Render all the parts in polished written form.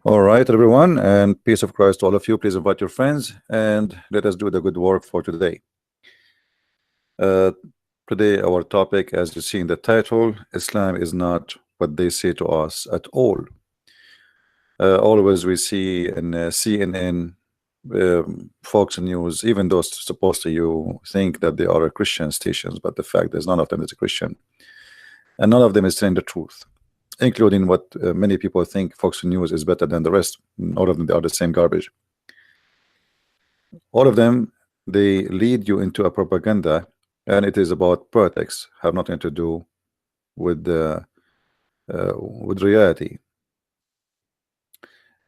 All right, everyone, and peace of Christ to all of you. Please invite your friends and let us do the good work for today. Uh, Today, our topic, as you see in the title, Islam is not what they say to us at all. Always we see in CNN, Fox News, even those supposed to you think that they are Christian stations, but the fact is none of them is a Christian, and none of them is telling the truth, including what many people think Fox News is better than the rest. All of them, they are the same garbage. All of them, they lead you into a propaganda, and it is about politics, have nothing to do with reality.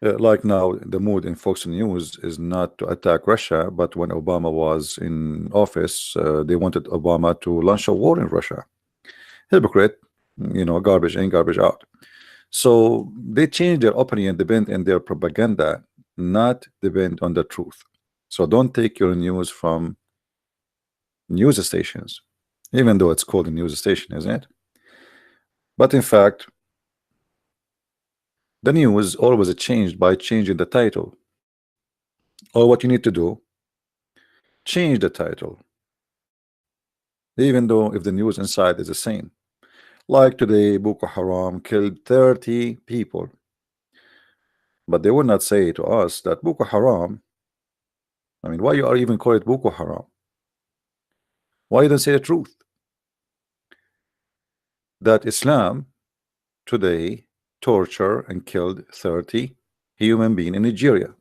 Like now, the mood in Fox News is not to attack Russia, but when Obama was in office, they wanted Obama to launch a war in Russia. Hypocrite, garbage in, garbage out. So they change their opinion, depend in their propaganda, not depend on the truth. So don't take your news from news stations, even though it's called a news station, isn't it? But in fact, the news always changed by changing the title. Or what you need to do, change the title, even though if the news inside is the same. Like today, Boko Haram killed 30 people, but they would not say to us that Boko Haram, I mean, why you are even call it Boko Haram? Why you don't say the truth? That Islam today torture and killed 30 human beings in Nigeria.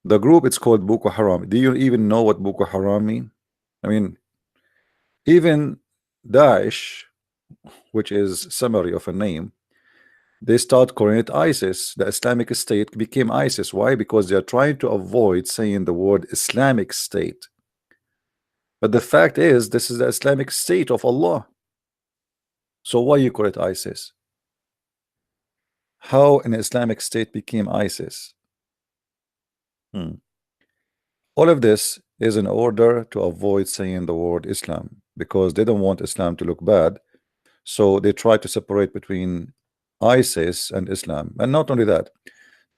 The group, it's called Boko Haram. Do you even know what Boko Haram mean? I mean, even Daesh, which is summary of a name, they start calling it ISIS. The Islamic State became ISIS. Why? Because they are trying to avoid saying the word Islamic State. But the fact is, this is the Islamic State of Allah. So why you call it ISIS? How an Islamic State became ISIS? All of this is in order to avoid saying the word Islam, because they don't want Islam to look bad. So they try to separate between ISIS and Islam. And not only that,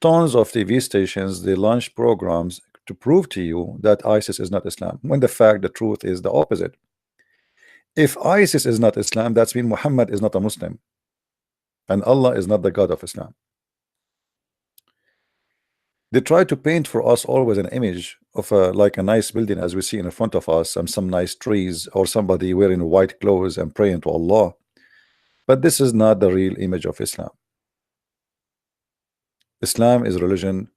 tons of TV stations, they launch programs to prove to you that ISIS is not Islam, when the fact, the truth is the opposite. If ISIS is not Islam, that's mean Muhammad is not a Muslim, and Allah is not the God of Islam. They try to paint for us always an image of like a nice building as we see in front of us, and some nice trees, or somebody wearing white clothes and praying to Allah. But this is not the real image of Islam. Islam is a religion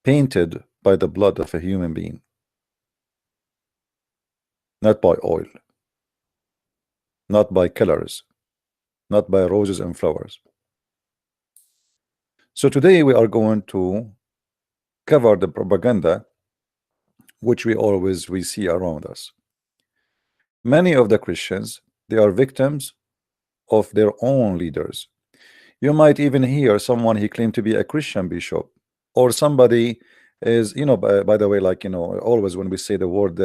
painted by the blood of a human being, not by oil, not by colors, not by roses and flowers. So today we are going to cover the propaganda which we see around us. Many of the Christians, they are victims of their own leaders. You might even hear someone, he claimed to be a Christian bishop, or somebody is, by the way, like, always when we say the word,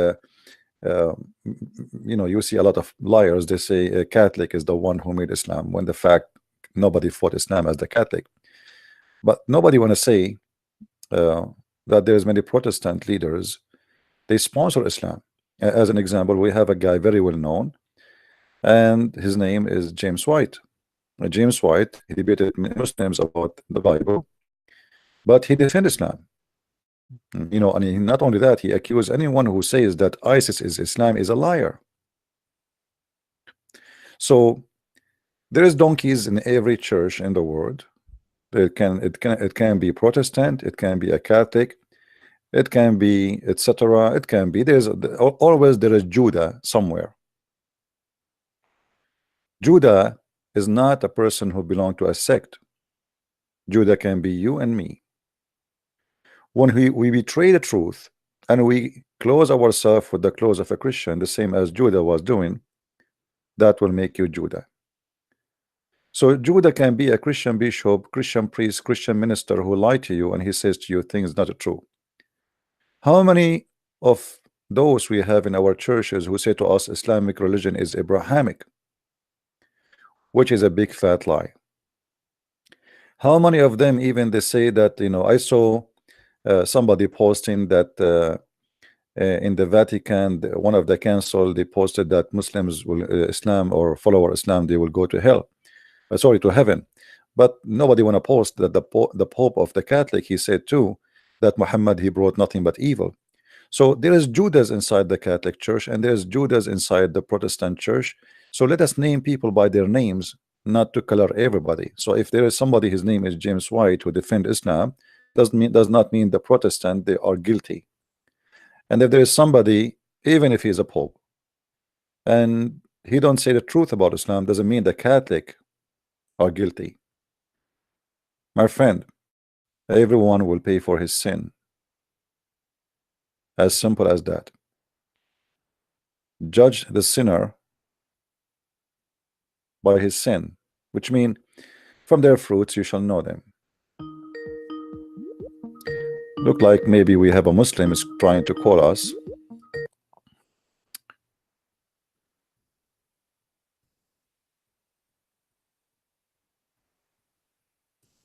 you see a lot of liars, they say a Catholic is the one who made Islam, when the fact nobody fought Islam as the Catholic. But nobody want to say that there's many Protestant leaders, they sponsor Islam. As an example, we have a guy very well known, and his name is James White. James White, he debated Muslims about the Bible, but he defended Islam. And not only that, he accused anyone who says that ISIS is Islam is a liar. So there is donkeys in every church in the world. It can be Protestant, it can be a Catholic, it can be etc. It can be always there is Judah somewhere. Judah is not a person who belongs to a sect. Judah can be you and me. When we betray the truth and we close ourselves with the clothes of a Christian, the same as Judah was doing, that will make you Judah. So Judah can be a Christian bishop, Christian priest, Christian minister who lied to you, and he says to you things not true. How many of those we have in our churches who say to us Islamic religion is Abrahamic, which is a big fat lie? How many of them even they say that, I saw somebody posting that in the Vatican, one of the council, they posted that Muslims will Islam or follower Islam, they will go to hell, sorry, to heaven. But nobody want to post that the Pope of the Catholic, he said too that Muhammad, he brought nothing but evil. So there is Judas inside the Catholic Church and there's Judas inside the Protestant Church. So let us name people by their names, not to color everybody. So if there is somebody, his name is James White, who defend Islam, does not mean the Protestant they are guilty. And if there is somebody, even if he's a Pope, and he don't say the truth about Islam, doesn't mean the Catholic are guilty. My friend, everyone will pay for his sin. As simple as that. Judge the sinner by his sin, which means from their fruits you shall know them. Look like maybe we have a Muslim is trying to call us.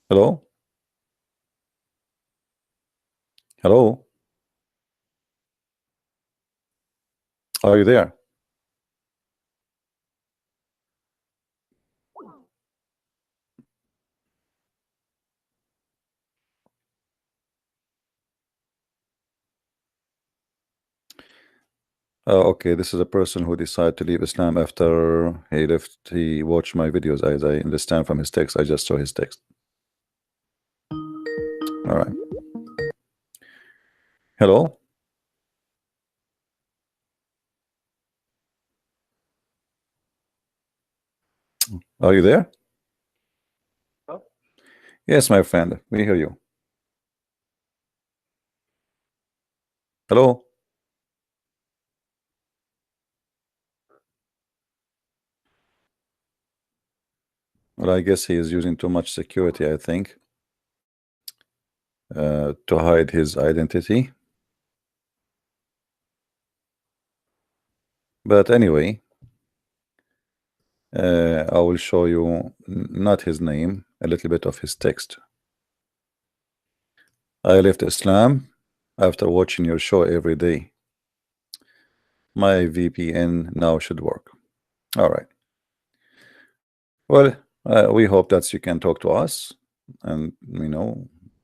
Hello? Hello? Are you there? Okay, this is a person who decided to leave Islam after he left. He watched my videos. As I understand from his text, I just saw his text. All right. Hello? Are you there? Hello? Yes, my friend. We hear you. Hello? Well, I guess he is using too much security, I think, to hide his identity. But anyway, I will show you not his name, a little bit of his text. I left Islam after watching your show every day. My VPN now should work. All right. Well, we hope that you can talk to us, and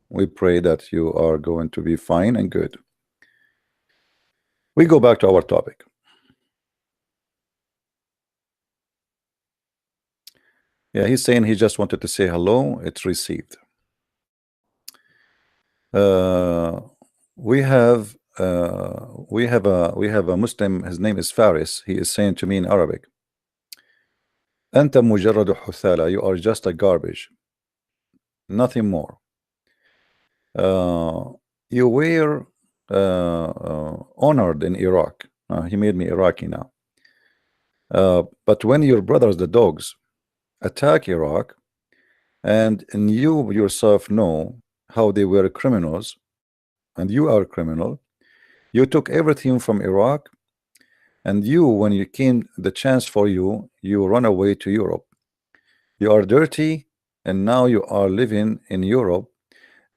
we pray that you are going to be fine and good. We go back to our topic. Yeah, he's saying he just wanted to say hello. It's received. We have a Muslim. His name is Faris. He is saying to me in Arabic, أنت مجرد حثالة. You are just a garbage, nothing more. You were honored in Iraq. He made me Iraqi now. But when your brothers, the dogs, attack Iraq, and you yourself know how they were criminals, and you are a criminal, you took everything from Iraq, and when you came the chance for you run away to Europe. You are dirty, and now you are living in Europe,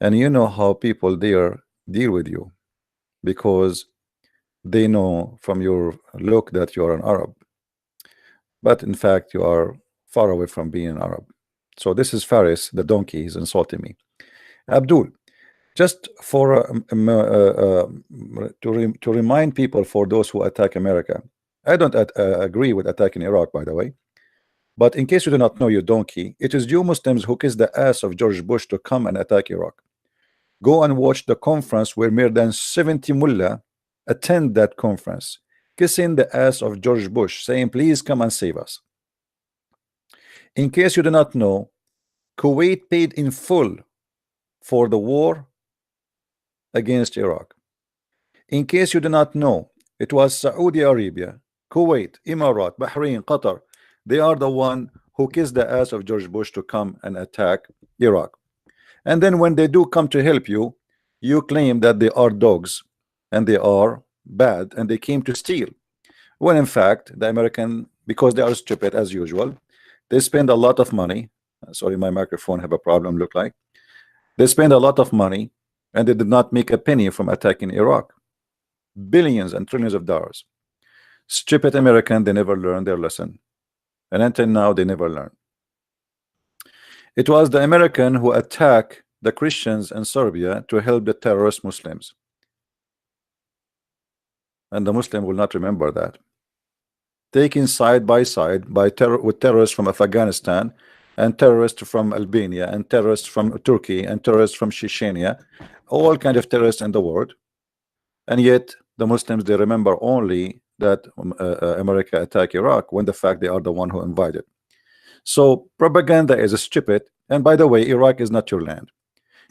and you know how people there deal with you, because they know from your look that you are an Arab, but in fact you are far away from being an Arab. So this is Faris, the donkey. He's insulting me. Abdul, just for to remind people, for those who attack America, I don't agree with attacking Iraq, by the way, but in case you do not know, you donkey, it is you Muslims who kissed the ass of George Bush to come and attack Iraq. Go and watch the conference where more than 70 mullah attend that conference, kissing the ass of George Bush, saying, please come and save us. In case you do not know, Kuwait paid in full for the war against Iraq. In case you do not know, it was Saudi Arabia, Kuwait, Emirat, Bahrain, Qatar. They are the one who kissed the ass of George Bush to come and attack Iraq. And then when they do come to help you, you claim that they are dogs and they are bad and they came to steal. When in fact, the American, because they are stupid as usual, they spend a lot of money Sorry, my microphone have a problem, look like. They spend a lot of money and they did not make a penny from attacking Iraq. Billions and trillions of dollars. Stupid American, they never learned their lesson. And until now, they never learn. It was the American who attacked the Christians in Serbia to help the terrorist Muslims. And the Muslim will not remember that. Taken side by side with terrorists from Afghanistan and terrorists from Albania and terrorists from Turkey and terrorists from Chechnya, all kind of terrorists in the world. And yet the Muslims, they remember only that America attacked Iraq, when the fact they are the one who invited. So propaganda is stupid. And by the way, Iraq is not your land.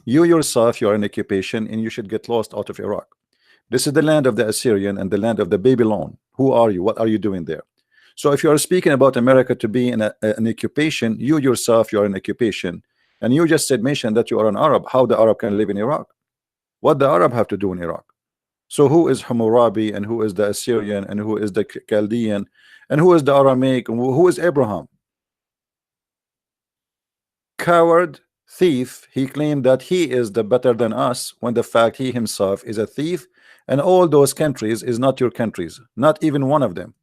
You yourself, you are in occupation, and you should get lost out of Iraq. This is the land of the Assyrian and the land of the Babylon. Who are you? What are you doing there? So if you are speaking about America to be in an occupation, you yourself, you are in occupation, and you just said mention that you are an Arab. How the Arab can live in Iraq? What the Arab have to do in Iraq? So who is Hammurabi, and who is the Assyrian, and who is the Chaldean, and who is the Aramaic, and who is Abraham? Coward, thief. He claimed that he is the better than us, when the fact he himself is a thief, and all those countries is not your countries, not even one of them.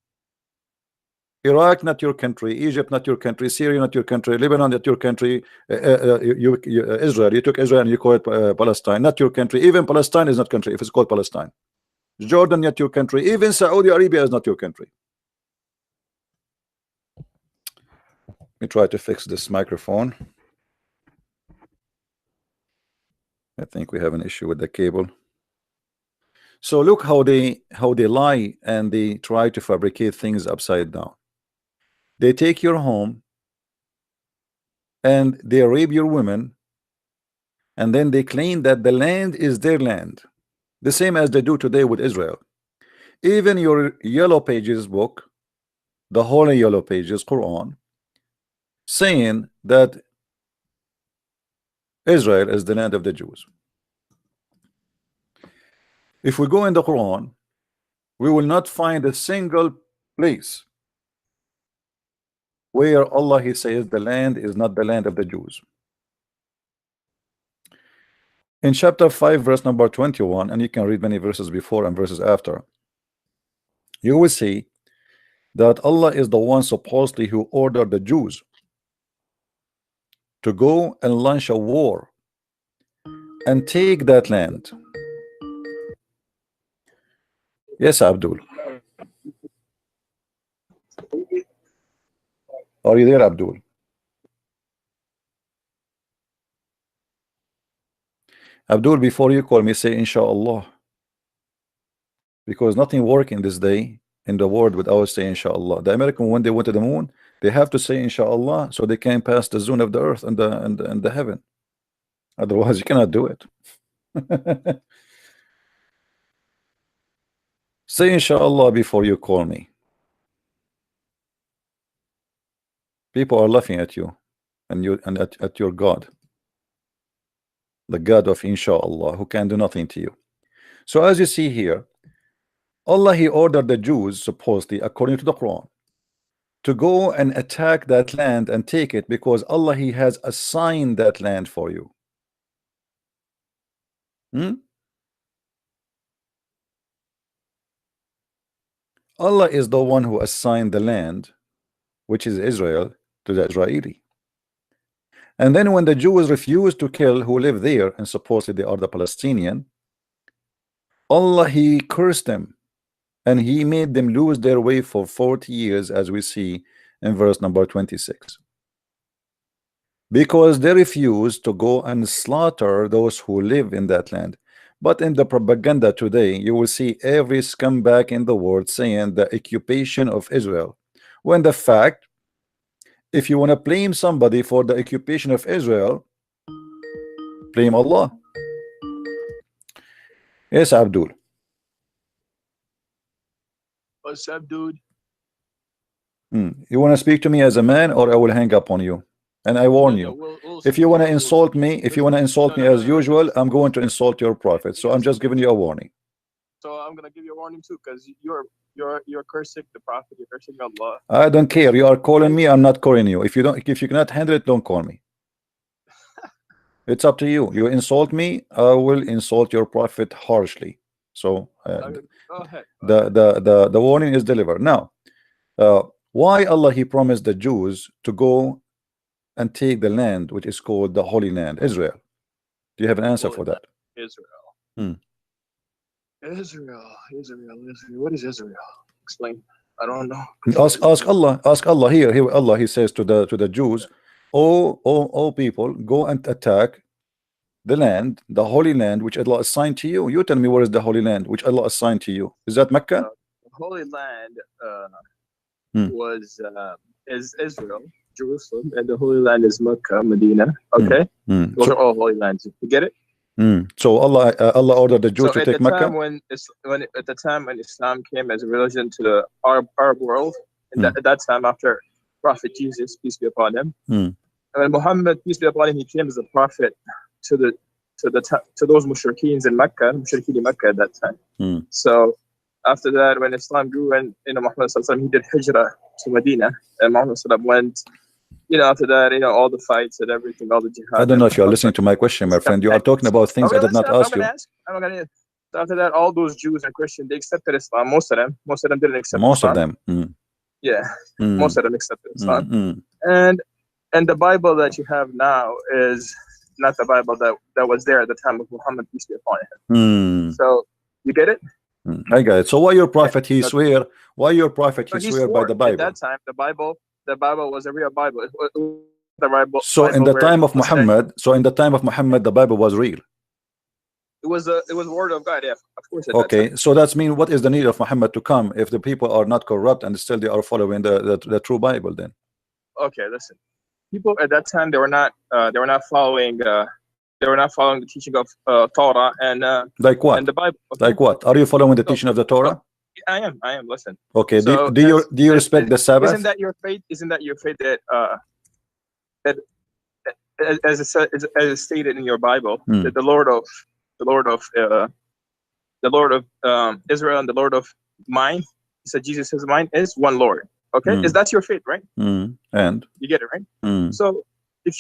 Iraq not your country, Egypt not your country, Syria not your country, Lebanon not your country, Israel, you took Israel and you call it Palestine, not your country. Even Palestine is not country if it's called Palestine. Jordan not your country, even Saudi Arabia is not your country. Let me try to fix this microphone. I think we have an issue with the cable. So look how they lie and they try to fabricate things upside down. They take your home and they rape your women, and then they claim that the land is their land, the same as they do today with Israel. Even your yellow pages book, the holy yellow pages Quran, saying that Israel is the land of the Jews. If we go in the Quran, we will not find a single place where Allah he says the land is not the land of the Jews. In chapter 5 verse number 21, and you can read many verses before and verses after, you will see that Allah is the one supposedly who ordered the Jews to go and launch a war and take that land. Yes, Abdul. Are you there, Abdul? Abdul, before you call me, say inshallah, because nothing works in this day in the world without saying inshallah. The American, when they went to the moon, they have to say inshallah so they can pass the zone of the earth and the heaven. Otherwise, you cannot do it. Say inshallah before you call me. People are laughing at you and at your God, the God of inshallah, who can do nothing to you. So as you see here, Allah he ordered the Jews, supposedly according to the Quran, to go and attack that land and take it, because Allah he has assigned that land for you. Allah is the one who assigned the land, which is Israel, to the Israeli. And then when the Jews refused to kill who live there, and supposedly they are the Palestinian, Allah he cursed them and he made them lose their way for 40 years, as we see in verse number 26, because they refused to go and slaughter those who live in that land. But in the propaganda today, you will see every scumbag in the world saying the occupation of Israel, when the fact, if you want to blame somebody for the occupation of Israel, blame Allah. Yes, Abdul. What's up, dude? You want to speak to me as a man, or I will hang up on you? And I warn you, if you want to insult me, as usual, I'm going to insult your prophet. So I'm just giving you a warning. So I'm gonna give you a warning too, because you're you're cursing the Prophet. You're cursing Allah. I don't care. You are calling me. I'm not calling you. If you cannot handle it, don't call me. It's up to you. You insult me, I will insult your prophet harshly. So Go ahead. the warning is delivered. Now, why Allah He promised the Jews to go and take the land which is called the Holy Land, Israel? Do you have an answer for that? Israel. Hmm. Israel. What is Israel? Explain. I don't know. Ask Allah. Ask Allah. Here Allah He says to the Jews, oh people, go and attack the land, the Holy Land which Allah assigned to you. You tell me, where is the Holy Land which Allah assigned to you? Is that Mecca? The Holy Land is Israel, Jerusalem, and the Holy Land is Mecca, Medina. Okay, those are all holy lands. You get it? So Allah ordered the Jews to take Mecca. At the time when Islam came as a religion to the Arab world, and at that time after Prophet Jesus, peace be upon him, and when Muhammad, peace be upon him, he came as a prophet to those mushrikeens in Mecca, mushrikeen in Mecca at that time. So after that, when Islam grew and Muhammad he did hijrah to Medina, and Muhammad went. After that, all the fights and everything, all the jihad. I don't know if you are listening to my question, my friend. You are talking about things I did not ask you. So after that, all those Jews and Christians, they accepted Islam. Most of them didn't accept Most Islam. of them. Yeah, most of them accepted Islam. And the Bible that you have now is not the Bible that was there at the time of Muhammad, peace be upon him. So you get it? I got it. So why your prophet he swear? Why your prophet he swear by the Bible? At that time, the Bible was a real Bible. It was the Bible. So in the time of Muhammad, the Bible was real. It was word of God. Yeah, of course. Okay, so that's mean what is the need of Muhammad to come if the people are not corrupt and still they are following the true Bible then? Okay, listen. People at that time they were not following the teaching of Torah and like what? And the Bible. Okay? Like what? Are you following the teaching of the Torah? I am. Listen. Okay. So do you respect the Sabbath? Isn't that your faith? That that as it's stated in your Bible that the Lord of Israel and the Lord of mine, he said Jesus is mine, is one Lord. Okay, is that your faith, right? And you get it, right? So if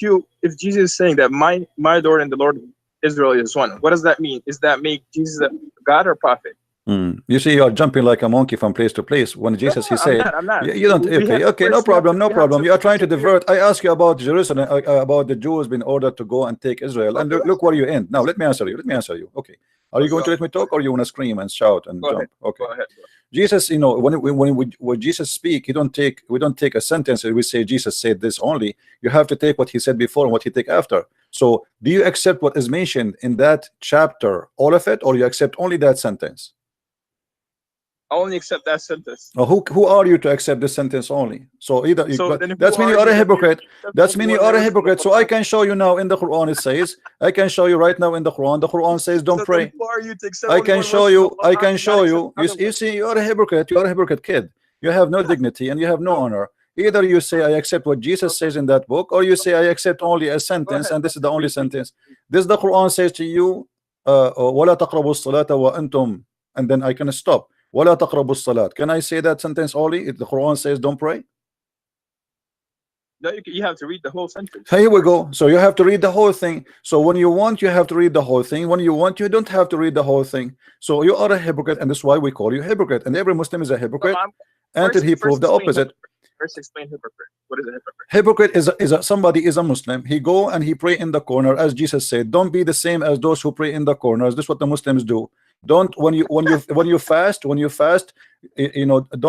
Jesus is saying that my Lord and the Lord of Israel is one, what does that mean? Is that make Jesus a God or prophet? You see, you are jumping like a monkey from place to place. When Jesus he said, I'm not. You don't. Okay, no problem. You are trying to divert. I ask you about Jerusalem, about the Jews being ordered to go and take Israel, and look where you end. Now let me answer you. Okay, are you going to let me talk, or you want to scream and shout and jump? Okay. Go ahead. Jesus, when Jesus speak, we don't take a sentence and we say Jesus said this only. You have to take what he said before and what he take after. So do you accept what is mentioned in that chapter, all of it, or you accept only that sentence? I only accept that sentence. Who are you to accept this sentence only? So that's mean you are a hypocrite. That's mean you are a hypocrite. So I can show you now in the Quran it says. I can show you right now in the Quran. The Quran says don't pray. I can show you. You see, you are a hypocrite. You are a hypocrite kid. You have no dignity and you have no honor. Either you say I accept what Jesus says in that book, or you say I accept only a sentence, and this is the only sentence. This the Quran says to you, وَلَا تَقْرَبُوا الصَّلَاةَ وَأَنْتُمْ, and then I can stop. وَلَا تَقْرَبُوا الصَّلَاةَ. Can I say that sentence only if the Quran says don't pray? No, you have to read the whole sentence. Here we go. So you have to read the whole thing. So when you want, you have to read the whole thing. When you want, you don't have to read the whole thing. So you are a hypocrite, and that's why we call you hypocrite. And every Muslim is a hypocrite until he proved the opposite. First, explain hypocrite. What is a hypocrite? Hypocrite is somebody is a Muslim. He go and he pray in the corner, as Jesus said. Don't be the same as those who pray in the corners. This is what the Muslims do. Don't when you fast, don't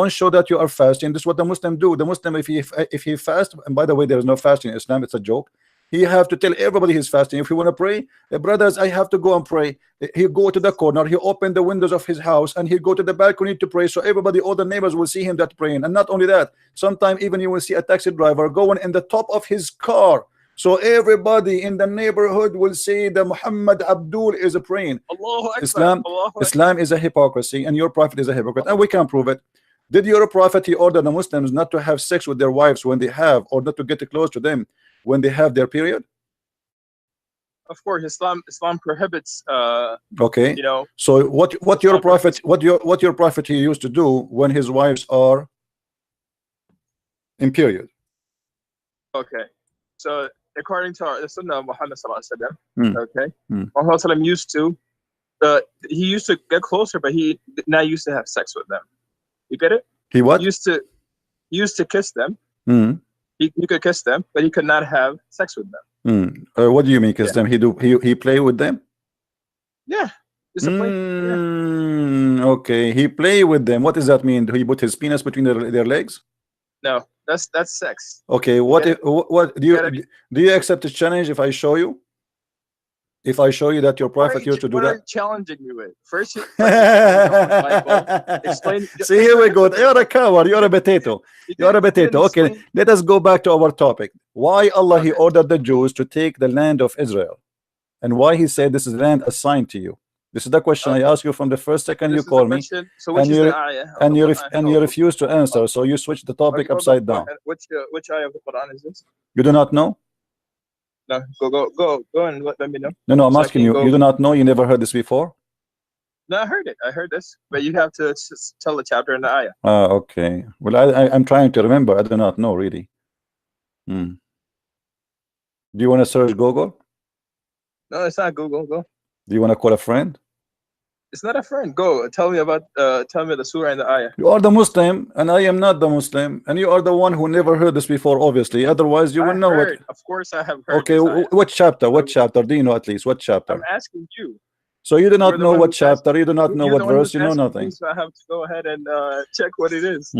show that you are fasting. This is what the Muslim do. The Muslim, if he fast, and by the way, there is no fasting in Islam. It's a joke. He have to tell everybody he's fasting. If you want to pray, brothers, I have to go and pray. He go to the corner. He open the windows of his house and he go to the balcony to pray. So everybody, all the neighbors will see him that praying. And not only that, sometimes even you will see a taxi driver going in the top of his car. So everybody in the neighborhood will say that Muhammad Abdul is praying. Islam is a hypocrisy, and your prophet is a hypocrite, and we can prove it. Did your prophet he order the Muslims not to have sex with their wives when they have, or not to get close to them when they have their period? of course, Islam prohibits. Okay. You know. So what your prophet he used to do when his wives are in period? Okay. So according to the Sunnah of Muhammad sallallahu alaihi wasallam, okay, Mm. Muhammad sallallahu used to. He used to get closer, but he not used to have sex with them. You get it? He what? He used to kiss them. Mm. He could kiss them, but he could not have sex with them. What do you mean kiss them? He play with them? Yeah. Just a play. Yeah. Okay. He play with them. What does that mean? Do he put his penis between their legs? No, that's sex. Okay. What do you accept the challenge if I show you? If I show you that your prophet used to do that? What are you challenging me with? First explain. See, here we go. You're a coward. You're a potato. You're a potato. Okay, let us go back to our topic. Why Allah he ordered the Jews to take the land of Israel, and why he said this is land assigned to you? This is the question I asked you from the first second you call me, so and you refuse to answer. So you switch the topic upside down. Which ayah of the Quran is this? You do not know? No, go and let me know. No, I'm asking you. You do not know? You never heard this before? No, I heard it. I heard this, but you have to tell the chapter and the ayah. Okay. Well, I'm trying to remember. I do not know really. Do you want to search Google? No, it's not Google. Go. Do you want to call a friend? It's not a friend. Go. Tell me about. Tell me the surah and the ayah. You are the Muslim, and I am not the Muslim, and you are the one who never heard this before. Obviously, otherwise you will know it. Of course, I have heard. Okay. What chapter? What chapter? Do you know at least what chapter? I'm asking you. So you do not know what chapter. You do not know what verse. You know nothing. So I have to go ahead and check what it is.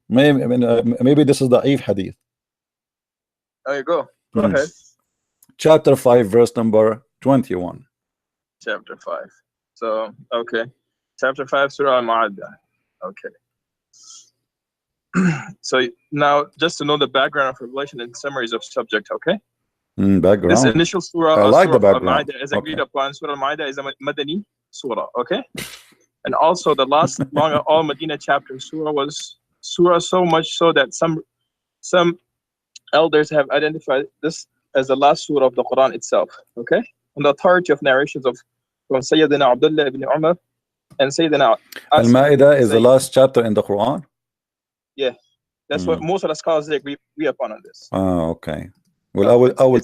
Maybe this is the Eve hadith. There you go. Go ahead. Chapter 5, verse number 21. Chapter 5. So, okay. Chapter 5, Surah Al-Ma'adah. Okay. So now, just to know the background of revelation and summaries of subject, okay? Background. This initial surah, I like the background. Al-Ma'adah is agreed upon. Surah Al-Ma'adah is a Madani surah, okay? And also the last long all Medina chapter surah was surah so much so that some elders have identified this as the last surah of the Quran itself, okay? On the authority of narrations from Sayyidina Abdullah ibn Umar and Sayyidina Al-Ma'idah is the last chapter in the Quran? Yeah, that's what most of the scholars agree upon on this. Oh, okay. Well, I will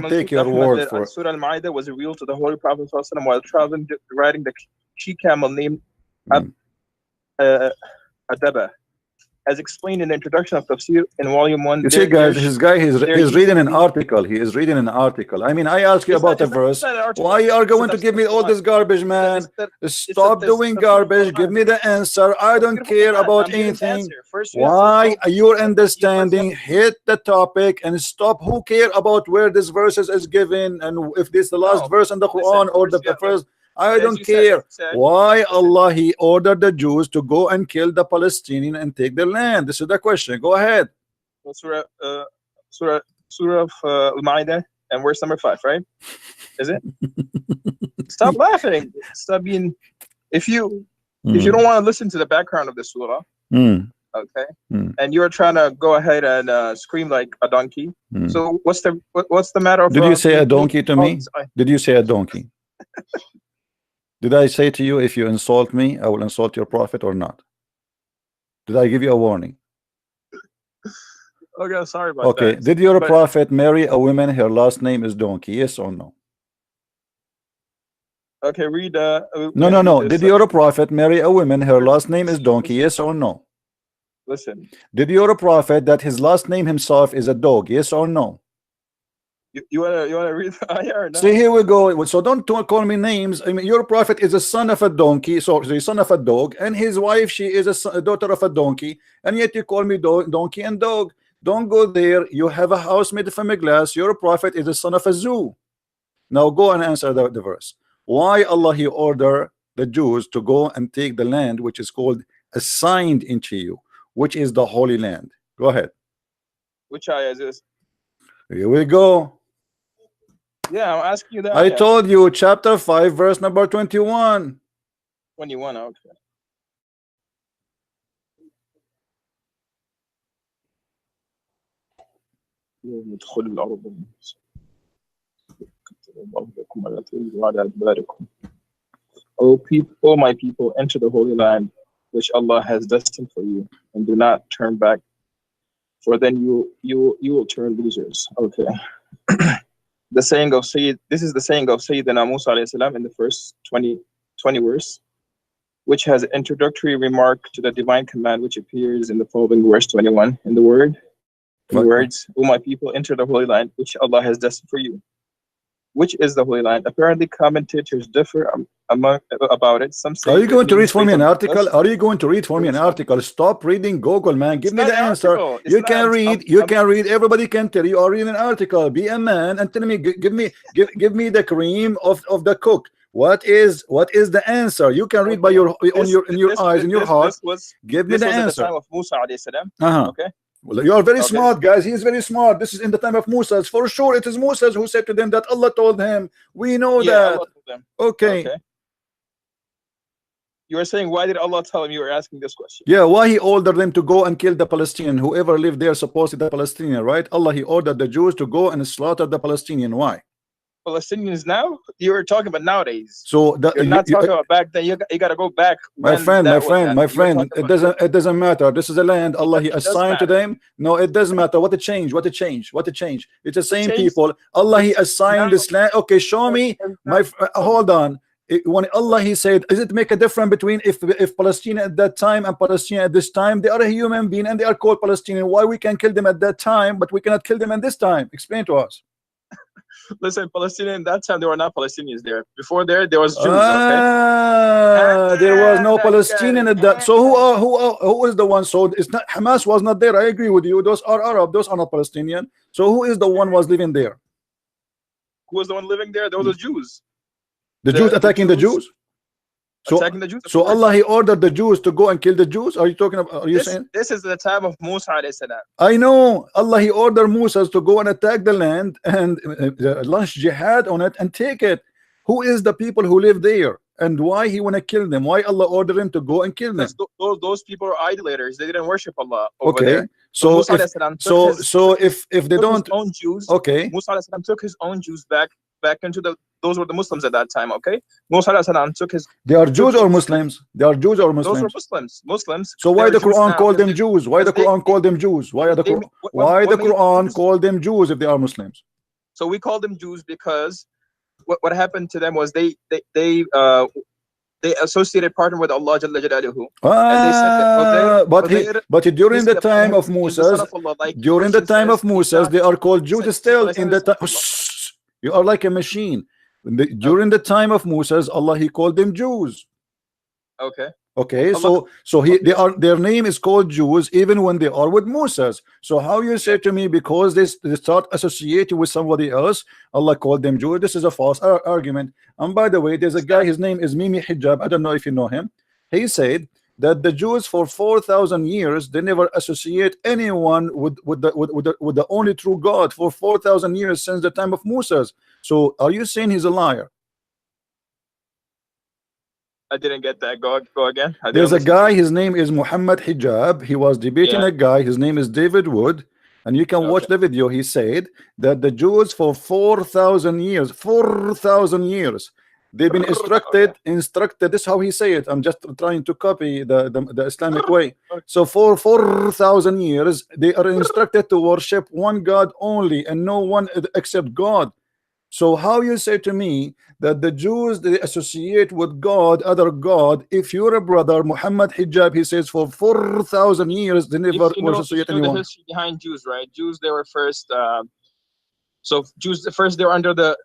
take your word for it. Surah Al-Ma'idah was revealed to the Holy Prophet ﷺ while traveling, riding the she-camel named Adaba. As explained in the introduction of Tafsir in volume 1. You see, guys, he's reading an article. He is reading an article. I mean, I ask you about a verse. Why you are going to give me all this garbage, man? Stop doing garbage. Give me the answer. I don't care about anything. Why your understanding hit the topic and stop. Who care about where this verse is given and if this is the last verse in the Quran or the first? I don't care. Why Allah he ordered the Jews to go and kill the Palestinian and take their land? This is the question. Go ahead. Well, Surah of Al-Ma'idah and verse number 5, right? Is it? Stop laughing. Stop being. If you don't want to listen to the background of the surah, okay, and you're trying to go ahead and scream like a donkey. So what's the matter? Did you say a donkey to me? Did you say a donkey? Did I say to you, if you insult me, I will insult your prophet or not? Did I give you a warning? Okay, sorry about that. Okay, did your prophet marry a woman, her last name is donkey, yes or no? Okay, read. No. Did your prophet marry a woman, her last name is donkey, yes or no? Listen. Did your prophet that his last name himself is a dog, yes or no? You wanna read the ayah or not? See, here we go. So don't call me names. I mean, your prophet is a son of a donkey, so the son of a dog, and his wife, she is a daughter of a donkey, and yet you call me donkey and dog. Don't go there. You have a house made from a glass. Your prophet is a son of a zoo. Now go and answer the verse. Why Allah he order the Jews to go and take the land which is called assigned into you, which is the Holy Land? Go ahead. Which ayah is this? Here we go. Yeah, I'm asking you that. I told you, chapter 5, verse number 21. 21, okay. O my people, enter the Holy Land, which Allah has destined for you, and do not turn back, for then you will turn losers. Okay. The saying of Sayyid, this is the saying of Sayyidina Musa alayhi salam in the first 20 verse, which has an introductory remark to the divine command, which appears in the following verse 21. In the words, O my people, enter the Holy Land, which Allah has destined for you. Which is the Holy Land? Apparently, commentators differ about it. Some say. Are you going to read for me an article? Are you going to read for me an article? Stop reading Google, man. Give me the answer. You can read. You can read. Everybody can tell you are reading an article. Be a man and tell me. Give me the cream of the cook. What is the answer? You can read by your in your eyes, in your heart. Give me the answer. At the time of Musa alayhi salam. Okay. Well, you are very smart, guys. He is very smart. This is in the time of Musa. For sure, it is Musa who said to them that Allah told him. We know that. Allah told them. Okay. You were saying, why did Allah tell him? You were asking this question. Yeah, why he ordered them to go and kill the Palestinian? Whoever lived there, supposedly the Palestinian, right? Allah, he ordered the Jews to go and slaughter the Palestinian. Why? Palestinians now? You were talking about nowadays. So you're not talking about back then. You got to go back. My friend. It doesn't matter. This is a land Allah he assigned to them. No, it doesn't matter. What a change. It's the same people. Allah he assigned this land. Okay, show me. Hold on. When Allah he said, does it make a difference between if Palestine at that time and Palestine at this time? They are a human being and they are called Palestinian. Why we can kill them at that time, but we cannot kill them at this time? Explain to us. Listen, Palestinian, that time there were not Palestinians there. Before there was Jews. There was no Palestinian at that. So who is the one? So it's not Hamas was not there. I agree with you. Those are Arab. Those are not Palestinian. So who is the one was living there? Who was the one living there? Those were Jews. The Jews attacking the Jews. Attacking the Jews. So Allah he ordered the Jews to go and kill the Jews. Are you talking about? Are you saying this is the time of Musa alayhi salam? I know Allah he ordered Musa to go and attack the land and launch jihad on it and take it. Who is the people who live there and why he want to kill them? Why Allah ordered him to go and kill them? Those people are idolaters. They didn't worship Allah over there. So if they don't his own Jews, okay, Musa alayhi salam took his own Jews back into those were the Muslims at that time. Okay, Musa alayhi salam took his. They are Jews or Muslims? They are Jews or Muslims? Those were Muslims. So why the Quran called them Jews? Why the Quran called them Jews? Why the Quran called them Jews if they are Muslims? So we call them Jews because what happened to them was they associated partner with Allah Jalla Jalaluhu. But during the time of Moses, they are called Jews still in the time. You are like a machine. During the time of Moses, Allah he called them Jews. Okay, so their name is called Jews even when they are with Moses. So how you say to me because they start associating with somebody else, Allah called them Jews? This is a false argument. And by the way, there's a guy, his name is Mimi Hijab. I don't know if you know him. He said that the Jews for 4,000 years they never associate anyone with the only true God for 4,000 years since the time of Moses. So are you saying he's a liar? I didn't get that. Go again. There's a guy, his name is Muhammad Hijab. He was debating a guy, his name is David Wood, and you can watch the video. He said that the Jews for 4,000 years, they've been instructed. This is how he say it. I'm just trying to copy the Islamic way. So for 4,000 years, they are instructed to worship one God only and no one except God. So how you say to me that the Jews they associate with God, other God? If your brother Muhammad Hijab, he says for 4,000 years they never associate anyone. The history behind Jews, right? Jews they were first. So Jews first they were under the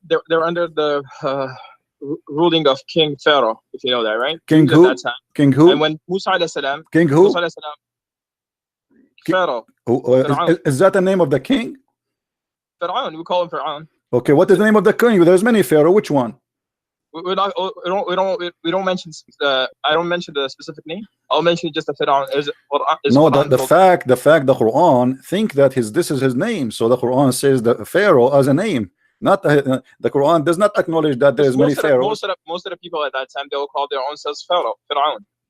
ruling of King Pharaoh, if you know that, right? King who? At that time. King who? And when Musa alayhi salam. King who? Musa alayhi salam. Pharaoh. Is that the name of the king? Pharaoh. We call him Pharaoh. Okay, what is the name of the king? There's many Pharaoh. Which one? We don't mention. I don't mention the specific name. I'll mention just the Pharaoh. No, the fact the Quran think that this is his name. So the Quran says the Pharaoh as a name. Not the Quran does not acknowledge that there is many Pharaohs. Most of the people at that time they will call their own selves Pharaoh.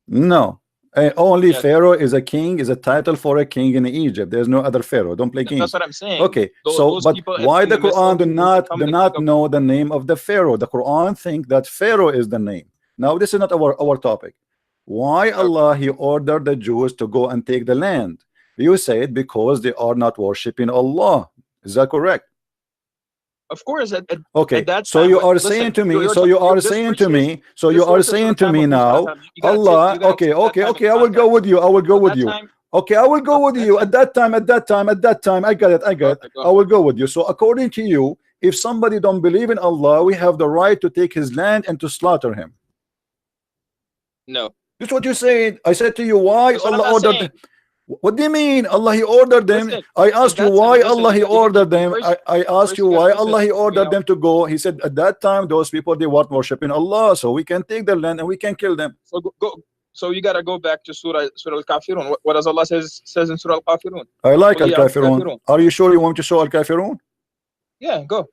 No, Only Yes. Pharaoh is a king, is a title for a king in Egypt. There's no other Pharaoh. Don't play games. That's what I'm saying. Okay, Those so but people why in the the midst Quran of do you not become the king of know the name of the Pharaoh? The Quran think that Pharaoh is the name. Now this is not our topic. Why Allah he ordered the Jews to go and take the land? You said because they are not worshiping Allah. Is that correct? Of course, Okay, at that so time, you but are listen, saying to me, your so ti- you are this saying verse to is me, so this you are verse is for the saying to time me of Musa alayhi now, salam. You gotta Allah, you gotta okay, take that okay, time okay, in I will go with context. you, I will go At with that you. time, Okay, I will go with you at that time, at that time. I got it, I got it. okay, go I will go with you. So according to you, if somebody don't believe in Allah, we have the right to take his land and to slaughter him. no. That's what you said. I said to you, why That's what I'm Allah not ordered saying. what do you mean? Allah he ordered them. Listen, I at asked you that time, why listen. Allah he ordered them. First, I asked you you why gotta listen. Allah he You ordered know, them to go. He said at that time those people they weren't worshiping Allah, so we can take their land and we can kill them. so go. So you gotta go back to Surah Al-Kafirun. What does Allah says in Surah Al-Kafirun? I like قُلْ يَا Al-Kafirun. Are you sure you want to show Al-Kafirun? Yeah, go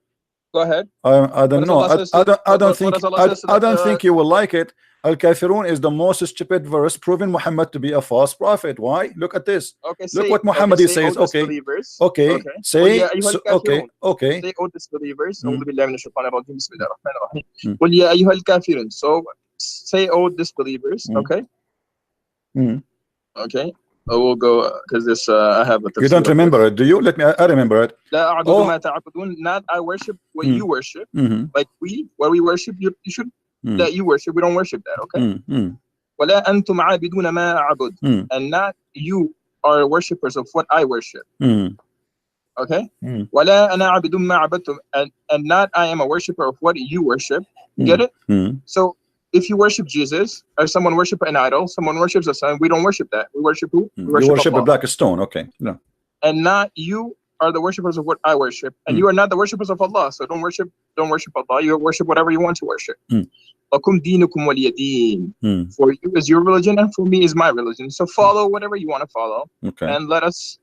ahead. I don't know. Allah says to, I don't what think does Allah says to I don't the, think you will like it. Al-Kafirun is the most stupid verse proving Muhammad to be a false prophet. Why? Look at this. okay, Look say what Muhammad okay, he say, says. oh Okay, disbelievers. okay, Okay. قُلْ say يَا أَيُّهَا okay, الْكَافِرُونَ. okay. Say, oh disbelievers. Mm. أعوذ بالله من الشيطان الرجيم. بسم الله الرحمن الرحيم. Mm. قُلْ يَا أَيُّهَا الْكَافِرُونَ. So say, oh disbelievers. Mm. Okay. Mm. Okay. We'll go because this I have a You don't remember it, do you? Let me. I remember it. لا أعبد Oh. ما تعبدون. Not I worship what Mm. you worship. Mm-hmm. Like what we worship, you should that you worship. We don't worship that. Okay. Mm. ولا أنتم عابدون ما أعبد. Mm. And not you are worshippers of what I worship. Mm. Okay. Mm. ولا أنا عابد ما عبدتم. And not I am a worshipper of what you worship. You get it? Mm. So if you worship Jesus or someone worship an idol, someone worships a son, we don't worship that. We worship who? We You worship a Allah. black stone. Okay. No. And not you are the worshippers of what I worship, and you are not the worshippers of Allah. So don't worship Allah. You worship whatever you want to worship. لَكُمْ دِينُكُمْ وَلِيَ دِينٍ. For you is your religion, and for me is my religion. So follow whatever you want to follow, and let us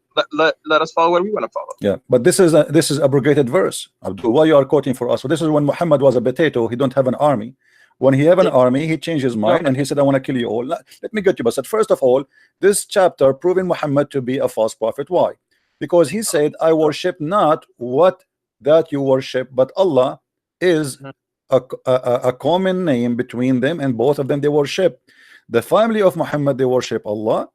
follow what we want to follow. Yeah, but this is abrogated verse. Abdul, why you are quoting for us? So this is when Muhammad was a potato. He don't have an army. When he have an army, he changed his mind and he said, I want to kill you all. Let me get you. But first of all, this chapter proving Muhammad to be a false prophet. Why? Because he said, I worship not what that you worship, but Allah is a common name between them, and both of them they worship. The family of Muhammad, they worship Allah,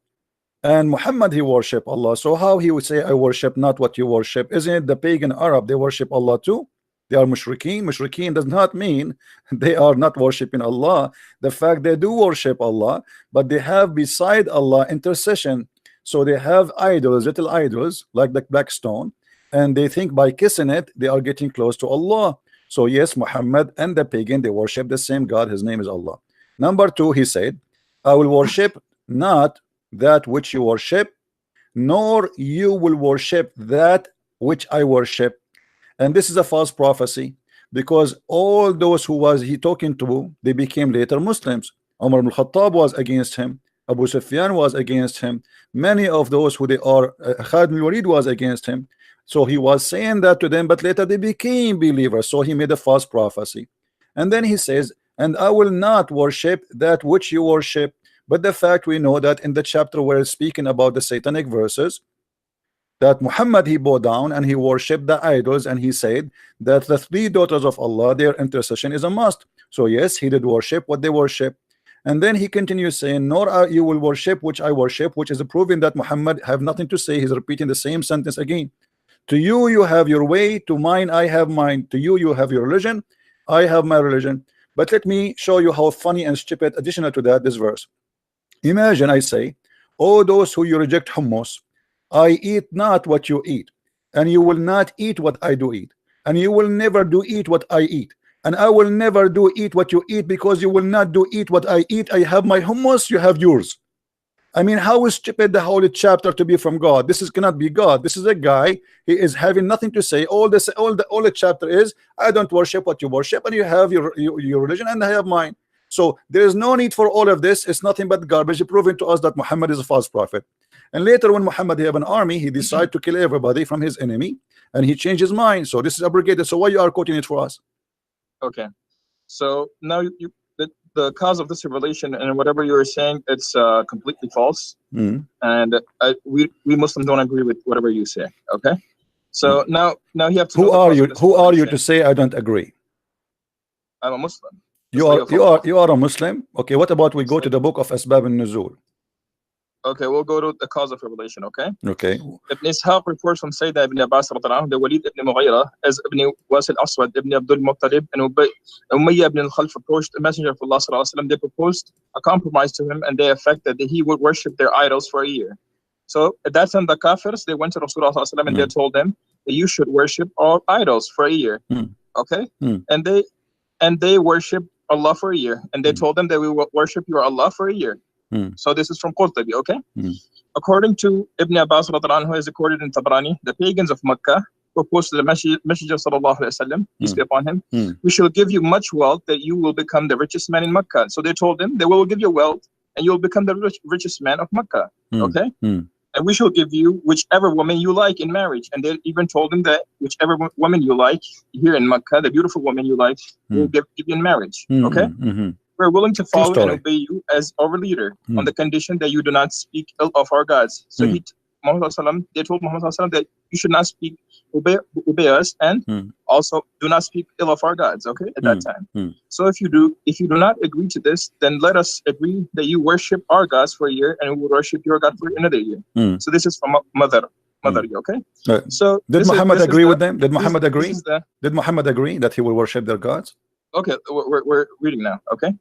and Muhammad he worship Allah. So how he would say, I worship not what you worship? Isn't it the pagan Arab, they worship Allah too? They are mushrikeen. Mushrikeen does not mean they are not worshiping Allah. The fact they do worship Allah, but they have beside Allah intercession. So they have idols, little idols like the black stone, and they think by kissing it they are getting close to Allah. So yes, Muhammad and the pagan, they worship the same God. His name is Allah. Number two, he said, I will worship not that which you worship, nor you will worship that which I worship. And this is a false prophecy, because all those who was he talking to, they became later Muslims. Umar ibn Khattab was against him. Abu Sufyan was against him. Many of those who they are, Khalid al-Walid was against him. So he was saying that to them, but later they became believers. So he made a false prophecy. And then he says, and I will not worship that which you worship. But the fact we know that in the chapter where it's speaking about the satanic verses, that Muhammad he bowed down and he worshipped the idols, and he said that the three daughters of Allah, their intercession is a must. So yes, he did worship what they worship. And then he continues saying, nor you will worship which I worship, which is proving that Muhammad have nothing to say. He's repeating the same sentence again. To you, you have your way. To mine, I have mine. To you, you have your religion. I have my religion. But let me show you how funny and stupid, additional to that, this verse. Imagine I say, oh, those who you reject hummus, I eat not what you eat, and you will not eat what I do eat, and you will never do eat what I eat, and I will never do eat what you eat, because you will not do eat what I eat. I have my hummus, you have yours. I mean, how is stupid the holy chapter to be from God? This cannot be God. This is a guy, he is having nothing to say. All the chapter is, I don't worship what you worship, and you have your religion, and I have mine. So there is no need for all of this. It's nothing but garbage, proving to us that Muhammad is a false prophet. And later when Muhammad have an army, he decided to kill everybody from his enemy, and he changed his mind. So this is abrogated. So why you are quoting it for us? Okay. So now the cause of this revelation and whatever you were saying, it's completely false. And we Muslims don't agree with whatever you say. Okay. So now you have to. Who are you? Who are you to say I don't agree? I'm a Muslim. You are a Muslim. Okay. What about we go to the book of Asbab al-Nuzul? Okay, we'll go to the cause of revelation, okay? Okay. Ibn Ishaq reports from Sayyidina ibn Abbas radiallahu anhu, the Walid ibn Mughira, as Ibn Wasil Aswad ibn Abdul Muttalib and Umayyah ibn al-Khalf approached the Messenger of Allah sallallahu alaihi wasallam. They proposed a compromise to him and they affected that he would worship their idols for a year. So at that time, the Kafirs, they went to Rasulullah sallallahu alaihi wasallam and they told them that you should worship all idols for a year, okay? And they worship Allah for a year, and they told them that we will worship your Allah for a year. So this is from Qurtubi, okay? According to Ibn Abbas radiallahu anhu, is recorded in Tabrani, the pagans of Makkah proposed to the Messenger sallallahu alaihi wasallam, peace be upon him, we shall give you much wealth that you will become the richest man in Makkah. So they told him that we will give you wealth and you will become the richest man of Makkah, okay? And we shall give you whichever woman you like in marriage. And they even told him that whichever woman you like here in Makkah, the beautiful woman you like, we'll give you in marriage, okay? We're willing to follow and obey you as our leader on the condition that you do not speak ill of our gods. So they told Muhammad that you should not obey us and also do not speak ill of our gods, okay, at that time. So if you do not agree to this, then let us agree that you worship our gods for a year and we will worship your God for another year. So this is from mother, okay? So did Muhammad agree with them? Did Muhammad agree? Did Muhammad agree that he will worship their gods? Okay, we're reading now, okay?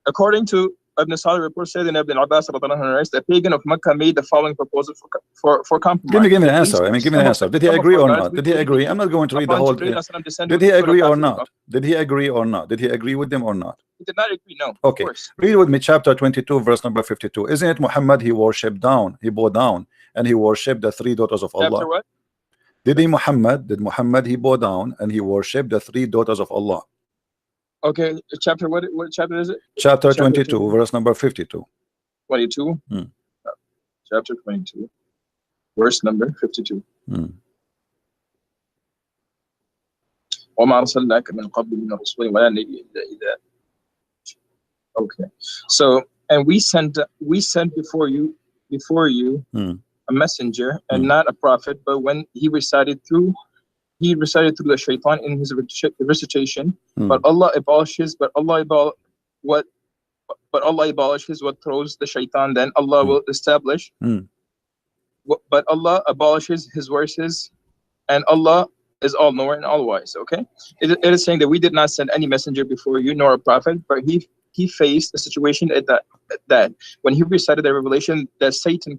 According to Ibn Salih reports, said in Ibn Abbas, the pagan of Makkah made the following proposal for compromise. Give me an answer. I mean, give me an answer. Did he agree or not? Did he agree? I'm not going to read the whole thing. Did he agree or not? Did he agree or not? Did he agree with them or not? He did not agree, no. Okay, read with me chapter 22, verse number 52. Isn't it Muhammad, he worshipped down, he bowed down, and he worshipped the three daughters of Allah? Chapter what? Did Muhammad, he bowed down and he worshipped the three daughters of Allah? Okay, chapter what chapter is it? Chapter 22, verse number 52. 22? Chapter 22, verse number 52. Okay, so and we sent before you a messenger and not a prophet, but when he recited through the shaitan in his recitation, but Allah abolishes what throws the shaitan, then Allah will establish. But Allah abolishes his verses, and Allah is all knower and all wise. Okay, it is saying that we did not send any messenger before you nor a prophet, but he faced a situation that when he recited the revelation, that Satan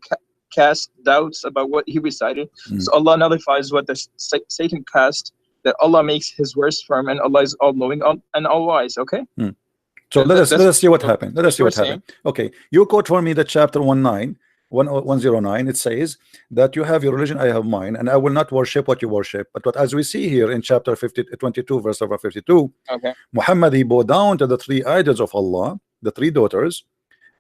cast doubts about what he recited. So Allah nullifies what the Satan cast, that Allah makes his words firm and Allah is all knowing and all wise. Okay. So let us see what happened. Let us see what happened. Okay, you quote for me the chapter 109. It says that you have your religion, I have mine, and I will not worship what you worship. But as we see here in chapter 22, verse number 52, Muhammad, he bowed down to the three idols of Allah, the three daughters,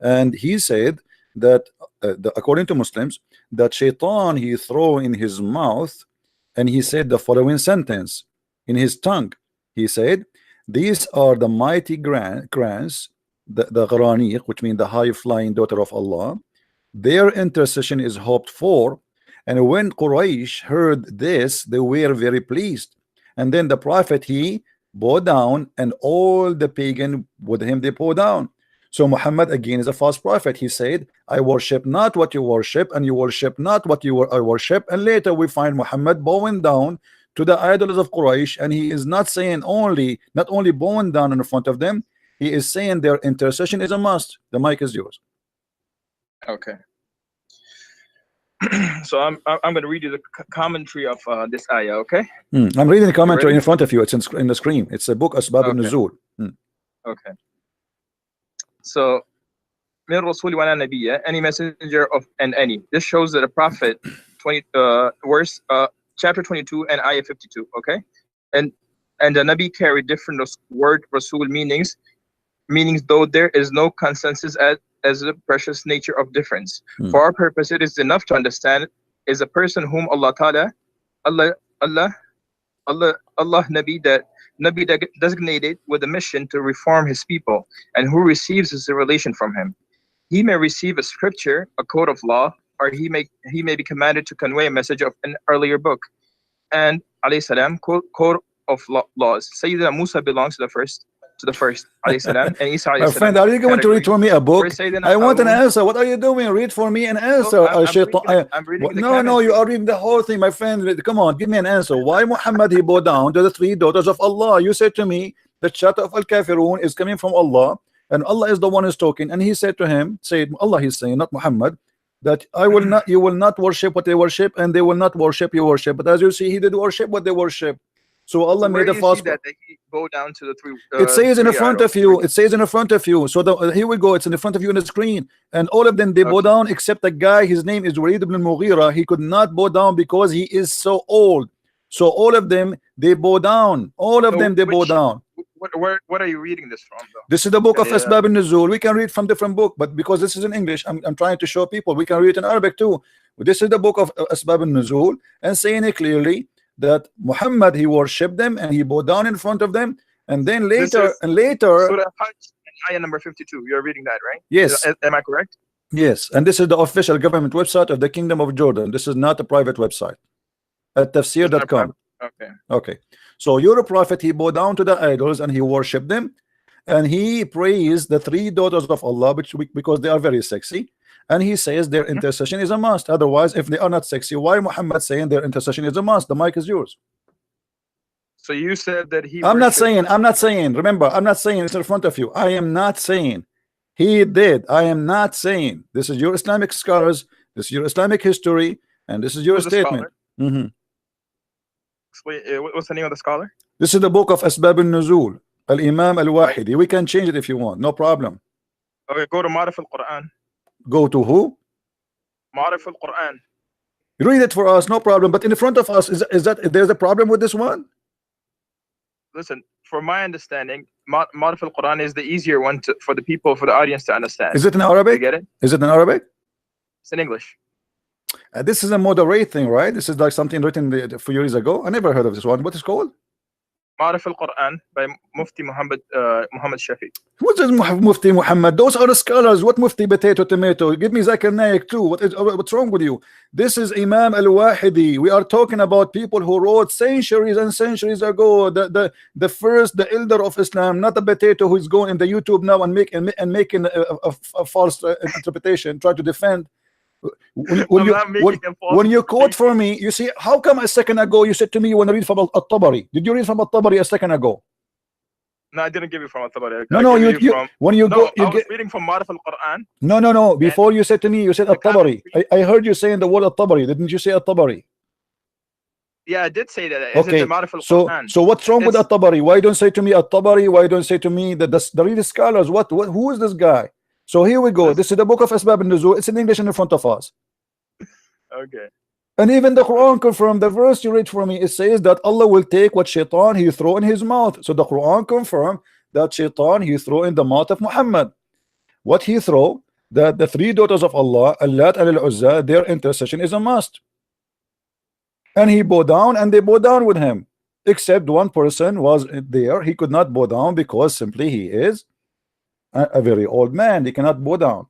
and he said that according to Muslims, that shaitan he threw in his mouth, and he said the following sentence in his tongue. He said, these are the mighty grants, the Gharaniq, which means the high-flying daughter of Allah. Their intercession is hoped for. And when Quraysh heard this, they were very pleased. And then the prophet, he bowed down, and all the pagan with him, they bowed down. So Muhammad again is a false prophet. He said, I worship not what you worship, and you worship not what I worship. And later we find Muhammad bowing down to the idols of Quraysh, and he is not saying not only bowing down in front of them, he is saying their intercession is a must. The mic is yours. Okay. So I'm going to read you the commentary of this ayah. Okay. I'm reading the commentary in front of you. It's in the screen. It's a book Asbab al-Nuzul. Okay. So, min Rasul wa Nabiyya, any messenger of and any. This shows that a prophet, chapter 22 and ayah 52. Okay, and the Nabi carried different word Rasul meanings, though there is no consensus as the precious nature of difference. For our purpose, it is enough to understand is a person whom Allah Allah Nabi designated with a mission to reform his people, and who receives his revelation from him. He may receive a scripture, a code of law, or he may be commanded to convey a message of an earlier book. And alayhi salam, code of laws. Sayyidina Musa belongs to the first alayhi salam, and Isa alayhi My salam. friend, are you going to read for me a book? I want an answer. What are you doing? Read for me an answer. I'm reading no, you are reading the whole thing, my friend. Come on, give me an answer. Why Muhammad he bowed down to the three daughters of Allah? You said to me the chapter of Al-Kafirun is coming from Allah, and Allah is the one who's talking, and he said to him, Allah he's saying, not Muhammad, that you will not worship what they worship, and they will not worship you worship. But as you see, he did worship what they worship. So Allah made a fast. That he go down to the three. It says in the front of you. It says in the front of you. So here we go. It's in the front of you on the screen, and all of them they bow down except a guy. His name is Walid ibn Mughira. He could not bow down because he is so old. So all of them they bow down. All of them they bow down. What are you reading this from, though? This is the book of Asbab al-Nuzul. We can read from different book, but because this is in English, I'm trying to show people we can read it in Arabic too. This is the book of Asbab al-Nuzul, and saying it clearly that Muhammad he worshipped them and he bowed down in front of them, and then later Surah Hajj, ayah number 52. You're reading that, right? Yes. Am I correct? Yes, and this is the official government website of the Kingdom of Jordan. This is not a private website at tafsir.com. Okay, so your prophet he bowed down to the idols and he worshipped them, and he praised the three daughters of Allah because they are very sexy. And he says their intercession is a must. Otherwise, if they are not sexy, why Muhammad saying their intercession is a must? The mic is yours. So you said that he. I'm not saying. Remember, I'm not saying it's in front of you. I am not saying he did. I am not saying. This is your Islamic scholars. This is your Islamic history, and this is your statement. What's the name of the scholar? This is the book of Asbab al-Nuzul, Al-Imam Al-Wahidi. We can change it if you want. No problem. Okay, go to Ma'arif al-Quran. Go to who? Ma'arif al-Quran. Read it for us, no problem. But in the front of us, is that there's a problem with this one? Listen, from my understanding, Ma'arif al-Quran is the easier one for the people, for the audience to understand. Is it in Arabic? You get it? Is it in Arabic? It's in English. This is a moderate thing, right? This is like something written a few years ago. I never heard of this one. What is it called? Ma'arif al-Quran by Mufti Muhammad Shafiq. What is Mufti Muhammad? Those are the scholars. What Mufti potato tomato? Give me Zakir Naik too. What's wrong with you? This is Imam Al-Wahidi. We are talking about people who wrote centuries and centuries ago. The elder of Islam, not a potato who is going in the YouTube now and making a false interpretation, try to defend. When you quote for me, you see, how come a second ago you said to me you want to read from Al-Tabari? Did you read from Al-Tabari a second ago? No, I didn't give you from Al-Tabari. I was reading from Ma'arif al-Quran. No. Before you said to me, you said Al-Tabari. I heard you saying the word Al-Tabari. Didn't you say Al-Tabari? Yeah, I did say that. Okay. So what's wrong with Al-Tabari? Why don't say to me Al-Tabari? Why don't say to me that the real scholars? Who is this guy? So here we go. This is the book of Asbab al-Nuzul. It's in English in front of us. Okay. And even the Quran confirmed the verse you read for me. It says that Allah will take what shaitan he throw in his mouth. So the Quran confirmed that shaitan he throw in the mouth of Muhammad. What he throw? That the three daughters of Allah, Allat and Al-Uzza, their intercession is a must. And he bowed down, and they bowed down with him. Except one person was there. He could not bow down because simply he is a very old man. He cannot bow down,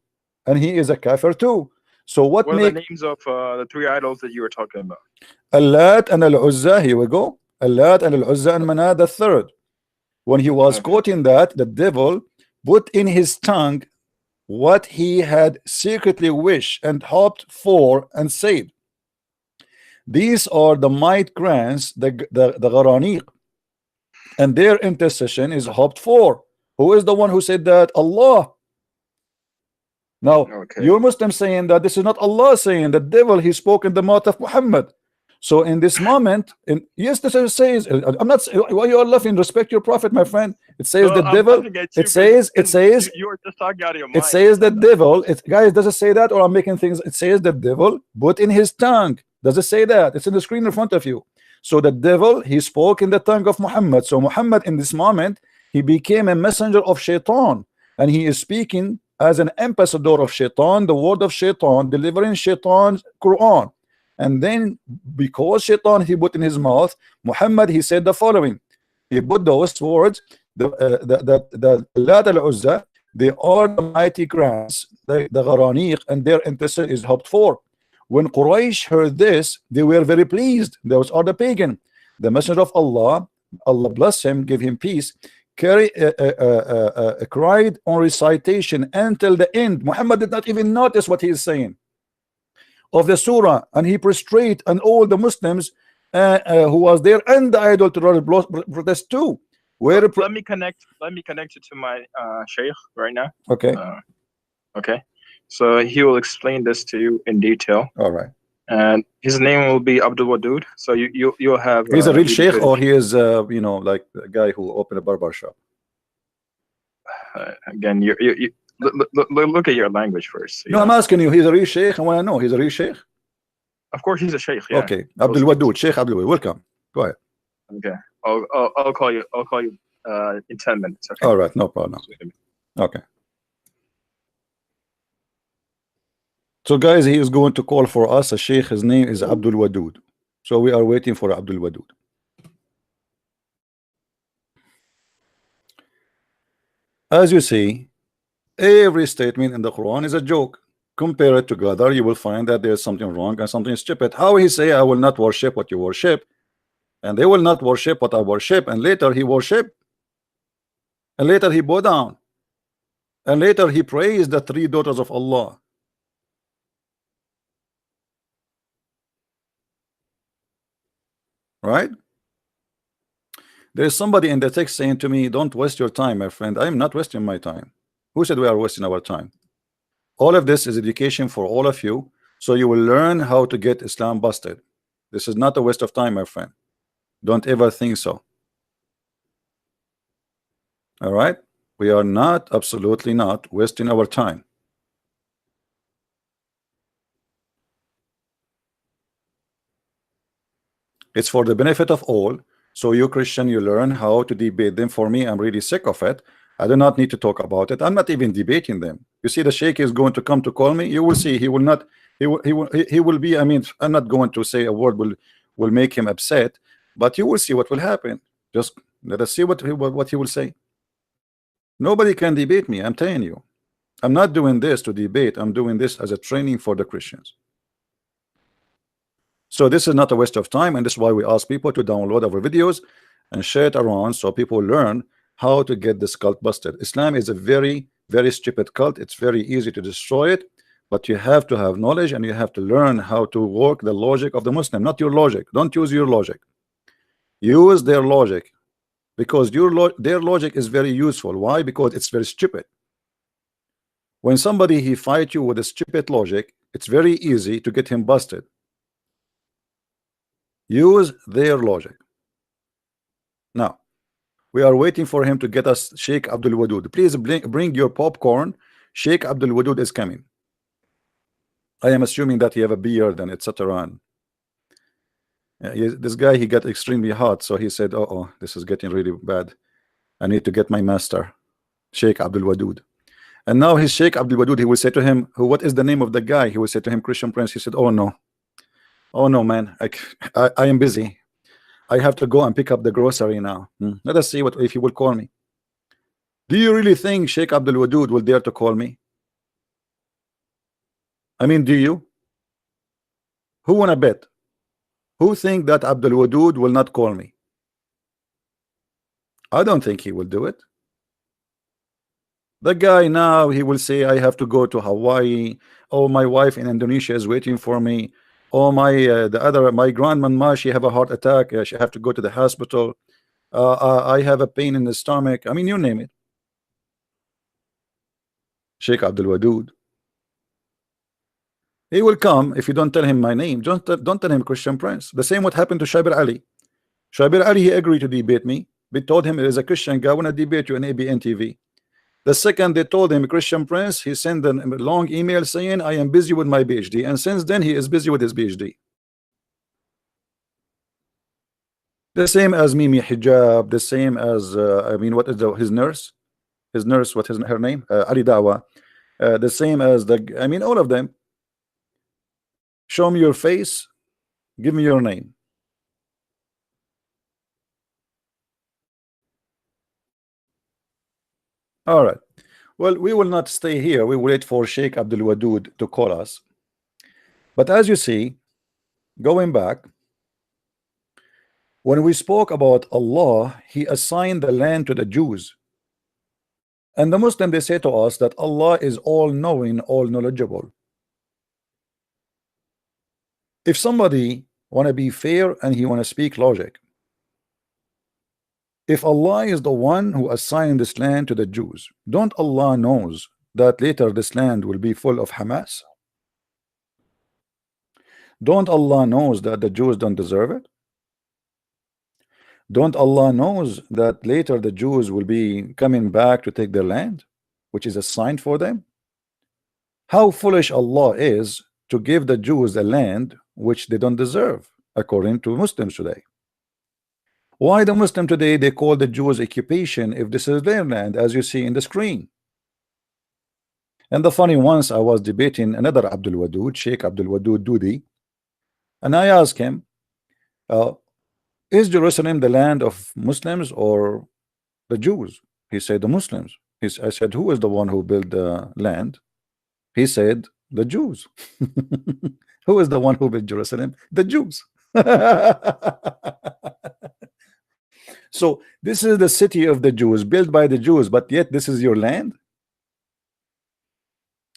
and he is a kafir too. So what are the names of the three idols that you were talking about? Allat and Al-Uzza. Here we go. Allat and Al-Uzza and Manat the third. When he was quoting that, the devil put in his tongue what he had secretly wished and hoped for, and said, these are the might grants, the Gharaniq, and their intercession is hoped for. Who is the one who said that? Allah. Now, you're Muslim saying that this is not Allah saying. The devil, he spoke in the mouth of Muhammad. So in this moment, yes, this says, I'm not, why you are laughing? Respect your prophet, my friend. It says the devil, it says, you were just talking out of your mind. It says the devil, guys, does it say that, or I'm making things? It says the devil put in his tongue. Does it say that? It's in the screen in front of you. So the devil, he spoke in the tongue of Muhammad. So Muhammad in this moment, he became a messenger of shaitan, and he is speaking as an ambassador of shaitan, the word of shaitan, delivering shaitan's Quran. And then because Shaitan he put in his mouth, Muhammad he said the following. He put those words, the Lat al-Uzza, they are the mighty grants, the Gharaniq, and their intercession is hoped for. When Quraysh heard this, they were very pleased. Those are the pagan. The Messenger of Allah, Allah bless him, give him peace, cried on recitation until the end. Muhammad did not even notice what he is saying of the surah, and he prostrate, and all the Muslims who was there and the idol protest too. Let me connect you to my Sheikh right now. Okay. Okay. So he will explain this to you in detail. All right. And his name will be Abdul Wadood. So you'll have. He's a real Sheikh, or he is you know, like a guy who opened a barber shop. Again, you look at your language first. No, I'm asking you. He's a real Sheikh. I want to know. He's a real Sheikh. Of course, he's a Sheikh. Yeah. Okay. Abdul Wadood, Sheikh Abdul Wadood. Welcome. Go ahead. Okay. I'll call you. I'll call you in 10 minutes. Okay. All right. No problem. Okay. So guys, he is going to call for us a Sheikh. His name is Abdul Wadood. So we are waiting for Abdul Wadood. As you see, every statement in the Quran is a joke. Compare it together, you will find that there's something wrong and something stupid. How he say, I will not worship what you worship, and they will not worship what I worship, and later he worship, and later he bow down, and later he praised the three daughters of Allah. Right? There is somebody in the text saying to me, don't waste your time, my friend. I am not wasting my time. Who said we are wasting our time? All of this is education for all of you, so you will learn how to get Islam busted. This is not a waste of time, my friend. Don't ever think so. All right? We are not, absolutely not, wasting our time. It's for the benefit of all. So you Christian, you learn how to debate them. For me, I'm really sick of it. I do not need to talk about it. I'm not even debating them. You see, the Sheikh is going to come to call me. You will see. He will not. He will be. I mean, I'm not going to say a word will make him upset, but you will see what will happen. Just let us see what he will say. Nobody can debate me. I'm telling you. I'm not doing this to debate. I'm doing this as a training for the Christians. So this is not a waste of time, and this is why we ask people to download our videos and share it around so people learn how to get this cult busted. Islam is a very, very stupid cult. It's very easy to destroy it, but you have to have knowledge and you have to learn how to work the logic of the Muslim, not your logic. Don't use your logic. Use their logic, because their logic is very useful. Why? Because it's very stupid. When somebody he fight you with a stupid logic, it's very easy to get him busted. Use their logic. Now we are waiting for him to get us Sheikh Abdul Wadood. Please bring your popcorn. Sheikh Abdul Wadood is coming. I am assuming that he have a beard and etc. This guy, he got extremely hot, so he said, oh, this is getting really bad. I need to get my master, Sheikh Abdul Wadood. And now his Sheikh Abdul Wadood, he will say to him, what is the name of the guy? He will say to him, Christian Prince. He said, oh no, man, I am busy. I have to go and pick up the grocery now. Let us see if he will call me. Do you really think Sheikh Abdul Wadood will dare to call me? I mean, do you? Who wanna bet? Who think that Abdul Wadood will not call me? I don't think he will do it. The guy now, he will say, I have to go to Hawaii. Oh, my wife in Indonesia is waiting for me. Oh, my grandmama, she have a heart attack. She have to go to the hospital. I have a pain in the stomach. I mean, you name it. Sheikh Abdul Wadood. He will come if you don't tell him my name. Don't tell him Christian Prince. The same what happened to Shabir Ali. Shabir Ali, he agreed to debate me. We told him there is a Christian guy wanna debate you on ABN TV. The second they told him Christian Prince, he sent a long email saying, I am busy with my PhD. And since then, he is busy with his PhD. The same as Mimi Hijab, the same as, I mean, what is his nurse? His nurse, what is her name? Ali Dawa. The same as I mean, all of them. Show me your face. Give me your name. All right. Well, we will not stay here. We will wait for Sheikh Abdul Wadood to call us. But as you see, going back, when we spoke about Allah, He assigned the land to the Jews. And the Muslim, they say to us that Allah is all-knowing, all-knowledgeable. If somebody want to be fair and he want to speak logic, if Allah is the one who assigned this land to the Jews, don't Allah knows that later this land will be full of Hamas? Don't Allah knows that the Jews don't deserve it? Don't Allah knows that later the Jews will be coming back to take their land, which is assigned for them? How foolish Allah is to give the Jews a land which they don't deserve, according to Muslims today. Why the Muslim today they call the Jews occupation if this is their land, as you see in the screen? And the funny, once I was debating another Abdul Wadood, Sheikh Abdul Wadood Dudi, and I asked him, is Jerusalem the land of Muslims or the Jews? He said the Muslims. I said, who is the one who built the land? He said the Jews. Who is the one who built Jerusalem? The Jews. So this is the city of the Jews, built by the Jews, but yet this is your land?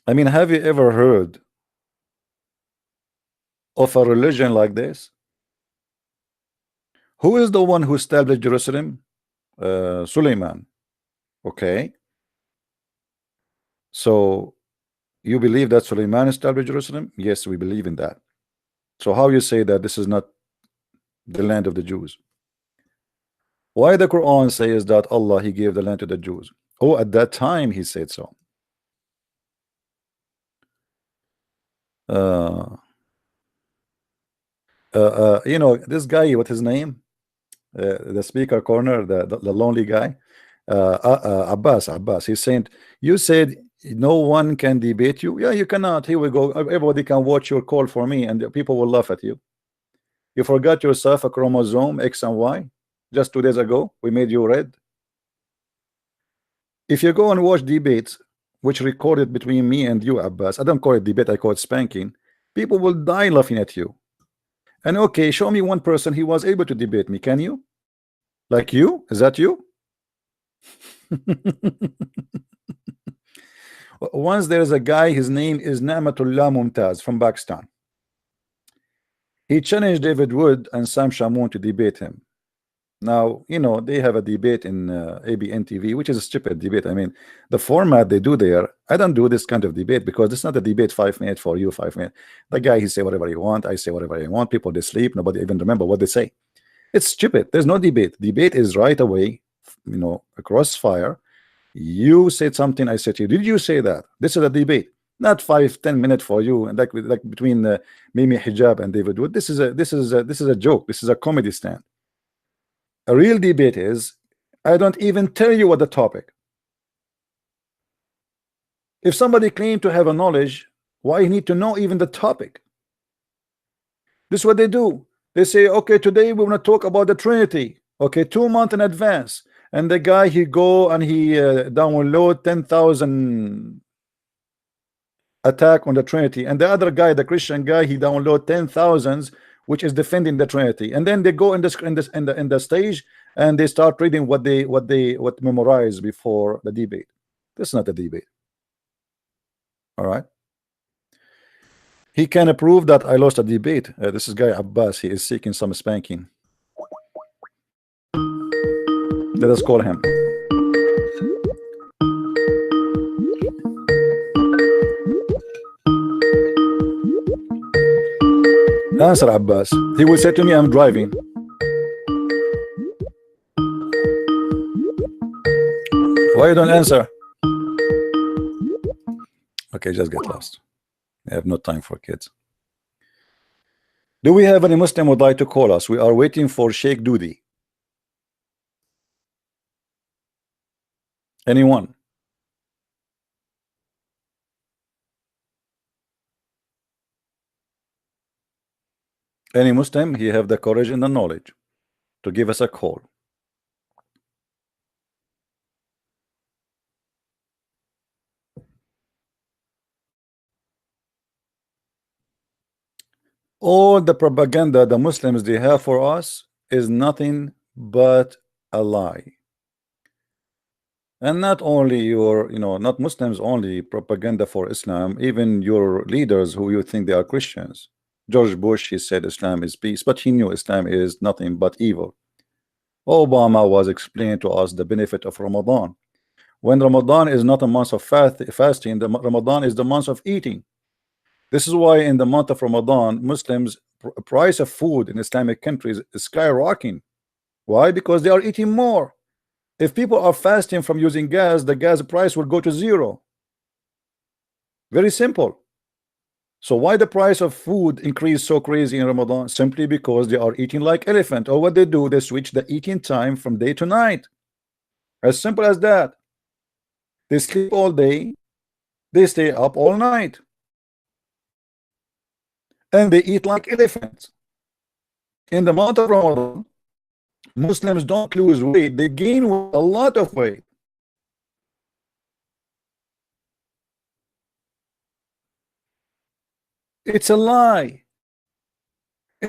I mean, have you ever heard of a religion like this? Who is the one who established Jerusalem? Suleiman. Okay. So you believe that Suleiman established Jerusalem? Yes, we believe in that. So how you say that this is not the land of the Jews? Why the Quran says that Allah He gave the land to the Jews? Oh, at that time He said so. You know, this guy, what his name? The speaker corner, the lonely guy, Abbas. He's saying, you said no one can debate you. Yeah, you cannot. Here we go. Everybody can watch your call for me, and people will laugh at you. You forgot yourself a chromosome X and Y. Just 2 days ago, we made you red. If you go and watch debates, which recorded between me and you, Abbas, I don't call it debate, I call it spanking. People will die laughing at you. And okay, show me one person he was able to debate me. Can you? Like you? Is that you? Once there's a guy, his name is Na'matullah Mumtaz from Pakistan. He challenged David Wood and Sam Shamoun to debate him. Now, you know, they have a debate in ABN TV, which is a stupid debate. I mean, the format they do there, I don't do this kind of debate because it's not a debate 5 minutes for you, 5 minutes. The guy, he say whatever he want, I say whatever I want. People, they sleep. Nobody even remember what they say. It's stupid. There's no debate. Debate is right away, you know, a crossfire. You said something, I said to you. Did you say that? This is a debate, not 5-10 minutes for you, and like between Mimi Hijab and David Wood. This is a joke. This is a comedy stand. A real debate is, I don't even tell you what the topic. If somebody claims to have a knowledge, why you need to know even the topic? This is what they do. They say, okay, today we want to talk about the Trinity. Okay, 2 months in advance. And the guy, he go and he download 10,000 attack on the Trinity. And the other guy, the Christian guy, he download 10,000 which is defending the Trinity. And then they go in the stage and they start reading what memorize before the debate. This is not a debate. All right. He can prove that I lost a debate. This is guy Abbas. He is seeking some spanking. Let us call him. Answer, Abbas. He will say to me, I'm driving. Why you don't answer? Okay, just get lost. I have no time for kids. Do we have any Muslim who would like to call us? We are waiting for Sheikh Dudi. Anyone? Any Muslim, he have the courage and the knowledge to give us a call. All the propaganda the Muslims they have for us is nothing but a lie. And not only your, not Muslims only propaganda for Islam, even your leaders who you think they are Christians. George Bush, he said Islam is peace, but he knew Islam is nothing but evil. Obama was explaining to us the benefit of Ramadan. When Ramadan is not a month of fasting, the Ramadan is the month of eating. This is why in the month of Ramadan, Muslims price of food in Islamic countries is skyrocketing. Why? Because they are eating more. If people are fasting from using gas, the gas price will go to zero. Very simple. So why the price of food increase so crazy in Ramadan? Simply because they are eating like elephant. Or what they do, they switch the eating time from day to night. As simple as that. They sleep all day, they stay up all night, and they eat like elephants. In the month of Ramadan, Muslims don't lose weight, they gain a lot of weight. It's a lie.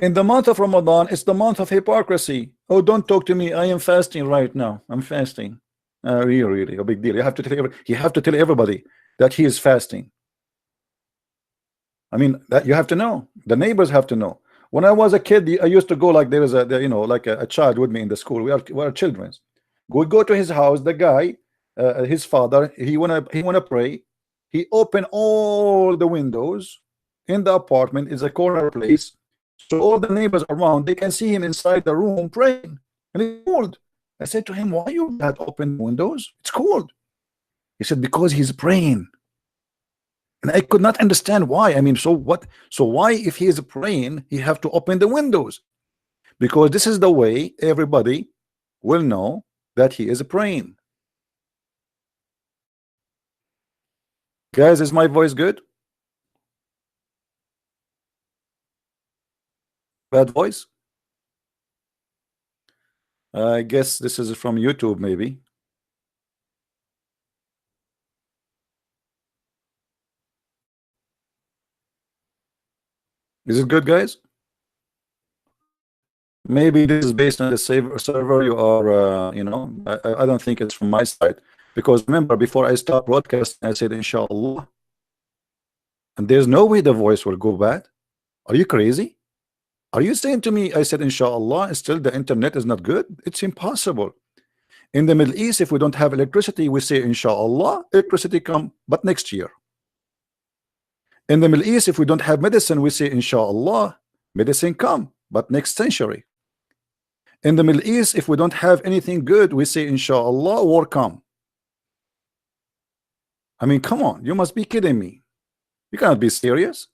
In the month of Ramadan, it's the month of hypocrisy. Oh, don't talk to me, I am fasting right now. I'm fasting. Really a big deal. You have to tell everybody that he is fasting. I mean, that you have to know. The neighbors have to know. When I was a kid, I used to go, like there was like a child with me in the school. We are children. We'd go to his house. The guy, his father, he wanna pray. He opened all the windows in the apartment. Is a corner place, so all the neighbors around, they can see him inside the room praying, and it's cold. I said to him, why you not open windows? It's cold. He said, because he's praying. And I could not understand why. I mean, so what? So why, if he is praying, he have to open the windows? Because this is the way everybody will know that he is praying. Guys, is my voice good? Bad voice? I guess this is from YouTube, maybe. Is it good, guys? Maybe this is based on the server you are, I don't think it's from my side. Because remember, before I start broadcasting, I said, inshallah. And there's no way the voice will go bad. Are you crazy? Are you saying to me, I said, inshallah, and still the internet is not good? It's impossible. In the Middle East, if we don't have electricity, we say, inshallah, electricity come, but next year. In the Middle East, if we don't have medicine, we say, inshallah, medicine come, but next century. In the Middle East, if we don't have anything good, we say, inshallah, war come. I mean, come on, you must be kidding me. You cannot be serious.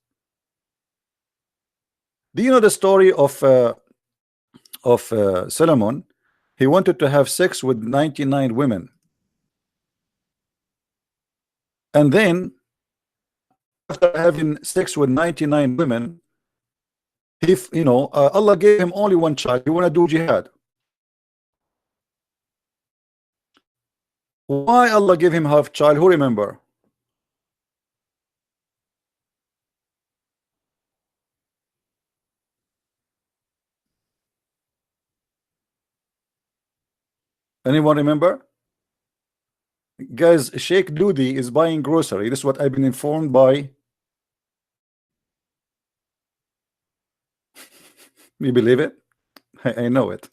Do you know the story of Solomon? He wanted to have sex with 99 women. And then, after having sex with 99 women, if Allah gave him only one child, he want to do jihad. Why Allah gave him half child? Who remember? Anyone remember? Guys, Sheikh Doody is buying grocery. This is what I've been informed by. You believe it? I know it.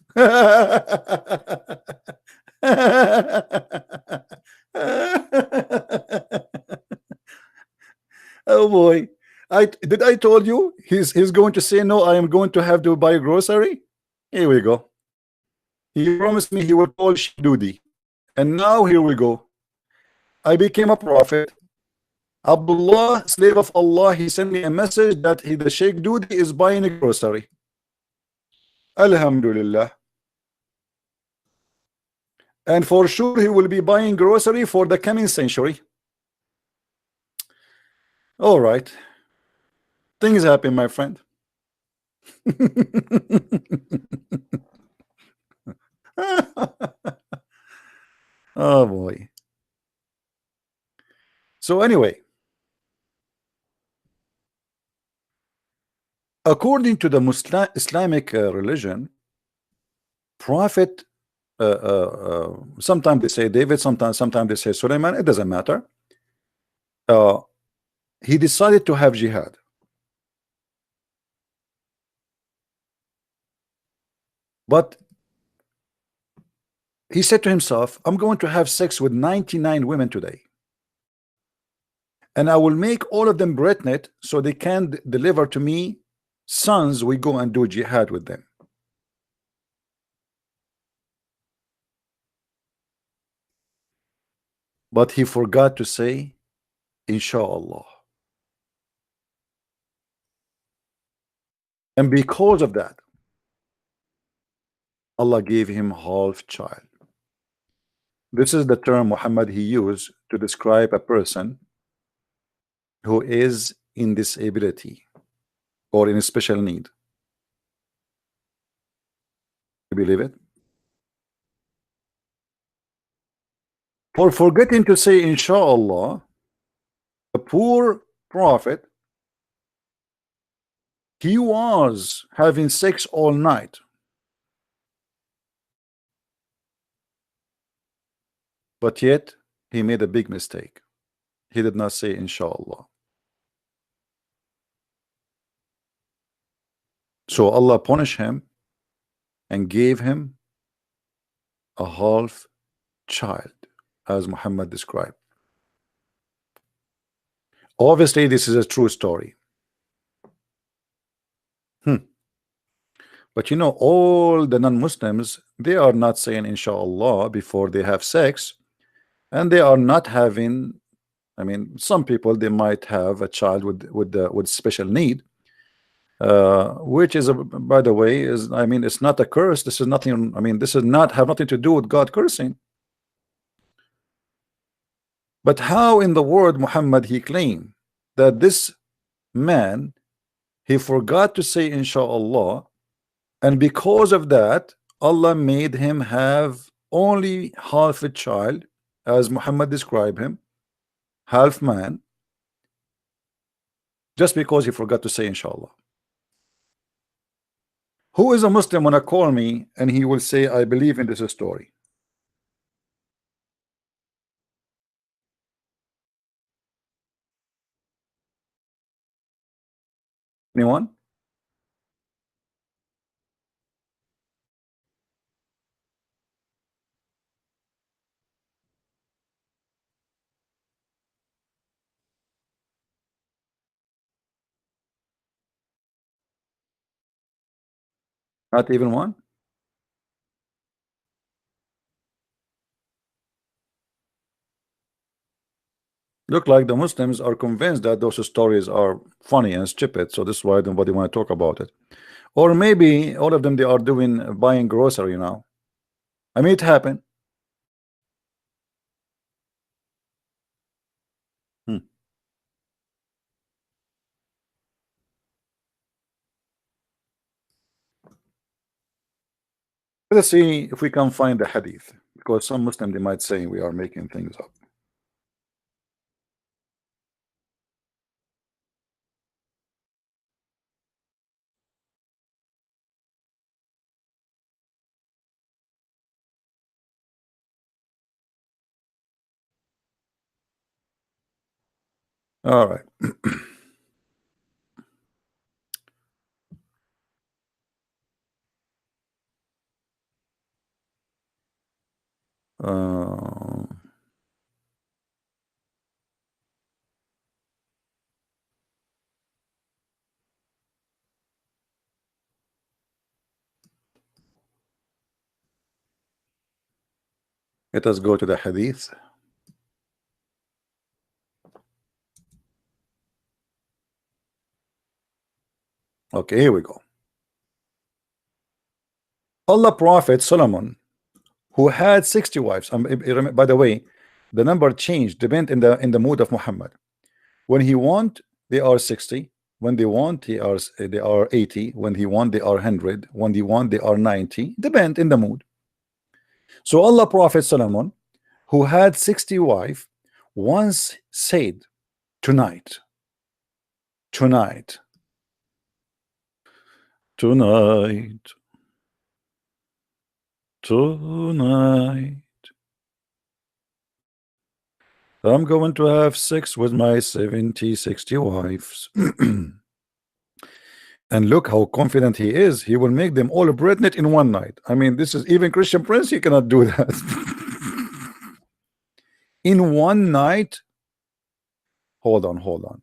Oh boy. I told you he's going to say no, I am going to have to buy grocery. Here we go. He promised me he would call Sheikh Doody. And now here we go. I became a prophet. Abdullah, slave of Allah, he sent me a message that the Sheikh Doody is buying a grocery. Alhamdulillah. And for sure he will be buying grocery for the coming century. All right. Things happen, my friend. Oh boy. So anyway, according to the Muslim Islamic religion, Prophet, sometimes they say David, sometimes they say Suleiman, it doesn't matter. Uh, he decided to have jihad. But he said to himself, I'm going to have sex with 99 women today. And I will make all of them pregnant so they can deliver to me sons. We go and do jihad with them. But he forgot to say, Inshallah. And because of that, Allah gave him half child. This is the term Muhammad he used to describe a person who is in disability or in a special need. You believe it? For forgetting to say Inshallah, the poor prophet, he was having sex all night. But yet he made a big mistake. He did not say Inshallah. So Allah punished him and gave him a half child, as Muhammad described. Obviously, this is a true story. But you know, all the non-Muslims, they are not saying Inshallah before they have sex, and they are not having. I mean, some people, they might have a child with special need, which is by the way, is, I mean, it's not a curse. This is nothing. I mean, this is not have nothing to do with God cursing. But how in the world Muhammad he claimed that this man, he forgot to say Inshallah, and because of that Allah made him have only half a child, as Muhammad described him, half man, just because he forgot to say Inshallah. Who is a Muslim wanna call me and he will say I believe in this story? Anyone? Not even one? Look like the Muslims are convinced that those stories are funny and stupid, so this is why nobody want to talk about it. Or maybe all of them, they are doing buying grocery now. I mean, it happened. Let's see if we can find the hadith, because some Muslim, they might say we are making things up. All right. Let us go to the hadith. Okay, here we go. Allah Prophet Solomon, who had 60 wives. By the way, the number changed depend in the mood of Muhammad. When he want, they are 60. When they want, they are 80. When he want, they are 100. When they want, they are 90. Depend in the mood. So Allah Prophet Solomon, who had 60 wives, once said, tonight, tonight, tonight, tonight, I'm going to have sex with my 70, 60 wives. And look how confident he is. He will make them all pregnant in one night. I mean, this is even Christian Prince, he cannot do that. In one night. Hold on.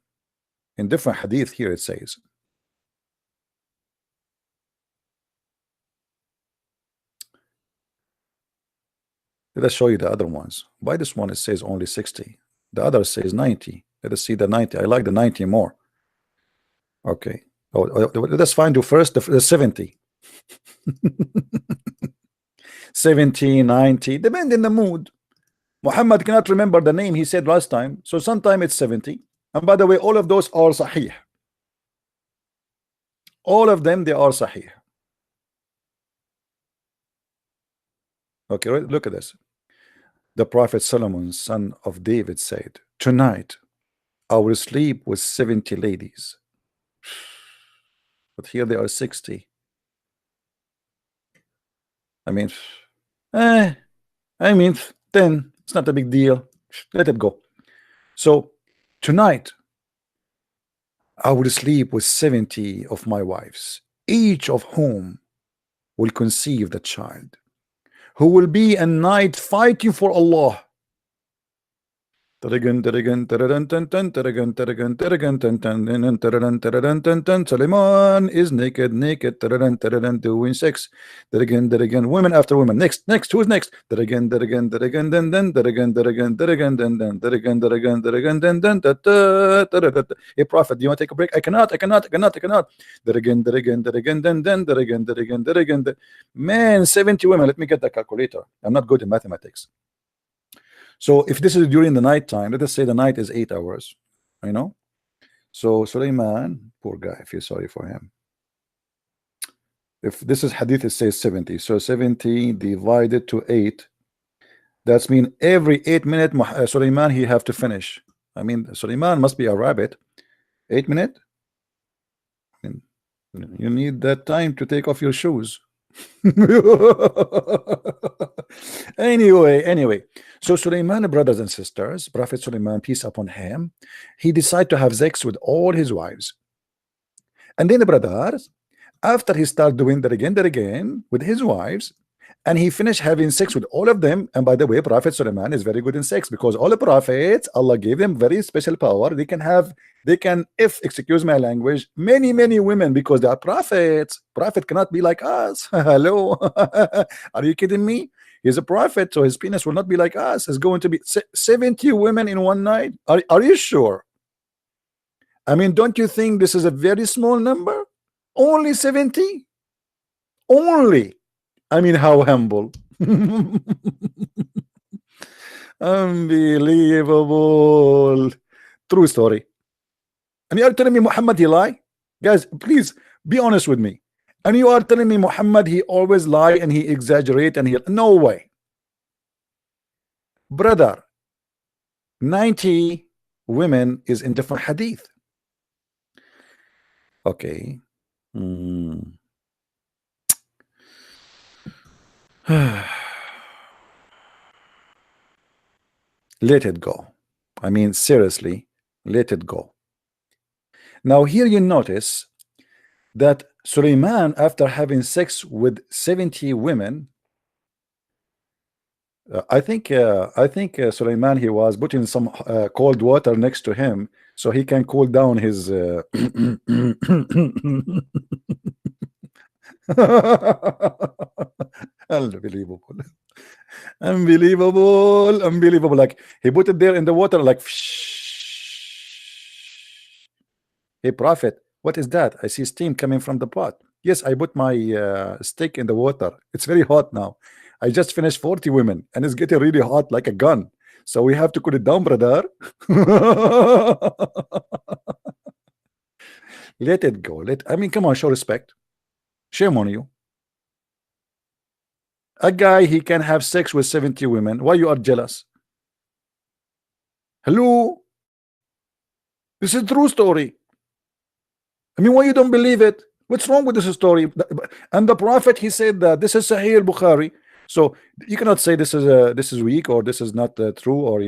In different hadith here it says, let us show you the other ones. By this one it says only 60. The other says 90. Let us see the 90. I like the 90 more. Okay. Let us find you first the 70. 70, 90, depend in the mood. Muhammad cannot remember the name he said last time, so sometime it's 70. And by the way, all of those are sahih. All of them, they are sahih. Okay, look at this. The Prophet Solomon, son of David, said, tonight I will sleep with 70 ladies. But here they are 60. I mean 10, it's not a big deal. Let it go. So tonight I will sleep with 70 of my wives, each of whom will conceive the child, who will be a night fighting for Allah. Suleiman is naked, doing sex. Women after women. Next, who's next? Hey Prophet, do you want to take a break? I cannot. Man, 70 women. Let me get the calculator. I'm not good in mathematics. So if this is during the night time, let us say the night is 8 hours, you know. So Suleiman, poor guy, I feel sorry for him. If this is hadith, it says 70. So 70 divided to 8. That's mean every 8 minutes, Suleiman, he have to finish. I mean, Suleiman must be a rabbit. 8 minutes? You need that time to take off your shoes. Anyway, so Suleiman, brothers and sisters, Prophet Suleiman, peace upon him, he decided to have sex with all his wives. And then the brothers, after he started doing that again with his wives, and he finished having sex with all of them. And by the way, Prophet Suleiman is very good in sex, because all the prophets, Allah gave them very special power. They can, if excuse my language, many women, because they are prophets. Prophet cannot be like us. Hello. Are you kidding me? He's a prophet, so his penis will not be like us. It's going to be 70 women in one night. Are you sure? I mean, don't you think this is a very small number? Only 70? Only. I mean, how humble. Unbelievable. True story. And you are telling me Muhammad he lie? Guys, please be honest with me. And you are telling me Muhammad he always lie and he exaggerate and he... No way. Brother, 90 women is in different hadith. Okay. Let it go. I mean, seriously, let it go. Now here you notice that Suleiman, after having sex with 70 women, I think Suleiman, he was putting some cold water next to him so he can cool down his unbelievable. Like he put it there in the water, like, hey Prophet, what is that? I see steam coming from the pot. Yes, I put my steak in the water. It's very hot now. I just finished 40 women and it's getting really hot like a gun. So we have to cool it down, brother. Let it go. I mean, come on, show respect. Shame on you. A guy, he can have sex with 70 women. Why you are jealous? Hello? This is true story. I mean, why you don't believe it? What's wrong with this story? And the Prophet, he said that this is Sahih al-Bukhari. So you cannot say this is weak, or this is not true, or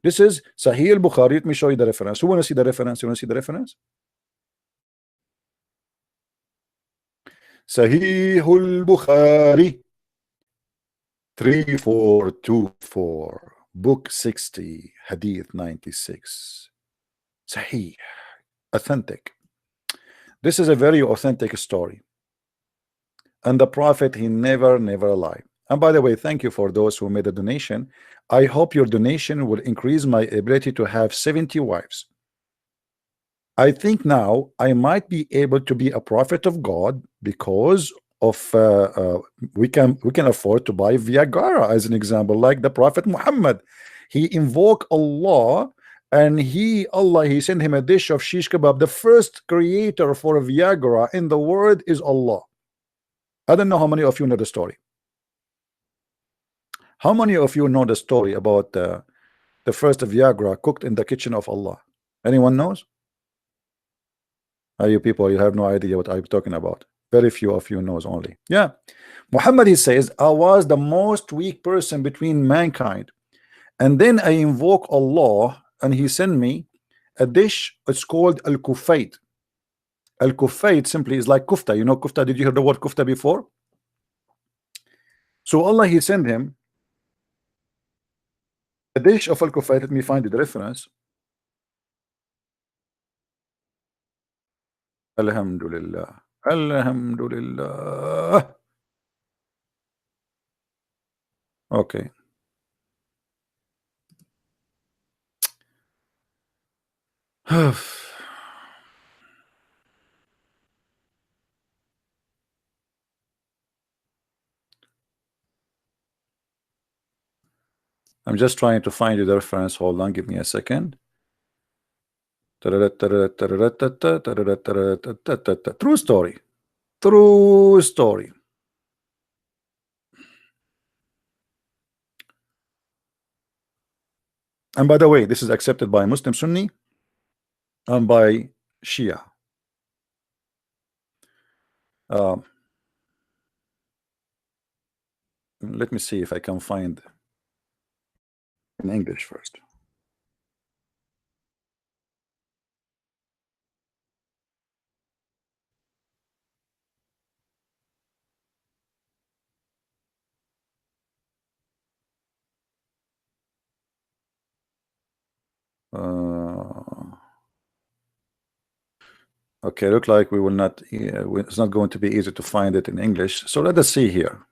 this is Sahih al-Bukhari. Let me show you the reference. Who want to see the reference? You want to see the reference? Sahih al-Bukhari 3424, book 60, hadith 96. Sahih, authentic. This is a very authentic story, and the Prophet, he never lied. And by the way, thank you for those who made a donation. I hope your donation will increase my ability to have 70 wives. I think now I might be able to be a prophet of God because of we can afford to buy Viagra, as an example, like the Prophet Muhammad. He invoked Allah, and Allah sent him a dish of shish kebab. The first creator for Viagra in the world is Allah. I don't know how many of you know the story. How many of you know the story about the first Viagra cooked in the kitchen of Allah? Anyone knows? You people, you have no idea what I'm talking about. Very few of you knows only. Yeah. Muhammad, he says, I was the most weak person between mankind, and then I invoke Allah, and he sent me a dish. It's called al-kufayt. Al-kufayt simply is like kufta. You know kufta? Did you hear the word kufta before? So Allah, he sent him a dish of al-kufayt. Let me find the reference. Alhamdulillah. Alhamdulillah. Okay. I'm just trying to find you the reference. Hold on, give me a second. True story. True story. And by the way, this is accepted by Muslim Sunni and by Shia. Let me see if I can find in English first. Okay, look like we will not. It's not going to be easy to find it in English. So let us see here.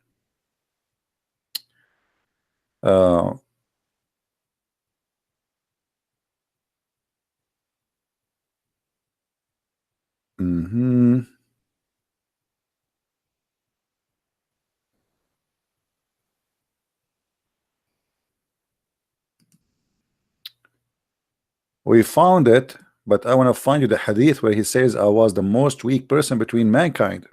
We found it, but I want to find you the hadith where he says, I was the most weak person between mankind.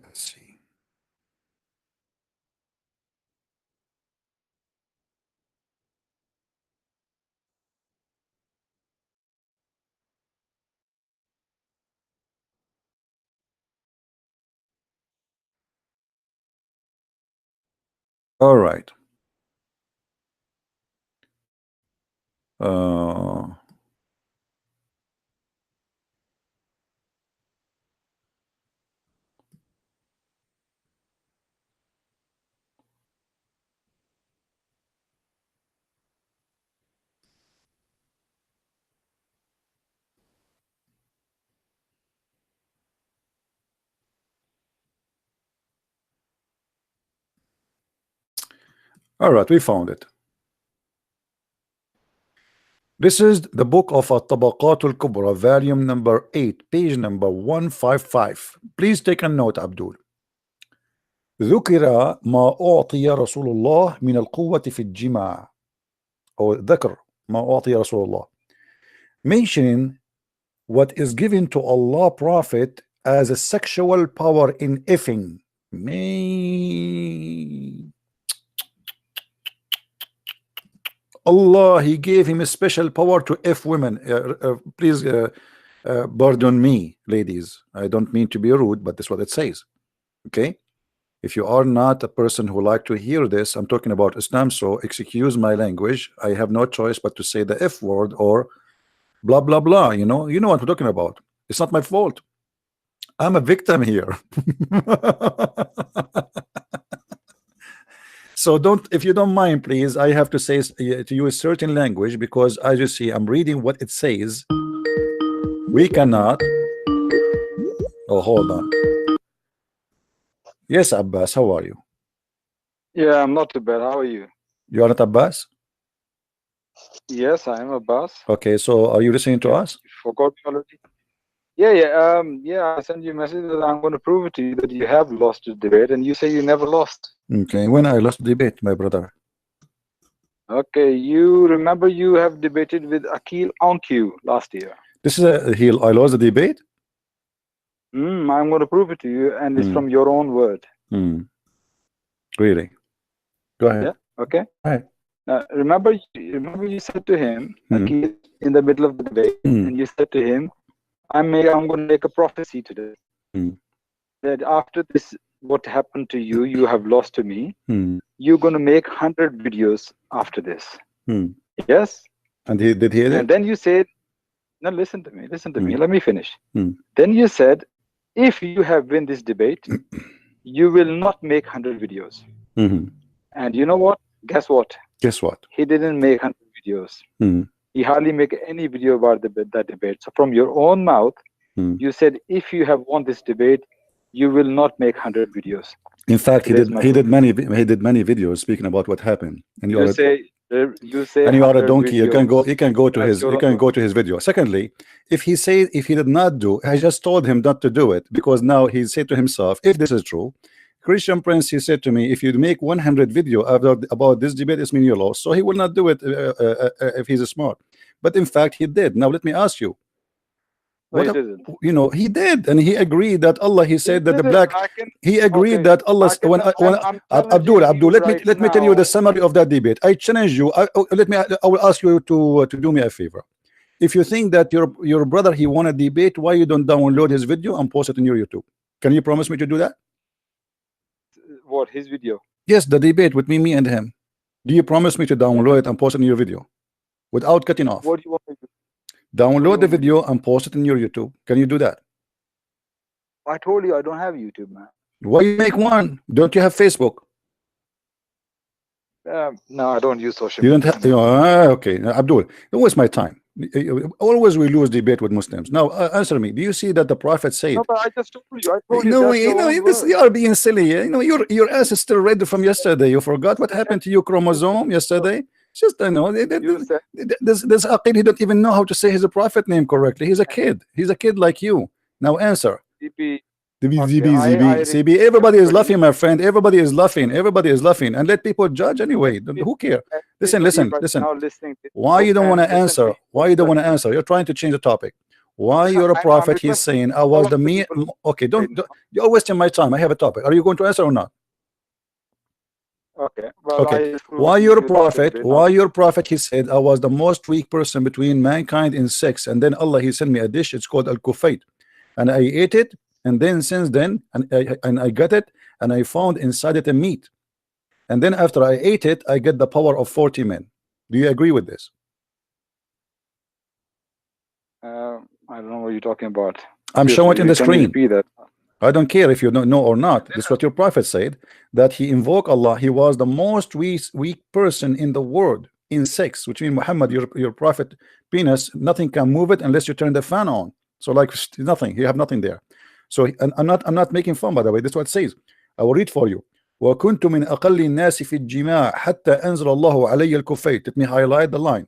Let's see. All right. All right, we found it. This is the book of At-Tabaqat al-Kubra, volume number 8, page number 155. Please take a note, Abdul. ذكر ما أعطي رسول الله من القوة في الجماع. أو ذكر ما أعطي رسول الله, mentioning what is given to Allah Prophet as a sexual power in effing. Allah, he gave him a special power to F women. Please pardon me, ladies. I don't mean to be rude, but that's what it says. Okay? If you are not a person who like to hear this, I'm talking about Islam, so excuse my language. I have no choice but to say the F word or blah, blah, blah. You know what I'm talking about. It's not my fault. I'm a victim here. So if you don't mind, please, I have to say to use certain language because as you see, I'm reading what it says. We cannot. Oh, hold on. Yes, Abbas, how are you? Yeah, I'm not too bad. How are you? You are not Abbas? Yes, I am Abbas. Okay, so are you listening to us? You forgot me already? Yeah. I sent you a message that I'm going to prove it to you that you have lost the debate, and you say you never lost. Okay, when I lost the debate, my brother? Okay, you remember you have debated with Akil Onq last year. This is I lost the debate? I'm going to prove it to you, and it's from your own word. Really? Go ahead. Yeah. Okay. All right. Remember you said to him, Akil, in the middle of the debate, and you said to him, I'm going to make a prophecy today that after this, what happened to you, you have lost to me. You're going to make 100 videos after this. Yes. And did he hear it? And then you said, no, listen to me. Let me finish. Then you said, if you have win this debate, you will not make 100 videos. And you know what? Guess what? He didn't make 100 videos. He hardly make any video about that debate. So from your own mouth, you said, if you have won this debate, you will not make 100 videos. In fact, he did many videos speaking about what happened. And you say, and you are a donkey. Videos. You can go to his video. Secondly, if he did not do, I just told him not to do it because now he said to himself, if this is true, Christian Prince, he said to me, if you make 100 video about this debate, it's mean you lost. So he will not do it if he's smart. But in fact, he did. Now let me ask you. He did, and he agreed that Allah. He said that the black. He agreed that Allah. Abdul, let me tell you the summary of that debate. I challenge you. I will ask you to do me a favor. If you think that your brother he won a debate, why you don't download his video and post it on your YouTube? Can you promise me to do that? What, his video? Yes, the debate with me and him. Do you promise me to download it and post it in your video without cutting off? What do you want me to do? Download the video and post it in your YouTube. Can you do that? I told you I don't have YouTube, man. Why you make one? Don't you have Facebook? No, I don't use social media. You don't have. Okay, Abdul, don't waste my time. Always we lose debate with Muslims. Now answer me. Do you see that the Prophet said? No, but I just told you. I told you. You are being silly. Your ass is still red from yesterday. You forgot what happened to your chromosome yesterday. Just this Aqid, he don't even know how to say his prophet name correctly. He's a kid. He's a kid like you. Now answer. CB. Everybody is laughing, my friend. Everybody is laughing. And let people judge anyway. Who care? Listen. Why you don't want to answer? You're trying to change the topic. Why you're a prophet? He's saying I was the me. Okay, don't you're wasting my time. I have a topic. Are you going to answer or not? Okay. Well, okay. Why your prophet? He said I was the most weak person between mankind in sex, and then Allah he sent me a dish. It's called al-kufayt, and I ate it. And then since then, and I got it, and I found inside it a meat. And then after I ate it, I get the power of 40 men. Do you agree with this? I don't know what you're talking about. I'm showing it in the screen. I don't care if you don't know or not. This is what your prophet said, that he invoked Allah. He was the most weak person in the world in sex, which means Muhammad, your prophet penis, nothing can move it unless you turn the fan on. So like nothing, you have nothing there. So I'm not making fun, by the way. This is what it says. I will read for you. وَكُنْتُ مِنْ أَقَلِّ النَّاسِ فِي الجِّمَاعِ حَتَّى أَنزَلَ اللَّهُ عَلَيَّ الْكُفَيْتِ. Let me highlight the line.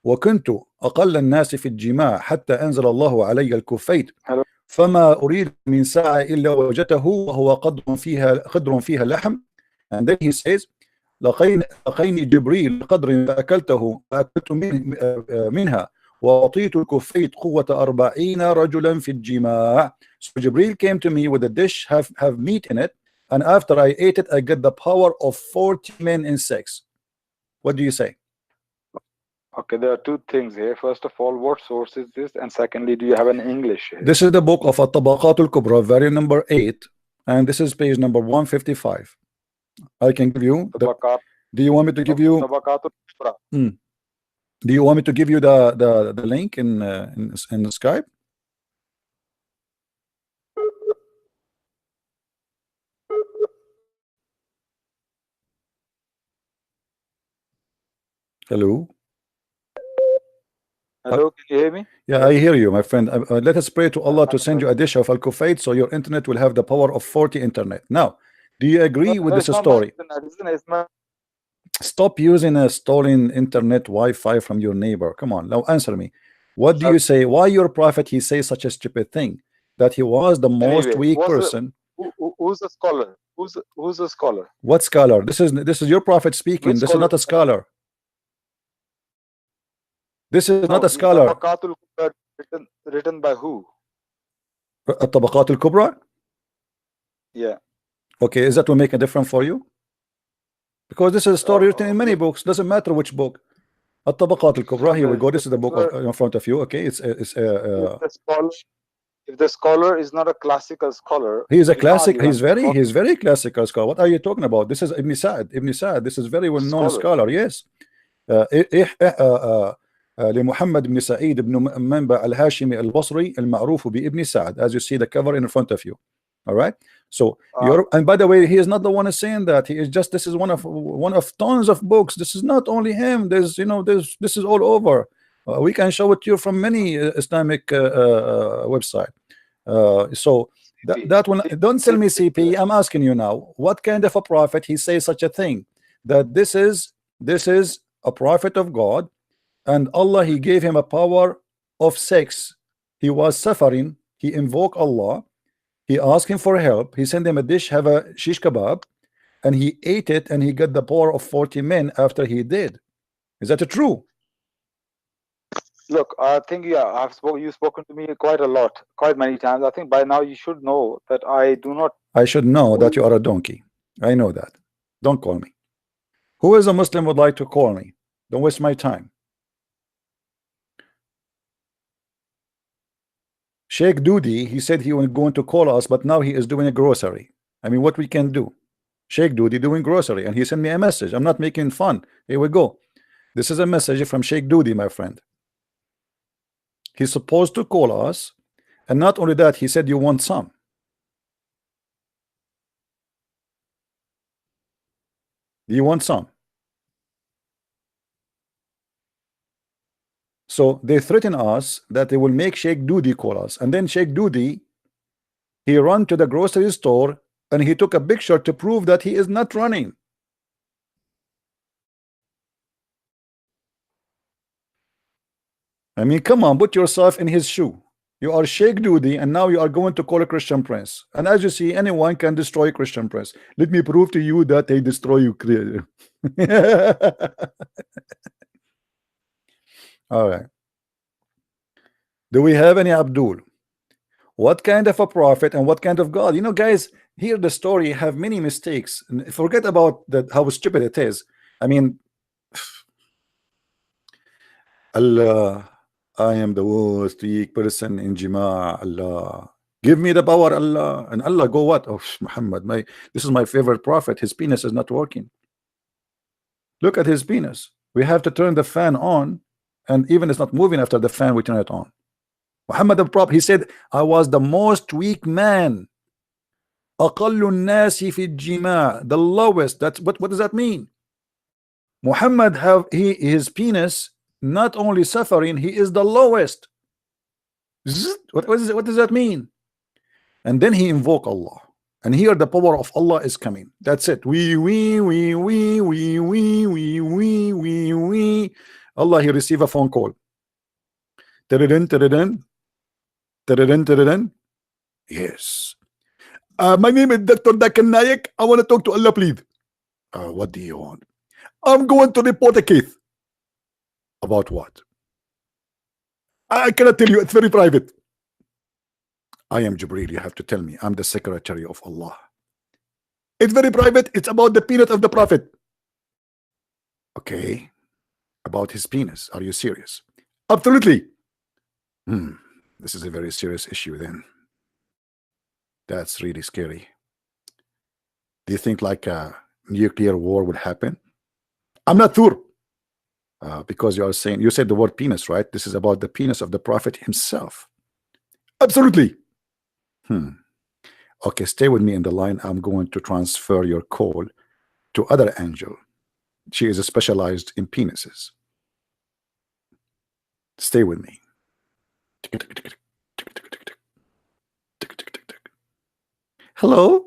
وَكُنْتُ أَقَلَّ النَّاسِ فِي الجِّمَاعِ حَتَّى أَنزَلَ اللَّهُ عَلَيَّ الْكُفَيْتِ فما أريد من ساعة إلا وجدته وهو قدر فيها لحم. And then he says لقيني جبريل قدر فأكلت منها وأعطيت الكفيت قوة 40 رجلا في الجماع. So Jibril came to me with a dish have meat in it, and after I ate it I get the power of 40 men in sex. What do you say? Okay, there are two things here. First of all, what source is this? And secondly, do you have an English here? This is the book of At-Tabaqat al-Kubra, volume number 8, and this is page number 155. I can give you do you want me to give you do you want me to give you the link in Skype? Hello? Hello, can you hear me? Yeah, I hear you, my friend. Let us pray to Allah to send you a dish of al-Kufayt so your internet will have the power of 40 internet. Now, do you agree with this story? Stop using a stolen internet Wi-Fi from your neighbor. Come on, now answer me. What do you say? Why your prophet, he says such a stupid thing? That he was the most weak person. Who's a scholar? Who's a scholar? What scholar? This is your prophet speaking. This is not a scholar. This is not a scholar. Written by who? At-Tabaqat al-Kubra? Yeah. Okay, is that will make a difference for you? Because this is a story written in many books. Doesn't matter which book. At-Tabaqat al-Kubra. Here we go. This is the book in front of you. Okay, if the scholar is not a classical scholar, he is a classic. He's very classical scholar. What are you talking about? This is Ibn Sa'd. Ibn Sa'd. This is very well known scholar. Yes. لمحمد بن سعيد بن منبع الهاشمي البصري المعروف بابن سعد, as you see the cover in front of you. All right, so and by the way, he is not the one saying that. He is just, this is one of tons of books. This is not only him. There's this is all over. We can show it to you from many Islamic website. So that one, don't tell me CP. I'm asking you now, what kind of a prophet he says such a thing, that this is a prophet of God, and Allah, he gave him a power of sex. He was suffering. He invoked Allah. He asked him for help. He sent him a dish, have a shish kebab, and he ate it, and he got the power of 40 men after he did. Is that true? Look, I think you've spoken to me quite many times. I think by now you should know that I do not. I should know that you are a donkey. I know that. Don't call me. Who is a Muslim would like to call me? Don't waste my time. Sheikh Doody, he said he was going to call us, but now he is doing a grocery. I mean, what we can do? Sheikh Doody doing grocery, and he sent me a message. I'm not making fun. Here we go. This is a message from Sheikh Doody, my friend. He's supposed to call us, and not only that, he said you want some. Do you want some? So they threaten us that they will make Sheikh Doody call us, and then Sheikh Doody, he ran to the grocery store and he took a picture to prove that he is not running. I mean, come on, put yourself in his shoe. You are Sheikh Doody, and now you are going to call a Christian Prince. And as you see, anyone can destroy Christian Prince. Let me prove to you that they destroy you. All right. Do we have any Abdul? What kind of a prophet and what kind of God? You know, guys, here the story have many mistakes. Forget about that, how stupid it is. I mean, Allah, I am the most weak person in Jima. Allah, give me the power, Allah. And Allah go what? Oh, Muhammad, this is my favorite prophet. His penis is not working. Look at his penis. We have to turn the fan on, and even it's not moving after the fan, we turn it on. Muhammad the Prophet, he said, I was the most weak man. أقل الناس في الجماع, the lowest. That's what does that mean? Muhammad his penis not only suffering, he is the lowest. What does that mean? And then he invoke Allah, and here the power of Allah is coming. That's it. We Allah, he receive a phone call. Yes. My name is Dr. Dakan Nayak. I want to talk to Allah, please. What do you want? I'm going to report a case. About what? I cannot tell you. It's very private. I am Jibreel. You have to tell me. I'm the secretary of Allah. It's very private. It's about the penis of the Prophet. Okay. About his penis. Are you serious? Absolutely. This is a very serious issue then. That's really scary. Do you think like a nuclear war would happen? I'm not sure. Because you said the word penis, right? This is about the penis of the Prophet himself. Absolutely. Okay, stay with me in the line. I'm going to transfer your call to other angel. She is specialized in penises. Stay with me. Hello.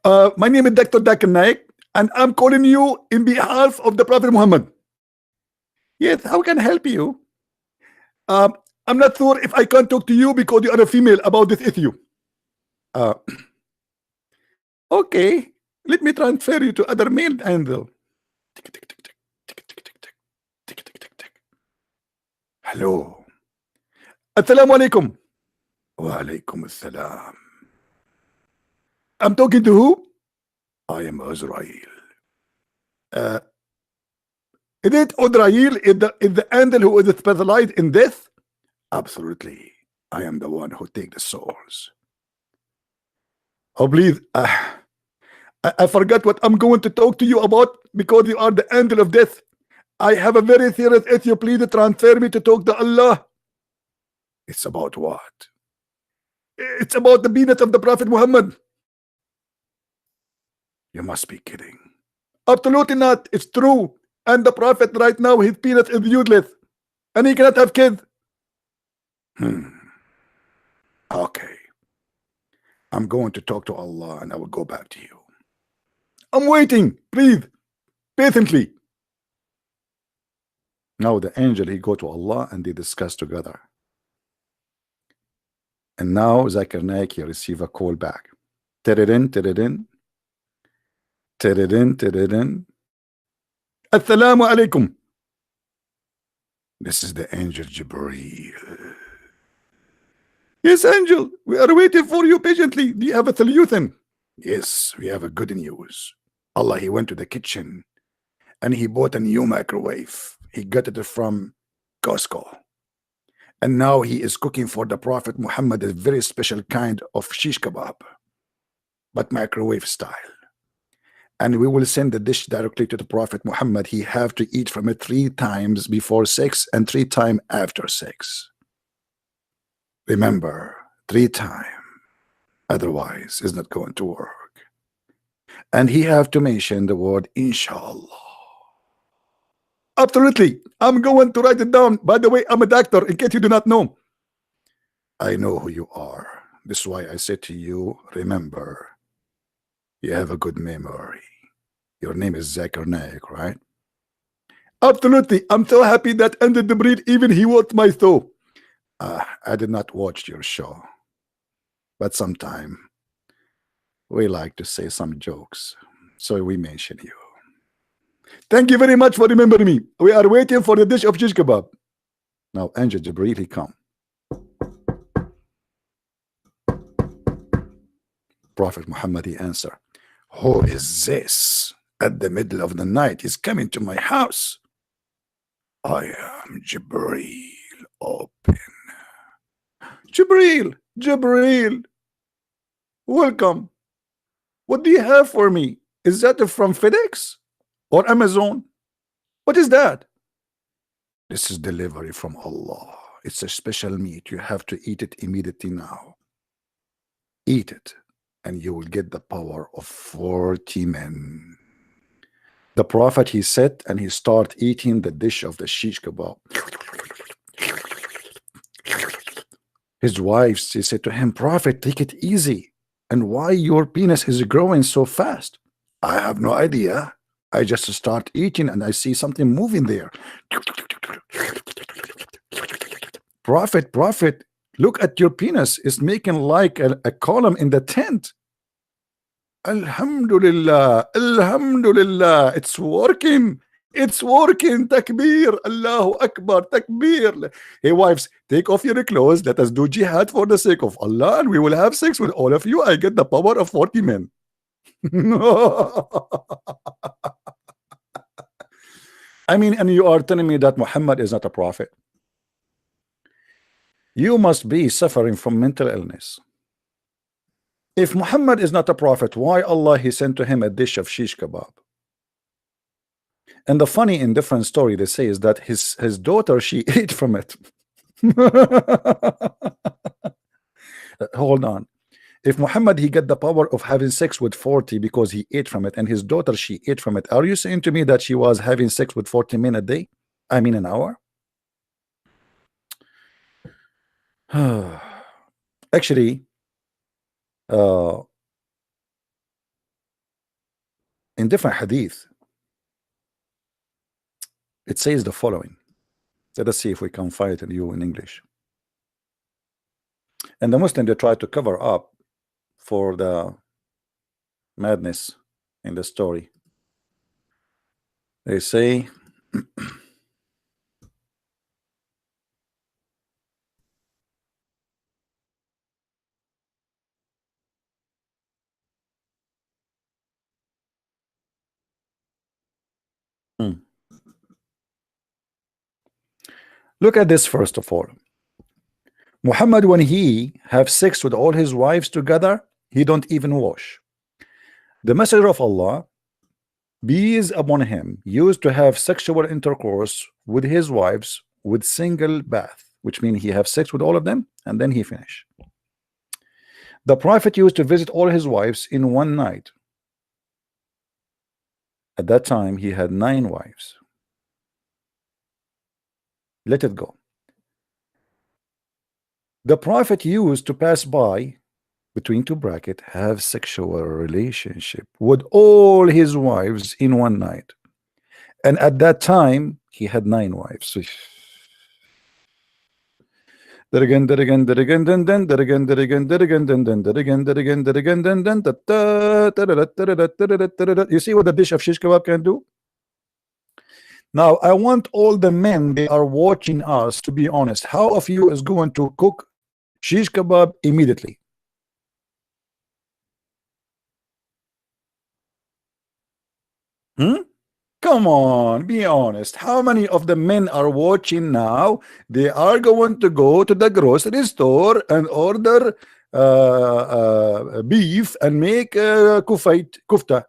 My name is Dr. Dakan Naik, and I'm calling you in behalf of the Prophet Muhammad. Yes, how can I help you? I'm not sure if I can talk to you because you are a female about this issue. Okay, let me transfer you to other male angel. Hello. Assalamu alaikum. Wa alaikum assalam. I'm talking to who? I am Azrael. Is it Azrael? Is the angel who is specialized in this? Absolutely. I am the one who takes the souls. Oh, please. I forgot what I'm going to talk to you about because you are the angel of death. I have a very serious issue. Please transfer me to talk to Allah. It's about what? It's about the penis of the Prophet Muhammad. You must be kidding. Absolutely not. It's true. And the Prophet right now, his penis is useless. And he cannot have kids. Okay. I'm going to talk to Allah and I will go back to you. I'm waiting. Please. Patiently. Now the angel, he go to Allah and they discuss together. And now Zakir Naik, he receive a call back. Teredin, teredin. Teredin, teredin. Assalamu alaikum. This is the angel Jibreel. Yes, angel. We are waiting for you patiently. Do you have a solution? Yes, we have a good news. Allah, he went to the kitchen and he bought a new microwave. He got it from Costco. And now he is cooking for the Prophet Muhammad a very special kind of shish kebab, but microwave style. And we will send the dish directly to the Prophet Muhammad. He have to eat from it 3 times before sex and 3 times after sex. Remember, 3 times. Otherwise, it's not going to work. And he have to mention the word inshallah. Absolutely. I'm going to write it down. By the way, I'm a doctor, in case you do not know. I know who you are. This is why I said to you, remember, you have a good memory. Your name is Zakir Naik, right? Absolutely. I'm so happy that ended the breed, even he watched my show. I did not watch your show. But sometime we like to say some jokes. So we mention you. Thank you very much for remembering me. We are waiting for the dish of shish kebab. Now, Angel Jibreel, he come. Prophet Muhammad, he answer, who is this at the middle of the night? He's coming to my house. I am Jibreel. Open. Jibreel, Jibreel, welcome. What do you have for me? Is that from FedEx or Amazon? What is that? This is delivery from Allah. It's a special meat. You have to eat it immediately now. Eat it, and you will get the power of 40 men. The Prophet, he sat and he started eating the dish of the shish kebab. His wife, she said to him, Prophet, take it easy. And why your penis is growing so fast? I have no idea. I just start eating and I see something moving there. Prophet, Look at your penis. It's making like a column in the tent. Alhamdulillah, Alhamdulillah, it's working. It's working. Takbir, Allahu Akbar, Takbir. Hey wives, take off your clothes. Let us do jihad for the sake of Allah, and we will have sex with all of you. I get the power of 40 men. I mean, and you are telling me that Muhammad is not a prophet? You must be suffering from mental illness. If Muhammad is not a prophet, why Allah he sent to him a dish of shish kebab? And the funny indifferent story they say is that his daughter, she ate from it. Hold on. If Muhammad he get the power of having sex with 40 because he ate from it, and his daughter she ate from it, are you saying to me that she was having sex with 40 men a day? I mean an hour? Actually, in different hadith, it says the following. Let us see if we can find it in you in English. And the Muslim, they try to cover up for the madness in the story. They say look at this first of all. Muhammad, when he have sex with all his wives together, he don't even wash. The Messenger of Allah, peace upon him, used to have sexual intercourse with his wives with single bath, which means he have sex with all of them and then he finish. The Prophet used to visit all his wives in one night. At that time he had 9 wives. Let it go. The Prophet used to pass by, between two brackets, have sexual relationship with all his wives in one night. And at that time, he had 9 wives. You see what the dish of shish kebab can do? Now, I want all the men they are watching us to be honest. How of you is going to cook shish kebab immediately? Come on, be honest. How many of the men are watching now? They are going to go to the grocery store and order beef and make kufta.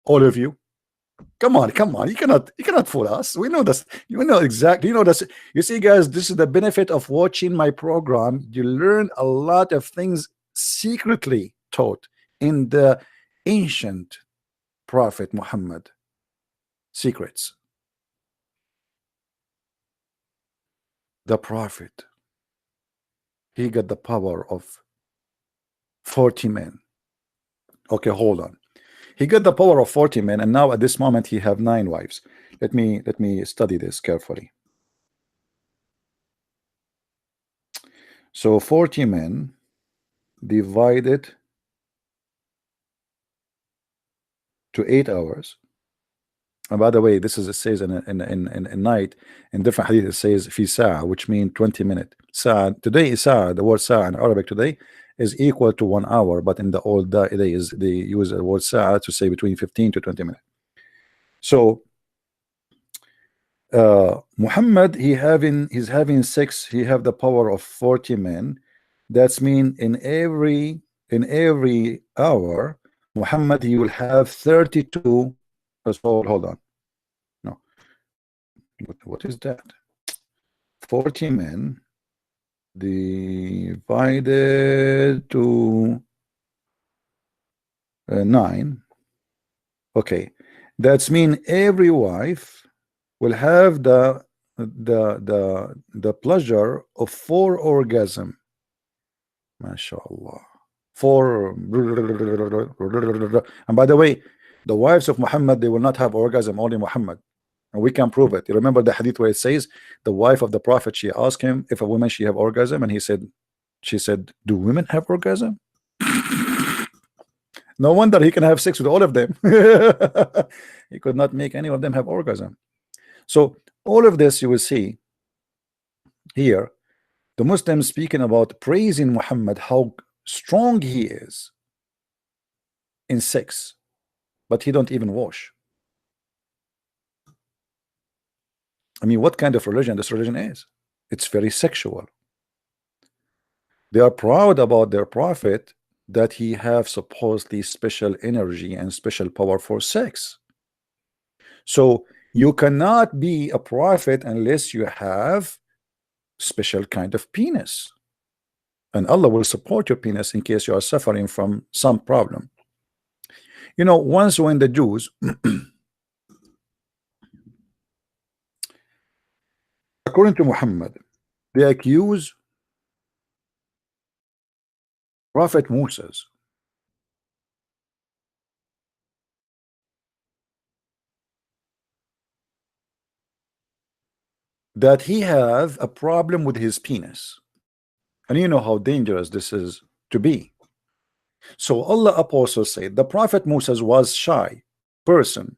All of you. Come on, come on. You cannot fool us. We know this. You know exactly. You know this. You see, guys, this is the benefit of watching my program. You learn a lot of things secretly taught in the ancient Prophet Muhammad secrets. The Prophet, he got the power of 40 men. Okay, hold on. He got the power of 40 men, and now at this moment he have 9 wives. Let me study this carefully. So 40 men divided to 8 hours. And by the way, this is, it says in night, in different hadith it says fi sa'a, which means 20 minutes. Sa'a today is sa'a, the word sa'a in Arabic today is equal to 1 hour, but in the old days they use the word sa'a to say between 15 to 20 minutes. So Muhammad, he's having sex, he have the power of 40 men. That's mean in every hour Muhammad, he will have 32. Hold on. No. What is that? 40 men divided to 9. Okay. That's mean every wife will have the pleasure of 4 orgasm. MashaAllah. 4. And by the way, the wives of Muhammad, they will not have orgasm, only Muhammad. And we can prove it. You remember the hadith where it says the wife of the Prophet, she asked him if a woman she have orgasm, and he said She said, do women have orgasm? No wonder he can have sex with all of them. He could not make any of them have orgasm. So all of this you will see here, the Muslims speaking about praising Muhammad, how strong he is in sex, but he don't even wash. I mean, what kind of religion this religion is? It's very sexual. They are proud about their prophet that he have supposedly special energy and special power for sex. So you cannot be a prophet unless you have special kind of penis, and Allah will support your penis in case you are suffering from some problem. You know, once when the Jews according to Muhammad, they accuse Prophet Moses that he have a problem with his penis, and you know how dangerous this is to be. So Allah also said the Prophet Moses was shy person,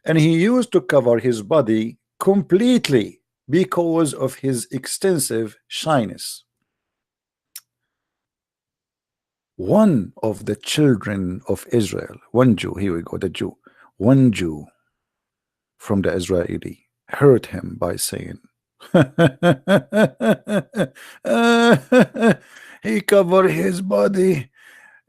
and he used to cover his body completely because of his extensive shyness. One of the children of Israel, one Jew, here we go, the Jew, one Jew from the Israeli hurt him by saying, he covered his body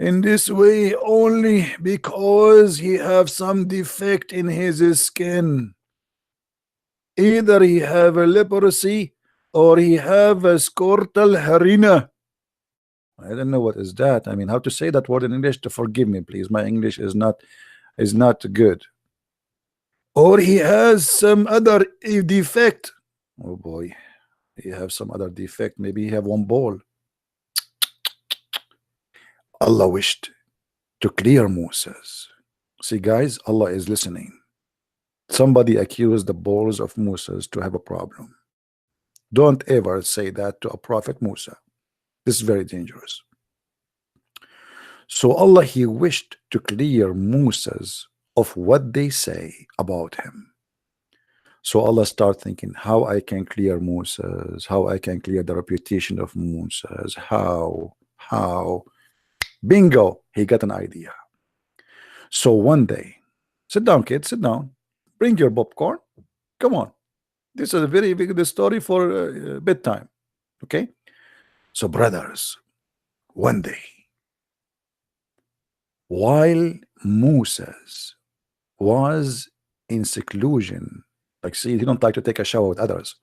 in this way only because he have some defect in his skin. Either he have a leprosy or he have a scrotal hernia. I don't know what is that. I mean, how to say that word in English? To forgive me, please. My English is not good. Or he has some other defect. Oh boy, he have some other defect. Maybe he have one ball. Allah wished to clear Moses. See, guys, Allah is listening. Somebody accused the balls of Moses to have a problem. Don't ever say that to a prophet Musa. This is very dangerous. So Allah, he wished to clear Moses of what they say about him. So Allah start thinking how I can clear Moses, how I can clear the reputation of Moses, how bingo, he got an idea. So one day, sit down kids, sit down, bring your popcorn, come on, this is a very big story for bedtime. Okay, so brothers, one day while Moses was in seclusion, like, see, he don't like to take a shower with others,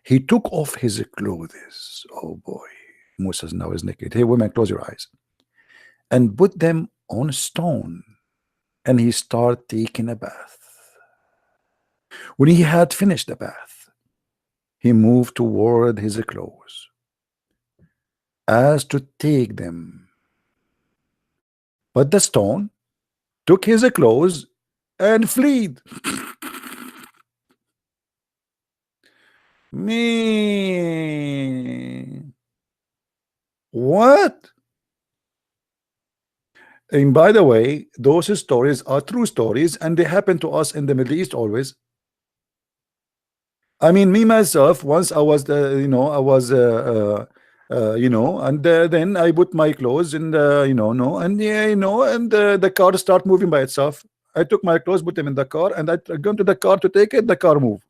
he took off his clothes. Oh boy, Moses now is naked. Hey women, close your eyes, and put them on a stone, and he started taking a bath. When he had finished the bath, he moved toward his clothes as to take them, but the stone took his clothes and fled. Me, what? And by the way, those stories are true stories, and they happen to us in the Middle East always. I mean, me myself, once I was and then I put my clothes in the and the car start moving by itself. I took my clothes, put them in the car, and I gone to the car to take it. The car moved.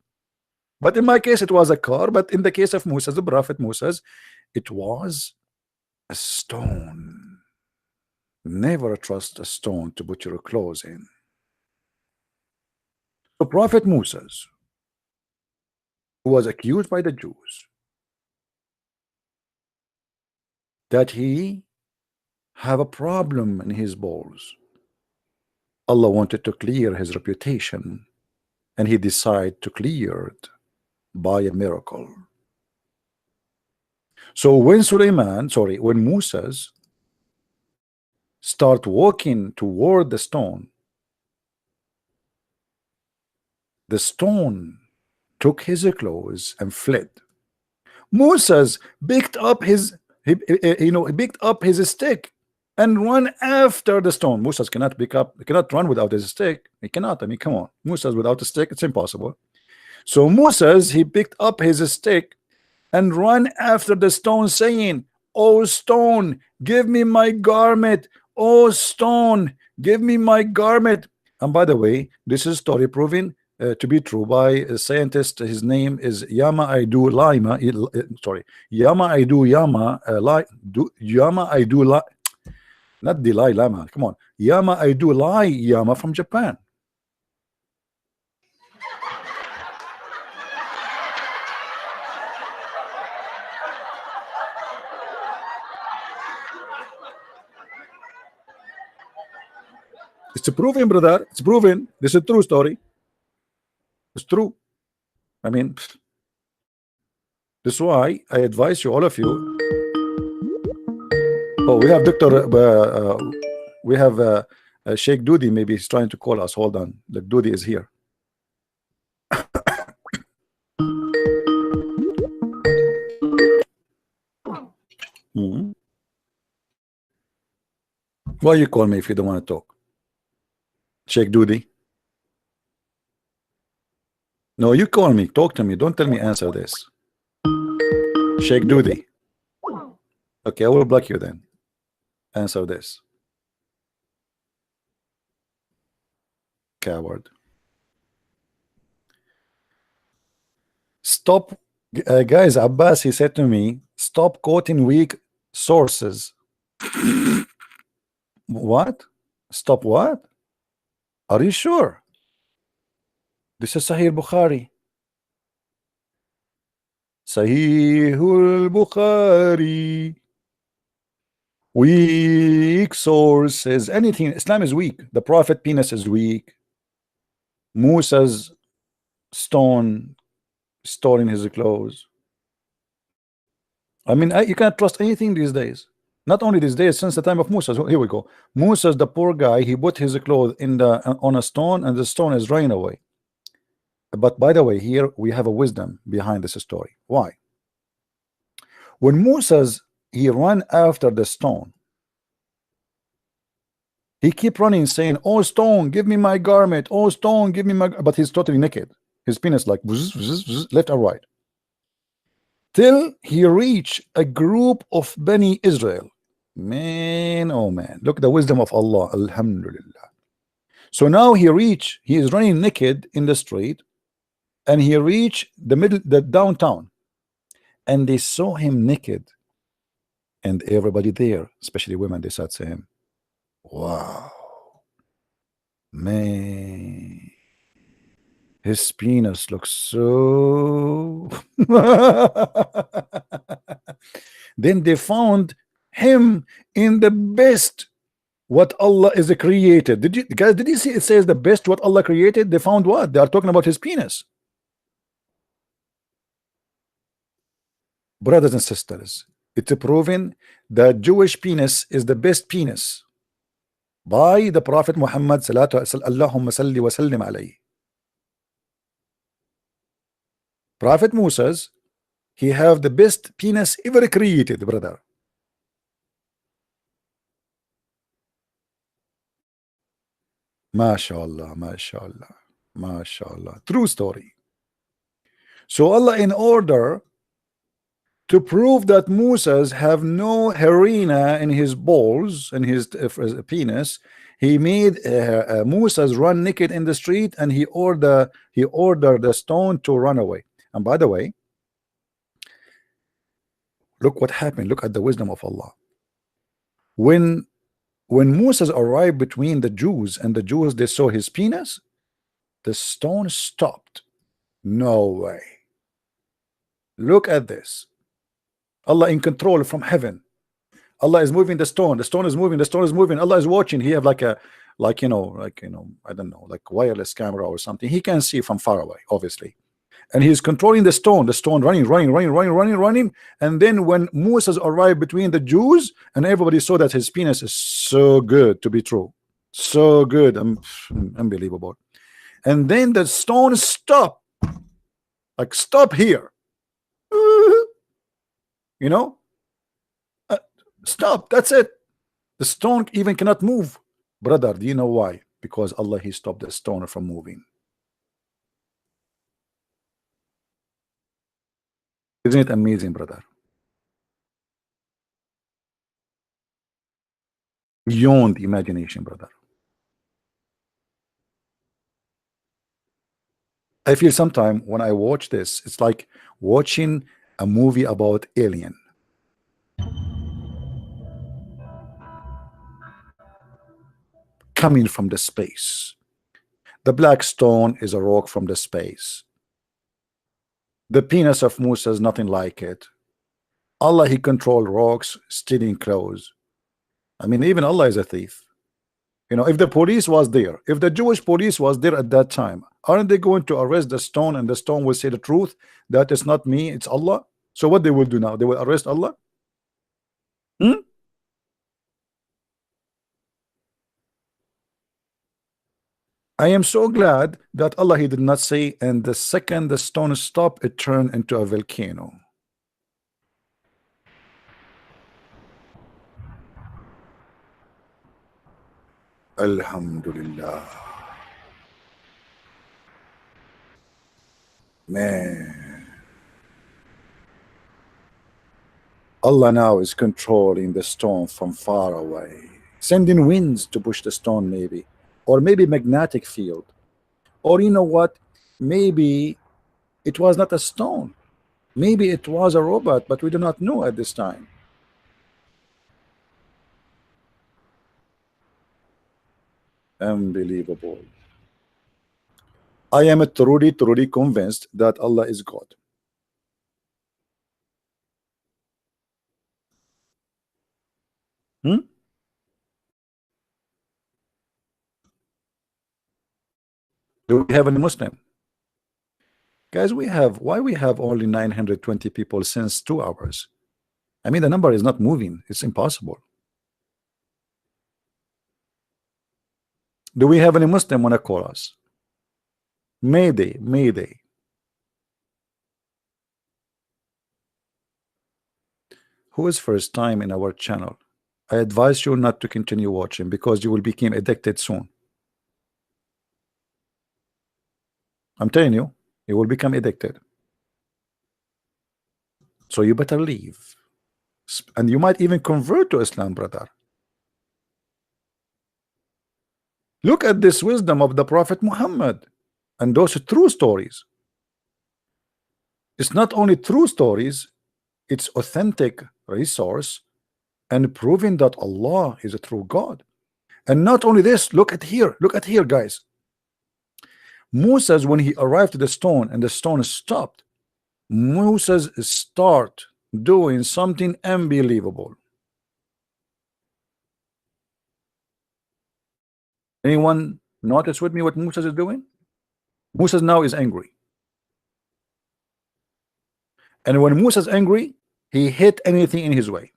But in my case, it was a car. But in the case of Moses, the prophet Moses, it was a stone. Never trust a stone to put your clothes in. So Prophet Moses, who was accused by the Jews that he have a problem in his balls, Allah wanted to clear his reputation, and he decided to clear it by a miracle. So when when Moses start walking toward the stone took his clothes and fled. Moses picked up his He picked up his stick and run after the stone. Moses cannot cannot run without his stick. He cannot. I mean, come on. Moses without a stick, it's impossible. So Moses, he picked up his stick and run after the stone, saying, "Oh stone, give me my garment. Oh stone, give me my garment." And by the way, this is story proven to be true by a scientist. His name is Yama Aidu Lima. Sorry, Yama Aidu Yama Yama Aidu not Dalai Lama. Come on, Yama Aidu Lai Yama from Japan. It's proven, brother. It's proven. This is a true story. It's true. I mean, this is why I advise you, all of you. Oh, we have Doctor. We have Sheikh Doody. Maybe he's trying to call us. Hold on. The Doody is here. Why you call me if you don't want to talk? Sheikh Doody. No, you call me. Talk to me. Don't tell me answer this. Sheikh Doody. Okay, I will block you then. Answer this. Coward. Stop. Guys, Abbas, he said to me, stop quoting weak sources. What? Stop what? Are you sure? This is Sahih Bukhari. Sahihul Bukhari. Weak sources. Anything. Islam is weak. The Prophet penis is weak. Musa's stone storing his clothes. I mean, you can't trust anything these days. Not only these days, since the time of Musa. So here we go. Musa's the poor guy. He put his clothes in on a stone, and the stone is running away. But by the way, here we have a wisdom behind this story. Why? When he ran after the stone, he kept running, saying, "Oh stone, give me my garment. Oh stone, give me my." But he's totally naked. His penis like left and right, till he reached a group of Bani Israel. Man, oh man, look at the wisdom of Allah. Alhamdulillah. So now he is running naked in the street, and he reached the downtown, and they saw him naked, and everybody there, especially women, they said to him, "Wow, man, his penis looks so." Then they found him in the best what Allah is created. Did you see it says the best what Allah created? They found what? They are talking about his penis. Brothers and sisters, it's proven that Jewish penis is the best penis by the Prophet Muhammad Allahumma salli wa sallim alayhi. Prophet Moses, he have the best penis ever created, brother. MashaAllah, MashaAllah, MashaAllah. True story. So Allah, in order to prove that Moses have no harina in his balls and his penis, he made Moses run naked in the street, and he ordered the stone to run away. And by the way, look what happened. Look at the wisdom of Allah. When Moses arrived between the Jews, and the Jews, they saw his penis, the stone stopped. No way. Look at this. Allah in control from heaven. Allah is moving the stone. The stone is moving. The stone is moving. Allah is watching. He have like I don't know, like wireless camera or something. He can see from far away, obviously. And he's controlling the stone running. And then when Moses arrived between the Jews, and everybody saw that his penis is so good to be true, so good, unbelievable. And then the stone stopped, like stop here. You know, stopped. That's it. The stone even cannot move. Brother, do you know why? Because Allah, He stopped the stone from moving. Isn't it amazing, brother? Beyond imagination, brother. I feel sometime when I watch this, it's like watching a movie about alien. Coming from the space. The black stone is a rock from the space. The penis of Musa is nothing like it. Allah, He controlled rocks, stealing clothes. I mean, even Allah is a thief. You know, if the police was there, if the Jewish police was there at that time, aren't they going to arrest the stone, and the stone will say the truth that it's not me, it's Allah? So what they will do now? They will arrest Allah? I am so glad that Allah, He did not say, and the second the stone stopped, it turned into a volcano. Alhamdulillah. Man. Allah now is controlling the stone from far away, sending winds to push the stone, maybe, or maybe magnetic field, or you know what, maybe it was not a stone, maybe it was a robot, but we do not know at this time. Unbelievable. I am truly convinced that Allah is God. Do we have any Muslim? Guys, why we have only 920 people since 2 hours? I mean, the number is not moving. It's impossible. Do we have any Muslim want to call us? Mayday, mayday. Who is first time in our channel? I advise you not to continue watching because you will become addicted soon. I'm telling you, you will become addicted. So you better leave. And you might even convert to Islam, brother. Look at this wisdom of the Prophet Muhammad and those true stories. It's not only true stories, it's authentic resource and proving that Allah is a true God. And not only this, look at here, guys. Moses, when he arrived to the stone and the stone stopped, Moses start doing something unbelievable. Anyone notice with me what Moses is doing? Moses now is angry. And when Moses is angry, he hit anything in his way.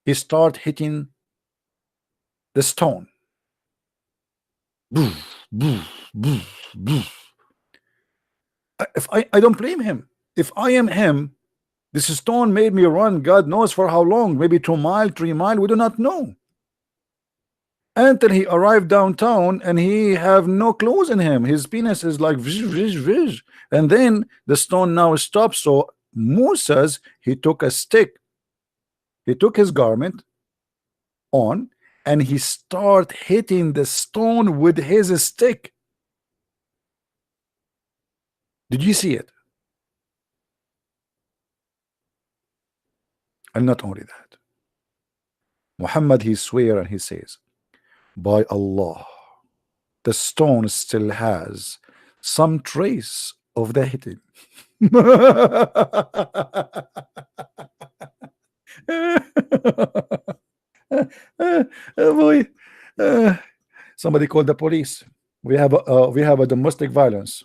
He start hitting the stone. If I don't blame him. If I am him, this stone made me run God knows for how long, maybe 2 miles, 3 miles, we do not know. Until he arrived downtown and he have no clothes in him. His penis is like vish, vish, vish. And then the stone now stops. So Moses, he took a stick. He took his garment on and he start hitting the stone with his stick. Did you see it? And not only that, Muhammad, he swear and he says, by Allah, the stone still has some trace of the hitting. Boy, somebody called the police. We have a domestic violence.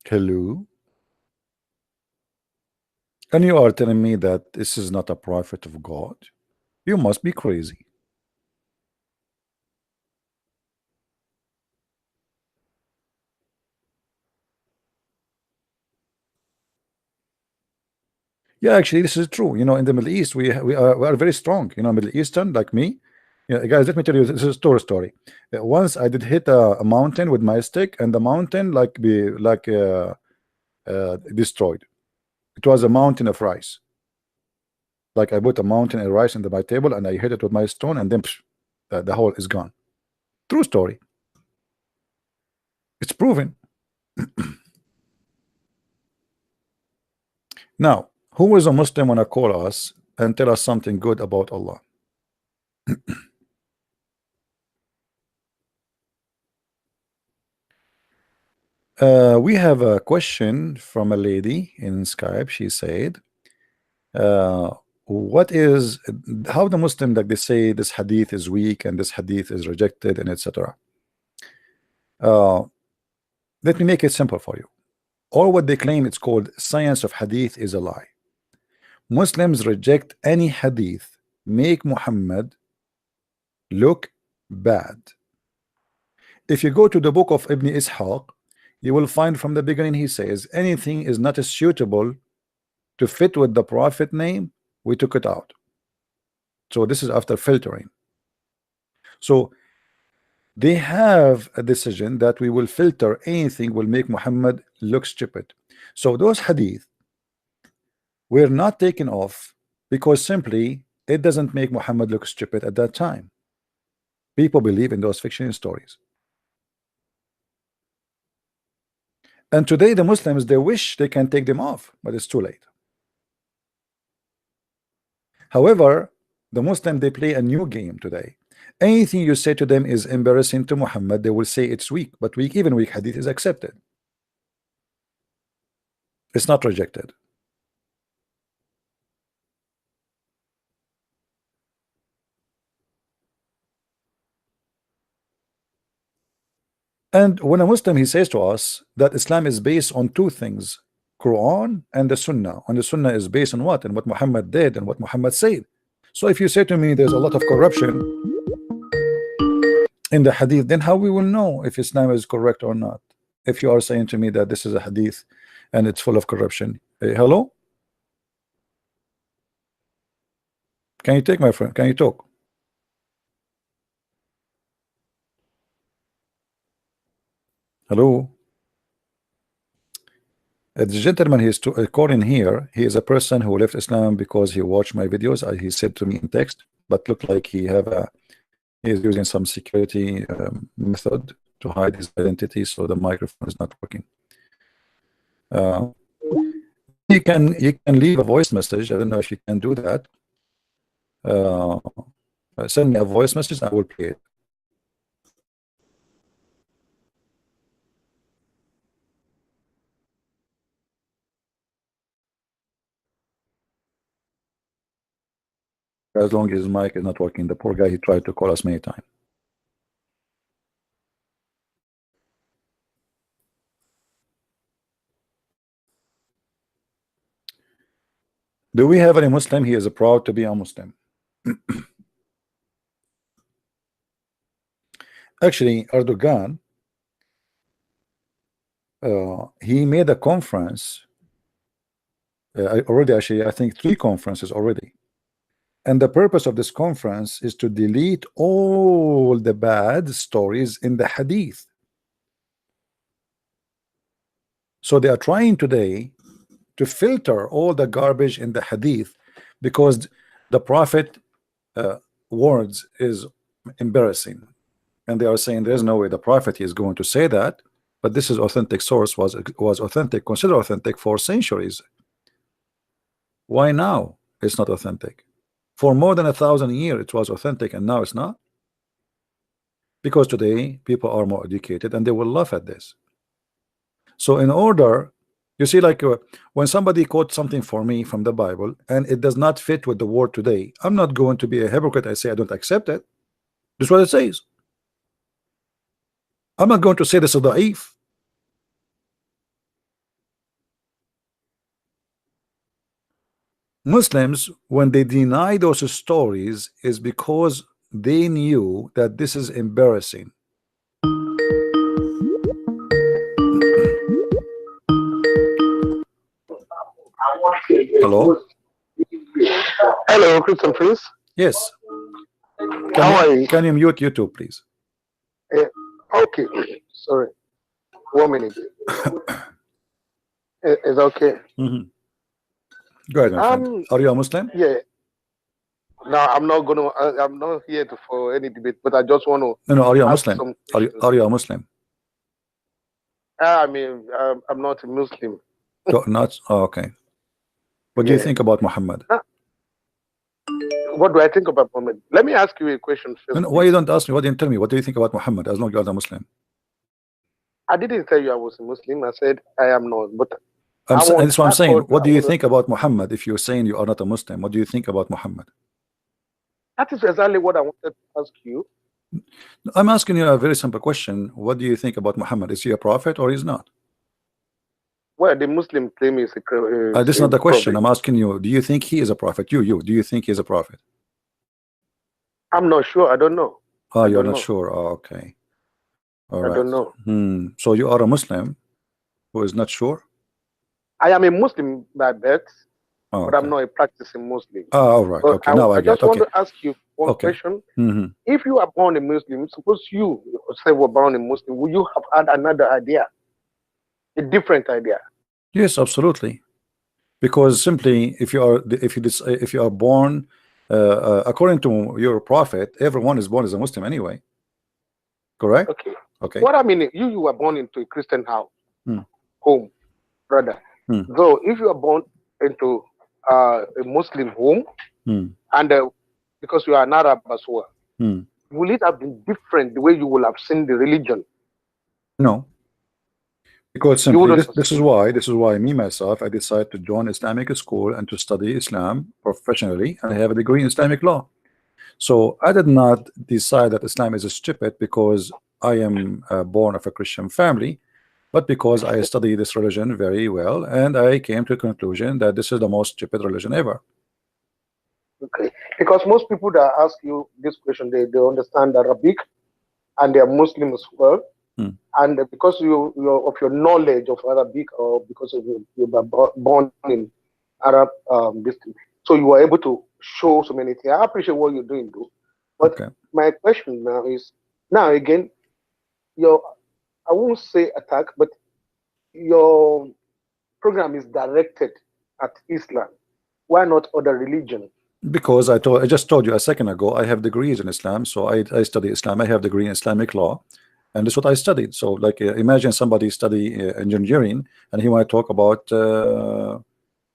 Hello? And you are telling me that this is not a prophet of God? You must be crazy. Yeah, actually, this is true. You know, in the Middle East, we are very strong. You know, Middle Eastern like me. Yeah, guys, let me tell you, this is a story. Once I did hit a mountain with my stick, and the mountain destroyed. It was a mountain of rice. Like I put a mountain of rice into my table, and I hit it with my stone, and then the hole is gone. True story. It's proven. Now, who is a Muslim wanna call us and tell us something good about Allah? We have a question from a lady in Skype. She said, what is how the Muslim, like they say this hadith is weak and this hadith is rejected and etc. Let me make it simple for you. Or what they claim it's called science of hadith is a lie. Muslims reject any hadith make Muhammad look bad. If you go to the book of Ibn Ishaq, you will find from the beginning he says anything is not suitable to fit with the prophet name, we took it out. So this is after filtering. So they have a decision that we will filter anything will make Muhammad look stupid. So those hadith were not taken off because simply it doesn't make Muhammad look stupid at that time. People believe in those fiction stories. And today the Muslims, they wish they can take them off, but it's too late. However, the Muslim, they play a new game today. Anything you say to them is embarrassing to Muhammad, they will say it's weak, but even weak hadith is accepted. It's not rejected. And when a Muslim, he says to us that Islam is based on two things, Quran and the Sunnah. And the Sunnah is based on what? And what Muhammad did and what Muhammad said. So if you say to me there's a lot of corruption in the hadith, then how we will know if Islam is correct or not? If you are saying to me that this is a hadith and it's full of corruption. Hey, hello? Can you take, my friend? Can you talk? Hello? The gentleman he's calling here, he is a person who left Islam because he watched my videos. He said to me in text, but looked like he is using some security method to hide his identity, so the microphone is not working. You can leave a voice message. I don't know if you can do that. Send me a voice message, I will play it. As long as his mic is not working, the poor guy, he tried to call us many times. Do we have any Muslim? He is proud to be a Muslim. Actually, Erdogan, he made a conference already. Actually, I think 3 conferences already. And the purpose of this conference is to delete all the bad stories in the hadith. So they are trying today to filter all the garbage in the hadith because the prophet words is embarrassing, and they are saying there's no way the prophet is going to say that, but this is authentic source, was authentic, considered authentic for centuries. Why now it's not authentic? For more than 1,000 years it was authentic, and now it's not. Because today people are more educated and they will laugh at this. So in order, you see, like when somebody quotes something for me from the Bible and it does not fit with the word today, I'm not going to be a hypocrite. I say I don't accept it. This is what it says. I'm not going to say this is da'if. Muslims, when they deny those stories, is because they knew that this is embarrassing. Hello. Hello, Christian Prince. Yes. How are you? Can you mute YouTube, please? Okay. Sorry. 1 minute. It's okay. Go ahead, my friend. Are you a Muslim? Yeah. No, I'm not gonna. I'm not here for any debate, but I just want to. No. Are you a Muslim? Are you a Muslim? I mean, I'm not a Muslim. Not? Oh, okay. What do you think about Muhammad? What do I think about Muhammad? Let me ask you a question first. No, why you don't ask me? Why didn't tell me? What do you think about Muhammad? As long as you are a Muslim. I didn't tell you I was a Muslim. I said I am not. But that's what I'm saying. What do you think about Muhammad? If you're saying you are not a Muslim, what do you think about Muhammad? That is exactly what I wanted to ask you. I'm asking you a very simple question. What do you think about Muhammad? Is he a prophet or is not? Well, the Muslim claim is a this is not the question. I'm asking you, do you think he is a prophet? Do you think he is a prophet? I'm not sure. I don't know. Oh, you're not sure. Oh, okay. All right. I don't know. So you are a Muslim who is not sure? I am a Muslim by birth, but I'm not a practicing Muslim. Oh, all right. But Okay, now I get. just want to ask you one question. If you are born a Muslim, suppose you yourself were born a Muslim, would you have had another idea, a different idea? Yes, absolutely. Because simply, if you are born according to your prophet, everyone is born as a Muslim anyway. Correct? Okay. Okay. What I mean, you were born into a Christian house, home, brother. So if you are born into a Muslim home, and because you are an Arab as well, will it have been different the way you will have seen the religion? No. Because simply this is why me myself I decided to join Islamic school and to study Islam professionally, and I have a degree in Islamic law. So I did not decide that Islam is stupid because I am born of a Christian family, but because I study this religion very well, and I came to a conclusion that this is the most stupid religion ever. Okay, because most people that ask you this question, they understand Arabic, and they are Muslim as well. And because of your knowledge of Arabic, or because of you were born in Arab district, so you are able to show so many things. I appreciate what you're doing, though. But my question now is, again, I won't say attack, but your program is directed at Islam. Why not other religion? Because I just told you a second ago, I have degrees in Islam, so I study Islam. I have a degree in Islamic law. And that's what I studied. So, like, imagine somebody study engineering, and he might talk about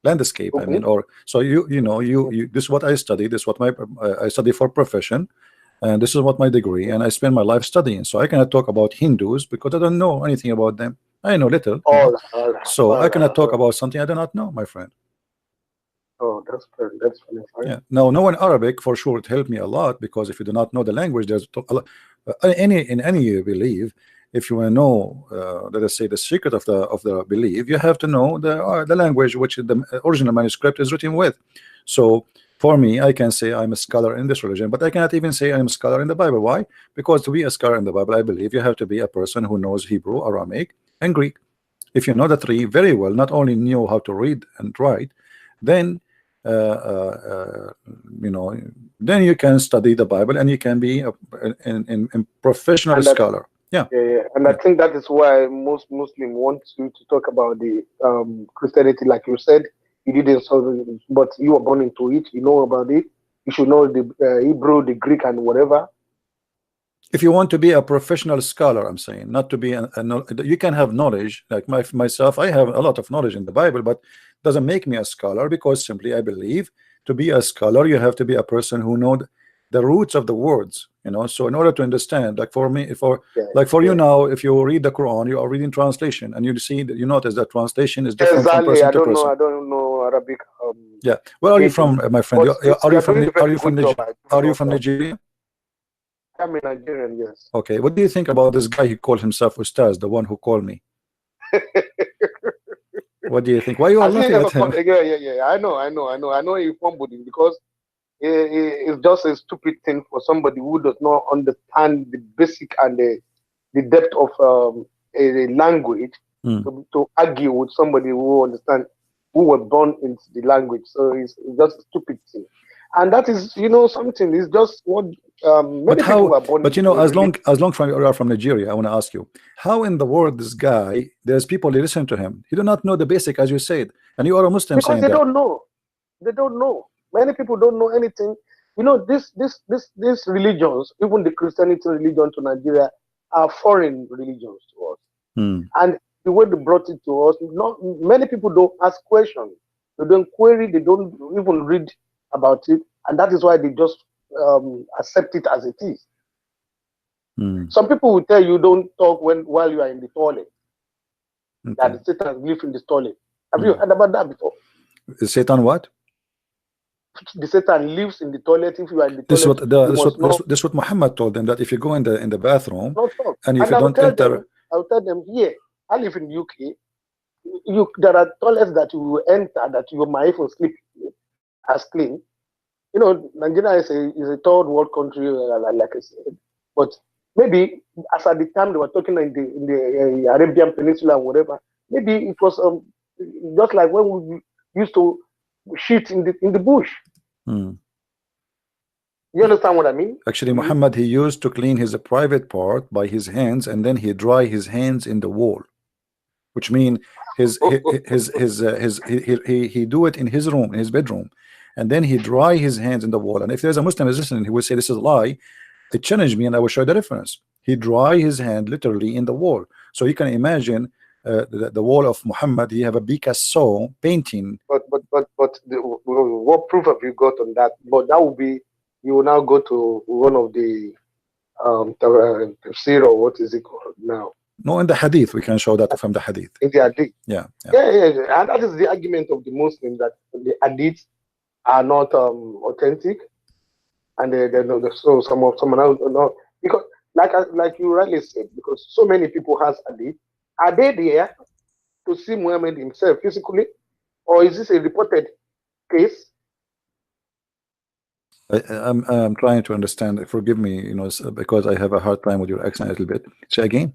landscape. I mean, or so you know this is what I study. This is what I study for profession, and this is what my degree. And I spend my life studying. So I cannot talk about Hindus because I don't know anything about them. I know little. So I cannot talk about something I do not know, my friend. Oh, that's funny. Yeah. Now, knowing Arabic for sure it helped me a lot, because if you do not know the language, there's a lot, in any belief. If you want to know, let us say, the secret of the belief, you have to know the language which the original manuscript is written with. So for me, I can say I'm a scholar in this religion, but I cannot even say I'm a scholar in the Bible. Why? Because to be a scholar in the Bible, I believe you have to be a person who knows Hebrew, Aramaic, and Greek. If you know the three very well, not only know how to read and write, then then you can study the Bible, and you can be a professional scholar. Yeah. And I think that is why most Muslims want you to talk about the Christianity, like you said. You didn't solve it, but you were born into it. You know about it. You should know the Hebrew, the Greek, and whatever. If you want to be a professional scholar, I'm saying, not to be you can have knowledge like myself. I have a lot of knowledge in the Bible, but doesn't make me a scholar, because simply I believe to be a scholar you have to be a person who knows the roots of the words, so in order to understand, like for me, you now, if you read the Quran, you are reading translation, and you see that you notice that translation is different from person to person. I don't know Arabic. Yeah. Where are you from, my friend? Are you from Nigeria? I'm a Nigerian, yes. Okay, what do you think about this guy who called himself Ustaz, the one who called me? What do you think? Why you are laughing at him? Yeah. I know he fumbled it because it's just a stupid thing for somebody who does not understand the basic and the depth of a language to argue with somebody who understands who were born into the language. So it's just a stupid thing. And that is, something is just what many people were born. But as long you are from Nigeria, I want to ask you, how in the world this guy, there's people who listen to him, he do not know the basic, as you said, and you are a Muslim, because they don't know. They don't know. Many people don't know anything. These religions, even the Christianity religion to Nigeria, are foreign religions to us. And the way they brought it to us, many people don't ask questions. They don't query. They don't even read about it, and that is why they just accept it as it is. Some people will tell you don't talk while you are in the toilet. Okay. That the Satan lives in the toilet. Have you heard about that before? Is Satan what? The Satan lives in the toilet. If you are in the toilet, this is what Muhammad told them, that if you go in the bathroom and if you don't enter, I'll tell them, here, I live in UK. There are toilets that you will enter that you might even sleep as clean. Nigeria is a third world country, like I said. But maybe as at the time they were talking in the Arabian Peninsula and whatever, maybe it was just like when we used to shit in the bush. You understand what I mean? Actually, Muhammad, he used to clean his private part by his hands, and then he dry his hands in the wall, which means he do it in his room, in his bedroom, and then he dry his hands in the wall. And if there's a Muslim listening, he will say this is a lie. It challenged me, and I will show the difference. He dry his hand literally in the wall, so you can imagine the wall of Muhammad. He have a Picasso painting. But what proof have you got on that? But that will be, you will now go to one of the tafsir, or what is it called now? No, in the hadith we can show that from the hadith. In the hadith, yeah. And that is the argument of the Muslims, that the hadiths are not authentic, and so someone else not, because like you rightly said, because so many people has hadith. Are they there to see Muhammad himself physically, or is this a reported case? I'm trying to understand. Forgive me, because I have a hard time with your accent a little bit. Say again.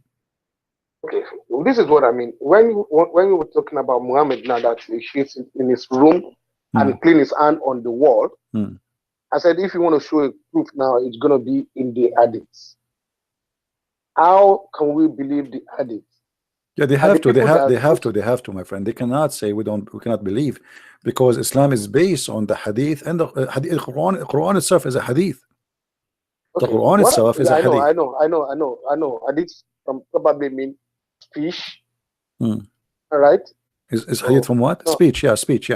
Okay, well, this is what I mean. When you were talking about Muhammad, now that he sits in his room and clean his hand on the wall, I said, if you want to show a proof now, it's going to be in the hadiths. How can we believe the hadiths? Yeah, they have to, my friend. They cannot say we cannot believe, because Islam is based on the hadith, and the Quran itself is a hadith. Okay. The Quran itself is a hadith. I know. Hadith probably mean speech. All right. Is hadith from what? No. Speech, yeah. Speech.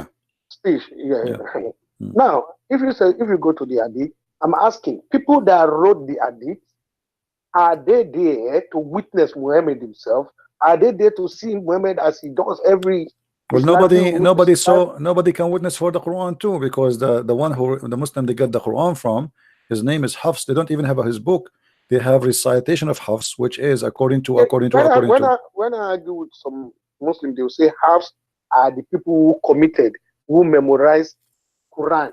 Now, if you go to the hadith, I'm asking, people that wrote the hadith, are they there to witness Muhammad himself? Are they there to see Muhammad as he does every? Well, nobody can witness for the Quran too, because the Muslim they get the Quran from, his name is Hafs. They don't even have his book. They have recitation of Hafs, which is according to. When I argue with some Muslim, they will say Hafs are the people who memorized Quran.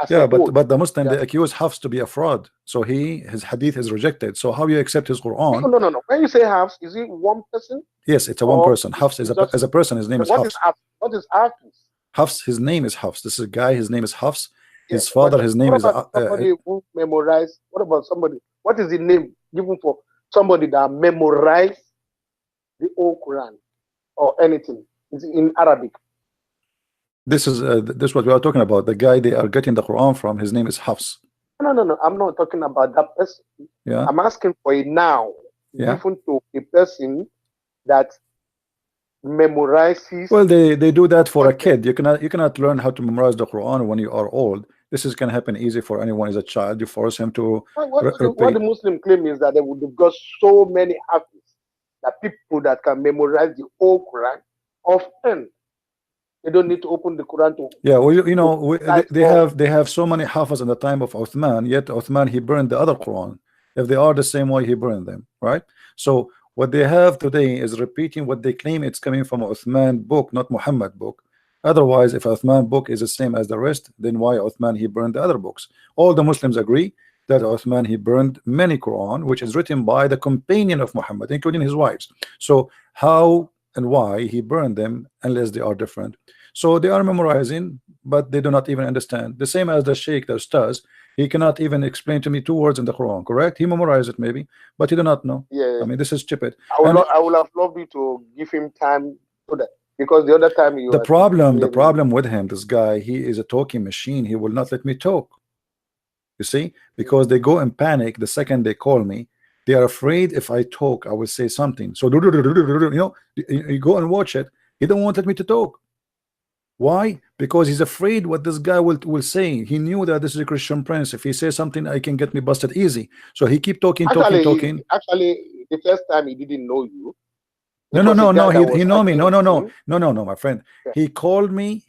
Yeah, but the Muslim, they accuse Hafs to be a fraud, so his hadith is rejected. So how you accept his Quran? No. When you say Hafs, is it one person? Yes, it's a one person. Hafs is as a person. His name is Hafs. What is Hafs? Hafs, his name is Hafs. This is a guy. His name is Hafs. His father, his name is. Somebody who memorized. What about somebody? What is the name given for somebody that memorized the whole Quran or anything? Is it in Arabic? This is what we are talking about. The guy they are getting the Quran from, his name is Hafs. No. I'm not talking about that person. Yeah. I'm asking for a noun given to a person that memorizes. Well, they do that for a kid. You cannot learn how to memorize the Quran when you are old. This can happen easy for anyone as a child. You force him to. What the Muslim claim is that they would have got so many hafiz, that people that can memorize the whole Quran often. They don't need to open the Quran to. Yeah, well, they have so many hafiz in the time of Uthman. Yet Uthman, he burned the other Quran. If they are the same way, he burned them, right? So what they have today is repeating what they claim it's coming from Uthman book, not Muhammad book. Otherwise, if Uthman book is the same as the rest, then why Uthman he burned the other books? All the Muslims agree that Uthman he burned many Quran, which is written by the companion of Muhammad, including his wives. So how and why he burned them, unless they are different? So they are memorizing, but they do not even understand. The same as the Sheikh, the Ustaz, he cannot even explain to me 2 words in the Quran, correct? He memorized it maybe, but he do not know. Yeah. I mean, this is stupid. I would have loved you to give him time so that, because the other time you the were problem with him, this guy, he is a talking machine. He will not let me talk. You see, because they go in panic the second they call me. They are afraid if I talk, I will say something. So you know, you go and watch it. He don't want me to talk. Why? Because he's afraid what this guy will say. He knew that this is a Christian prince. If he says something, I can get me busted easy. So he keep talking. Actually, the first time he didn't know you. No. He know me. No, my friend. Yeah. He called me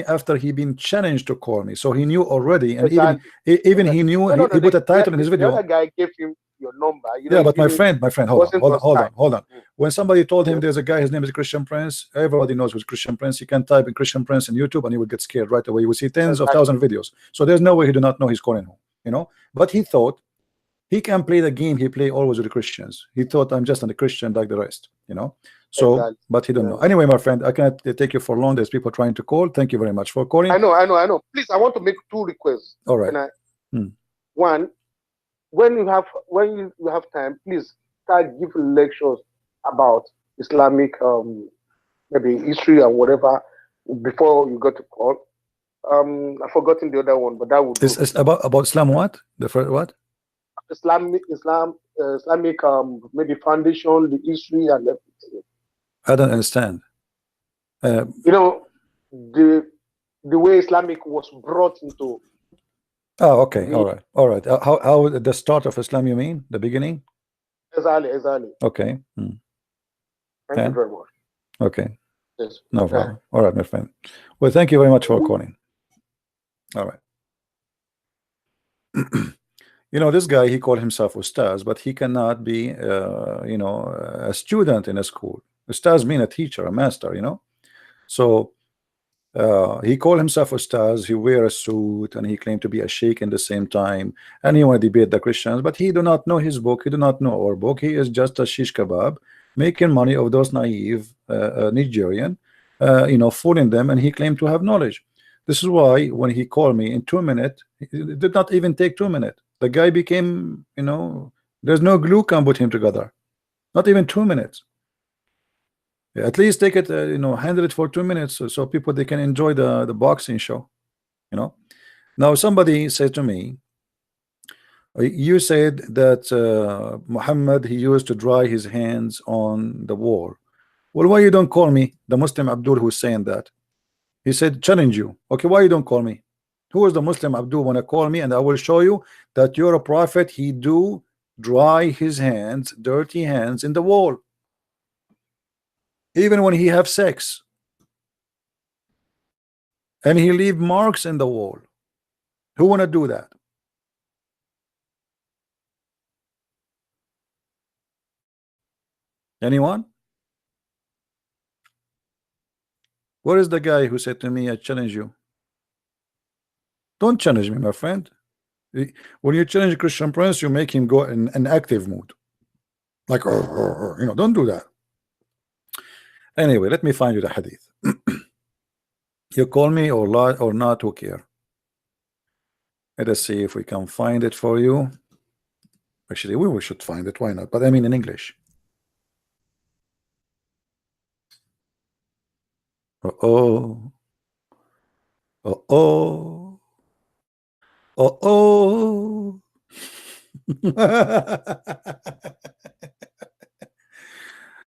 after he been challenged to call me. So he knew already, and even he knew he put a title in his video. The other guy gave him your number. Yeah, but my friend, hold on. When somebody told him there's a guy, his name is Christian Prince, everybody knows who's Christian Prince. You can type in Christian Prince in YouTube and you will get scared right away. You will see tens of thousands of videos. So there's no way he do not know he's calling home, you know. But he thought he can play the game he play always with the Christians. He thought I'm just a Christian like the rest, you know. So but he don't know. Anyway, my friend, I cannot take you for long. There's people trying to call. Thank you very much for calling. I know. Please, I want to make 2 requests. All right. One, when you have time, please start giving lectures about Islamic maybe history or whatever before you got to call. I've forgotten the other one, but that would. This is about Islam. What the first what? Islamic maybe foundation, the history and everything. I don't understand. You know, the way Islamic was brought into. Oh, okay, all right. How the start of Islam? You mean the beginning? Exactly. Okay. Thank you very much. Okay. Yes. No problem. All right, my friend. Well, thank you very much for calling. All right. You know, this guy, he called himself Ustaz, but he cannot be, you know, a student in a school. Ustaz mean a teacher, a master, you know. So he called himself Ustaz. He wear a suit and he claimed to be a sheikh in the same time. And he want to debate the Christians, but he do not know his book. He do not know our book. He is just a shish kebab, making money of those naive Nigerian, you know, fooling them. And he claimed to have knowledge. This is why when he called me in 2 minutes, it did not even take 2 minutes. The guy became, you know, there's no glue can put him together. Not even 2 minutes. At least take it, you know, handle it for 2 minutes so people they can enjoy the boxing show, you know. Now somebody said to me, you said that Muhammad, he used to dry his hands on the wall. Well, why you don't call me the Muslim Abdul who's saying that? He said challenge you. Okay, why you don't call me? Who is the Muslim Abdul wanna call me, and I will show you that you're a prophet. He do dry his hands, dirty hands in the wall, even when he have sex, and he leave marks in the wall. Who wanna do that? Anyone? Where is the guy who said to me, I challenge you? Don't challenge me, my friend. When you challenge Christian Prince, you make him go in an active mood. Like, you know, don't do that. Anyway, let me find you the hadith. You call me or lie or not, who care? Let us see if we can find it for you. Actually, we should find it. Why not? But I mean in English. Uh-oh. Uh-oh. Uh-oh.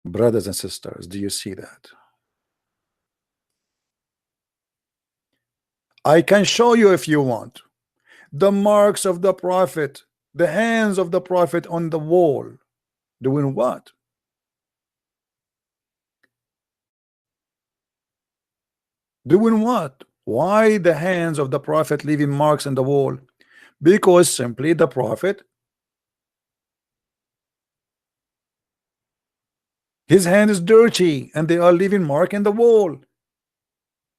Brothers and sisters, do you see that? I can show you if you want. The marks of the prophet, the hands of the prophet on the wall. Doing what? Doing what? Why the hands of the prophet leaving marks in the wall? Because simply the prophet, his hand is dirty and they are leaving mark in the wall.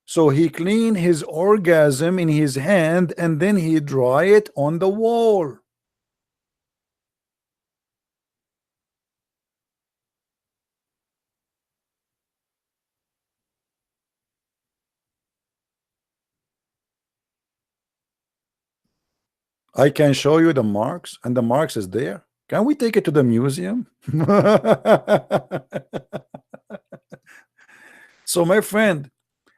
So he clean his orgasm in his hand and then he dry it on the wall. I can show you the marks, and the marks is there. Can we take it to the museum? So my friend,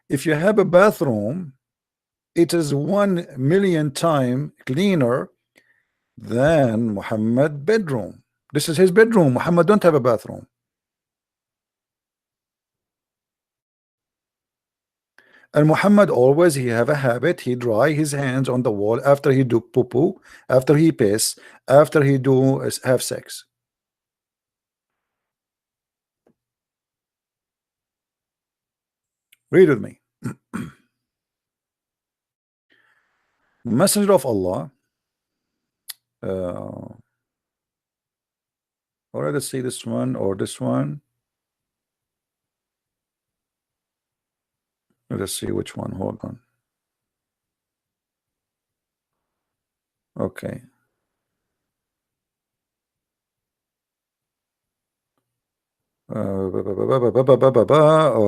if you have a bathroom, it is 1,000,000 times cleaner than Muhammad bedroom. This is his bedroom. Muhammad don't have a bathroom. And Muhammad always, he have a habit, he dry his hands on the wall after he do poo-poo, after he piss, after he do have sex. Read with me. Messenger of Allah, or let's see this one or this one. Let's see which one. Hold on. Okay.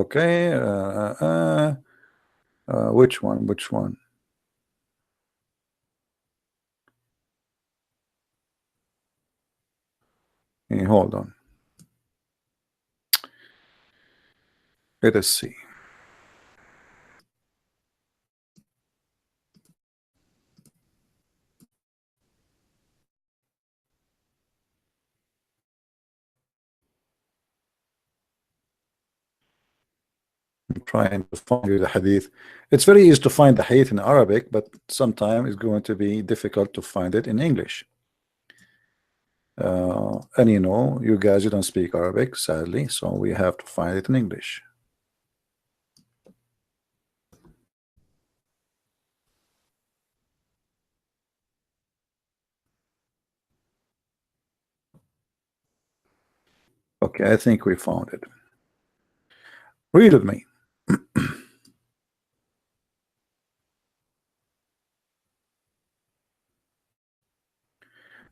Okay. Which one? Which one? Hey, hold on. Let us see. I'm trying to find you the hadith. It's very easy to find the hadith in Arabic, but sometimes it's going to be difficult to find it in English. And you know, you guys, you don't speak Arabic, sadly, so we have to find it in English. Okay, I think we found it. Read with me.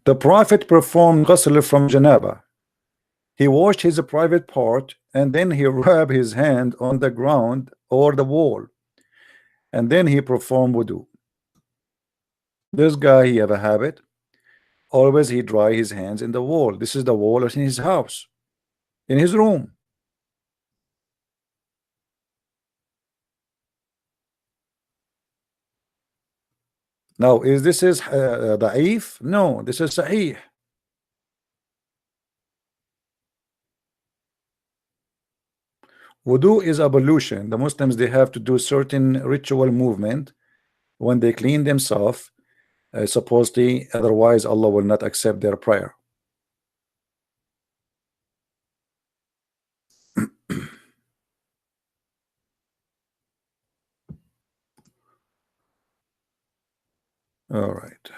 The Prophet performed ghusl from janaba. He washed his private part, and then he rubbed his hand on the ground or the wall, and then he performed wudu. This guy, he have a habit. Always he dry his hands in the wall. This is the wall in his house, in his room. Now, is this is da'if? No, this is sahih. Wudu is ablution. The Muslims, they have to do certain ritual movement when they clean themselves, supposedly, otherwise Allah will not accept their prayer. All right.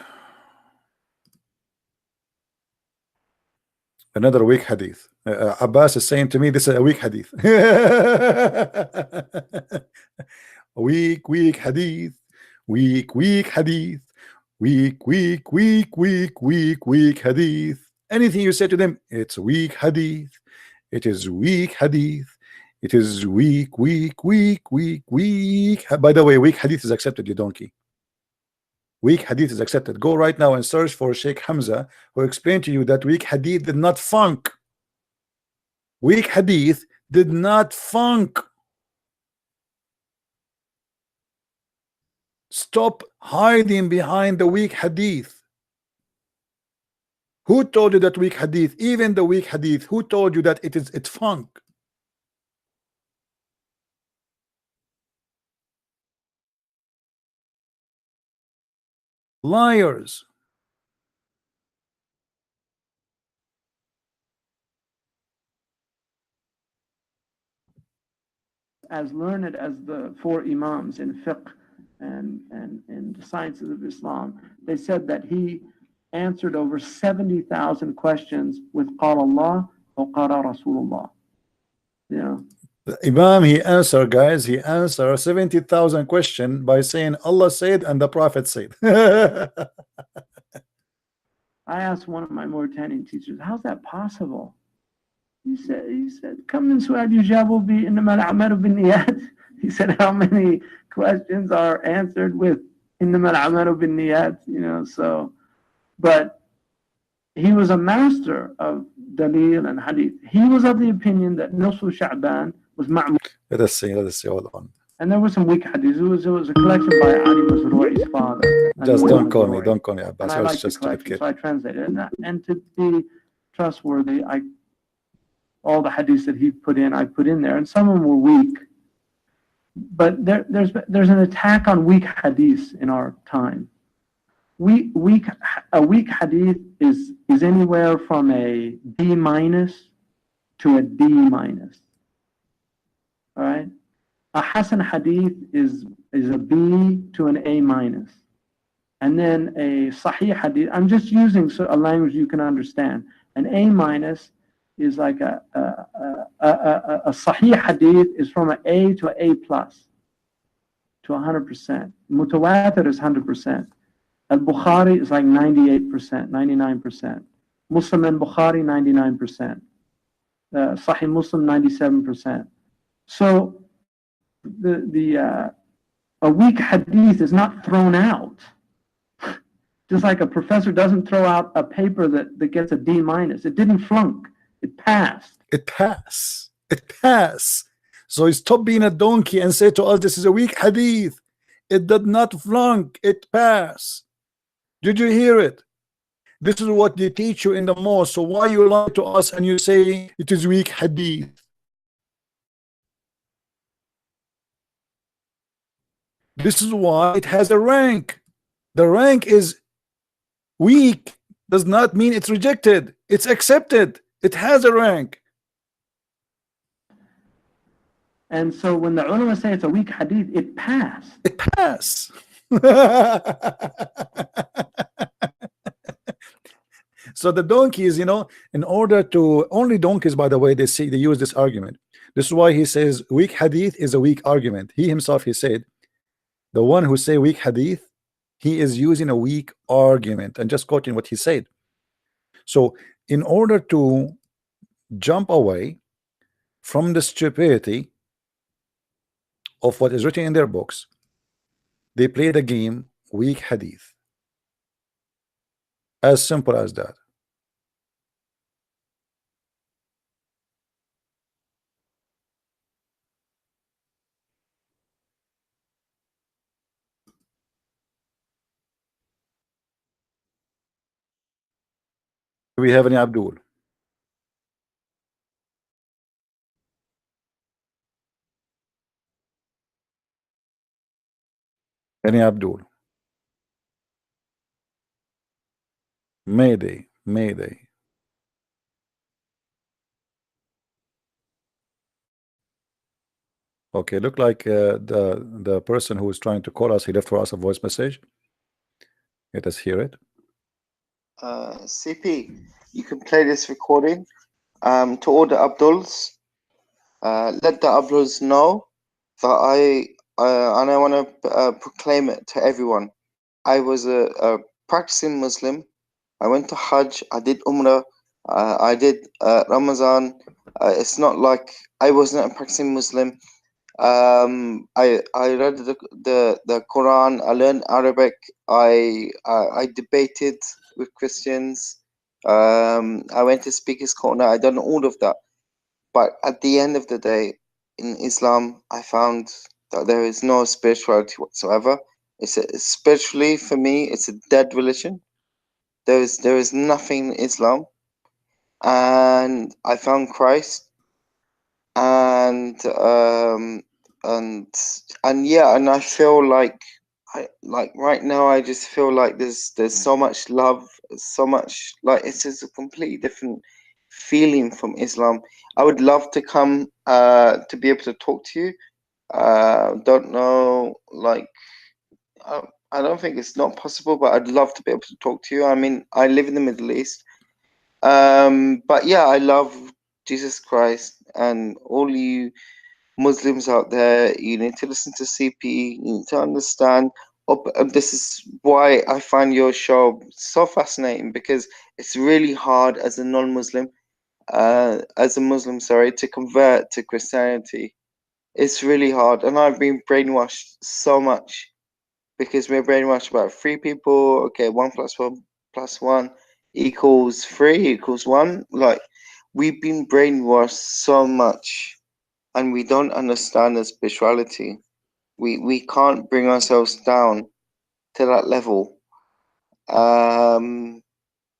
Another weak hadith. Abbas is saying to me, this is a weak hadith. Weak hadith. Weak hadith. Weak hadith. Anything you say to them, it's weak hadith. It is weak hadith. It is weak. By the way, weak hadith is accepted, you donkey. Weak hadith is accepted. Go right now and search for Sheikh Hamza, who explained to you that weak hadith did not funk. Weak hadith did not funk. Stop hiding behind the weak hadith. Who told you that weak hadith, even the weak hadith, who told you that it's funk? Liars. As learned as the four imams in fiqh and in the sciences of Islam, they said that he answered over 70,000 questions with Qala Allah or Qala Rasulullah. Yeah. The Imam, he answered, guys, he answered 70,000 questions by saying Allah said and the Prophet said. I asked one of my Mauritanian teachers, how's that possible? He said, come in su'al yujabu bi innama al-a'malu bin-niyat. He said, how many questions are answered with إِنَّمَا الْأَعْمَالُ بِالنِّيَّاتِ, you know, so, but he was a master of dalil and hadith. He was of the opinion that Nusfu Sha'ban was ma'mul. Let us see, hold on. And there were some weak hadiths. It was a collection by Ali Masroui's father. Just don't call me Abbas. And I like the collection, so I translated it. And to be trustworthy, all the hadiths that he put in, I put in there, and some of them were weak. But there's an attack on weak hadiths in our time. A weak hadith is anywhere from a B- to a D-. All right? A Hasan hadith is a B to an A-. And then a Sahih hadith, I'm just using a language you can understand. An A- is like a Sahih hadith is from an A to an A+ to 100%. Mutawatir is 100%. Al-Bukhari is like 98%, 99%. Muslim and Bukhari, 99%. Sahih Muslim, 97%. So a weak hadith is not thrown out. Just like a professor doesn't throw out a paper that gets a D-. It didn't flunk. It passed. It passed. So stop being a donkey and say to us, this is a weak hadith. It did not flunk. It passed. Did you hear it? This is what they teach you in the mosque. So why you lie to us and you say it is weak hadith? This is why it has a rank. The rank is weak. Does not mean it's rejected. It's accepted. It has a rank. And so when the ulama say it's a weak hadith, it passed. It passed. So the donkeys, you know, in order to, only donkeys, by the way, they use this argument. This is why he says weak hadith is a weak argument. He himself, he said, the one who say weak hadith, he is using a weak argument, and just quoting what he said. So in order to jump away from the stupidity of what is written in their books, they play the game weak hadith. As simple as that. Do we have any Abdul? Any Abdul? Mayday. Okay, look like the person who is trying to call us, he left for us a voice message. Let us hear it. CP, you can play this recording to all the Abduls. Let the Abduls know that and I want to proclaim it to everyone. I was a practicing Muslim. I went to Hajj. I did Umrah. I did Ramadan. It's not like I wasn't a practicing Muslim. I read the Quran. I learned Arabic. I debated with Christians. I went to Speaker's Corner. I done all of that. But at the end of the day, in Islam, I found that there is no spirituality whatsoever. Spiritually, for me, it's a dead religion. There is nothing in Islam. And I found Christ. And I feel like right now I just feel like there's so much love, so much, like it's just a completely different feeling from Islam. I would love to come to be able to talk to you. Don't know, like I don't think it's not possible, but I'd love to be able to talk to you. I mean, I live in the Middle East, but yeah, I love Jesus Christ, and all you Muslims out there, you need to listen to CP. You need to understand. This is why I find your show so fascinating, because it's really hard as a non-Muslim, to convert to Christianity. It's really hard, and I've been brainwashed so much. because we're brainwashed about 3 people. Okay, 1 + 1 + 1 equals 3 equals 1. Like, we've been brainwashed so much, and we don't understand the spirituality. We can't bring ourselves down to that level.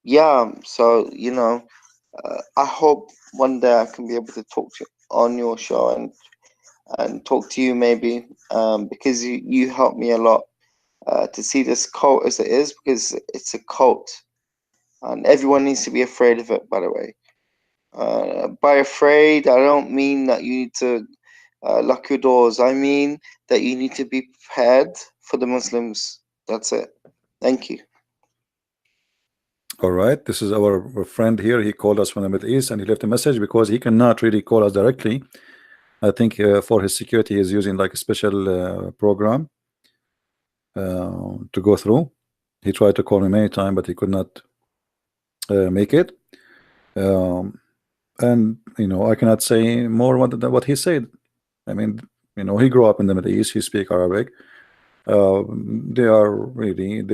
Yeah, so I hope one day I can be able to talk to you on your show and talk to you maybe, because you helped me a lot to see this cult as it is, because it's a cult and everyone needs to be afraid of it, by the way. By afraid, I don't mean that you need to lock your doors. I mean that you need to be prepared for the Muslims. That's it. Thank you. All right, this is our friend here. He called us from the Middle East and he left a message because he cannot really call us directly. I think for his security, he's using like a special program to go through. He tried to call me many times, but he could not make it. And I cannot say more what he said. I mean, he grew up in the Middle East. He speaks Arabic. They've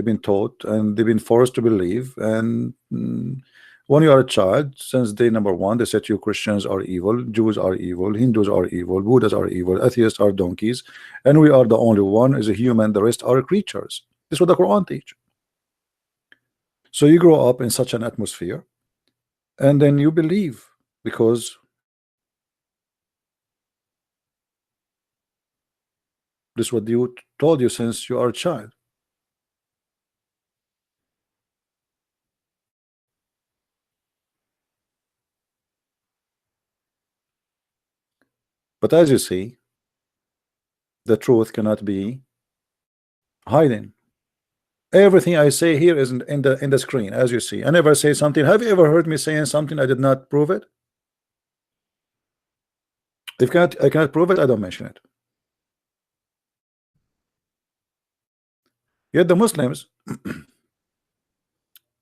been taught and they've been forced to believe. And when you are a child, since day number 1, they said you Christians are evil, Jews are evil, Hindus are evil, Buddhists are evil, atheists are donkeys, and we are the only one is a human, the rest are creatures. This is what the Quran teaches. So you grow up in such an atmosphere, and then you believe, because this is what you told you since you are a child. But as you see, the truth cannot be hidden. Everything I say here is in the screen, as you see. I never say something. Have you ever heard me saying something I did not prove it? If I cannot prove it, I don't mention it. Yet the Muslims,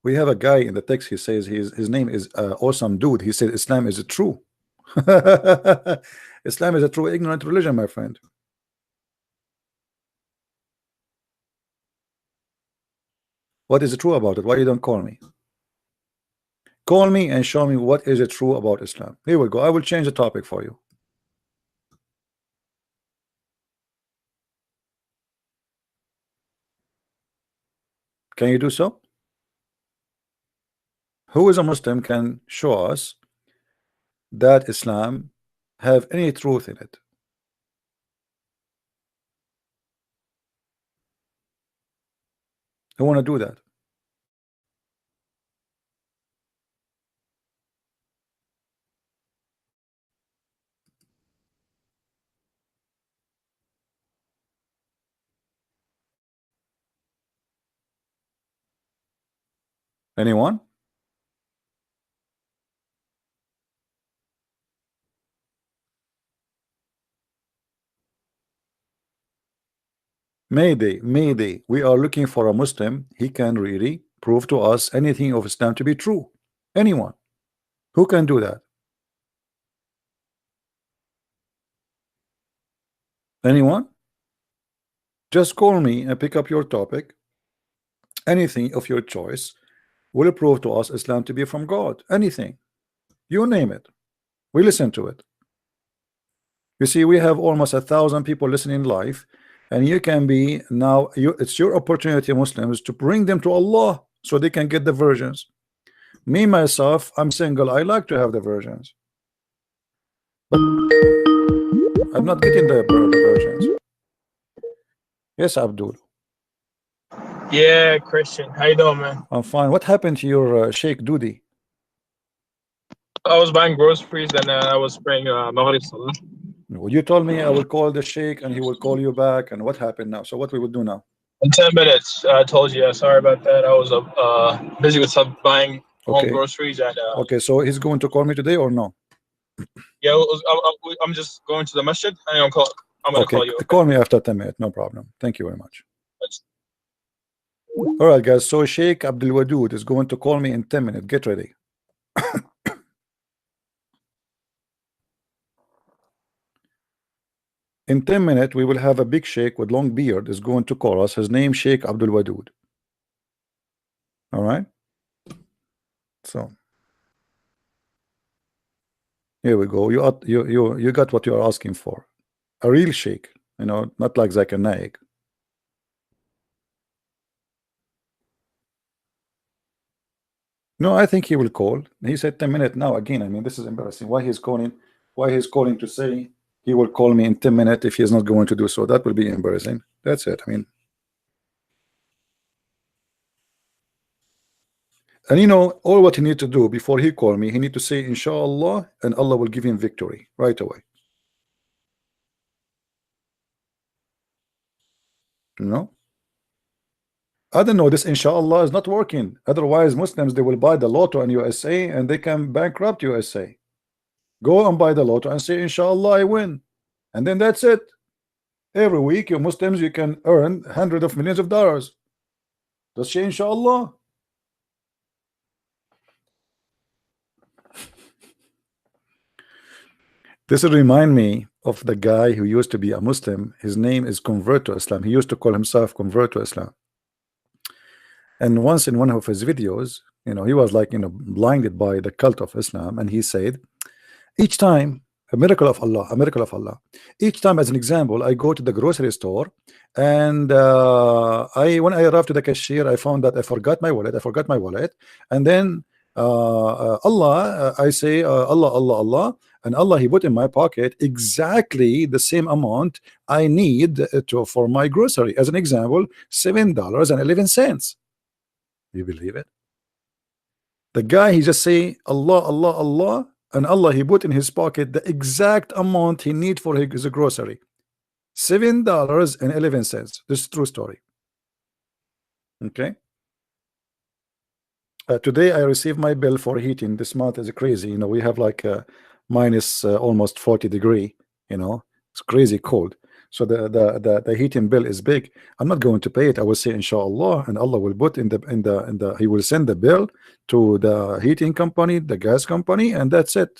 we have a guy in the text. He says his name is Awesome Dude. He said Islam is true. Islam is a true ignorant religion, my friend. What is true about it? Why you don't call me? Call me and show me what is it true about Islam. Here we go. I will change the topic for you. Can you do so? Who is a Muslim can show us that Islam have any truth in it? Who want to do that? Anyone? Mayday. We are looking for a Muslim. He can really prove to us anything of Islam to be true. Anyone? Who can do that? Anyone? Just call me and pick up your topic. Anything of your choice will prove to us Islam to be from God. Anything. You name it. We listen to it. You see, we have almost 1,000 people listening live, and you can be now. It's your opportunity, Muslims, to bring them to Allah so they can get the versions. Me myself, I'm single. I like to have the versions, but I'm not getting the versions. Yes, Abdul. Yeah, Christian. How you doing, man? I'm fine. What happened to your Sheikh Doody? I was buying groceries and I was praying Maghrib Salah. Well, you told me I will call the Sheikh and he will call you back. And what happened now? So what we will do now? In 10 minutes. I told you. Sorry about that. I was busy with some buying home groceries. And okay, so he's going to call me today or no? Yeah, I'm just going to the masjid and I'm going to call you. Okay, call me after 10 minutes. No problem. Thank you very much. All right, guys. So Sheikh Abdul Wadood is going to call me in 10 minutes. Get ready. In 10 minutes, we will have a big sheikh with long beard is going to call us. His name Sheikh Abdul Wadood. All right. So here we go. You got what you are asking for. A real sheikh, not like Zakir Naik. No, I think he will call. He said 10 minutes now. Again, I mean, this is embarrassing. Why he's calling to say he will call me in 10 minutes if he is not going to do so? That will be embarrassing. That's it. I mean, and all what he need to do before he call me, he need to say inshallah, and Allah will give him victory right away. I don't know, this inshallah is not working. Otherwise Muslims, they will buy the lotto in USA and they can bankrupt USA. Go and buy the lotto and say inshallah I win, and then that's it. Every week you Muslims, you can earn hundreds of millions of dollars. Just say inshallah. This will remind me of the guy who used to be a Muslim. His name is Convert to Islam. He used to call himself Convert to Islam. And once in one of his videos, he was like, blinded by the cult of Islam, and he said, each time, a miracle of Allah, a miracle of Allah. Each time, as an example, I go to the grocery store, and when I arrived to the cashier, I found that I forgot my wallet, and then Allah, I say Allah, Allah, Allah, and Allah, he put in my pocket exactly the same amount I need for my grocery. As an example, $7.11. You believe it? The guy, he just say Allah, Allah, Allah, and Allah, he put in his pocket the exact amount he need for his grocery. $7.11. This is true story. Okay. Today I received my bill for heating. This month is crazy. We have like minus almost 40 degree. It's crazy cold. So the heating bill is big. I'm not going to pay it. I will say inshallah, and Allah will put in the he will send the bill to the heating company, the gas company, and that's it.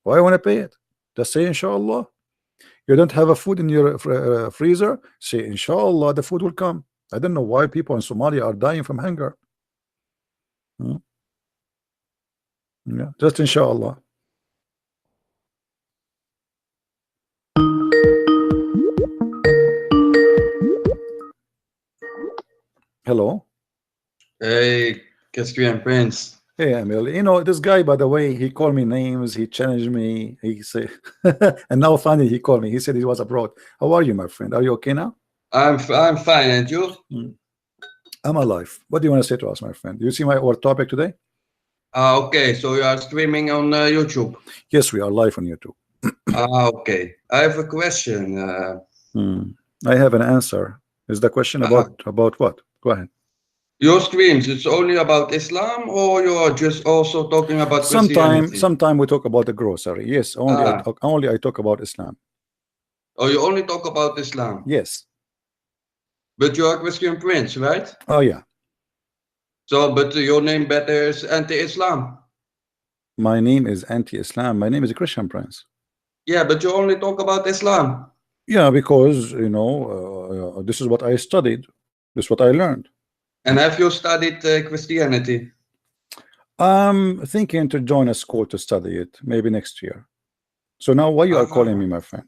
Why I want to pay it? Just say inshallah. You don't have a food in your freezer, say inshallah the food will come. I don't know why people in Somalia are dying from hunger. Yeah, just inshallah. Hello. Hey, Caspian Prince. Hey, Emil. This guy, by the way, he called me names. He challenged me. He said, and now finally he called me. He said he was abroad. How are you, my friend? Are you okay now? I'm fine, and you? I'm alive. What do you want to say to us, my friend? Do you see our topic today? Okay, so you are streaming on YouTube? Yes, we are live on YouTube. Okay. I have a question. I have an answer. Is the question about what? Go ahead. Your streams, it's only about Islam, or you are just also talking about Christianity? Sometime we talk about the grocery. Yes, only I talk about Islam. Oh, you only talk about Islam? Yes. But you are Christian Prince, right? Oh, yeah. So, but your name better is anti-Islam. My name is anti-Islam. My name is a Christian Prince. Yeah, but you only talk about Islam. Yeah, because, this is what I studied. This is what I learned. And have you studied Christianity? I'm thinking to join a school to study it, maybe next year. So now why you are calling me, my friend?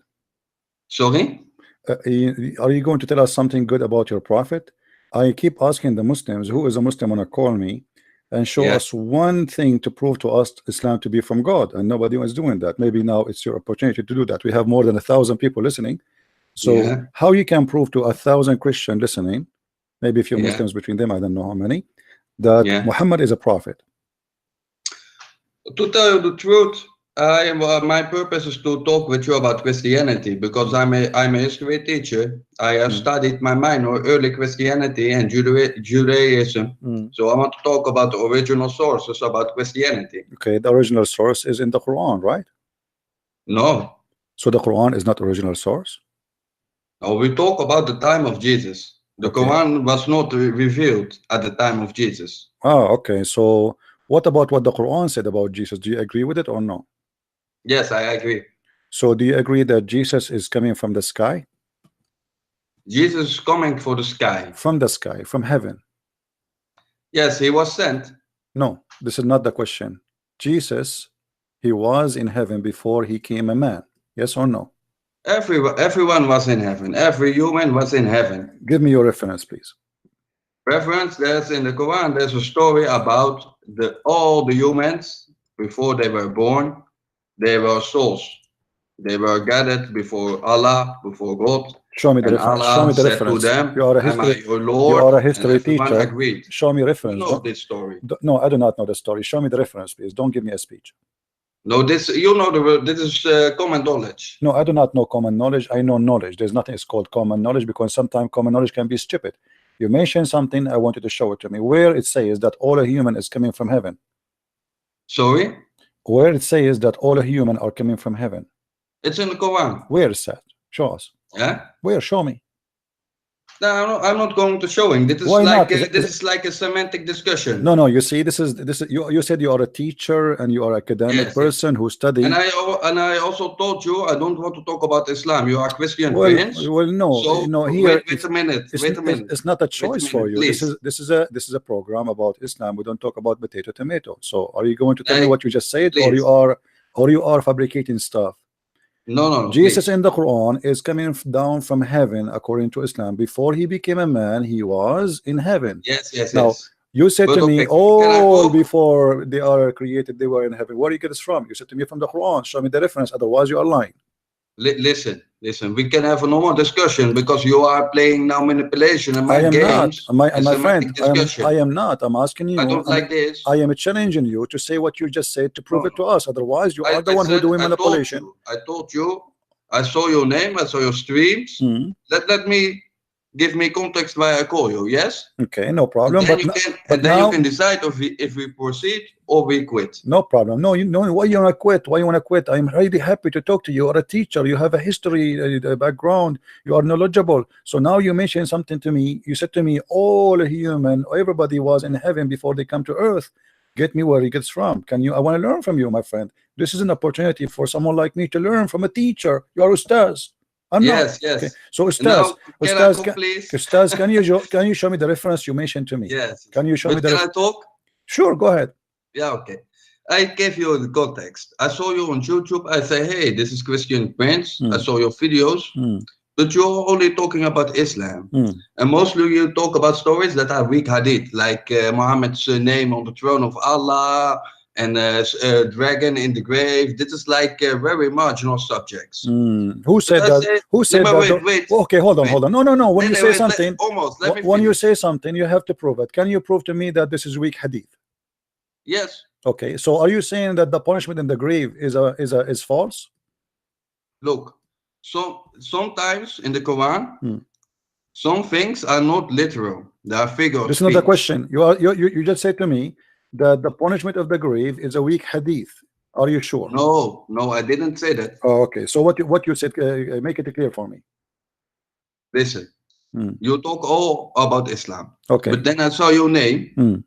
Sorry? Are you going to tell us something good about your prophet? I keep asking the Muslims, who is a Muslim, want to call me and show us one thing to prove to us Islam to be from God, and nobody is doing that. Maybe now it's your opportunity to do that. We have more than 1,000 people listening. So how you can prove to 1,000 Christians listening, maybe a few Muslims between them, I don't know how many, that Muhammad is a prophet? To tell you the truth, my purpose is to talk with you about Christianity, because I'm a history teacher. I have studied my minor early Christianity and Judaism. So I want to talk about the original sources about Christianity. Okay, the original source is in the Quran, right? No. So the Quran is not original source? No, we talk about the time of Jesus. The Quran was not revealed at the time of Jesus. Oh, okay. So what about what the Quran said about Jesus? Do you agree with it or no? Yes, I agree. So do you agree that Jesus is coming from the sky? Jesus is coming for the sky. From the sky, from heaven. Yes, he was sent. No, this is not the question. Jesus, he was in heaven before he came a man. Yes or no? Everyone was in heaven. Every human was in heaven. Give me your reference, please. Reference, there's in the Quran, there's a story about all the humans before they were born. They were souls. They were gathered before Allah, before God. Show me the and reference. Allah Show me the said reference. to them, You are a "Am I history. your Lord?" You are a history and everyone teacher. agreed. Show me reference. You know this story. No, I do not know the story. Show me the reference, please. Don't give me a speech. No, this you know this is common knowledge. No, I do not know common knowledge. I know knowledge. There's nothing is called common knowledge, because sometimes common knowledge can be stupid. You mention something, I want you to show it to me. Where it says that all a human is coming from heaven. Sorry? Where it says that all a human are coming from heaven. It's in the Quran. Where is that? Show us. Yeah? Where? Show me. No, I'm not going to showing. This is Why like not? this is like a semantic discussion. No, you see, this is you said you are a teacher and you are an academic Yes, person who studies. And I also told you I don't want to talk about Islam. You are Christian, well, Prince. well, no, So no. Here, wait a minute. It's not a choice for you. Please. This is a program about Islam. We don't talk about potato, tomato. So, are you going to tell me what you just said, please. or you are fabricating stuff? No. Jesus please. in the Quran is coming down from heaven according to Islam. Before he became a man, he was in heaven. Yes. Now, you said But to me, okay, before they are created, they were in heaven. Where do you get this from? You said to me from the Quran. Show me the reference. Otherwise, you are lying. Listen. We can have a normal discussion because you are playing now manipulation and I am games. not. My friend, I am not. I'm asking you. I don't like this. I am challenging you to say what you just said to prove it to us. Otherwise, you are the one who doing manipulation. I told you. I saw your name. I saw your streams. Let me give me context why I call you. Yes. Okay, no problem. And then you can decide if we proceed or we quit. No problem. No, you know why you want to quit? Why you want to quit? I'm really happy to talk to you. You're a teacher. You have a history background. You are knowledgeable. So now you mentioned something to me. You said to me, all human, everybody was in heaven before they come to earth. Get me where he gets from. Can you? I want to learn from you, my friend. This is an opportunity for someone like me to learn from a teacher. You are Ustaz. I'm not. Yes. Okay. So Ustaz, Ustaz, can you show me the reference you mentioned to me? Yes. Can you show me the? Can I talk? Sure, go ahead. Yeah, okay. I gave you the context. I saw you on YouTube. I say, hey, this is Christian Prince. I saw your videos, but you're only talking about Islam. And mostly you talk about stories that are weak hadith, like Muhammad's name on the throne of Allah and a dragon in the grave. This is like very marginal subjects. Who said that? Who said that? Wait. Okay, hold on. No. When you say something, when you say something, you have to prove it. Can you prove to me that this is weak hadith? Yes. Okay, so are you saying that the punishment in the grave is false? Look, sometimes in the Quran, some things are not literal. They are figures. This is not the question. You just said to me that the punishment of the grave is a weak hadith. Are you sure? No, I didn't say that. Oh, okay. So what you said, make it clear for me. Listen, you talk all about Islam. Okay. But then I saw your name,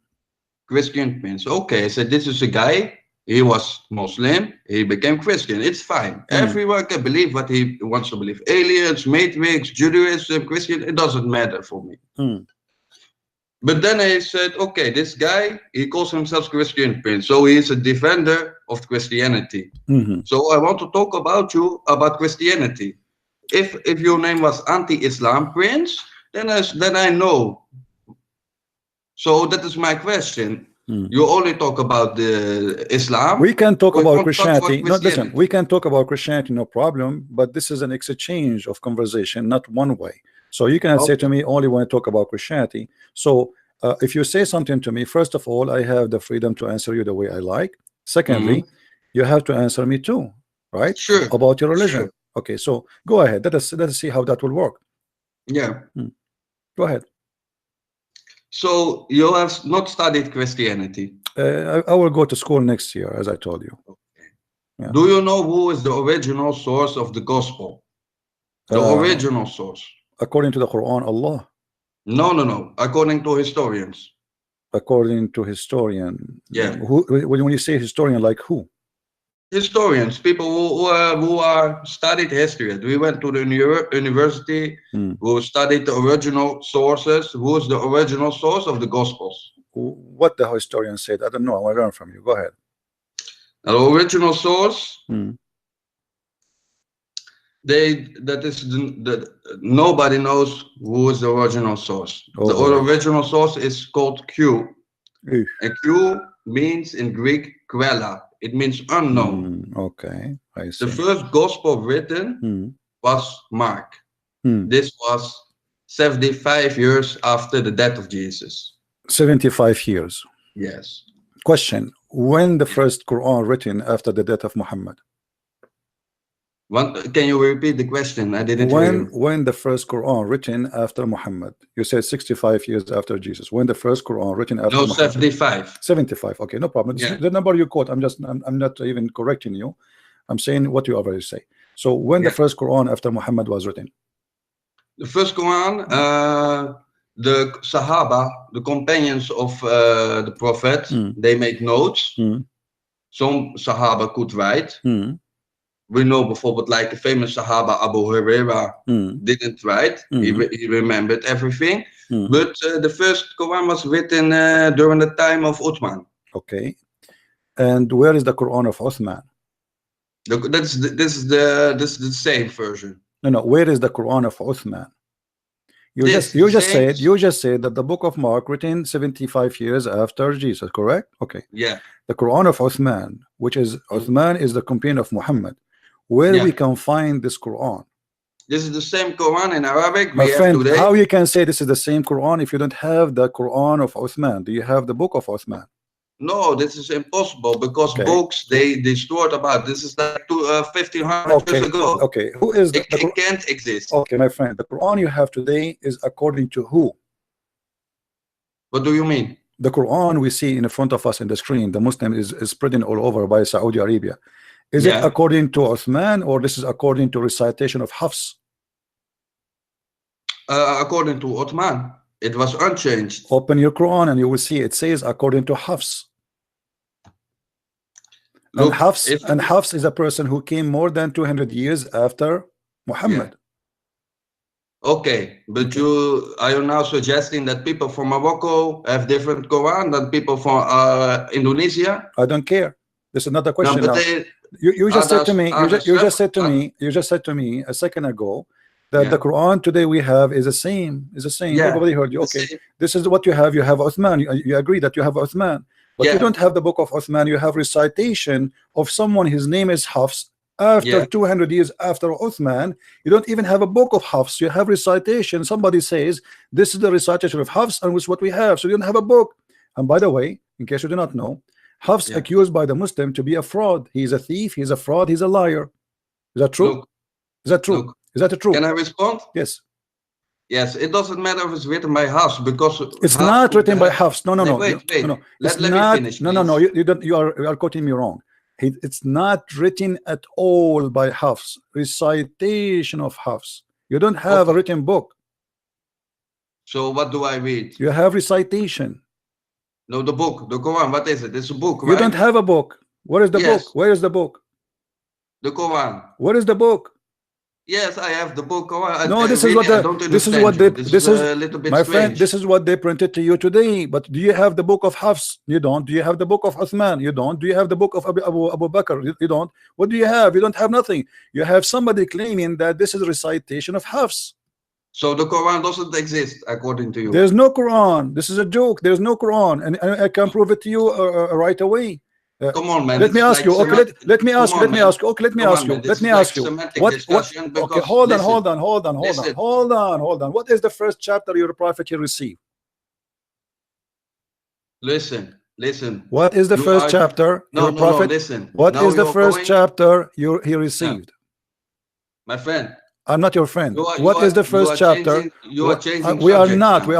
Christian Prince. Okay, I said this is a guy. He was Muslim. He became Christian. It's fine. Everyone can believe what he wants to believe. Aliens, Matrix, Judaism, Christian. It doesn't matter for me. But then I said, okay, this guy, he calls himself Christian Prince. So he is a defender of Christianity. So I want to talk about Christianity. If your name was anti-Islam Prince, then I know. So that is my question. You only talk about the Islam. We can talk about Christianity. No, listen, we can talk about Christianity, no problem. But this is an exchange of conversation, not one way. So you cannot say to me only when I talk about Christianity. So if you say something to me, first of all, I have the freedom to answer you the way I like. Secondly, you have to answer me too, right? Sure. About your religion. Sure. Okay, so go ahead. Let us see how that will work. Yeah. Go ahead. So you have not studied Christianity. I will go to school next year, as I told you. Okay. Yeah. Do you know who is the original source of the gospel? The original source. According to the Quran, Allah. No. According to historians. According to historian. Yeah. When you say historian, like who? Historians, people who are studied history. We went to the university, who studied the original sources. Who is the original source of the Gospels? What the historian said, I don't know. I want to learn from you. Go ahead. The original source. Nobody knows who is the original source. The original source is called Q. And Q means in Greek Quella. It means unknown. Okay, I see. The first gospel written was Mark. This was 75 years after the death of Jesus. 75 years. Yes. Question: when the first Quran written after the death of Muhammad? Can you repeat the question? I didn't hear you. When the first Quran written after Muhammad? You said 65 years after Jesus. When the first Quran written after No, Muhammad? 75. 75. Okay, no problem. Yeah. The number you quote, I'm not even correcting you. I'm saying what you already say. So when the first Quran after Muhammad was written? The first Quran, the Sahaba, the companions of the Prophet, they made notes. Some Sahaba could write. We know, bijvoorbeeld, like the famous Sahaba Abu Huraira didn't write. He remembered everything. But the first Quran was written during the time of Uthman. Okay. And where is the Quran of Uthman? This is the same version. No. Where is the Quran of Uthman? You just said that the book of Mark written 75 years after Jesus, correct? Okay. Yeah. The Quran of Uthman, which is Uthman is the companion of Muhammad. Where we can find this Quran? This is the same Quran in Arabic. My friend, how you can say this is the same Quran if you don't have the Quran of Uthman? Do you have the book of Uthman? No, this is impossible because books they stored about. This is like 1500 years ago. Okay, who is it can't exist. Okay, my friend, the Quran you have today is according to who? What do you mean? The Quran we see in front of us in the screen, the Muslim is spreading all over by Saudi Arabia. Is it according to Uthman or this is according to recitation of Hafs? According to Uthman. It was unchanged. Open your Quran and you will see it says according to Hafs. Look, and Hafs is a person who came more than 200 years after Muhammad. Okay, but are you now suggesting that people from Morocco have different Quran than people from Indonesia? I don't care. This is not the question. No, but you just said to me. You just said to me a second ago that the Quran today we have is the same. Everybody heard you. Okay, this is what you have. You have Uthman. You agree that you have Uthman, but you don't have the book of Uthman. You have recitation of someone. His name is Hafs. After 200 years after Uthman, you don't even have a book of Hafs. You have recitation. Somebody says this is the recitation of Hafs, and it's what we have. So you don't have a book. And by the way, in case you do not know, Hafs accused by the Muslim to be a fraud. He is a thief. He is a fraud. He's a liar. Is that true? Is that true? Is that true? Can I respond? Yes. Yes, it doesn't matter if it's written by Hafs because it's not written by Hafs. No. Wait. Let me finish. No. You are quoting me wrong. It's not written at all by Hafs. Recitation of Hafs. You don't have a written book. So what do I read? You have recitation. No, the book, the Quran. What is it? It's a book, right? You don't have a book. Where is the book? Where is the book? The Quran. Where is the book? This I have the book. No, this is what my friend. This is what they printed to you today. But do you have the book of Hafs? You don't. Do you have the book of Uthman? You don't. Do you have the book of Abu Bakr? You don't. What do you have? You don't have nothing. You have somebody claiming that this is a recitation of Hafs. So the Quran doesn't exist according to you. There's no Quran. This is a joke. There's no Quran, and I can prove it to you right away. Come on, man. Let me ask you. Okay, let me ask you. Okay, let me ask you. Let me ask you. What? Okay, hold on. What is the first chapter your prophet he received? Listen. What is the first chapter your prophet? Listen. What is the first chapter he received? My friend. I'm not your friend. What is the first chapter? You are changing. We are not. We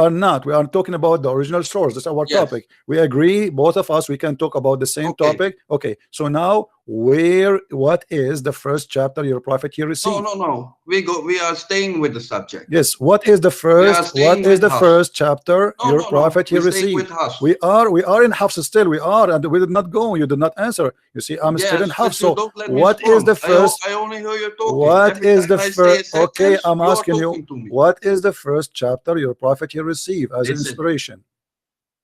are talking about the original source. That's our topic. We agree, both of us. We can talk about the same topic. Okay. So now, what is the first chapter your prophet he received? No. We are staying with the subject. Yes, what is the first chapter your prophet he received? We are in Hafs still, and we did not go. You did not answer. You see, I'm still in Hafs. So what is the first? I only hear you talking. What is the first? Okay, I'm asking you, what is the first chapter your prophet he received as an inspiration?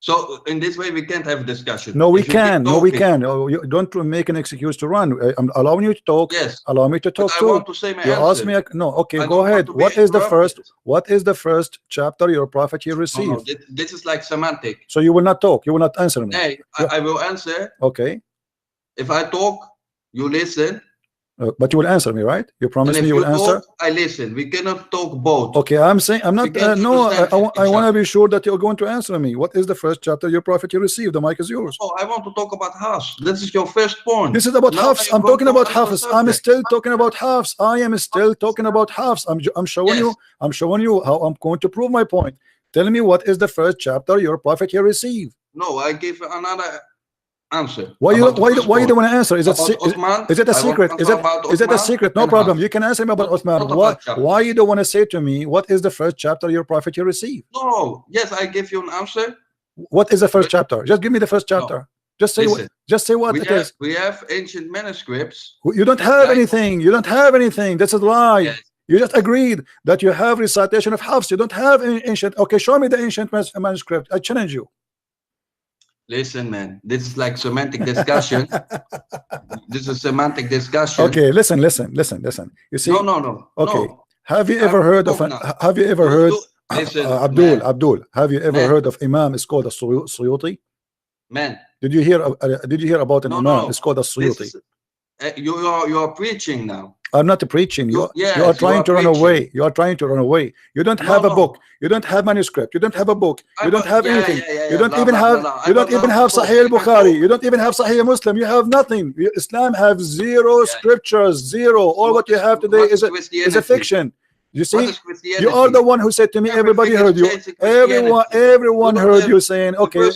So in this way we can't have a discussion. No, we can. No, we can. Oh, you don't make an excuse to run. I'm allowing you to talk. Yes. Allow me to talk but too. I want to say my You answer. ask me. No. Okay, go ahead. What is the first? What is the first chapter your prophet he received? No, this is like semantic. So you will not talk. You will not answer me. Hey, I will answer. Okay. If I talk, you listen. But you will answer me, right? You promise me you will answer. I listen. We cannot talk both. Okay, I'm saying I'm not. No, I want to be sure that you're going to answer me. What is the first chapter your prophet you received? The mic is yours. Oh, I want to talk about Hafs. This is your first point. This is about Hafs. I'm talking about Hafs. I'm still talking about Hafs. I am still talking about Hafs. I'm showing you. I'm showing you how I'm going to prove my point. Tell me what is the first chapter your prophet he received? No, I give another answer. Why you don't want to answer? Is it a secret? Is it a secret? No problem. You can answer me about Uthman. Why you don't want to say to me what is the first chapter your prophet you received? No. Yes, I give you an answer. What is the first chapter? Just give me the first chapter. No. Just say what it is. We have ancient manuscripts. You don't have anything. You don't have anything. That's a lie. Yes. You just agreed that you have recitation of Hafs. You don't have any ancient. Okay, show me the ancient manuscript. I challenge you. Listen, man, this is like semantic discussion. This is semantic discussion. Okay, listen. You see? No. Okay. Have you ever heard of Abdul? Have you ever heard of Imam? It's called a Suyuti. Man, did you hear about an Imam? It's called a Suyuti. You are preaching now. I'm not preaching. You are trying to run away. You are trying to run away. You don't have a book. You don't have manuscript. You don't have a book. You don't have anything. You don't even have. You don't even have Sahih al-Bukhari. You don't even have Sahih Muslim. You have nothing. Islam have zero scriptures. Zero. All what you have today is a fiction. You see, you are the one who said to me, everybody heard you. Everyone heard you saying, okay,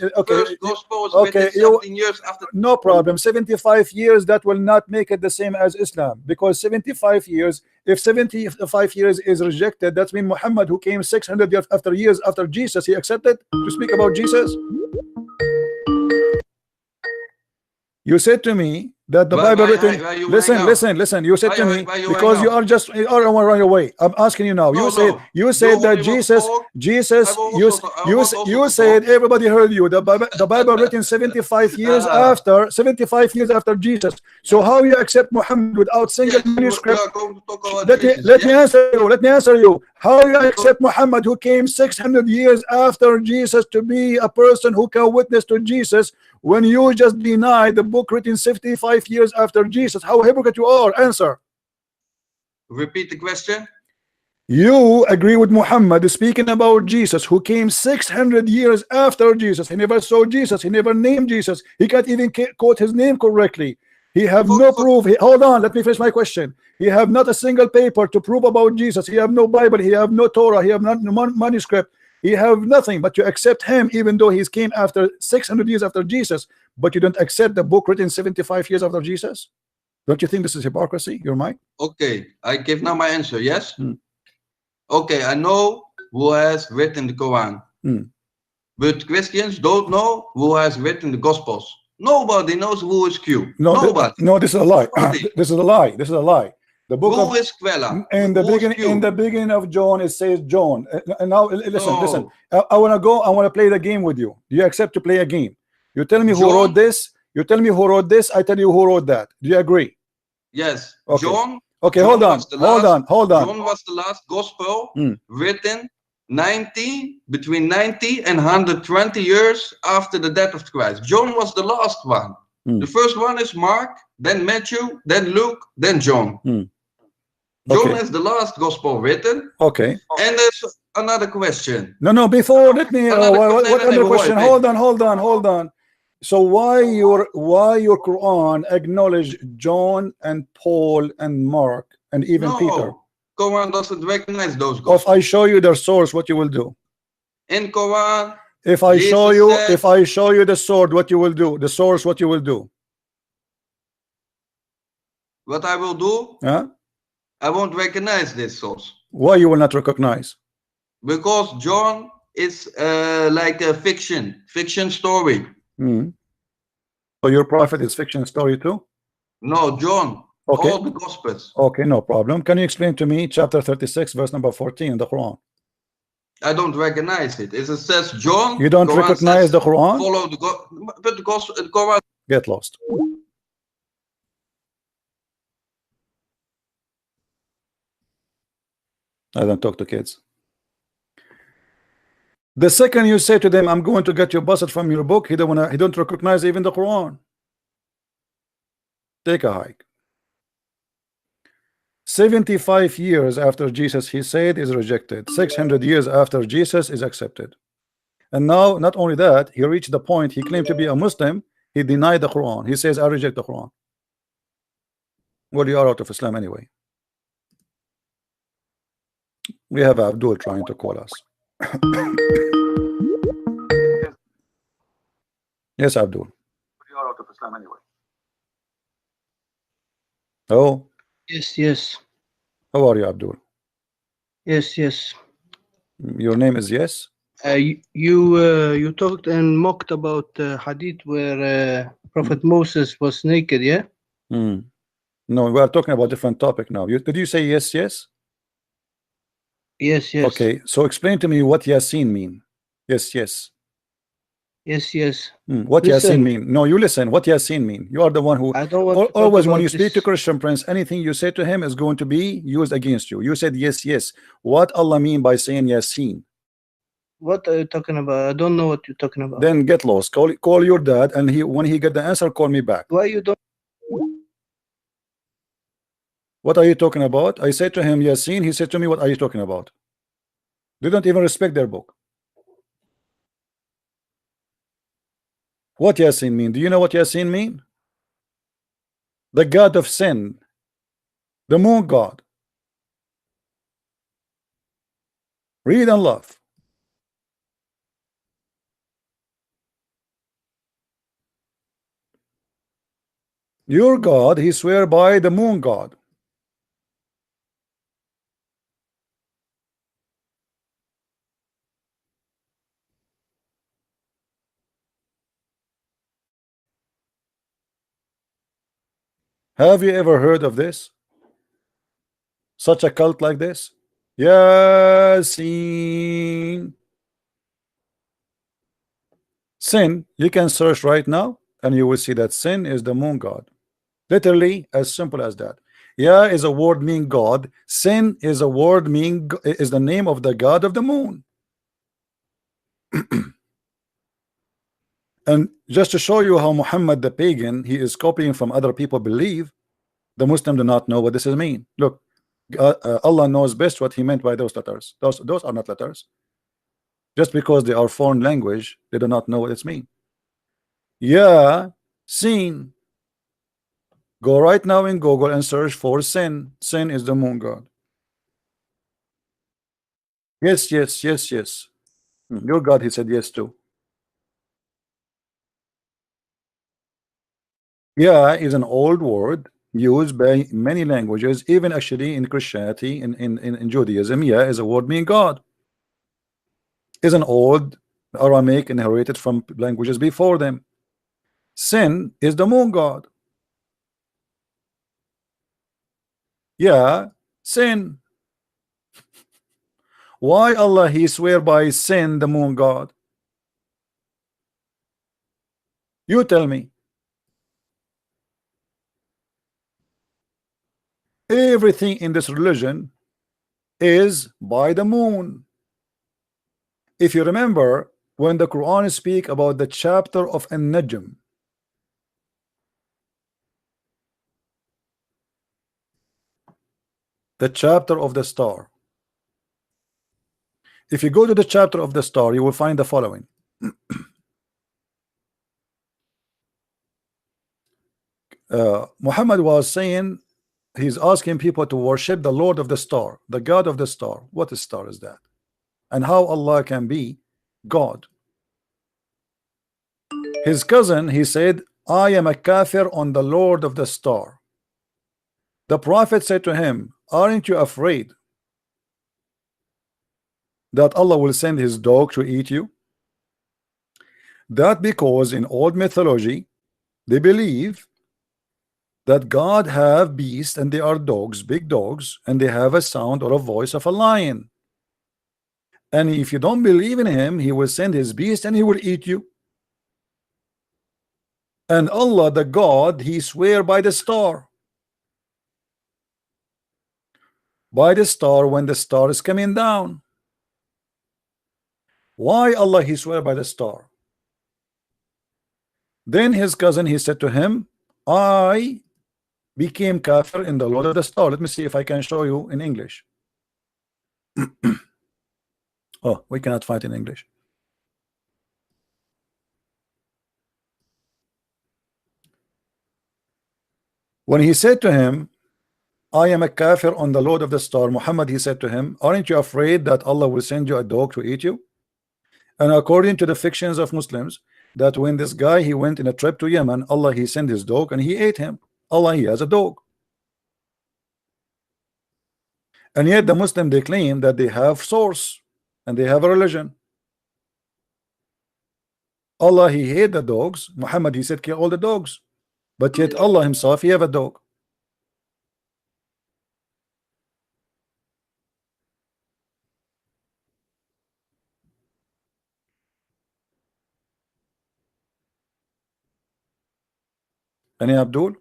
no problem. 75 years, that will not make it the same as Islam, because 75 years, if 75 years is rejected, that means Muhammad, who came 600 years after Jesus, he accepted to speak about Jesus. You said to me that the Bible written. Listen. You said to me because you are running away. I'm asking you now. You said that Jesus. You said everybody heard you. The Bible written 75 years after Jesus. So how you accept Muhammad without single manuscript? Let me answer you. How you accept Muhammad, who came 600 years after Jesus, to be a person who can witness to Jesus, when you just deny the book written 75 years after Jesus? How hypocrite you are. Answer. Repeat the question. You agree with Muhammad speaking about Jesus, who came 600 years after Jesus. He never saw Jesus. He never named Jesus. He can't even quote his name correctly. He have no proof. Hold on, let me finish my question. He have not a single paper to prove about Jesus. He have no Bible. He have no Torah. He have not manuscript. He have nothing, but you accept him even though he came after 600 years after Jesus, but you don't accept the book written 75 years after Jesus? Don't you think this is hypocrisy? Your mind? Okay, I give now my answer. Yes. Okay, I know who has written the Quran, but Christians don't know who has written the Gospels. Nobody knows who is Q. Nobody. No, this is a lie. This is a lie. This is a lie. The book who is Quella? In the beginning of John, it says John. And now listen. I want to play the game with you. Do you accept to play a game? You tell me who wrote this. You tell me who wrote this. I tell you who wrote that. Do you agree? Yes. Okay. John. Okay, John hold on. John was the last gospel written between 90 and 120 years after the death of Christ. John was the last one. The first one is Mark, then Matthew, then Luke, then John. John is the last gospel written. Okay. And there's another question. No. Before, let me. What other question? Hold on. So why your Quran acknowledge John and Paul and Mark and even Peter? Quran doesn't recognize those gospels. If I show you their source, what you will do? In Quran, if I show you the sword, what you will do? The source, what you will do? what I will do? Huh? I won't recognize this source. Why you will not recognize? Because John is like a fiction story. So your prophet is fiction story too? No, John. Okay. All the Gospels. Okay, no problem. Can you explain to me chapter 36, verse number 14 in the Quran? I don't recognize it. It says John. You don't Quran recognize says, the Quran? Follow the but the Quran. Get lost. I don't talk to kids. The second you say to them, I'm going to get you busted from your book, he don't recognize even the Quran. Take a hike. 75 years after Jesus, he said, is rejected. 600 years after Jesus is accepted. And now, not only that, he reached the point, he claimed to be a Muslim, he denied the Quran. He says, I reject the Quran. Well, you are out of Islam anyway. We have Abdul trying to call us. Yes, Abdul. You are out of Islam anyway. Oh. Yes. How are you, Abdul? Yes. Your name is Yes? You talked and mocked about hadith where Prophet Moses was naked, yeah? No, we are talking about a different topic now. Did you say yes? Yes. Okay, so explain to me what Yasin mean. Yes. What Yasin mean? No, you listen. What Yasin mean? You are the one who I don't want always when you speak to Christian Prince, anything you say to him is going to be used against you. You said yes. What Allah mean by saying Yasin? What are you talking about? I don't know what you're talking about. Then get lost. Call your dad, and when he get the answer, call me back. Why you don't? What are you talking about? I said to him Yasin. He said to me, what are you talking about? They don't even respect their book. What Yasin mean? Do you know what Yasin mean? The god of sin, the moon god. Read and laugh. Your God, he swear by the moon god. Have you ever heard of this? Such a cult like this? Yasin. Sin, you can search right now and you will see that sin is the moon god. Literally as simple as that. Ya is a word meaning God. Sin is a word meaning is the name of the god of the moon. And just to show you how Muhammad the pagan, he is copying from other people believe, the Muslim do not know what this is mean. Look, Allah knows best what he meant by those letters. Those are not letters. Just because they are foreign language, they do not know what it's mean. Yeah, sin. Go right now in Google and search for sin. Sin is the moon god. Yes. Your God, he said yes to. Yeah is an old word used by many languages, even actually in Christianity, in Judaism. Yeah is a word meaning God. Is an old Aramaic inherited from languages before them. Sin is the moon god. Yeah, sin. Why Allah he swear by sin the moon god? You tell me. Everything in this religion is by the moon. If you remember, when the Quran speak about the chapter of An-Najm, the chapter of the star, if you go to the chapter of the star, you will find the following. Muhammad was saying, he's asking people to worship the Lord of the star, the God of the star. What star is that? And how Allah can be God? His cousin, he said, I am a kafir on the Lord of the star. The Prophet said to him, aren't you afraid that Allah will send his dog to eat you? That because in old mythology they believe that God have beasts and they are dogs, big dogs, and they have a sound or a voice of a lion. And if you don't believe in him, he will send his beast and he will eat you. And Allah, the God, he swear by the star. By the star when the star is coming down. Why Allah he swear by the star? Then his cousin, he said to him, I became kafir in the Lord of the star. Let me see if I can show you in English. Oh, we cannot fight in English. When he said to him, I am a kafir on the Lord of the star, Muhammad, he said to him, aren't you afraid that Allah will send you a dog to eat you? And according to the fictions of Muslims, that when this guy he went in a trip to Yemen, Allah he sent his dog and he ate him. Allah he has a dog. And yet the Muslim they claim that they have source and they have a religion. Allah he hate the dogs. Muhammad he said kill all the dogs. But yet Allah himself he have a dog. Any Abdul?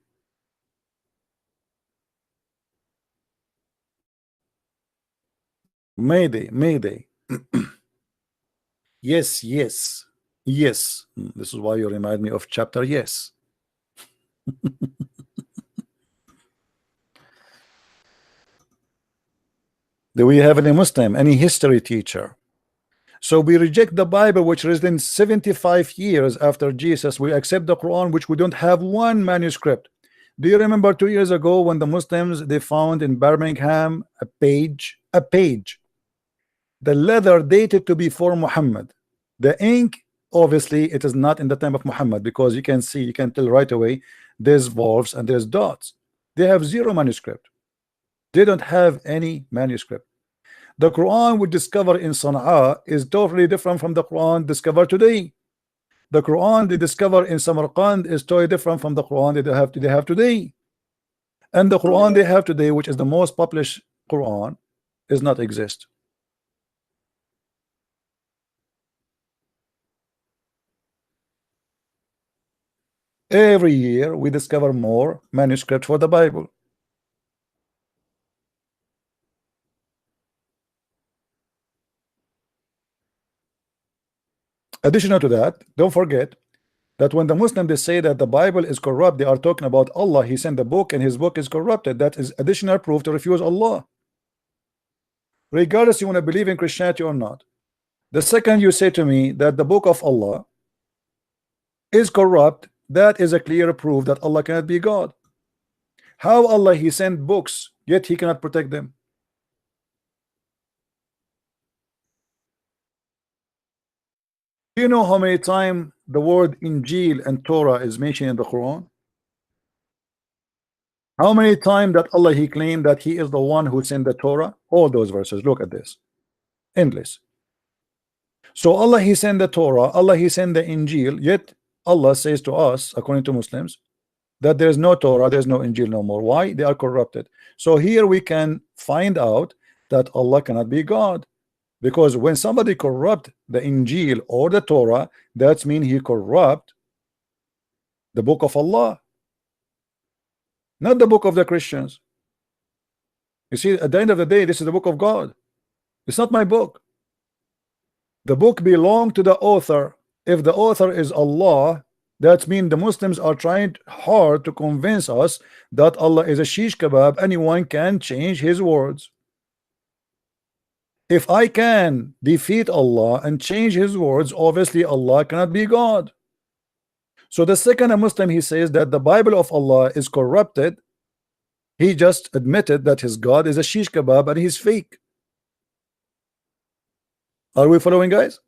Mayday, Mayday. Yes, yes, yes. This is why you remind me of chapter yes. Do we have any Muslim, any history teacher? So we reject the Bible, which is written 75 years after Jesus. We accept the Quran, which we don't have one manuscript. Do you remember 2 years ago when the Muslims they found in Birmingham a page? The leather dated to before Muhammad. The ink, obviously, it is not in the time of Muhammad because you can see, you can tell right away. There's valves and there's dots. They have zero manuscript. They don't have any manuscript. The Quran we discover in Sana'a is totally different from the Quran discovered today. The Quran they discover in Samarkand is totally different from the Quran they have today. And the Quran they have today, which is the most published Quran, does not exist. Every year we discover more manuscript for the Bible. Additional to that, don't forget that when the Muslims they say that the Bible is corrupt, they are talking about Allah. He sent the book and his book is corrupted. That is additional proof to refuse Allah. Regardless you want to believe in Christianity or not. The second you say to me that the book of Allah is corrupt, that is a clear proof that Allah cannot be God. How Allah he sent books yet he cannot protect them? Do you know how many times the word Injil and Torah is mentioned in the Quran? How many times that Allah he claimed that he is the one who sent the Torah? All those verses, look at this. Endless. So Allah he sent the Torah, Allah he sent the Injil, yet Allah says to us, according to Muslims, that there's no Torah, there's no Injil no more. Why? They are corrupted. So here we can find out that Allah cannot be God. Because when somebody corrupt the Injil or the Torah, that means he corrupt the book of Allah, not the book of the Christians. You see, at the end of the day, this is the book of God. It's not my book. The book belongs to the author. If the author is Allah, that means the Muslims are trying hard to convince us that Allah is a shish kebab. Anyone can change his words. If I can defeat Allah and change his words, obviously Allah cannot be God. So the second a Muslim he says that the Bible of Allah is corrupted, he just admitted that his God is a shish kebab and he's fake. Are we following, guys?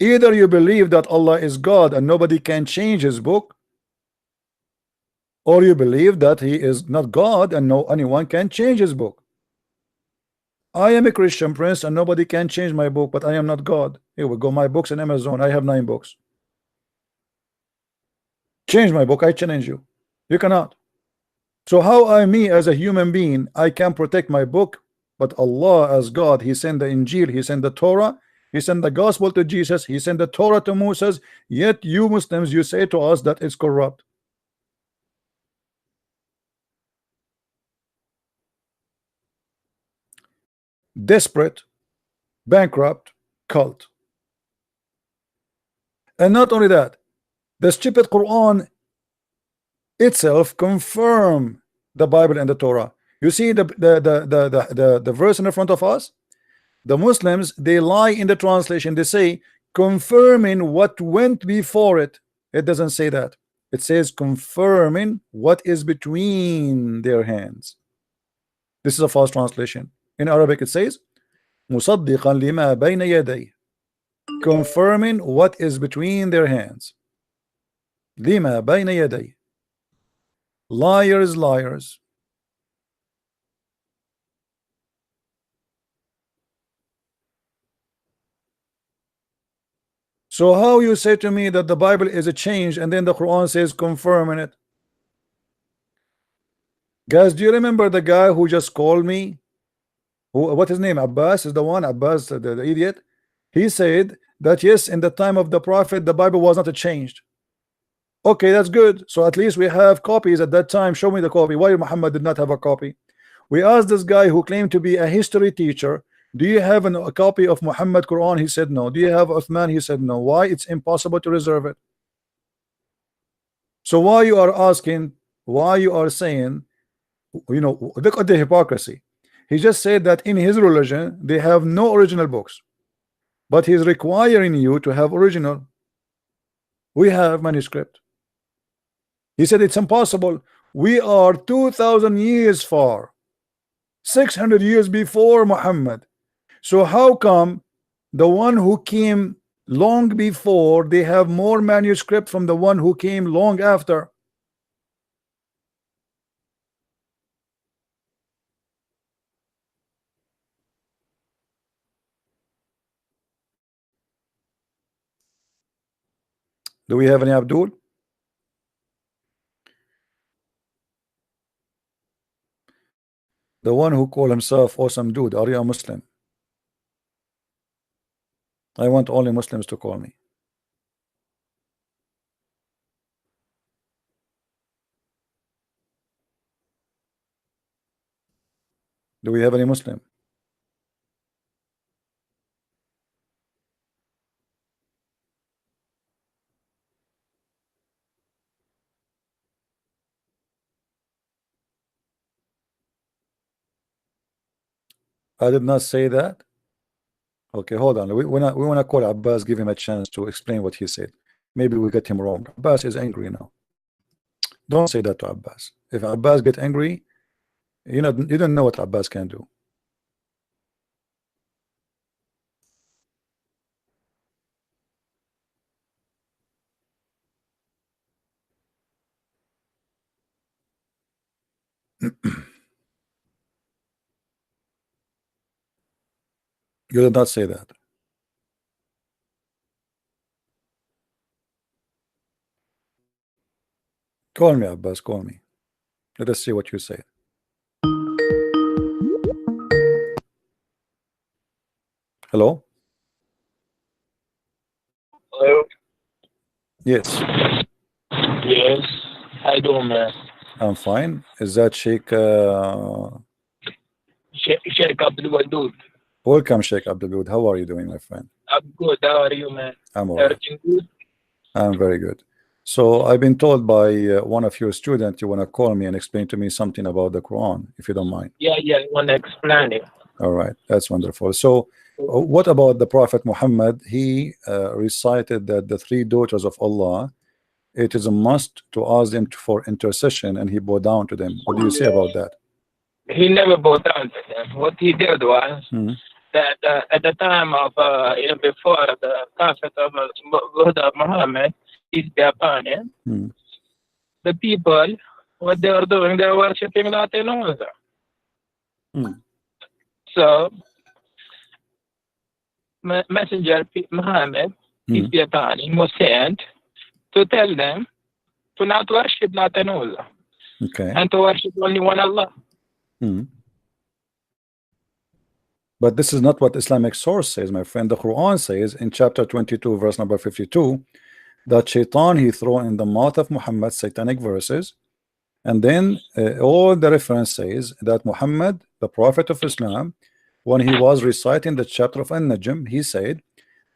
Either you believe that Allah is God and nobody can change his book, or you believe that he is not God and no anyone can change his book. I am a Christian, Prince, and nobody can change my book, but I am not God. Here we go, my books in Amazon. I have 9 books. Change my book, I challenge you. You cannot. So how me as a human being, I can protect my book, but Allah as God, He sent the Injil, He sent the Torah, He sent the gospel to Jesus, He sent the Torah to Moses, yet you Muslims, you say to us that it's corrupt. Desperate, bankrupt cult. And not only that, the stupid Quran itself confirm the Bible and the Torah. You see the verse in the front of us. The Muslims, they lie in the translation. They say confirming what went before it. It doesn't say that. It says confirming what is between their hands. This is a false translation. In Arabic it says مصدقا لما بين يديه, confirming what is between their hands. لما بين يديه. Liars, liars. So how you say to me that the Bible is a change and then the Quran says confirming it? Guys, do you remember the guy who just called me? What his name? Abbas is the one. Abbas, the idiot. He said that yes, in the time of the Prophet, the Bible was not changed. Okay, that's good. So at least we have copies at that time. Show me the copy. Why Muhammad did not have a copy? We asked this guy who claimed to be a history teacher, do you have a copy of Muhammad Quran? He said no. Do you have Uthman? He said no. Why? It's impossible to reserve it. So why you are asking, why you are saying, you know, look at the hypocrisy. He just said that in his religion they have no original books, but he's requiring you to have original. We have manuscript. He said it's impossible. We are 2,000 years far, 600 years before Muhammad. So how come the one who came long before, they have more manuscript from the one who came long after? Do we have any Abdul? The one who call himself awesome dude, are you a Muslim? I want only Muslims to call me. Do we have any Muslim? I did not say that. Okay, hold on. We wanna call Abbas, give him a chance to explain what he said. Maybe we get him wrong. Abbas is angry now. Don't say that to Abbas. If Abbas get angry, you don't know what Abbas can do. You did not say that. Call me, Abbas, call me. Let us see what you say. Hello? Hello? Yes. Yes. How you doing, man? I'm fine. Is that Sheikh Sheikh Abdul Wadood. Welcome, Sheikh Abdul Wadood. How are you doing, my friend? I'm good. How are you, man? I'm all right. Everything good? I'm very good. So I've been told by one of your students you want to call me and explain to me something about the Quran, if you don't mind. Yeah, I want to explain it. All right, that's wonderful. So what about the Prophet Muhammad? He recited that the 3 daughters of Allah, it is a must to ask them for intercession, and he bowed down to them. What do you say about that? He never bowed down to them. What he did was that at the time of, before the Prophet of Muhammad, peace be upon him, the people what they are doing, they are worshipping Latin Uzza. So, Messenger Muhammad, peace be upon him, was sent to tell them to not worship Latin Uzza. Okay. And to worship only one Allah. But this is not what Islamic source says, my friend. The Quran says in chapter 22, verse number 52, that Shaitan he throw in the mouth of Muhammad satanic verses, and then all the reference says that Muhammad, the Prophet of Islam, when he was reciting the chapter of An-Najm, he said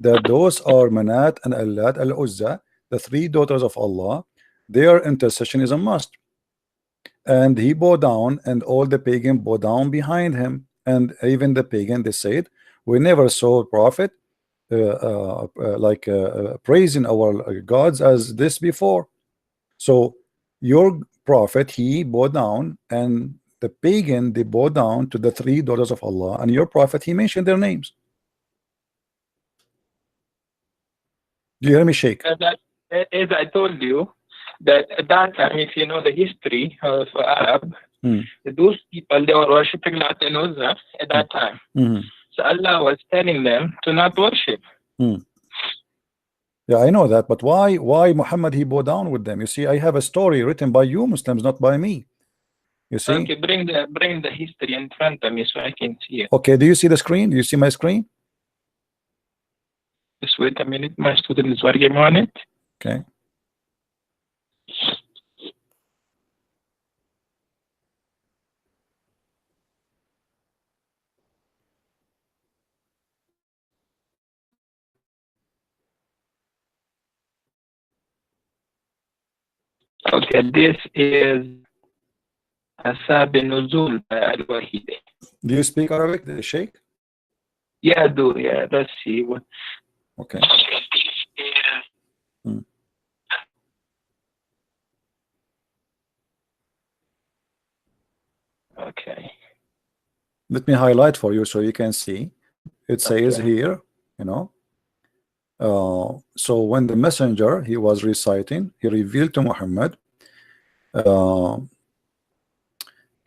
that those are Manat and Allat al-Uzza, the three daughters of Allah, their intercession is a must. And he bowed down, and all the pagan bowed down behind him. And even the pagan, they said, we never saw a prophet praising our gods as this before. So your prophet, he bowed down, and the pagan, they bowed down to the three daughters of Allah, and your prophet, he mentioned their names. Do you hear me, Sheikh? As I told you, that at that time, if you know the history of Arab, those people, they were worshipping Latin Uzza at that time. So Allah was telling them to not worship. Yeah, I know that, but why Muhammad he bowed down with them? You see, I have a story written by you Muslims, not by me. You see? Okay, bring the history in front of me so I can see it. Okay, do you see the screen? Do you see my screen? Just wait a minute, my student is working on it. Okay. Okay, this is Asab Nuzul by Al-Wahidi. Do you speak Arabic, Sheikh? Yeah, I do. Yeah, let's see what. Okay. Okay. Let me highlight for you so you can see. It says here, you know. So when the messenger he was reciting, he revealed to Muhammad to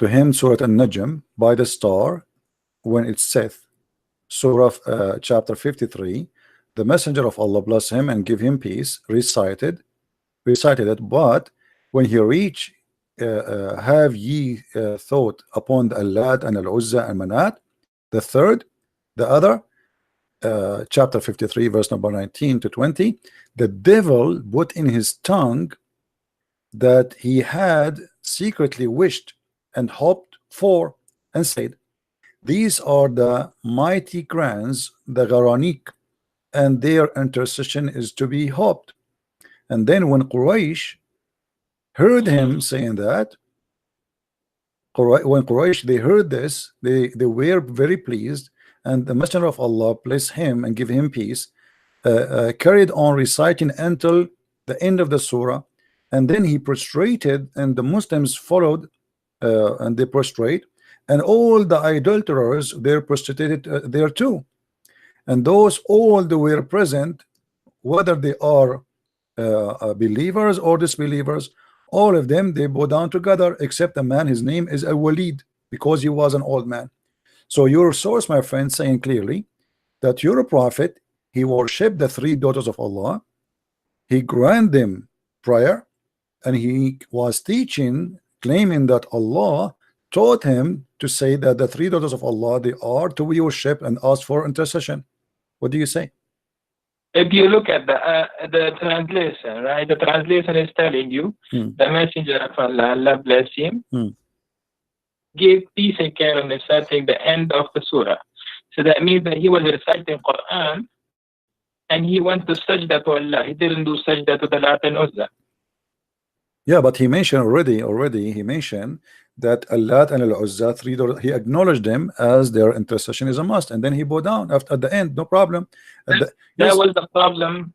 him Surah An-Najm by the star when it saith, Surah chapter 53, the messenger of Allah bless him and give him peace recited it, but when he reached have ye thought upon the Allat and Al-Uzza and Manat, the third, the other, chapter 53 verse number 19 to 20, the devil put in his tongue that he had secretly wished and hoped for, and said, these are the mighty grands, the Gharanik, and their intercession is to be hoped. And then when Quraysh heard him saying that, when Quraysh they heard this, they were very pleased, and the messenger of Allah bless him and give him peace, carried on reciting until the end of the surah, and then he prostrated, and the Muslims followed, and they prostrate, and all the idolaters they're prostrated there too, and those all they were present, whether they are believers or disbelievers, all of them they bow down together, except a man, his name is Al-Walid, because he was an old man. So your source, my friend, saying clearly that your prophet, he worshipped the three daughters of Allah, he granted them prayer, and he was teaching, claiming that Allah taught him to say that the three daughters of Allah, they are to be worshipped and ask for intercession. What do you say? If you look at the translation, right? The translation is telling you the messenger of Allah, Allah bless him, gave peace and care on reciting the end of the surah. So that means that he was reciting Quran and he went to sajda to Allah. He didn't do sajda to the Latin Uzza. Yeah, but he mentioned already he mentioned that Allat and Al-Uzza, three daughters, he acknowledged them as their intercession is a must, and then he bowed down at the end, no problem. That was the problem.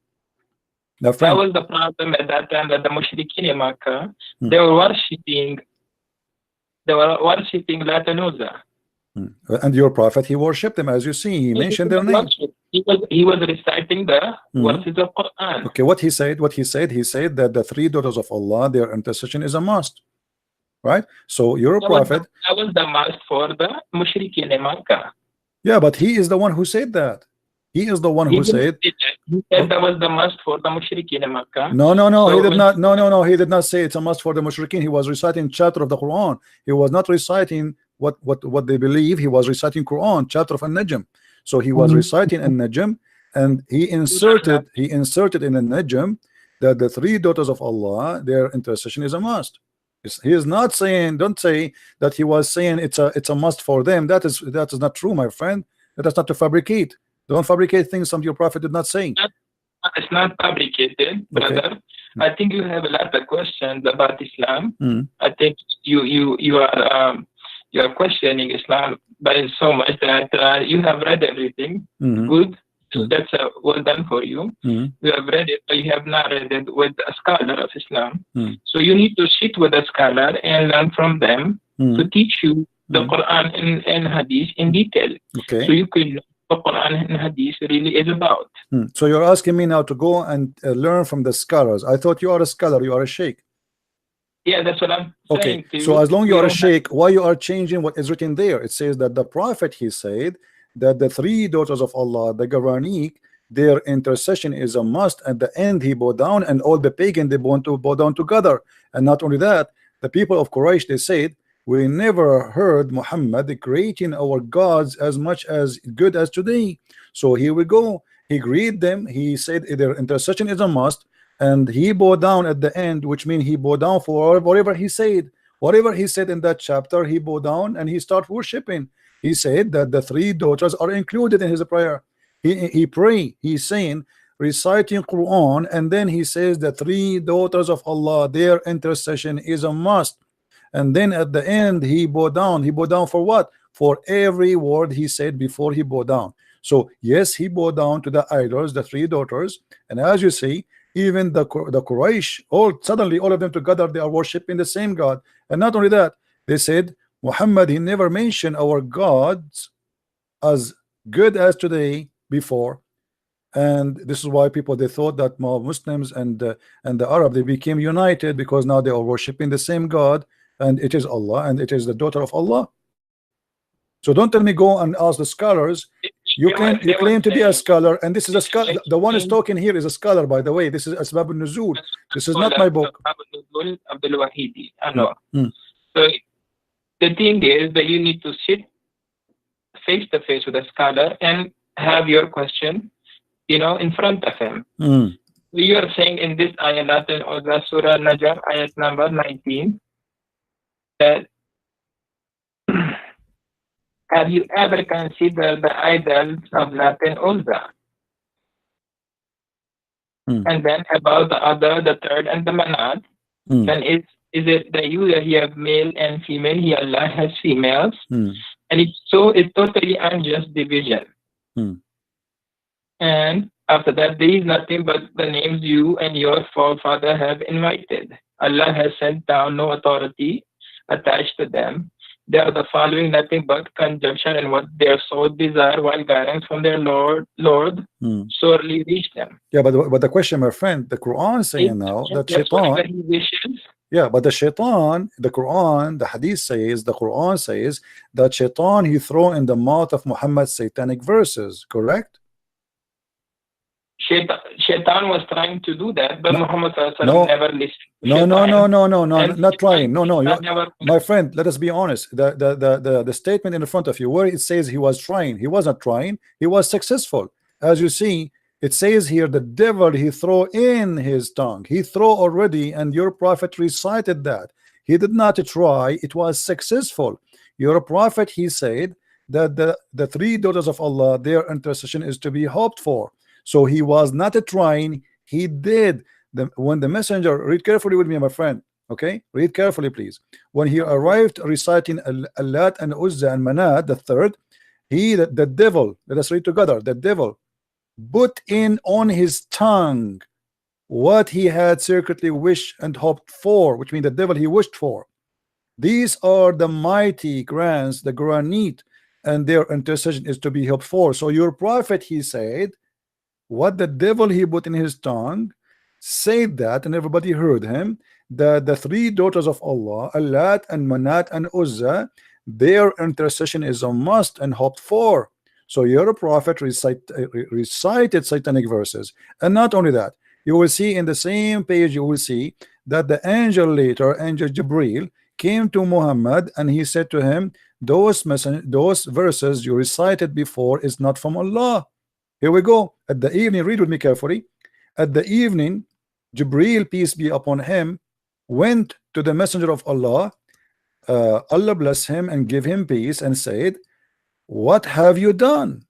That was the problem at that time, that the Mushrikeen in Makkah, they were worshipping Latin Uzza. And your prophet, he worshipped them, as you see, he mentioned their names. He was reciting the verses of Quran. Okay, what he said, he said that the three daughters of Allah, their intercession is a must. right? So your prophet. That was the must for the mushrikeen in Makkah. Yeah, but he is the one who said that. He is the one who said. He said that was the must for the mushrikeen in Makkah. No, So he did not. No, he did not say it's a must for the mushrikeen. He was reciting chapter of the Quran. He was not reciting what they believe. He was reciting Quran, chapter of An-Najm. So he was reciting An-Najm, and he inserted in An-Najm that the three daughters of Allah, their intercession is a must. He is not saying, don't say that he was saying it's a must for them. That is not true, my friend. That is not to fabricate. Don't fabricate things some your prophet did not say. It's not fabricated, brother. Okay. I think you have a lot of questions about Islam. I think you are questioning Islam by so much that you have read everything. Good. So that's well done for you. You have read it, but you have not read it with a scholar of Islam. So you need to sit with a scholar and learn from them to teach you the Quran and Hadith in detail. Okay. So you can know what Quran and Hadith really is about. So you're asking me now to go and learn from the scholars. I thought you are a scholar, you are a sheikh. Yeah, that's what I'm saying to you. So as long as you are a sheikh, why you are changing what is written there? It says that the prophet, he said that the three daughters of Allah, the Garaniq, their intercession is a must. At the end, he bowed down, and all the pagan, they want to bow down together. And not only that, the people of Quraysh, they said, we never heard Muhammad creating our gods as much as good as today. So here we go. He greeted them. He said their intercession is a must, and he bowed down at the end, which means he bowed down for whatever he said. Whatever he said in that chapter, he bowed down and he started worshiping. He said that the three daughters are included in his prayer. He pray. He's saying, reciting Quran, and then he says the three daughters of Allah, their intercession is a must. And then at the end, he bowed down. He bowed down for what? For every word he said before he bowed down. So yes, he bowed down to the idols, the three daughters, and as you see, even the Quraysh, suddenly all of them together, they are worshiping the same God. And not only that, they said Muhammad, he never mentioned our gods as good as today before. And this is why people, they thought that Muslims and the Arab, they became united because now they are worshiping the same God, and it is Allah, and it is the daughter of Allah. So don't tell me go and ask the scholars. You claim to be a scholar, and this is a scholar. The one who's talking here is a scholar, by the way. This is Asbab al-Nuzul. This is not my book. So the thing is that you need to sit face to face with a scholar and have your question, in front of him. You are saying in this ayat or the Surah Najm, ayat number 19, that have you ever considered the idols of Lat and Uzza? And then about the third and the Manat, then is it that you have male and female? He Allah has females, and it's totally unjust division. And after that, there is nothing but the names you and your forefather have invited. Allah has sent down no authority attached to them. They are the following nothing but conjunction, and what their soul desire, while guidance from their Lord sorely reach them. Yeah, but the question, my friend, the Quran saying now that Shaitan. Yeah, but the Shaitan, the Quran, the Hadith says, the Quran says that Shaitan, he throw in the mouth of Muhammad satanic verses, correct? Shaitan was trying to do that, but Muhammad never listened. No, not trying. My friend, let us be honest. The statement in front of you, where it says he was trying, he was not trying, he was successful. As you see, it says here, the devil, he throw in his tongue. He throw already, and your prophet recited that. He did not try, it was successful. Your prophet, he said that the three daughters of Allah, their intercession is to be hoped for. So he was not trying, he did. When the messenger, read carefully with me, my friend, okay? Read carefully, please. When he arrived reciting Lat and Uzza and Manat, the third, the devil, let us read together, the devil put in on his tongue what he had secretly wished and hoped for, which means the devil he wished for. These are the mighty grants, the granite, and their intercession is to be hoped for. So your prophet, he said, what the devil he put in his tongue, said that, and everybody heard him, that the three daughters of Allah, Allat and Manat and Uzza, their intercession is a must and hoped for. So your prophet recited satanic verses. And not only that, you will see in the same page, you will see that the angel later, angel Jibril, came to Muhammad and he said to him, those verses you recited before is not from Allah. Here we go. At the evening, read with me carefully. At the evening, Jibril, peace be upon him, went to the messenger of Allah, Allah bless him and give him peace, and said, what have you done?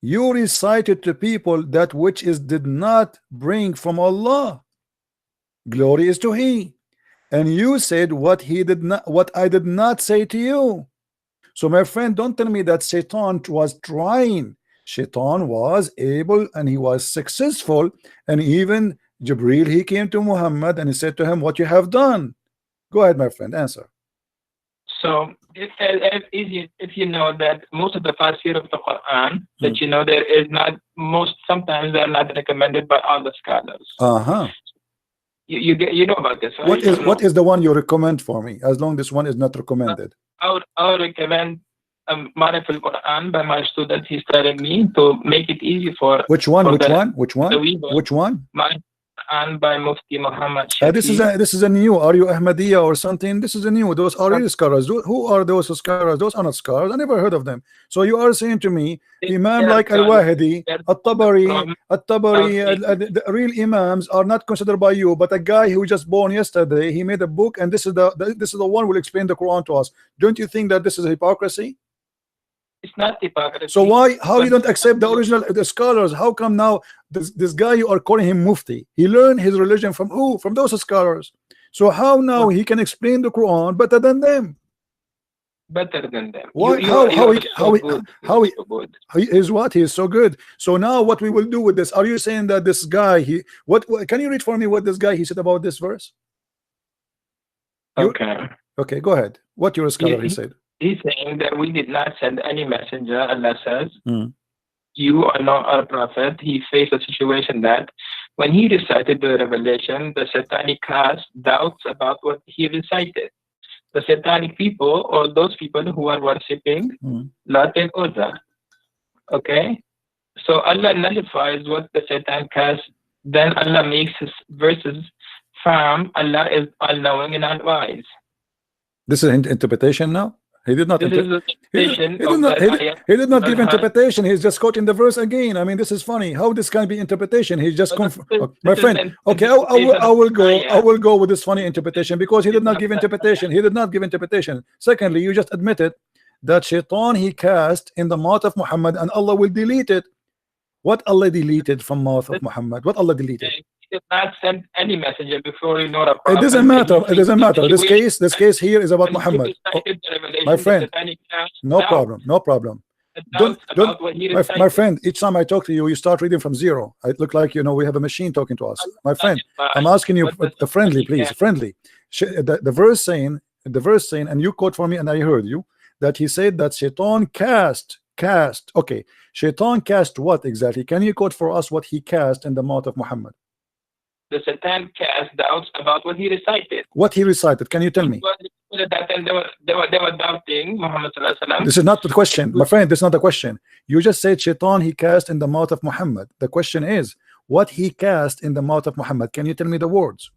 You recited to people that which is did not bring from Allah. Glory is to He. And you said what I did not say to you. So my friend, don't tell me that Satan was trying. Shaitan was able and he was successful, and even Jibril, he came to Muhammad and he said to him, what you have done. Go ahead, my friend, answer. So if you know that most of the tafsir of the Quran, that you know there is not, sometimes they're not recommended by all the scholars. You know about this, right? What is the one you recommend for me, as long as this one is not recommended? I'll recommend Marif al-Quran by my student. He's telling me to make it easy for which one? And by Mufti Muhammad this is a new. Are you Ahmadiyya or something? This is a new. Those are really scholars. Who are those scholars? Those are not scholars. I never heard of them. So you are saying to me, Imam like Al-Wahidi, At-Tabari, the real Imams are not considered by you, but a guy who just born yesterday, he made a book, and this is the one who will explain the Quran to us. Don't you think that this is hypocrisy? It's not hypocrisy. So how you don't accept the original, the scholars? How come now this guy you are calling him Mufti? He learned his religion from who? From those scholars. So how now he can explain the Quran better than them? Better than them. Why? He is what? He is so good. So now what we will do with this? Are you saying that this guy what can you read for me what this guy he said about this verse? Okay, go ahead. What your scholar he said? He's saying that we did not send any messenger. Allah says, you are not our prophet. He faced a situation that when he recited the revelation, the satanic cast doubts about what he recited. The satanic people, or those people who are worshipping Lat and Uzza. Okay? So Allah nullifies what the Satan cast. Then Allah makes his verses firm. Allah is all-knowing and all-wise. This is an interpretation now? He did not. He did not give interpretation. He's just quoting the verse again. I mean, this is funny. How this can be interpretation? He's just my friend. Okay, I will go with this funny interpretation because he did not give interpretation. He did not give interpretation. Secondly, you just admitted that Shaitan he cast in the mouth of Muhammad, and Allah will delete it. What Allah deleted from mouth of Muhammad? What Allah deleted? He did not send any messenger before you know a prophet. It doesn't matter. It doesn't matter. This case here is about Muhammad. My friend, no problem. My friend, each time I talk to you, you start reading from zero. It look like we have a machine talking to us. My friend, I'm asking you friendly, please, friendly. The verse saying, and you quote for me, and I heard you that he said that Shaitan cast. Okay, Shaitan cast what exactly? Can you quote for us what he cast in the mouth of Muhammad? The Satan cast doubts about what he recited. What he recited? Can you tell me? They were doubting Muhammad. This is not the question, my friend. This is not the question. You just said Shaitan he cast in the mouth of Muhammad. The question is what he cast in the mouth of Muhammad. Can you tell me the words?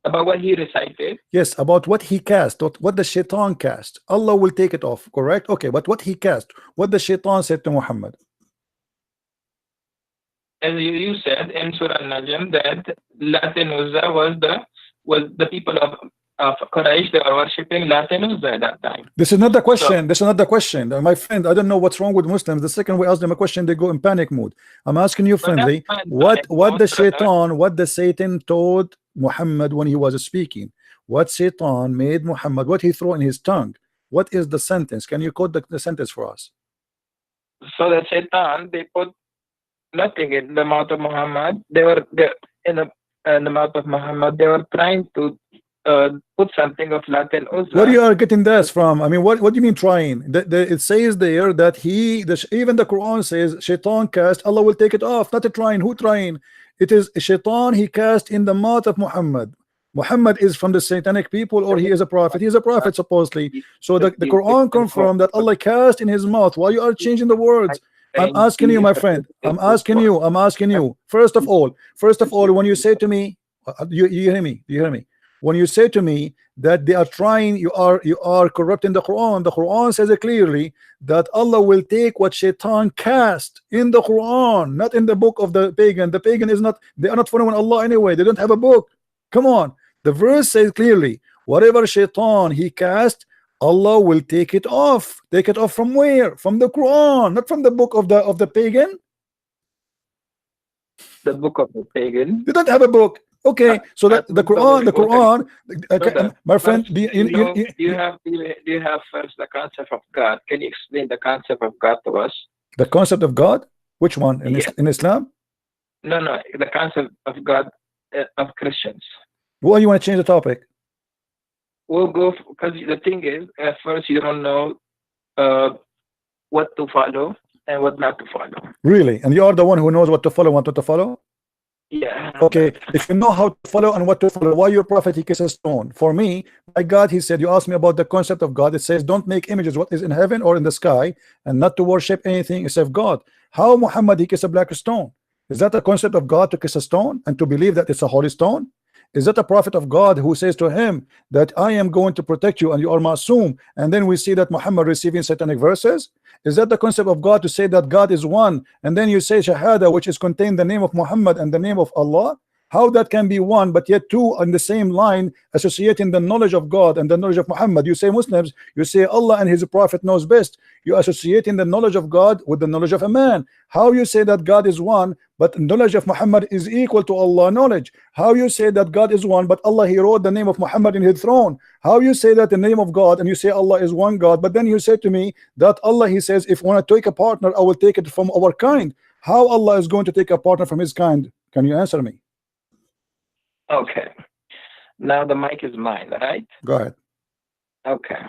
About what he recited? Yes, about what he cast, what the Shaitan cast. Allah will take it off, correct? Okay, but what he cast, what the Shaitan said to Muhammad. As you said in Surah Al-Najm that Lat and Uzza was the people of Quraysh. They were worshipping Lat and Uzza at that time. This is not the question. This is not the question, my friend. I don't know what's wrong with Muslims. The second we ask them a question, they go in panic mode. I'm asking you friendly. What the Satan told Muhammad when he was speaking? What Satan made Muhammad? What he threw in his tongue? What is the sentence? Can you quote the sentence for us? So the Satan, they put nothing in the mouth of Muhammad. They were in the mouth of Muhammad. They were trying to put something of Lat and Uzza. Where you are getting this from? I mean, what do you mean trying? It says there that even the Quran says Shaitan cast. Allah will take it off. Not a trying. Who trying? It is a shaitan he cast in the mouth of Muhammad. Muhammad is from the satanic people, or he is a prophet? He is a prophet supposedly. So the Quran confirmed that Allah cast in his mouth. Why you are changing the words? I'm asking you, my friend. I'm asking you. First of all, when you say to me, you hear me? Do you hear me? When you say to me that they are trying, you are corrupting the Quran. The Quran says it clearly that Allah will take what shaitan cast in the Quran, not in the book of the pagan. The pagan is not, they are not following Allah anyway. They don't have a book. Come on. The verse says clearly, whatever shaitan he cast, Allah will take it off. Take it off from where? From the Quran, not from the book of the pagan. The book of the pagan. You don't have a book. Okay, so that the Quran, my friend, do you have first the concept of God? Can you explain the concept of God to us? The concept of God? Which one? In Islam? No, the concept of God of Christians. Why you want to change the topic? We'll go because the thing is, at first you don't know what to follow and what not to follow. Really? And you are the one who knows what to follow, what not to follow? Yeah. Okay, if you know how to follow and what to follow, why your prophet he kisses stone? For me, my God, he said, you asked me about the concept of God. It says, don't make images what is in heaven or in the sky, and not to worship anything except God. How Muhammad he kissed a black stone? Is that a concept of God to kiss a stone and to believe that it's a holy stone? Is that a prophet of God who says to him that I am going to protect you and you are Masum? And then we see that Muhammad receiving satanic verses. Is that the concept of God to say that God is one, and then you say Shahada, which is contained the name of Muhammad and the name of Allah? How that can be one but yet two on the same line, associating the knowledge of God and the knowledge of Muhammad? You say Muslims, you say Allah and his prophet knows best. You associating the knowledge of God with the knowledge of a man. How you say that God is one but knowledge of Muhammad is equal to Allah knowledge? How you say that God is one but Allah he wrote the name of Muhammad in his throne? How you say that the name of God and you say Allah is one God, but then you say to me that Allah he says if I want to take a partner I will take it from our kind? How Allah is going to take a partner from his kind? Can you answer me? Okay. Now the mic is mine, right? Go ahead. Okay.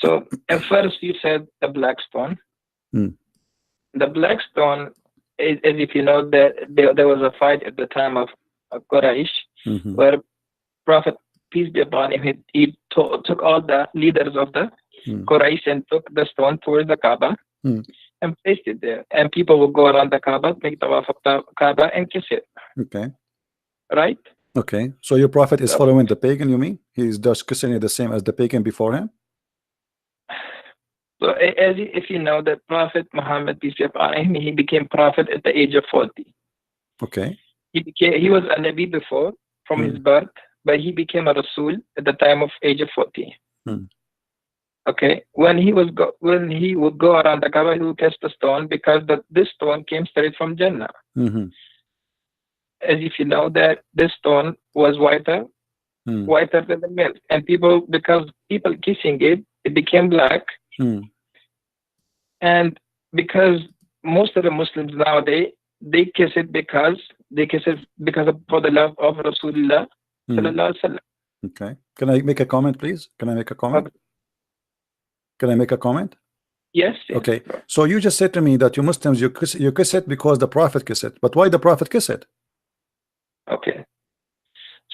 So at first you said the black stone. The black stone is, as if you know that there was a fight at the time of Quraysh, where Prophet peace be upon him, he took all the leaders of the Quraysh and took the stone towards the Kaaba and placed it there, and people will go around the Kaaba, make tawaf of the Kaaba and kiss it. Okay. Right? Okay. So your prophet is following the pagan, you mean? He's just kissing it the same as the pagan before him? So if you know that Prophet Muhammad, peace be upon him, he became prophet at the age of 40. Okay. He was a Nabi before from his birth, but he became a Rasul at the time of age of 40. Okay. When he would go around the Kaaba, he would kiss the stone because this stone came straight from Jannah. As if you know that this stone was whiter than the milk, and because people kissing it, it became black. And because most of the Muslims nowadays they kiss it for the love of Rasulullah sallallahu alaihi wasallam. Okay. Can I make a comment, please? Can I make a comment? Can I make a comment? Yes. Okay. So you just said to me that you Muslims you kiss it because the Prophet kiss it. But why the Prophet kiss it? Okay.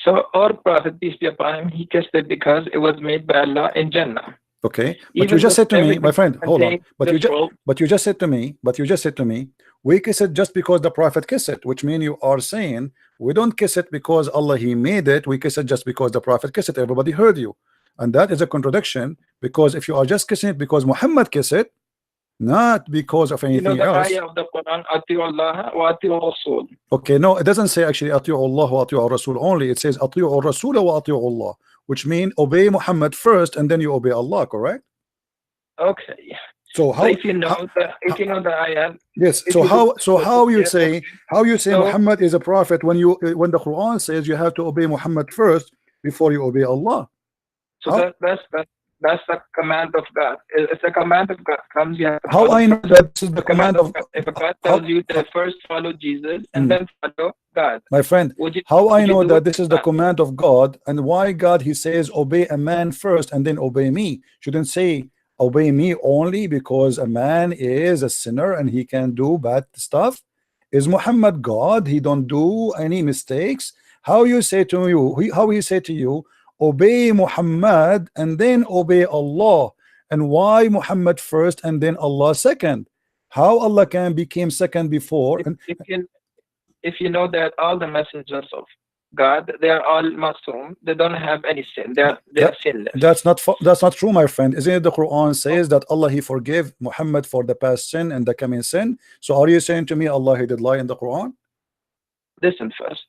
So our Prophet, peace be upon him, he kissed it because it was made by Allah in Jannah. Okay, but you just said to me, my friend, hold on. But you just said to me, we kiss it just because the Prophet kissed it, which means you are saying we don't kiss it because Allah he made it, we kiss it just because the Prophet kissed it. Everybody heard you. And that is a contradiction, because if you are just kissing it because Muhammad kissed it, not because of anything else. Ayah of the Quran, Ati'u Allah wa Ati'u Rasul. Okay, no, it doesn't say actually Ati'u Allah wa Ati'u Rasul only. It says Ati'u Rasul wa Ati'u Allah, which means obey Muhammad first and then you obey Allah, correct? Okay. So how? If you know the ayah. Yes. So how you say Muhammad is a prophet when the Quran says you have to obey Muhammad first before you obey Allah? So that's the command of God. It's a command of God. How I know that this is the command of God? If God tells you to first follow Jesus and then follow God. My friend, how I know that this is the command of God, and why God he says obey a man first and then obey me? Shouldn't say obey me only because a man is a sinner and he can do bad stuff. Is Muhammad God? He don't do any mistakes? How you say to you, how he say to you, obey Muhammad and then obey Allah? And why Muhammad first and then Allah second? How Allah can become second before? If you know that all the messengers of God, they are all Masum, they don't have any sin, they are sinless. That's not true, my friend. Isn't it the Quran says that Allah he forgave Muhammad for the past sin and the coming sin? So are you saying to me Allah he did lie in the Quran? Listen first.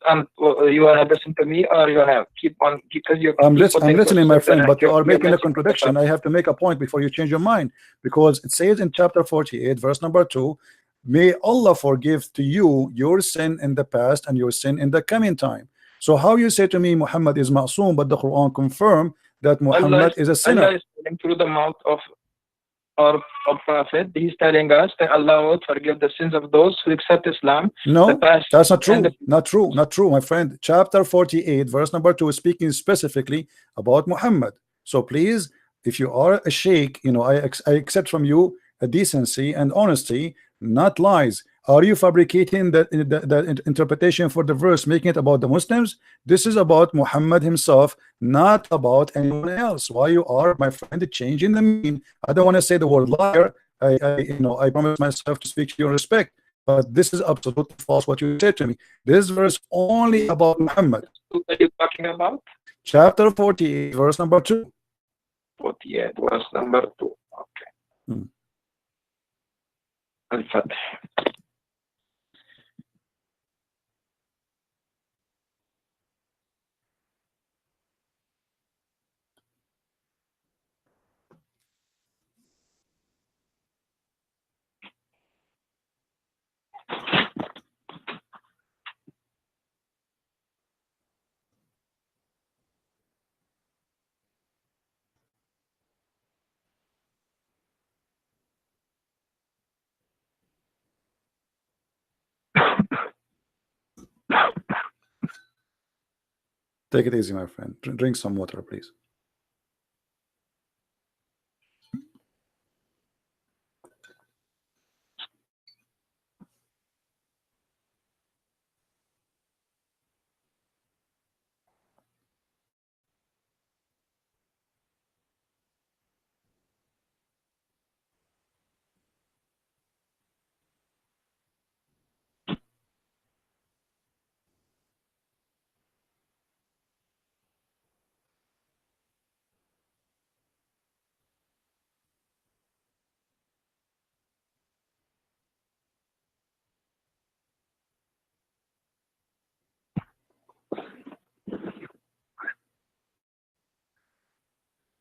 You wanna listen to me, or you wanna keep on, because I'm listening, my friend, but you are making a contradiction. I have to make a point before you change your mind, because it says in chapter 48 verse number 2, may Allah forgive to you your sin in the past and your sin in the coming time. So how you say to me Muhammad is ma'soom, but the Quran confirm that Muhammad is a sinner? Allah is telling through the mouth of our prophet, he's telling us that Allah would forgive the sins of those who accept Islam. No, that's not true. Not true, my friend. Chapter 48 verse number 2 is speaking specifically about Muhammad. So please, if you are a sheikh, you know, I accept from you a decency and honesty, not lies. Are you fabricating the interpretation for the verse, making it about the Muslims? This is about Muhammad himself, not about anyone else. Why you are, my friend, changing the meaning? I don't want to say the word liar. I promise myself to speak to your respect, but this is absolutely false what you said to me. This verse only about Muhammad. What are you talking about? Chapter 48 verse number 2. 48 verse number 2. Okay. Al-Fatih. Take it easy, my friend. Drink some water, please.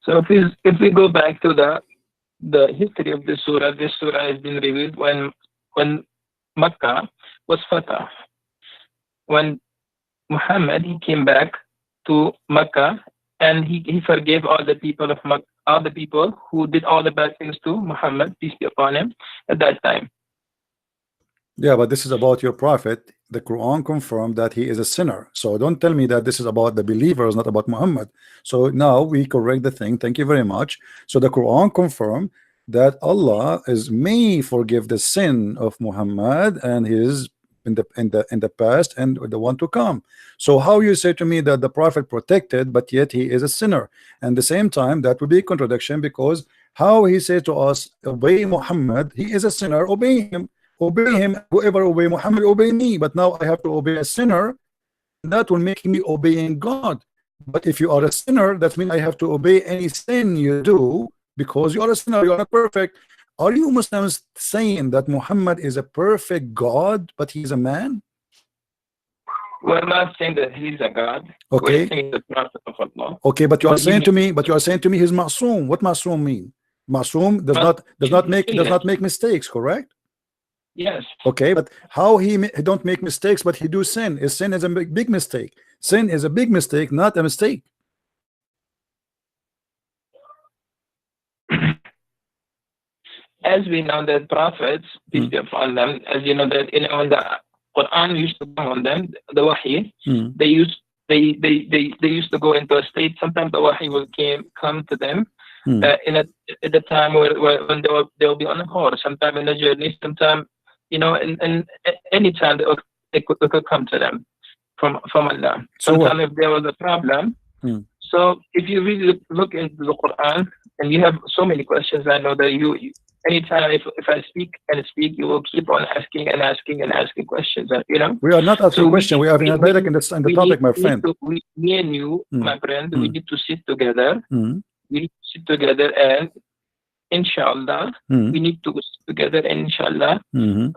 So if we go back to the history of this surah has been revealed when Makkah was Fatah. When Muhammad he came back to Makkah and he forgave all the people of Makkah, all the people who did all the bad things to Muhammad, peace be upon him, at that time. Yeah, but this is about your prophet. The Quran confirmed that he is a sinner. So don't tell me that this is about the believers, not about Muhammad. So now we correct the thing. Thank you very much. So the Quran confirmed that Allah may forgive the sin of Muhammad and his in the past and the one to come. So how you say to me that the prophet protected, but yet he is a sinner? And the same time, that would be a contradiction, because how he said to us, obey Muhammad, he is a sinner, obey him. Obey him, whoever obey Muhammad, obey me. But now I have to obey a sinner. That will make me obeying God. But if you are a sinner, that means I have to obey any sin you do, because you are a sinner, you are not perfect. Are you Muslims saying that Muhammad is a perfect God, but he's a man? We're not saying that he's a God. Okay. We're saying the prophet of Allah. Okay, but you are saying to me, he's ma'soom. What ma'soom mean? Ma'soom does not make mistakes, correct? Yes. Okay, but how he don't make mistakes, but he do sin? Sin is a big mistake. Sin is a big mistake, not a mistake. As we know that prophets, peace be upon them, as you know that when the Quran used to come on them, the Wahy, they used to go into a state. Sometimes the Wahy will come to them at the time when they'll be on a horse, sometime in the journey, sometime you know, and any time it could come to them from Allah. So sometimes if there was a problem. So if you really look into the Quran, and you have so many questions, I know that you anytime if I speak, you will keep on asking and asking and asking questions, you know. We are not asking questions. We are in the topic, my friend. Me and you, my friend, we need to sit together. We need to sit together, and inshallah, we need to sit together, and inshallah,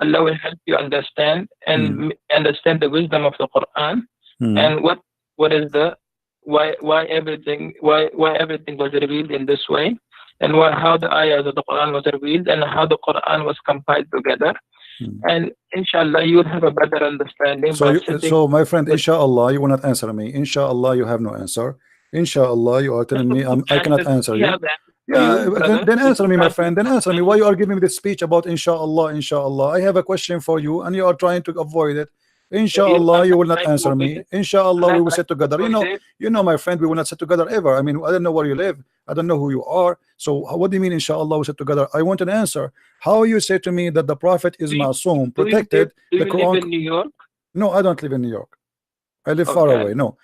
Allah will help you understand and understand the wisdom of the Quran and what is the why everything was revealed in this way, and how the ayahs of the Quran was revealed, and how the Quran was compiled together. And inshallah, you will have a better understanding. So my friend, inshallah, you will not answer me. Inshallah, you have no answer. Inshallah, you are telling me I cannot answer you. Yeah, then answer me, my friend. Then answer me. Why you are giving me this speech about inshallah, inshallah? I have a question for you, and you are trying to avoid it. Inshallah, you will not answer me. Inshallah, we will sit together. You know, my friend, we will not sit together ever. I mean, I don't know where you live. I don't know who you are. So what do you mean, inshallah, we sit together? I want an answer. How you say to me that the Prophet is masoom, protected? Do you live in New York? No, I don't live in New York. I live far away. No,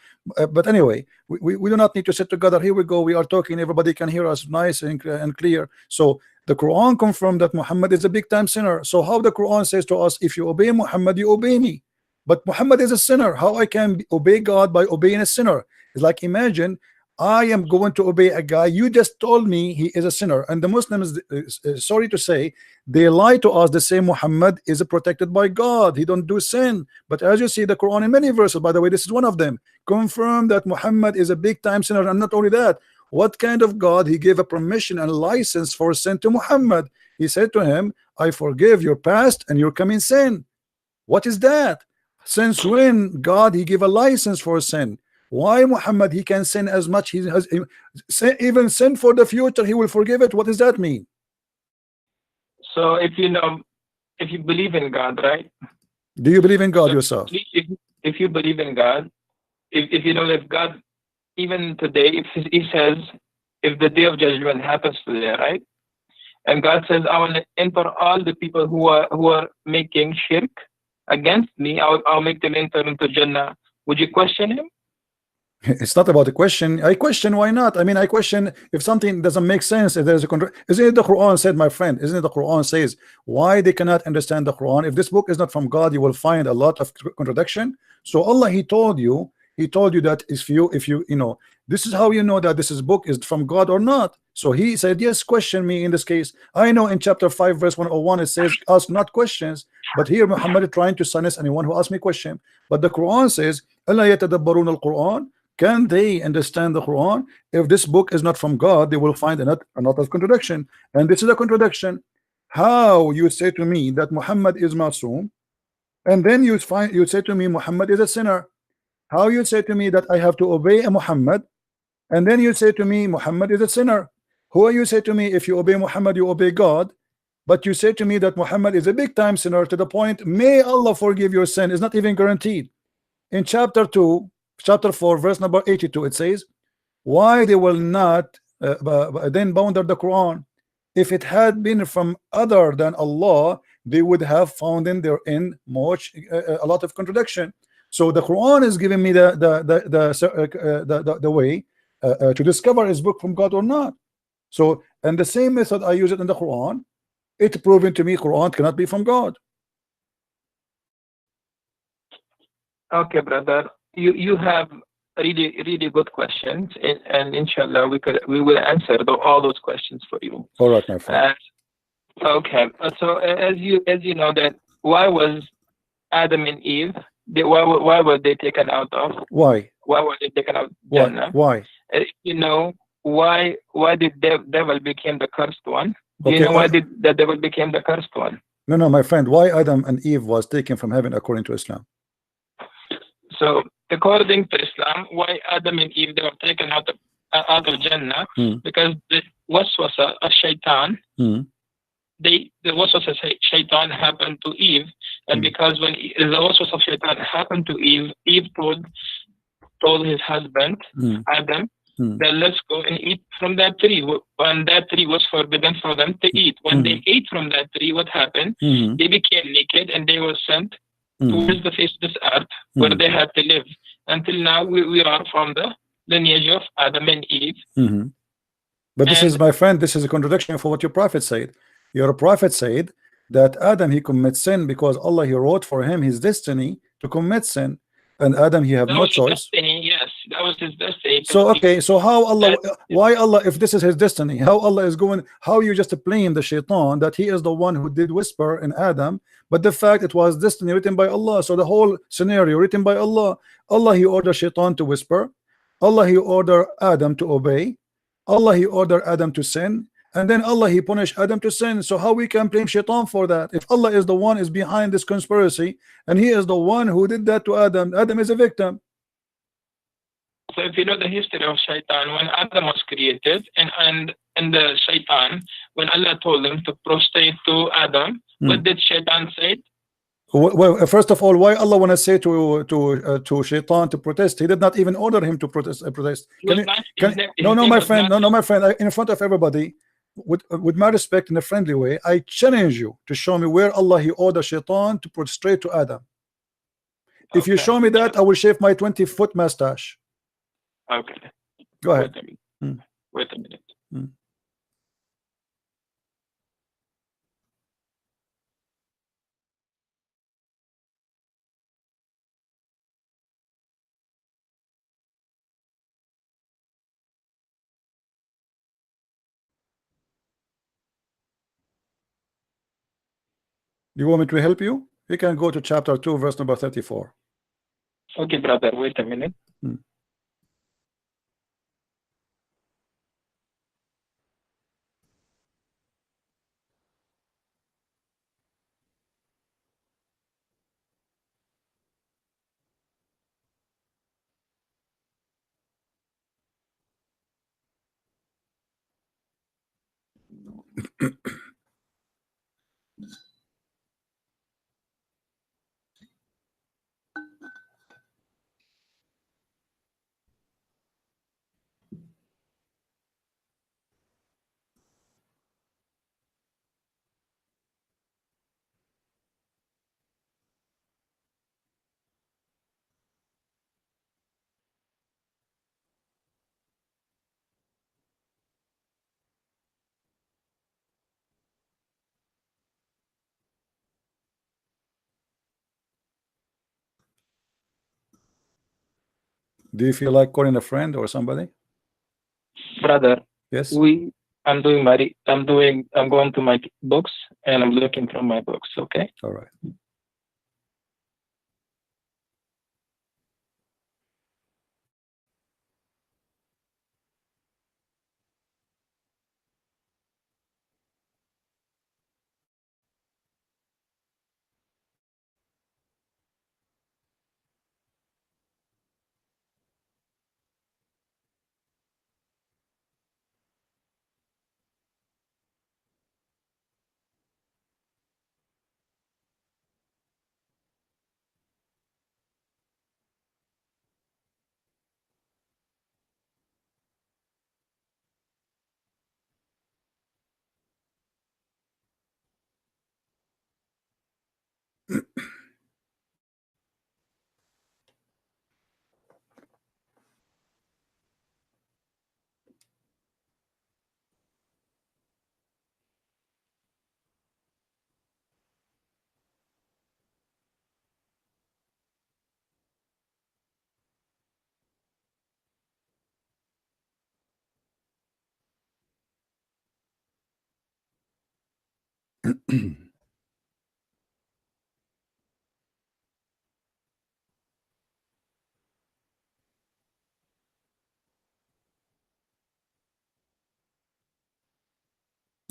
but anyway, we do not need to sit together. Here we go. We are talking. Everybody can hear us nice and clear. So the Quran confirmed that Muhammad is a big time sinner. So how the Quran says to us, if you obey Muhammad, you obey me. But Muhammad is a sinner. How I can obey God by obeying a sinner? It's like, imagine I am going to obey a guy. You just told me he is a sinner, and the Muslims, sorry to say, they lie to us. They say Muhammad is protected by God. He don't do sin. But as you see, the Quran in many verses, by the way, this is one of them, confirm that Muhammad is a big time sinner. And not only that, what kind of God? He gave a permission and license for sin to Muhammad. He said to him, I forgive your past and your coming sin. What is that? Since when God he gave a license for sin? Why Muhammad he can sin as much he has, even sin for the future he will forgive it? What does that mean? So if you believe in God, right? Do you believe in God yourself? If you believe in God, if you know that God, even today, if he says, if the day of judgment happens today, right? And God says, I will enter all the people who are making shirk against me, I'll make them enter into Jannah. Would you question him? It's not about a question. I question why not. I mean, I question if something doesn't make sense. If there's a isn't it the Quran said, my friend? Isn't it the Quran says why they cannot understand the Quran? If this book is not from God, you will find a lot of contradiction. So Allah, He told you that if you know, this is how you know that this book is from God or not. So He said, yes, question me in this case. I know in chapter 5 verse 101 it says, ask not questions. But here Muhammad is trying to silence anyone who asks me question. But the Quran says, أَلَا يَتَدَبَّرُونَ الْقُرْآنَ. Can they understand the Quran? If this book is not from God, they will find another contradiction. And this is a contradiction. How you say to me that Muhammad is masoom, and then you say to me Muhammad is a sinner? How you say to me that I have to obey a Muhammad, and then you say to me Muhammad is a sinner? Who are you say to me if you obey Muhammad you obey God? But you say to me that Muhammad is a big time sinner to the point may Allah forgive your sin is not even guaranteed. In chapter 4 verse number 82 it says, why they will not then bound the Quran? If it had been from other than Allah, they would have found in therein much a lot of contradiction. So the Quran is giving me the way to discover is book from God or not. So, and the same method I use it in the Quran, it's proven to me Quran cannot be from God. Okay, brother, you have really good questions, and inshallah we will answer all those questions for you. All right, my friend. Okay, so as you know that why was Adam and Eve, why were they taken out of? Why were they taken out of Jannah? Why? You know why did the devil became the cursed one? Do you know why did the devil became the cursed one? No, my friend. Why Adam and Eve was taken from heaven according to Islam? So according to Islam, why Adam and Eve they were taken out of Jannah? Because the waswasa of shaitan, the waswasa shaitan happened to Eve, and because when the waswasa of shaitan happened to Eve, Eve told his husband Adam that let's go and eat from that tree. When that tree was forbidden for them to eat. When they ate from that tree, what happened? They became naked and they were sent towards the face of this earth where they had to live. Until now, we are from the lineage of Adam and Eve. But this is, my friend, this is a contradiction for what your prophet said. Your prophet said that Adam, he commits sin because Allah, he wrote for him his destiny to commit sin, and Adam, he have no choice. Destiny, yes, that was his destiny. So okay, so how Allah, why Allah, if this is his destiny, how Allah is going, how you just blame the shaitan that he is the one who did whisper in Adam, but the fact it was destiny written by Allah. So the whole scenario written by Allah. Allah, he ordered shaitan to whisper, Allah, he ordered Adam to obey, Allah, he ordered Adam to sin, and then Allah, he punished Adam to sin. So how we can blame shaitan for that? If Allah is the one is behind this conspiracy and he is the one who did that to Adam, Adam is a victim. So if you know the history of shaitan, when Adam was created and the shaitan, when Allah told him to prostrate to Adam, what did shaitan say? Well, first of all, why Allah want to say to shaitan to protest? He did not even order him to protest. No, my friend, no, my friend, in front of everybody, with my respect, in a friendly way, I challenge you to show me where Allah, he ordered shaitan to prostrate to Adam. If you show me that, I will shave my 20-foot mustache. Okay. Go ahead. Wait a minute. You want me to help you? You can go to chapter 2, verse number 34. Okay, brother, wait a minute. Do you feel like calling a friend or somebody? Brother, yes. I'm going to my books and I'm looking from my books, okay? All right.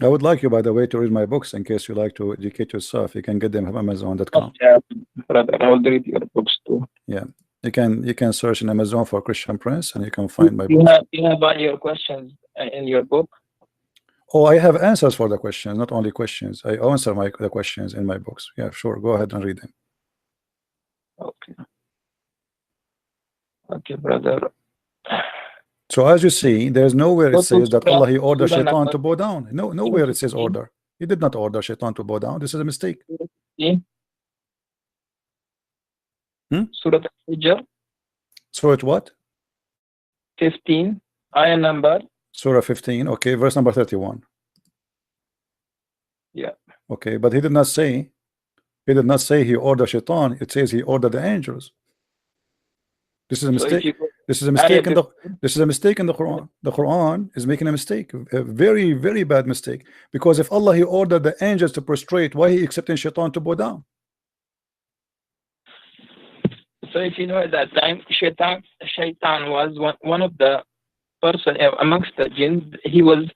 I would like you, by the way, to read my books in case you like to educate yourself. You can get them from Amazon.com. Yeah, brother, I will read your books too. Yeah, you can search in Amazon for Christian Prince, and you can find my books. You have all your questions in your book. Oh, I have answers for the questions, not only questions. I answer the questions in my books. Yeah, sure. Go ahead and read them. Okay. Okay, brother. So as you see, there's nowhere Go it to says that Allah he ordered Surah Shaitan number to bow down. Nowhere it says 15. order. He did not order Shaitan to bow down. This is a mistake. Surah Al-Hijr Surah what? 15, ayah number. Surah 15. Okay, verse number 31. Yeah. Okay, but he did not say. He did not say he ordered Shaitan. It says he ordered the angels. This is a mistake. This is a mistake in the. This is a mistake in the Quran. The Quran is making a mistake, a very, very bad mistake. Because if Allah he ordered the angels to prostrate, why he accepting Shaitan to bow down? So if you know at that time, Shaitan was one of the person amongst the jinn. He was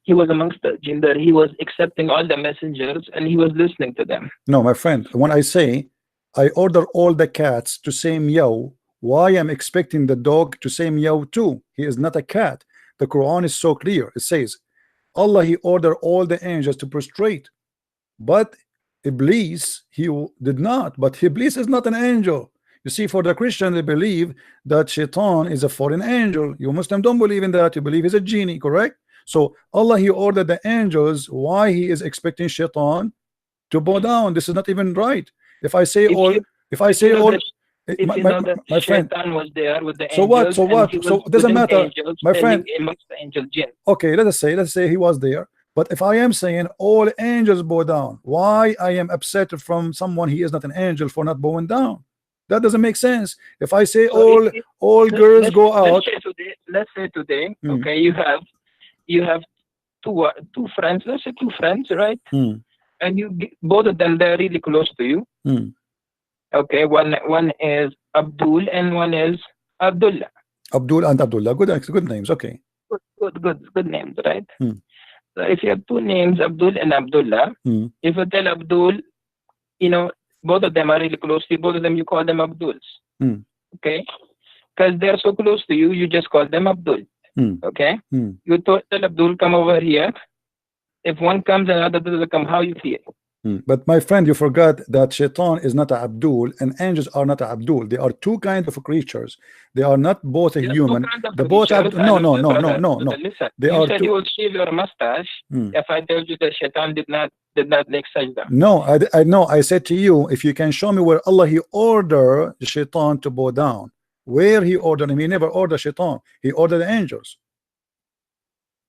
amongst the jinn that he was accepting all the messengers and he was listening to them. No, my friend. When I say I order all the cats to say meow, why am expecting the dog to say meow too? He is not a cat. The Quran is so clear. It says Allah he ordered all the angels to prostrate, but Iblis he did not. But Iblis is not an angel. You see, for the Christian, they believe that Shaitan is a fallen angel. You Muslim don't believe in that. You believe he's a genie, correct? So Allah he ordered the angels. Why he is expecting Shaitan to bow down? This is not even right. If I say all, my friend, Shaitan was there with the so angels. So what? So it doesn't matter, my friend. Amongst the angel jinn. Okay, let's say he was there. But if I am saying all angels bow down, why I am upset from someone he is not an angel for not bowing down? That doesn't make sense. If I say all girls go out, let's say today, okay, you have two friends. Let's say two friends, right? And both of them they're really close to you. Okay, one is Abdul and one is Abdullah. Abdul and Abdullah, good names. Okay. Good names, right? So if you have two names, Abdul and Abdullah, if you tell Abdul, you know, both of them are really close to you, both of them you call them Abduls. Okay? Because they're so close to you, you just call them Abdul. Okay? You tell Abdul, come over here. If one comes and another doesn't come, how you feel? But my friend, you forgot that Shaitan is not a Abdul and angels are not a Abdul. They are two kinds of creatures. They are not both a human. They both have no. Listen, they you are said two. you will shave your mustache if I told you that Shaitan did not make sajda. No, I know. I said to you, if you can show me where Allah he ordered the Shaitan to bow down, where he ordered him. He never ordered Shaitan. He ordered the angels.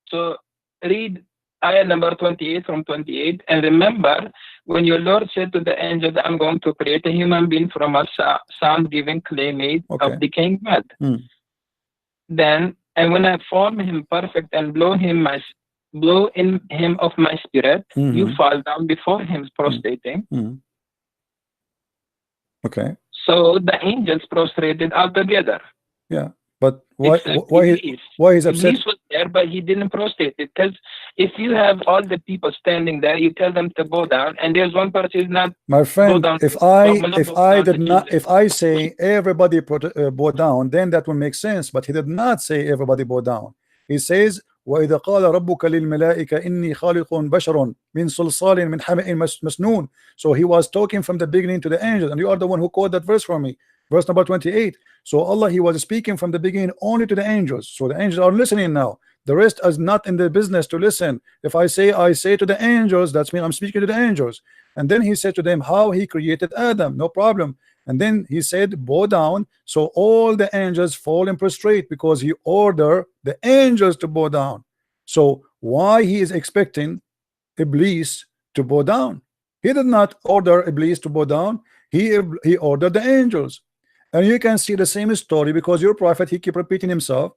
So read ayah number 28 from 28, and remember when your Lord said to the angel that I'm going to create a human being from a sound-giving clay made of decaying mud. Then, and when I form him perfect and blow in him of my spirit, you fall down before him prostrating. Okay. So the angels prostrated all together. Yeah. But why is upset? Iblis was there, but he didn't prostrate it. Because if you have all the people standing there, you tell them to bow down, and there's one person who's not. My friend, if I say everybody bow down, then that will make sense. But he did not say everybody bow down. He says, وَإِذَا قَالَ رَبُّكَ لِلْمَلَائِكَ إِنِّي خَالِقٌ بَشَرٌ مِنْ صَلْصَالٍ مِنْ حَمَإٍ مَسْنُونٍ. So he was talking from the beginning to the angels, and you are the one who quoted that verse for me. Verse number 28. So Allah he was speaking from the beginning only to the angels. So the angels are listening now. The rest is not in the business to listen. If I say to the angels, that's mean I'm speaking to the angels. And then he said to them how he created Adam, no problem. And then he said bow down. So all the angels fall and prostrate because he ordered the angels to bow down. So why he is expecting Iblis to bow down? He did not order Iblis to bow down. He ordered the angels. And you can see the same story because your prophet he keep repeating himself.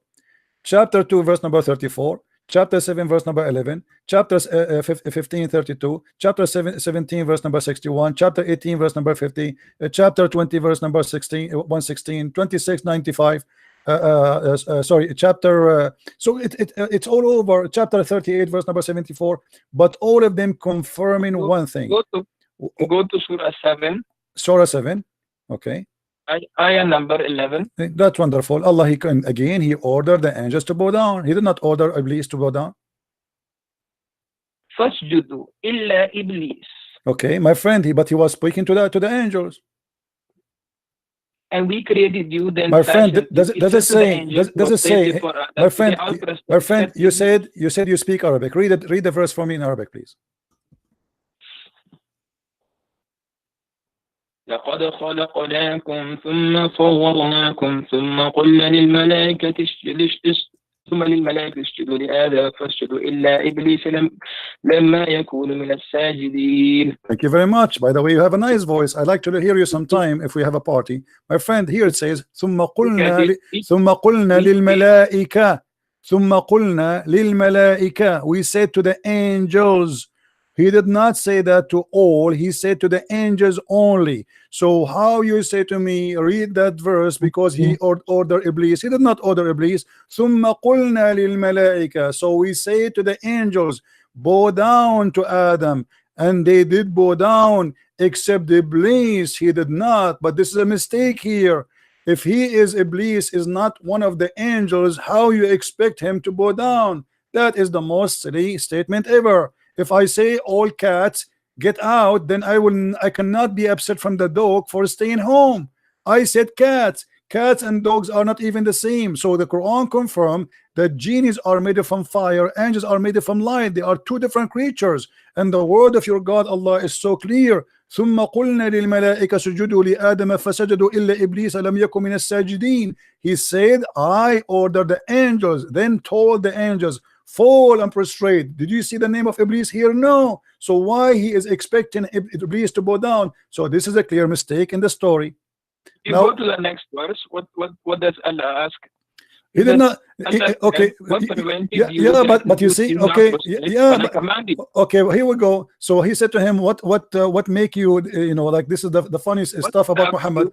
Chapter 2 verse number 34, chapter 7 verse number 11, chapter 15 32, chapter 17 verse number 61, chapter 18 verse number 50, chapter 20 verse number 116, 26 95. Sorry, chapter so it's all over. Chapter 38 verse number 74. But all of them confirming one thing. Go to Surah 7. Surah 7. Okay. Ayah number 11. That's wonderful. Allah he ordered the angels to bow down. He did not order Iblis to bow down. Fasjudu illa Iblis. Okay, my friend, but he was speaking to the angels. and we created you. Then my friend, does it say, my friend, you said you speak Arabic. Read the verse for me in Arabic, please. لقد خلقناكم ثم صورناكم ثم قلنا للملائكة اسجدوا لآدم فاسجدوا إلا إبليس لما يكون من الساجدين. Thank you very much. By the way, you have a nice voice. I'd like to hear you sometime if we have a party. My friend, here it says ثم قلنا للملائكة. We said to the angels. He did not say that to all. He said to the angels only. So how you say to me, read that verse, because he ordered Iblis. He did not order Iblis. ثم قلنا للملائكة. So we say to the angels, bow down to Adam, and they did bow down, except Iblis. He did not. But this is a mistake here. If he is Iblis, is not one of the angels, how you expect him to bow down? That is the most silly statement ever. If I say all cats get out, then I cannot be upset from the dog for staying home. I said cats. Cats and dogs are not even the same. So the Quran confirmed that genies are made from fire, angels are made from light. They are two different creatures. And the word of your God Allah is so clear. ثم قلنا للملائكة سجدوا لآدم فسجدوا إلا إبليس لم يكن من الساجدين. He said, I ordered the angels, then told the angels, fall and prostrate. Did you see the name of Iblis here? No. So why he is expecting Iblis to bow down? So this is a clear mistake in the story. You now, go to the next verse. What does Allah ask? He did not. Okay. Yeah, but you see, okay, yeah, but, okay. Here we go. So he said to him, "What make you, you know, like this is the funniest stuff about Muhammad."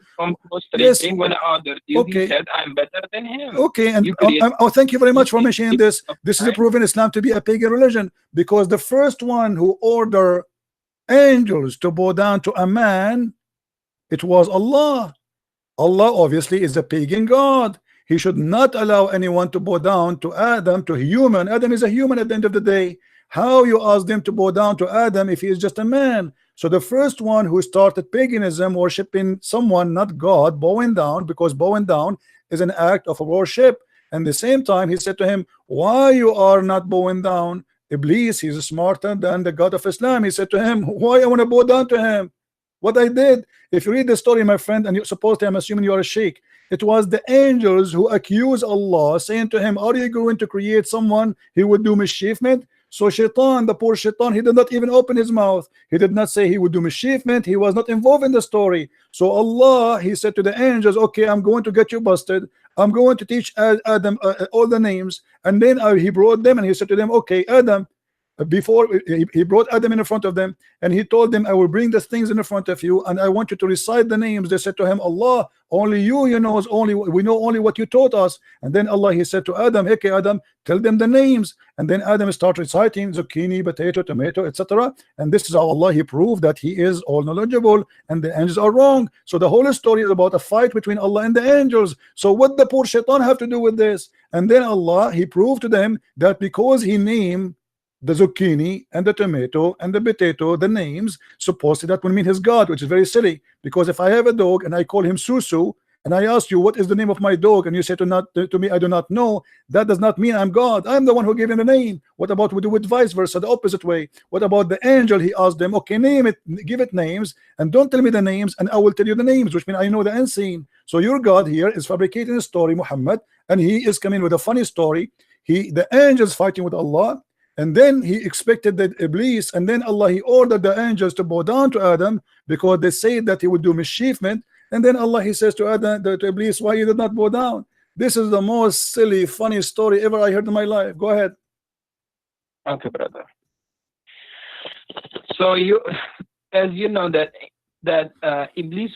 Yes. When I ordered you, okay. He said, "I'm better than him." Okay, and oh, thank you very much for mentioning this. This is proven Islam to be a pagan religion, because the first one who ordered angels to bow down to a man, it was Allah. Allah obviously is a pagan god. He should not allow anyone to bow down to Adam, to human. Adam is a human at the end of the day. How you ask them to bow down to Adam if he is just a man? So the first one who started paganism, worshiping someone, not God, bowing down, because bowing down is an act of worship. And at the same time, he said to him, why you are not bowing down? Iblis, he's smarter than the God of Islam. He said to him, why I want to bow down to him? What I did, if you read the story, my friend, and you're supposed to, I'm assuming you are a sheikh, it was the angels who accused Allah, saying to him, are you going to create someone he would do mischievement? So Shaitan, the poor Shaitan, he did not even open his mouth. He did not say he would do mischievement. He was not involved in the story. So Allah, he said to the angels, okay, I'm going to get you busted. I'm going to teach Adam all the names. And then he brought them and he said to them, okay, Adam, before he brought Adam in front of them, and he told them, I will bring the things in front of you, and I want you to recite the names. They said to him, Allah, only you know, we know only what you taught us. And then Allah, he said to Adam, okay, Adam, tell them the names. And then Adam started reciting zucchini, potato, tomato, etc. And this is how Allah, he proved that he is all knowledgeable and the angels are wrong. So the whole story is about a fight between Allah and the angels. So what the poor Shaitan have to do with this? And then Allah, he proved to them that because he named the zucchini and the tomato and the potato, the names, supposedly that will mean his God, which is very silly. Because if I have a dog and I call him Susu, and I ask you what is the name of my dog, and you say to me I do not know, that does not mean I'm God. I'm the one who gave him the name. What about we do with vice versa, the opposite way? What about the angel? He asked them, okay, name it, give it names, and don't tell me the names, and I will tell you the names, which means I know the unseen. So your God here is fabricating a story, Muhammad, and he is coming with a funny story. The angels fighting with Allah. And then he expected that Iblis, and then Allah, he ordered the angels to bow down to Adam because they said that he would do mischievement. And then Allah, he says to Adam, to Iblis, why you did not bow down? This is the most silly, funny story ever I heard in my life. Go ahead. Okay, brother. So you, as you know that Iblis,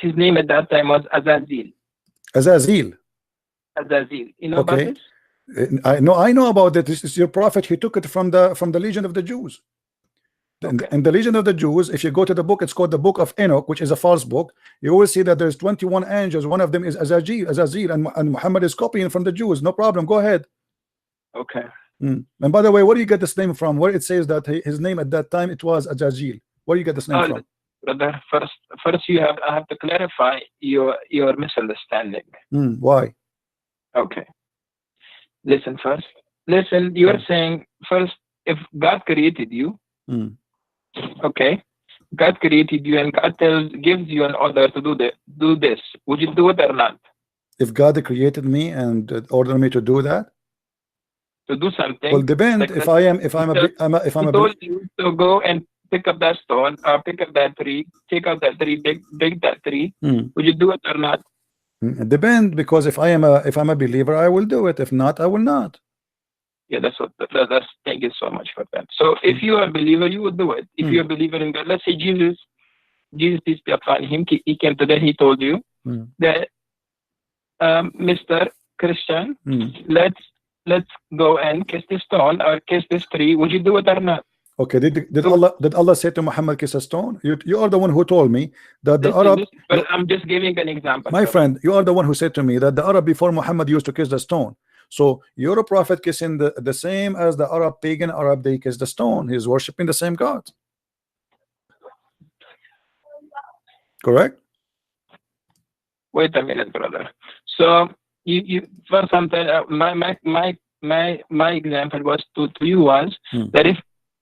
his name at that time was Azazel. Azazel. You know about this? I know about that. This is your prophet. He took it from the Legion of the Jews. Okay. And the Legion of the Jews, if you go to the book, it's called the Book of Enoch, which is a false book. You will see that there's 21 angels. One of them is Azazel, and Muhammad is copying from the Jews. No problem. Go ahead. Okay. And by the way, where do you get this name from? Where it says that his name at that time, it was Azazel. Where do you get this name from? brother. First, I have to clarify your misunderstanding. Why? Okay. Listen first. Listen, you are saying first, if God created you, okay, God created you and God gives you an order to do this. Would you do it or not? If God created me and ordered me to do that, to do something. Well, depend. Like if I'm a told you to go and pick up that stone or pick up that tree, take out that tree, dig that tree. Would you do it or not? Depend, because if I'm a believer, I will do it. If not, I will not. Yeah, that's thank you so much for that. So if you are a believer, you would do it. If you're a believer in God, let's say Jesus, peace be upon him, he came to that, he told you that Mr. Christian, let's go and kiss this stone or kiss this tree. Would you do it or not? Okay, did Allah say to Muhammad kiss a stone? You are the one who told me that the Arab. But I'm just giving an example. My friend, you are the one who said to me that the Arab before Muhammad used to kiss the stone. So you're a prophet kissing the same as the Arab, pagan Arab, they kiss the stone. He's worshiping the same God. Correct? Wait a minute, brother. So you for something, my example was to you was that if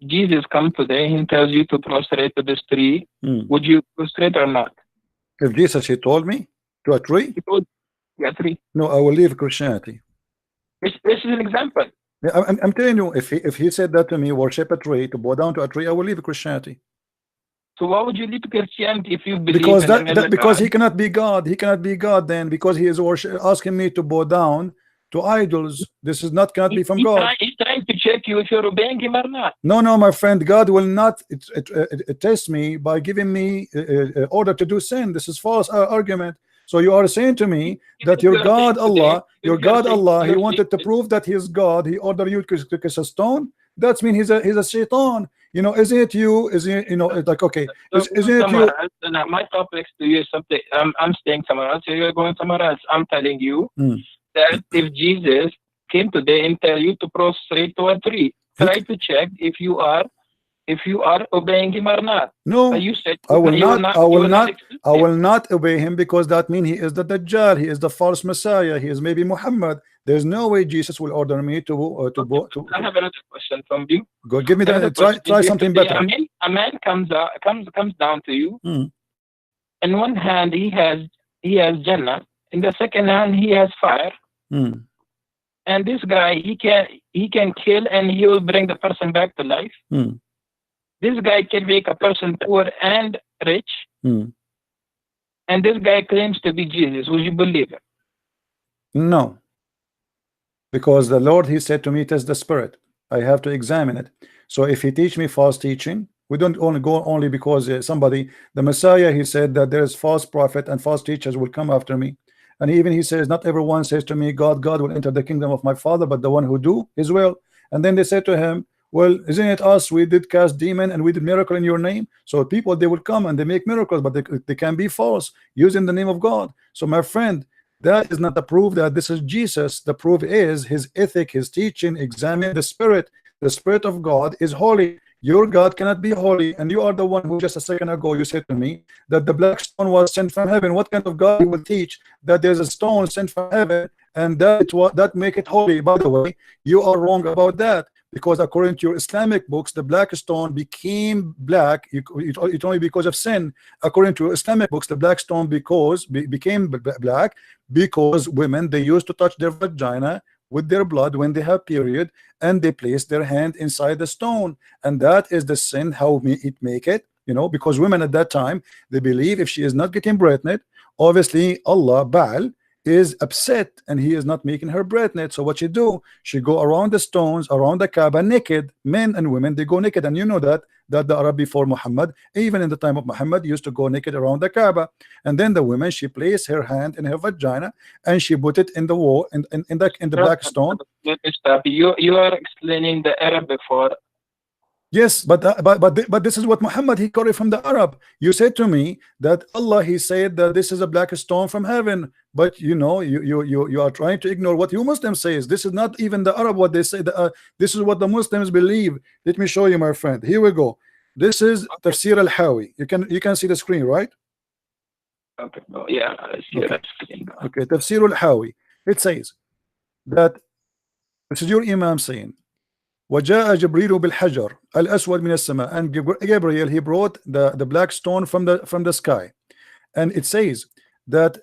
Jesus comes today, he tells you to prostrate to this tree, would you prostrate or not? If Jesus, he told me to a tree? He told a tree. No, I will leave Christianity. This is an example. Yeah, I'm telling you, if he said that to me, worship a tree, to bow down to a tree, I will leave Christianity. So why would you leave Christianity if you believe because he cannot be God. He cannot be God then, because he is asking me to bow down to idols. This is not cannot be from God. He's trying to check you if you're obeying him or not. No, my friend, God will not test me by giving me order to do sin. This is false argument. So you are saying to me that your God Allah, he wanted to prove that he is God. He ordered you to kiss a stone. That means he's a shaitan. You know, isn't it you? Is it, you know, it's like, okay, isn't it you? My topics to you is something. I'm staying somewhere else. You're going somewhere else. I'm telling you that if Jesus came today and tell you to prostrate to a tree, try to check if you are obeying him or not. No, you said I will not obey him, because that means he is the Dajjal, he is the false Messiah, he is maybe Muhammad. There's no way Jesus will order me to I have another question from you. Go, give me that. Try something better. A man comes down to you. In one hand he has Jannah, in the second hand he has fire. And this guy, he can kill and he will bring the person back to life. This guy can make a person poor and rich. And this guy claims to be Jesus. Would you believe it? No. Because the Lord, he said to me, test the spirit. I have to examine it. So if he teach me false teaching, we don't only go only because the Messiah, he said that there is false prophet and false teachers will come after me. And even he says, not everyone says to me, God will enter the kingdom of my Father, but the one who do his will. And then they said to him, well, isn't it us? We did cast demon and we did miracle in your name. So people, they will come and they make miracles, but they can be false using the name of God. So my friend, that is not the proof that this is Jesus. The proof is his ethic, his teaching. Examine the spirit. The spirit of God is holy. Your God cannot be holy. And you are the one who just a second ago you said to me that the black stone was sent from heaven. What kind of God you will teach that there's a stone sent from heaven and that make it holy? By the way, you are wrong about that, because according to your Islamic books, the black stone became black it only because of sin. According to Islamic books, the black stone became black because women, they used to touch their vagina with their blood when they have period, and they place their hand inside the stone, and that is the sin. How it make it, you know, because women at that time, they believe if she is not getting pregnant, obviously Allah Baal is upset and he is not making her pregnant. So what she do, she go around the stones, around the Kaaba naked. Men and women, they go naked. And you know that the Arab before Muhammad, even in the time of Muhammad, used to go naked around the Kaaba. And then the woman, she placed her hand in her vagina and she put it in the wall, in the black stone. You are explaining the Arab before. Yes, but this is what Muhammad, he got it from the Arab. You said to me that Allah, he said that this is a black stone from heaven, but you know, you are trying to ignore what you Muslims says. This is not even the Arab what they say. This is what the Muslims believe. Let me show you, my friend. Here we go. This is Tafsir al-Hawi. You can see the screen, right? Okay. Oh, yeah. I see that screen. Okay. Tafsir al-Hawi. It says that this is your Imam saying, وجاء جبريل بالحجر الأسود من السماء, and Gabriel, he brought the black stone from the sky. And it says that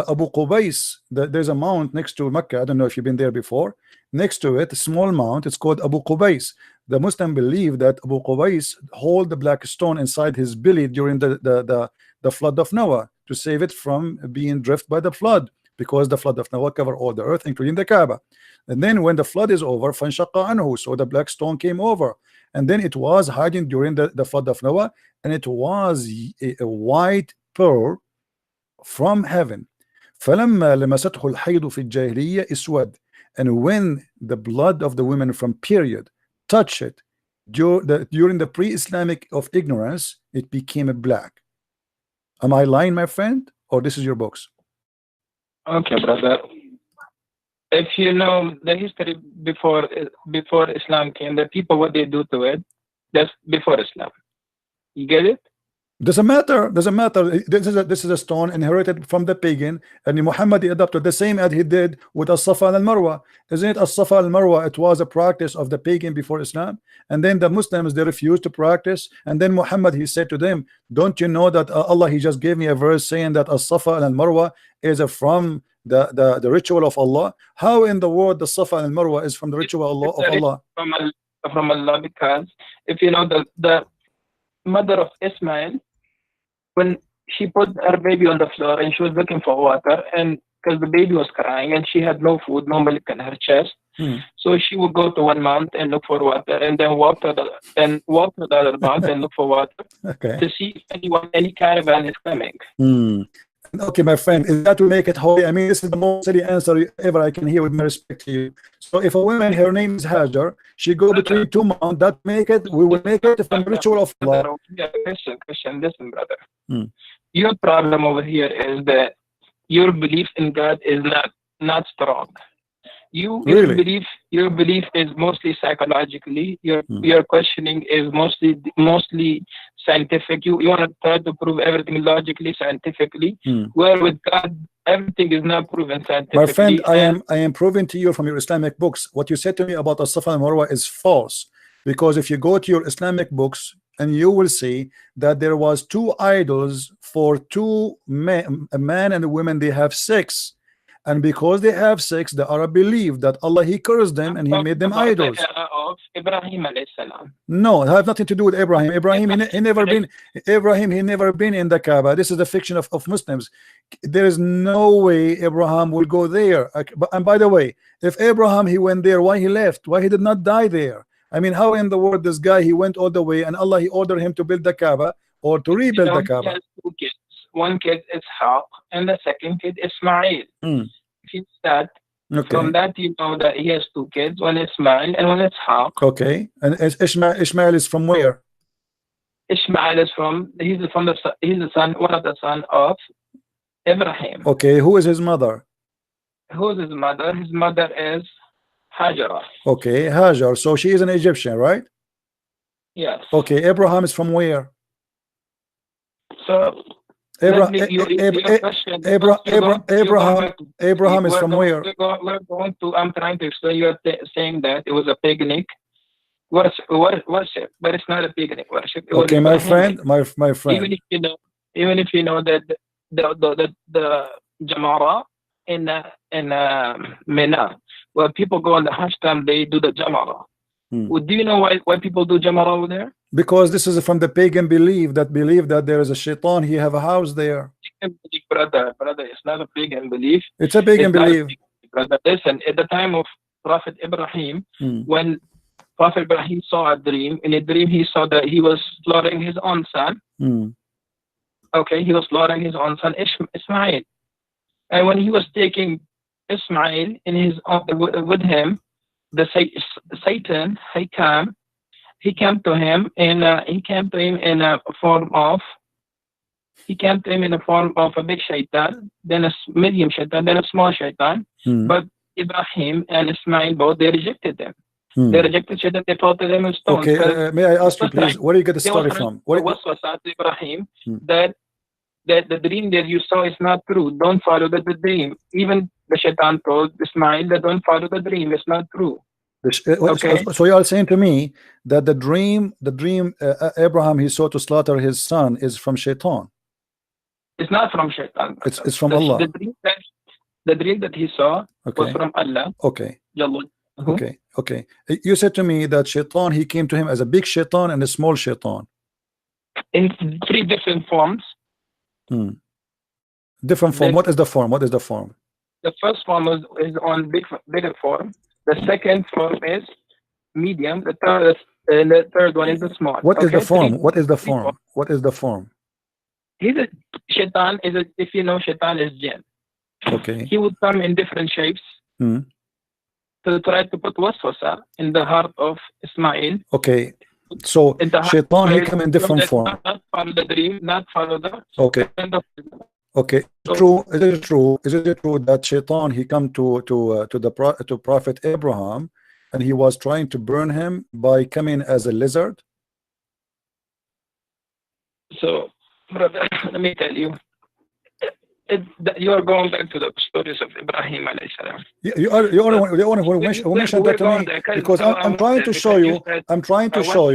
Abu Qubais, there's a mount next to Mecca. I don't know if you've been there before. Next to it, a small mount, it's called Abu Qubais. The Muslim believe that Abu Qubais hold the black stone inside his belly during the flood of Noah, to save it from being drifted by the flood, because the flood of Noah covered all the earth, including the Kaaba. And then when the flood is over, فَانْشَقَّ عَنْهُ, so the black stone came over, and then it was hiding during the flood of Noah, and it was a white pearl from heaven. فَلَمَّا لَمَسَتْهُ الْحَيْضُ فِي الْجَاهِلِيَّةِ اسْوَدَ, and when the blood of the women from period touched it during the pre-Islamic of ignorance, it became a black. Am I lying, my friend, or this is your books? Okay, brother. If you know the history before Islam came, the people, what they do to it, that's before Islam. You get it? Doesn't matter. This is a stone inherited from the pagan, and Muhammad adopted the same as he did with as-Safa and al-Marwa. Isn't it? As-Safa and al-Marwa, it was a practice of the pagan before Islam, and then the Muslims, they refused to practice, and then Muhammad, he said to them, don't you know that Allah, he just gave me a verse saying that as-Safa and al-Marwa is from the ritual of Allah? How in the world the Safa and al-Marwa is from the ritual of Allah? From Allah, because if you know the mother of Ismail, when she put her baby on the floor and she was looking for water, and because the baby was crying and she had no food, no milk in her chest, so she would go to one mount and look for water, and then walk to the other mount and look for water, to see if any caravan is coming. Okay, my friend, is that to make it holy? I mean, this is the most silly answer ever I can hear, with my respect to you. So if a woman, her name is Hajar, she go between two mountains, that make it, we will make it from the ritual of Allah. Yeah, Christian, listen, brother. Your problem over here is that your belief in God is not strong. Your belief is mostly psychologically. Your questioning is mostly scientific. You want to try to prove everything logically, scientifically. Where with God, everything is not proven scientifically. My friend, I am proving to you from your Islamic books, what you said to me about as-Safa and Marwa is false. Because if you go to your Islamic books, and you will see that there was two idols for two men, a man and a woman, they have sex. And because they have sex, the Arab believe that Allah, he cursed them and he made them idols. Of Ibrahim alayhi salam. No, it has nothing to do with Abraham. Abraham, he never been in the Kaaba. This is a fiction of Muslims. There is no way Abraham will go there. And by the way, if Abraham, he went there, why he left? Why he did not die there? I mean, how in the world this guy, he went all the way, and Allah, he ordered him to build the Kaaba or to rebuild the Kaaba? He has two kids. One kid is Ishaq, and the second kid is Ismail. If you start from that, you know that he has two kids, one is Ismail and one is Ishaq. Okay, and Ishmael is from where? Ishmael is he's the son, one of the son of Ibrahim. Okay, who is his mother? Who is his mother? His mother is Hajar. Okay, Hajar. So she is an Egyptian, right? Yes. Okay, Abraham is from where? So Abraham is from where? I'm trying to explain. You're saying that it was a paganic worship, but it's not a paganic worship. Okay, my friend, my friend. Even if you know that the Jamara in Mina, where people go on the Hajj time, they do the Jamara. Do you know why people do Jamara over there? Because this is from the pagan belief that there is a shaitan, he have a house there. Brother, it's not a pagan belief. It's a pagan belief. Brother, listen, at the time of Prophet Ibrahim, when Prophet Ibrahim saw a dream, in a dream he saw that he was slaughtering his own son. Okay, he was slaughtering his own son, Ismail. And when he was taking Ismail with him, the Satan, he came to him in a form of a big shaitan, then a medium shaitan, then a small shaitan. But Ibrahim and Ismail both, they rejected them. They rejected Shaitan. They thought that him stones. Okay, may I ask you please, where do you get the story from? What was Ibrahim that the dream that you saw is not true. Don't follow the dream. Even the Shaitan told Ismail that don't follow the dream. It's not true. Okay. So you are saying to me that the dream Abraham he saw to slaughter his son is from Shaitan. It's not from Shaitan. It's from Allah. The dream that he saw was from Allah. Okay. Okay. You said to me that Shaitan, he came to him as a big Shaitan and a small Shaitan. In 3 different forms. Different form. What is the form? The first form is on bigger form. The second form is medium. The third one is the small. What is the form? What is the form? He's a Shaitan. If you know, Shaitan is jinn. Okay. He would come in different shapes to try to put waswasa in the heart of Ismail. Okay. So Shaitan he come in different form. Not follow the dream. Not follow the. Okay. Okay. Is it true that Shaitan he come to Prophet Abraham and he was trying to burn him by coming as a lizard? So, brother, let me tell you, you are going back to the stories of Ibrahim alayhi salam. You mention that to me because I'm trying to show you. I'm trying to show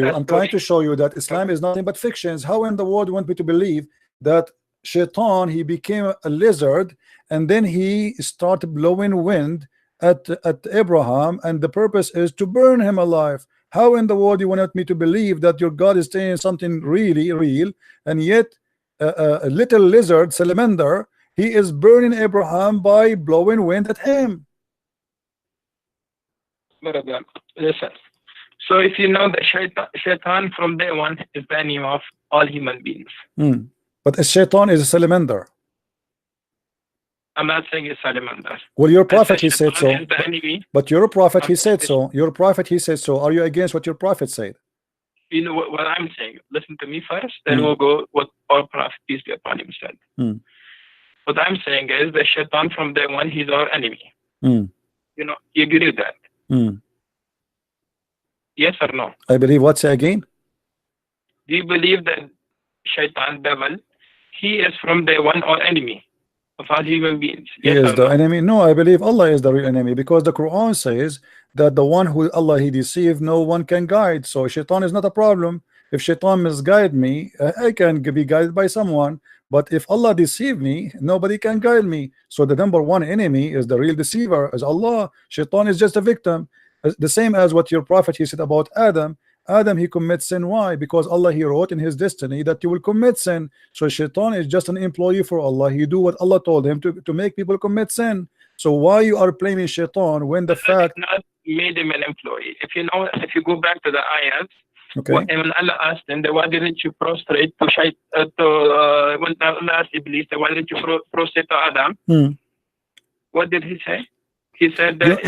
you that Islam is nothing but fictions. How in the world you want me to believe that Shaitan he became a lizard and then he started blowing wind at Abraham and the purpose is to burn him alive? How in the world you want me to believe that your God is saying something really real and yet a little lizard salamander he is burning Abraham by blowing wind at him? Listen. So if you know that Shaitan from day one is the enemy of all human beings. But a Shaitan is a salamander. I'm not saying it's salamander. Well, your prophet he said so. But your prophet he said so. Your prophet he said so. Are you against what your prophet said? You know what I'm saying. Listen to me first, then we'll go what our prophet peace be upon him said. What I'm saying is the Shaitan from day one he's our enemy. You know, you agree with that? Yes or no? I believe. What? Say again? Do you believe that Shaitan devil he is from day one our enemy of all human beings? Yes, he is the enemy. No, I believe Allah is the real enemy because the Quran says that the one who Allah he deceived no one can guide. So Shaitan is not a problem. If Shaitan misguide me, I can be guided by someone, but if Allah deceive me, nobody can guide me. So the number one enemy is the real deceiver, is Allah. Shaitan is just a victim. The same as what your prophet he said about Adam. Adam he commits sin. Why? Because Allah he wrote in his destiny that you will commit sin. So Shaitan is just an employee for Allah. He do what Allah told him to make people commit sin. So why you are blaming Shaitan when the fact not made him an employee? If you know, if you go back to the ayat, when Allah asked him, why didn't you prostrate to when Allah asked Iblis, why didn't you prostrate to Adam? What did he say? He said that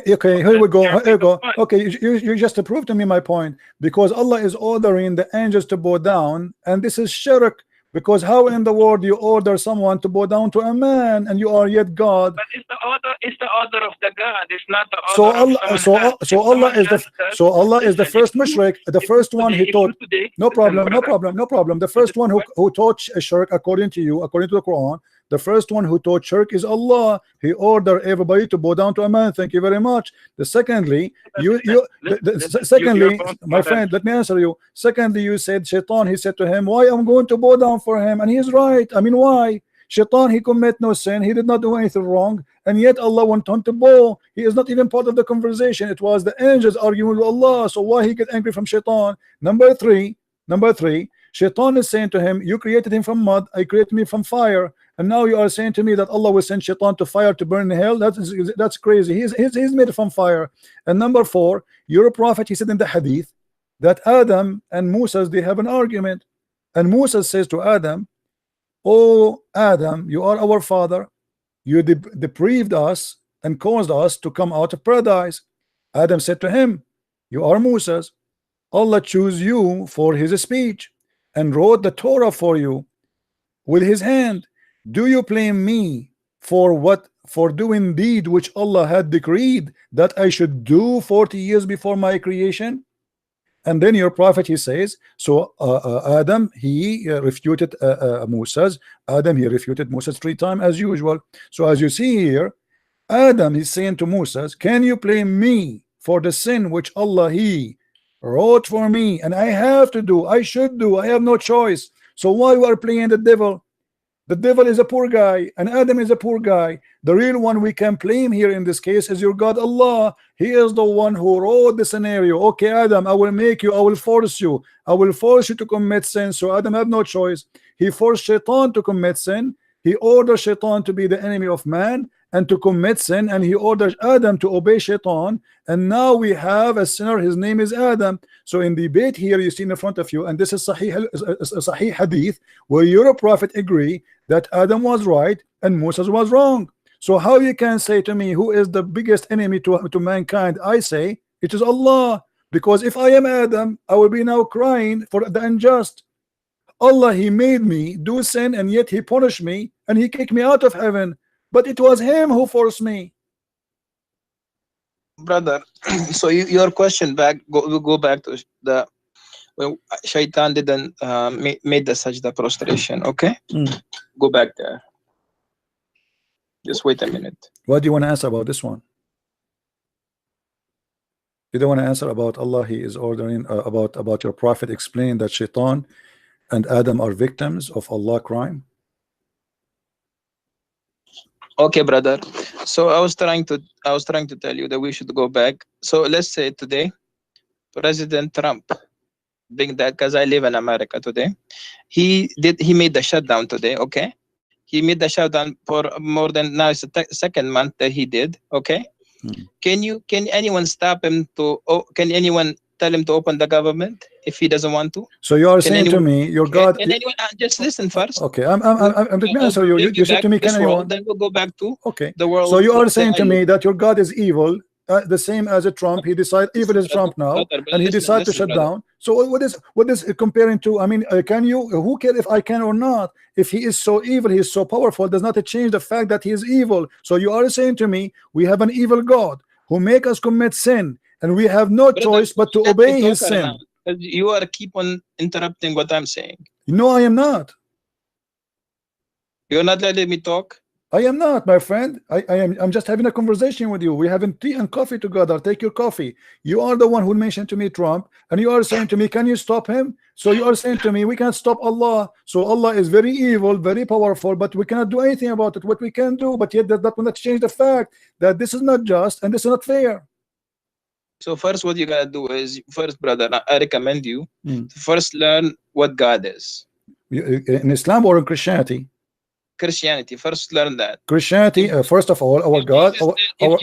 okay, here we go. Okay, you just proved to me my point because Allah is ordering the angels to bow down, and this is shirk. Because how in the world you order someone to bow down to a man and you are yet God? But it's the order of the God. It's not the order Allah is the first mushrik, the first one he taught. No problem. The first one who taught shirk according to you, according to the Quran. The first one who taught shirk is Allah. He ordered everybody to bow down to a man. Thank you very much. Secondly, my friend, let me answer you. Secondly, you said Shaitan, he said to him, why I'm going to bow down for him? And he's right. I mean, why? Shaitan, he commit no sin. He did not do anything wrong. And yet Allah went on to bow. He is not even part of the conversation. It was the angels arguing with Allah. So why he get angry from Shaitan? Number three, Shaitan is saying to him, you created him from mud, I created me from fire, and now you are saying to me that Allah will send Shaitan to fire to burn in hell. That's crazy. He's made from fire. And number four, your prophet he said in the hadith that Adam and Moses they have an argument, and Moses says to Adam, oh Adam, you are our father, you deprived us and caused us to come out of paradise. Adam said to him, you are Moses, Allah chose you for his speech and wrote the Torah for you with his hand. Do you blame me for what? For doing deed which Allah had decreed that I should do 40 years before my creation. And then your prophet, he says, so Adam, he refuted Moses. Adam, he refuted Moses 3 times as usual. So as you see here, Adam is saying to Moses, can you blame me for the sin which Allah he wrote for me and I have to do, I should do, I have no choice? So why you are playing the devil? The devil is a poor guy and Adam is a poor guy. The real one we can blame here in this case is your God Allah. He is the one who wrote the scenario. Okay, Adam, I will make you, I will force you to commit sin. So Adam had no choice. He forced Shaitan to commit sin. He ordered Shaitan to be the enemy of man and to commit sin, and he ordered Adam to obey Shaitan, and now we have a sinner, his name is Adam. So in the debate here you see in front of you, and this is Sahih Hadith, where your prophet agree that Adam was right and Moses was wrong. So how you can say to me who is the biggest enemy to mankind? I say it is Allah, because if I am Adam, I will be now crying for the unjust. Allah, he made me do sin and yet he punished me and he kicked me out of heaven, but it was him who forced me. Brother, so your question back, go back to the when Shaitan didn't made the sajda prostration. Okay, go back there. Just wait a minute. What do you want to answer about this one? You don't want to answer about Allah, he is ordering about your prophet explaining that Shaitan and Adam are victims of Allah crime? Okay, brother. So I was trying to tell you that we should go back. So let's say today, President Trump, being that, because I live in America today, he made the shutdown today. Okay, he made the shutdown for more than, now it's the second month that he did. Okay, can anyone stop him to? Can anyone tell him to open the government if he doesn't want to? So you are saying to me, your God. Can anyone just listen first? Okay, I'm let me answer you. You said to me, can anyone? Then we'll go back to the world. So you are saying to me that your God is evil, the same as a Trump. He decided evil is Trump now, and he decided to shut down. So what is comparing to? I mean, can you? Who cares if I can or not? If he is so evil, he is so powerful, does not change the fact that he is evil. So you are saying to me, we have an evil God who make us commit sin, and we have no choice but to obey his sin. You are keep on interrupting what I'm saying. No, I am not. You're not letting me talk. I am not, my friend. I'm just having a conversation with you. We're having tea and coffee together. Take your coffee. You are the one who mentioned to me Trump, and you are saying to me, can you stop him? So you are saying to me, we can't stop Allah. So Allah is very evil, very powerful, but we cannot do anything about it. What we can do, but yet that will not change the fact that this is not just and this is not fair. So first, what you gotta do is, first, brother, I recommend you to first learn what God is. In Islam or in Christianity? Christianity. First, learn that. Christianity. First of all, our God. If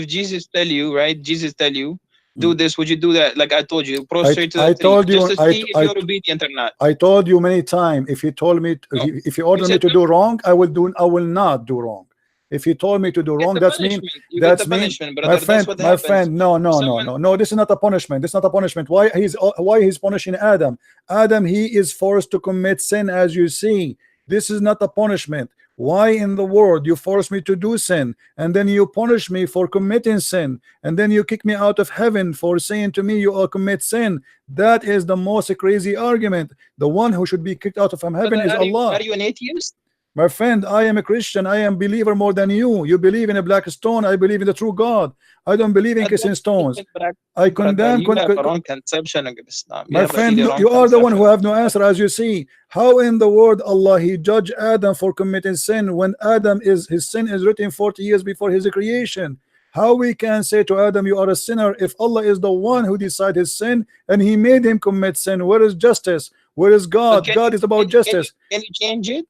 Jesus tell you, right? Jesus tell you, do this. Would you do that? Like I told you, prostrate to the tree, just to see if you're obedient or not. I told you many times. If he told me, if he ordered me to do wrong, I will not do wrong. If he told me to do wrong, that's mean. That's mean. My friend. No. This is not a punishment. This is not a punishment. Why he's punishing Adam? Adam, he is forced to commit sin, as you see. This is not a punishment. Why in the world you force me to do sin, and then you punish me for committing sin, and then you kick me out of heaven for saying to me you all commit sin? That is the most crazy argument. The one who should be kicked out of heaven is Allah. Are you an atheist? My friend, I am a Christian. I am a believer more than you. You believe in a black stone. I believe in the true God. I don't believe in kissing stones. I condemn. You have a wrong conception of Islam. My friend, you are the one who have no answer, as you see. How in the world Allah he judged Adam for committing sin when Adam his sin is written 40 years before his creation? How we can say to Adam you are a sinner if Allah is the one who decided his sin and he made him commit sin? Where is justice? Where is God? God is about justice. Can you change it?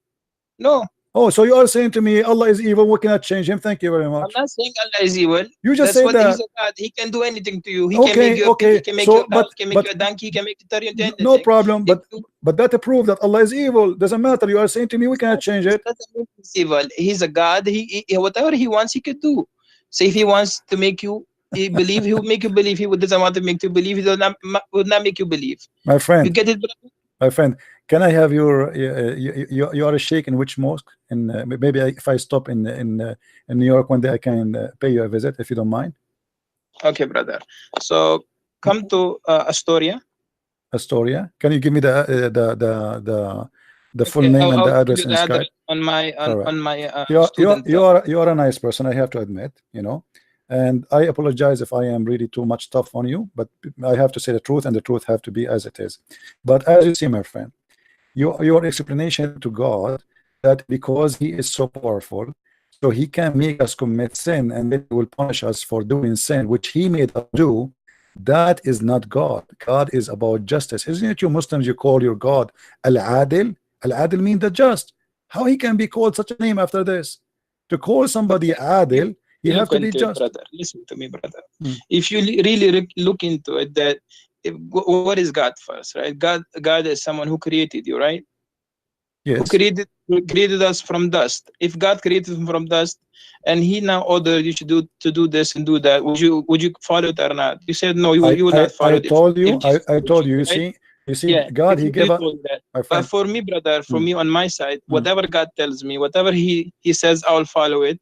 No. Oh, so you are saying to me Allah is evil, we cannot change him? Thank you very much. I'm not saying Allah is evil. You just say that. He's a God. He can do anything to you. He can make you he can make you a cow, he can make you a donkey, he can make you turn into anything. No problem, but that proves that Allah is evil. Doesn't matter. You are saying to me we cannot change it. He's evil. He's a God. He whatever he wants he could do. So if he wants to make you believe, he will make you believe. He doesn't want to make you believe, he will not make you believe. My friend, you get it, brother? My friend, can I have your you are a sheikh in which mosque? And maybe if I stop in New York one day, I can pay you a visit if you don't mind. Okay, brother. So come to Astoria. Astoria. Can you give me the full name and the address in Skype? On my you are a nice person, I have to admit, you know, and I apologize if I am really too much tough on you, but I have to say the truth, and the truth have to be as it is. But as you see, my friend, your explanation to God that because he is so powerful, so he can make us commit sin and then he will punish us for doing sin which he made us do, that is not God. God is about justice. Isn't it you Muslims, you call your God Al-Adil? Al-Adil means the just. How he can be called such a name after this? To call somebody Adil, you have to be just. Brother, listen to me, brother. If you really look into it, that what is God first, right? God is someone who created you, right? Yes. Who created us from dust. If God created him from dust, and he now ordered you to do this and do that, would you follow it or not? You said no, you will not follow it. I told you. You see, yeah, God, he gave us. But for me, brother, for me on my side, whatever God tells me, whatever he says, I will follow it.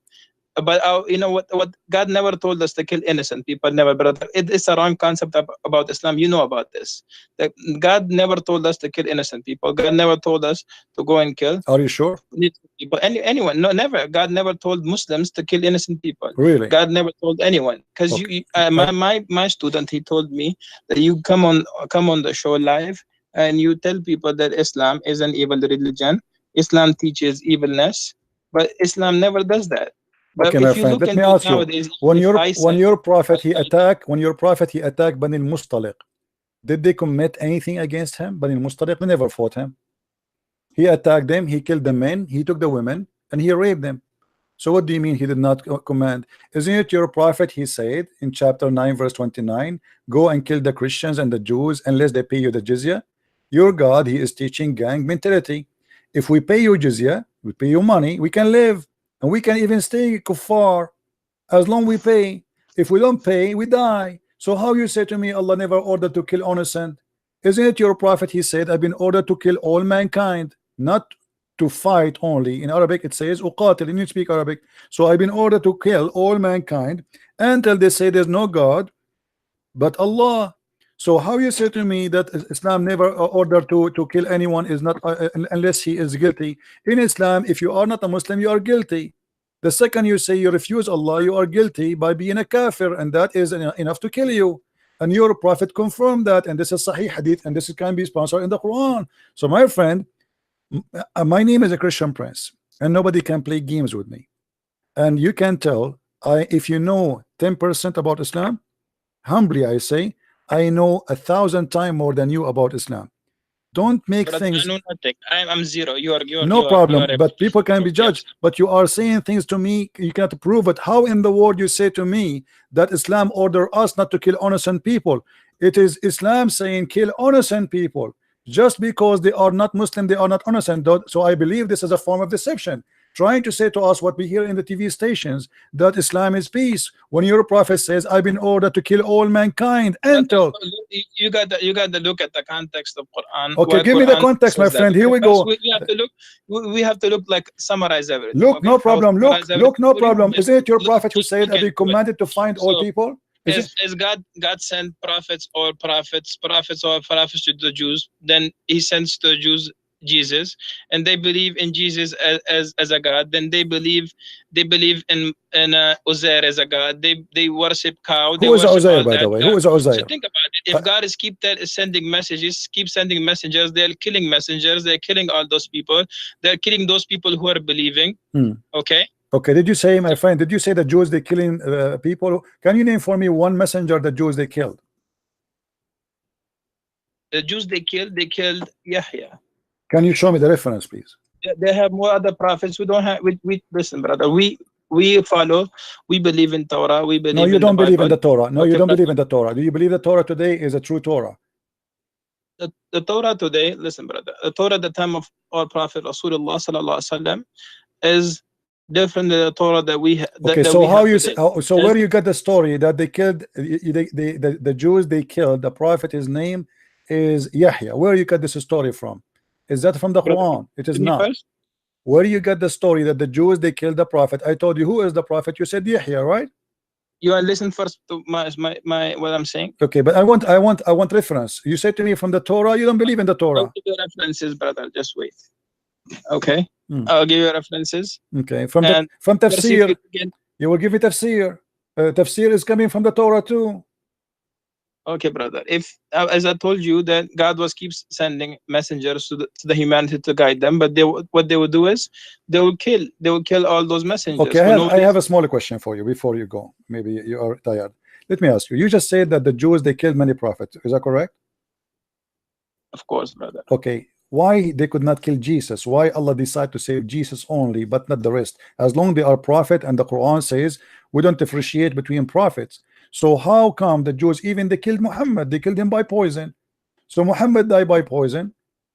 But you know what God never told us to kill innocent people, never, brother. It's a wrong concept about Islam. You know about this, that God never told us to kill innocent people. God never told us to go and kill. Are you sure? People, anyone? No, never. God never told Muslims to kill innocent people. Really? God never told anyone. Because my student, he told me that you come on the show live and you tell people that Islam is an evil religion. Islam teaches evilness, but Islam never does that. But okay, my friend, let me ask you: when your prophet he attacked Bani al-Mustaliq, did they commit anything against him? Bani al-Mustaliq, they never fought him. He attacked them, he killed the men, he took the women, and he raped them. So what do you mean he did not command? Isn't it your prophet? He said in chapter 9 verse 29, go and kill the Christians and the Jews unless they pay you the jizya. Your God, he is teaching gang mentality. If we pay you jizya, we pay you money, we can live. And we can even stay kuffar as long we pay. If we don't pay, we die. So how you say to me Allah never ordered to kill innocent? Isn't it your prophet? He said, I've been ordered to kill all mankind, not to fight only. In Arabic it says uqatil, and you speak Arabic. So I've been ordered to kill all mankind until they say there's no God but Allah. So how you say to me that Islam never ordered to kill anyone is not unless he is guilty? In Islam, if you are not a Muslim, you are guilty. The second you say you refuse Allah, you are guilty by being a kafir, and that is enough to kill you. And your prophet confirmed that, and this is Sahih Hadith, and this can be sponsored in the Quran. So my friend, my name is a Christian Prince, and nobody can play games with me. And you can tell if you know 10% about Islam, humbly I say, I know 1,000 times more than you about Islam. Don't make things. I know nothing. I'm zero. You are no problem. But people can be judged. But you are saying things to me. You cannot prove it. How in the world you say to me that Islam order us not to kill innocent people? It is Islam saying kill innocent people. Just because they are not Muslim, they are not innocent. So I believe this is a form of deception, trying to say to us what we hear in the TV stations, that Islam is peace, when your prophet says I've been ordered to kill all mankind. Until you got to look at the context of Quran. Okay, give me the context, my friend. Here we go. We have to look like summarize everything. Look, okay? No problem. Look, no problem. Isn't it your prophet who said I've been commanded to find all people? Is God sent prophets or prophets to the Jews? Then he sends to the Jews Jesus, and they believe in Jesus as a God. Then they believe in Uzair as a God. They worship cow. Who is Uzair, by the way? Who is Uzair? So think about it. If God is keep sending messages, keep sending messengers, they're killing messengers. They're killing all those people. They're killing those people who are believing. Okay. Okay, did you say, my friend, did you say the Jews, they killing people? Can you name for me one messenger the Jews they killed? The Jews they killed Yahya. Can you show me the reference, please? They have more other prophets. We don't have, we listen, brother, we follow, we believe in Torah, we believe in No, you don't believe in the Torah. No, okay, you don't believe in the Torah. Do you believe the Torah today is a true Torah? The Torah today, listen, brother, the Torah at the time of our prophet Rasulullah sallallahu alaihi wasallam is different than the Torah that we have. Okay, so how you say, so where you got the story that they killed the Jews? They killed the prophet. His name is Yahya. Where you got this story from? Is that from the Quran? It is not. Where you get the story that the Jews, they killed the prophet? I told you who is the prophet. You said Yahya, right? You want to listen first to my what I'm saying? Okay, but I want reference. You said to me from the Torah. You don't believe in the Torah. I'll give you references, brother. Just wait. Okay, I'll give you references. Okay, from tafsir. You will give me tafsir. Tafsir is coming from the Torah too. Okay, brother. If as I told you that God keeps sending messengers to the humanity to guide them, but what they would do is they will kill all those messengers. Okay, I have a smaller question for you before you go. Maybe you are tired. Let me ask you. You just said that the Jews, they killed many prophets. Is that correct? Of course, brother. Okay. Why they could not kill Jesus? Why Allah decided to save Jesus only, but not the rest? As long they are prophet, and the Quran says we don't differentiate between prophets. So how come the Jews, even they killed Muhammad, they killed him by poison? So Muhammad died by poison,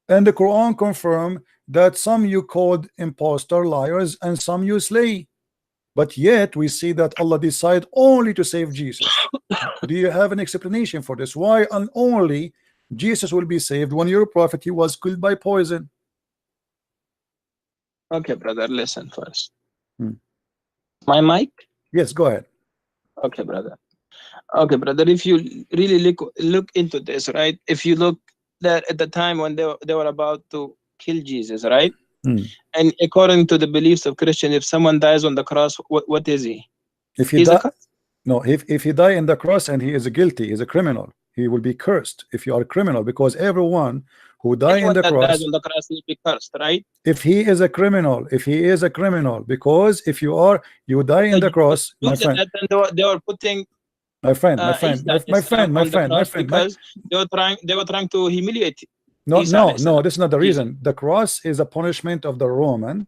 and the Quran confirmed that some you called impostor, liars, and some you slay. But yet we see that Allah decided only to save Jesus. Do you have an explanation for this? Why only Jesus will be saved when your prophet, he was killed by poison? Okay, brother, listen first. My mic? Yes, go ahead. Okay, brother. Okay, brother, if you really look into this, right? If you look that at the time when they were about to kill Jesus, right? And according to the beliefs of Christian, if someone dies on the cross, what is he? If he die, no, if he die in the cross and he is guilty, is a criminal, he will be cursed. If you are a criminal, because everyone who die in the cross, dies on the cross will be cursed, right? If he is a criminal, because if you die in the cross, my friend. They were putting. My friend, because they were trying to humiliate. No, this is not the reason. The cross is a punishment of the Roman,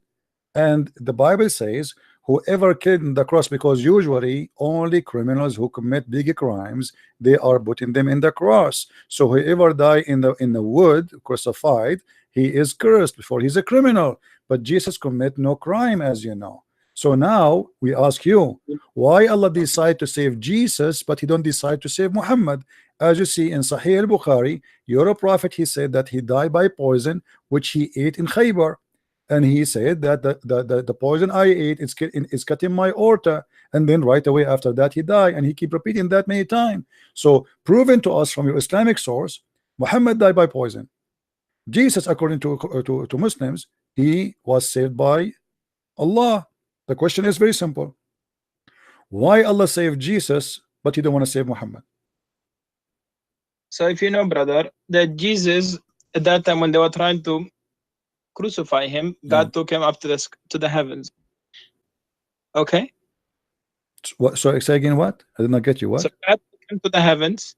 and the Bible says whoever killed in the cross, because usually only criminals who commit big crimes, they are putting them in the cross. So whoever die in the wood crucified, he is cursed before he's a criminal. But Jesus commit no crime, as you know. So now we ask you, why Allah decide to save Jesus, but he don't decide to save Muhammad? As you see in Sahih al-Bukhari, your prophet, he said that he died by poison, which he ate in Khaybar. And he said that the poison I ate is cutting my aorta. And then right away after that, he died. And he keep repeating that many times. So proven to us from your Islamic source, Muhammad died by poison. Jesus, according to Muslims, he was saved by Allah. The question is very simple. Why Allah saved Jesus, but he don't want to save Muhammad? So if you know, brother, that Jesus, at that time when they were trying to crucify him, God took him up to the heavens. Okay? What? So say again what? I did not get you. What? So God took him to the heavens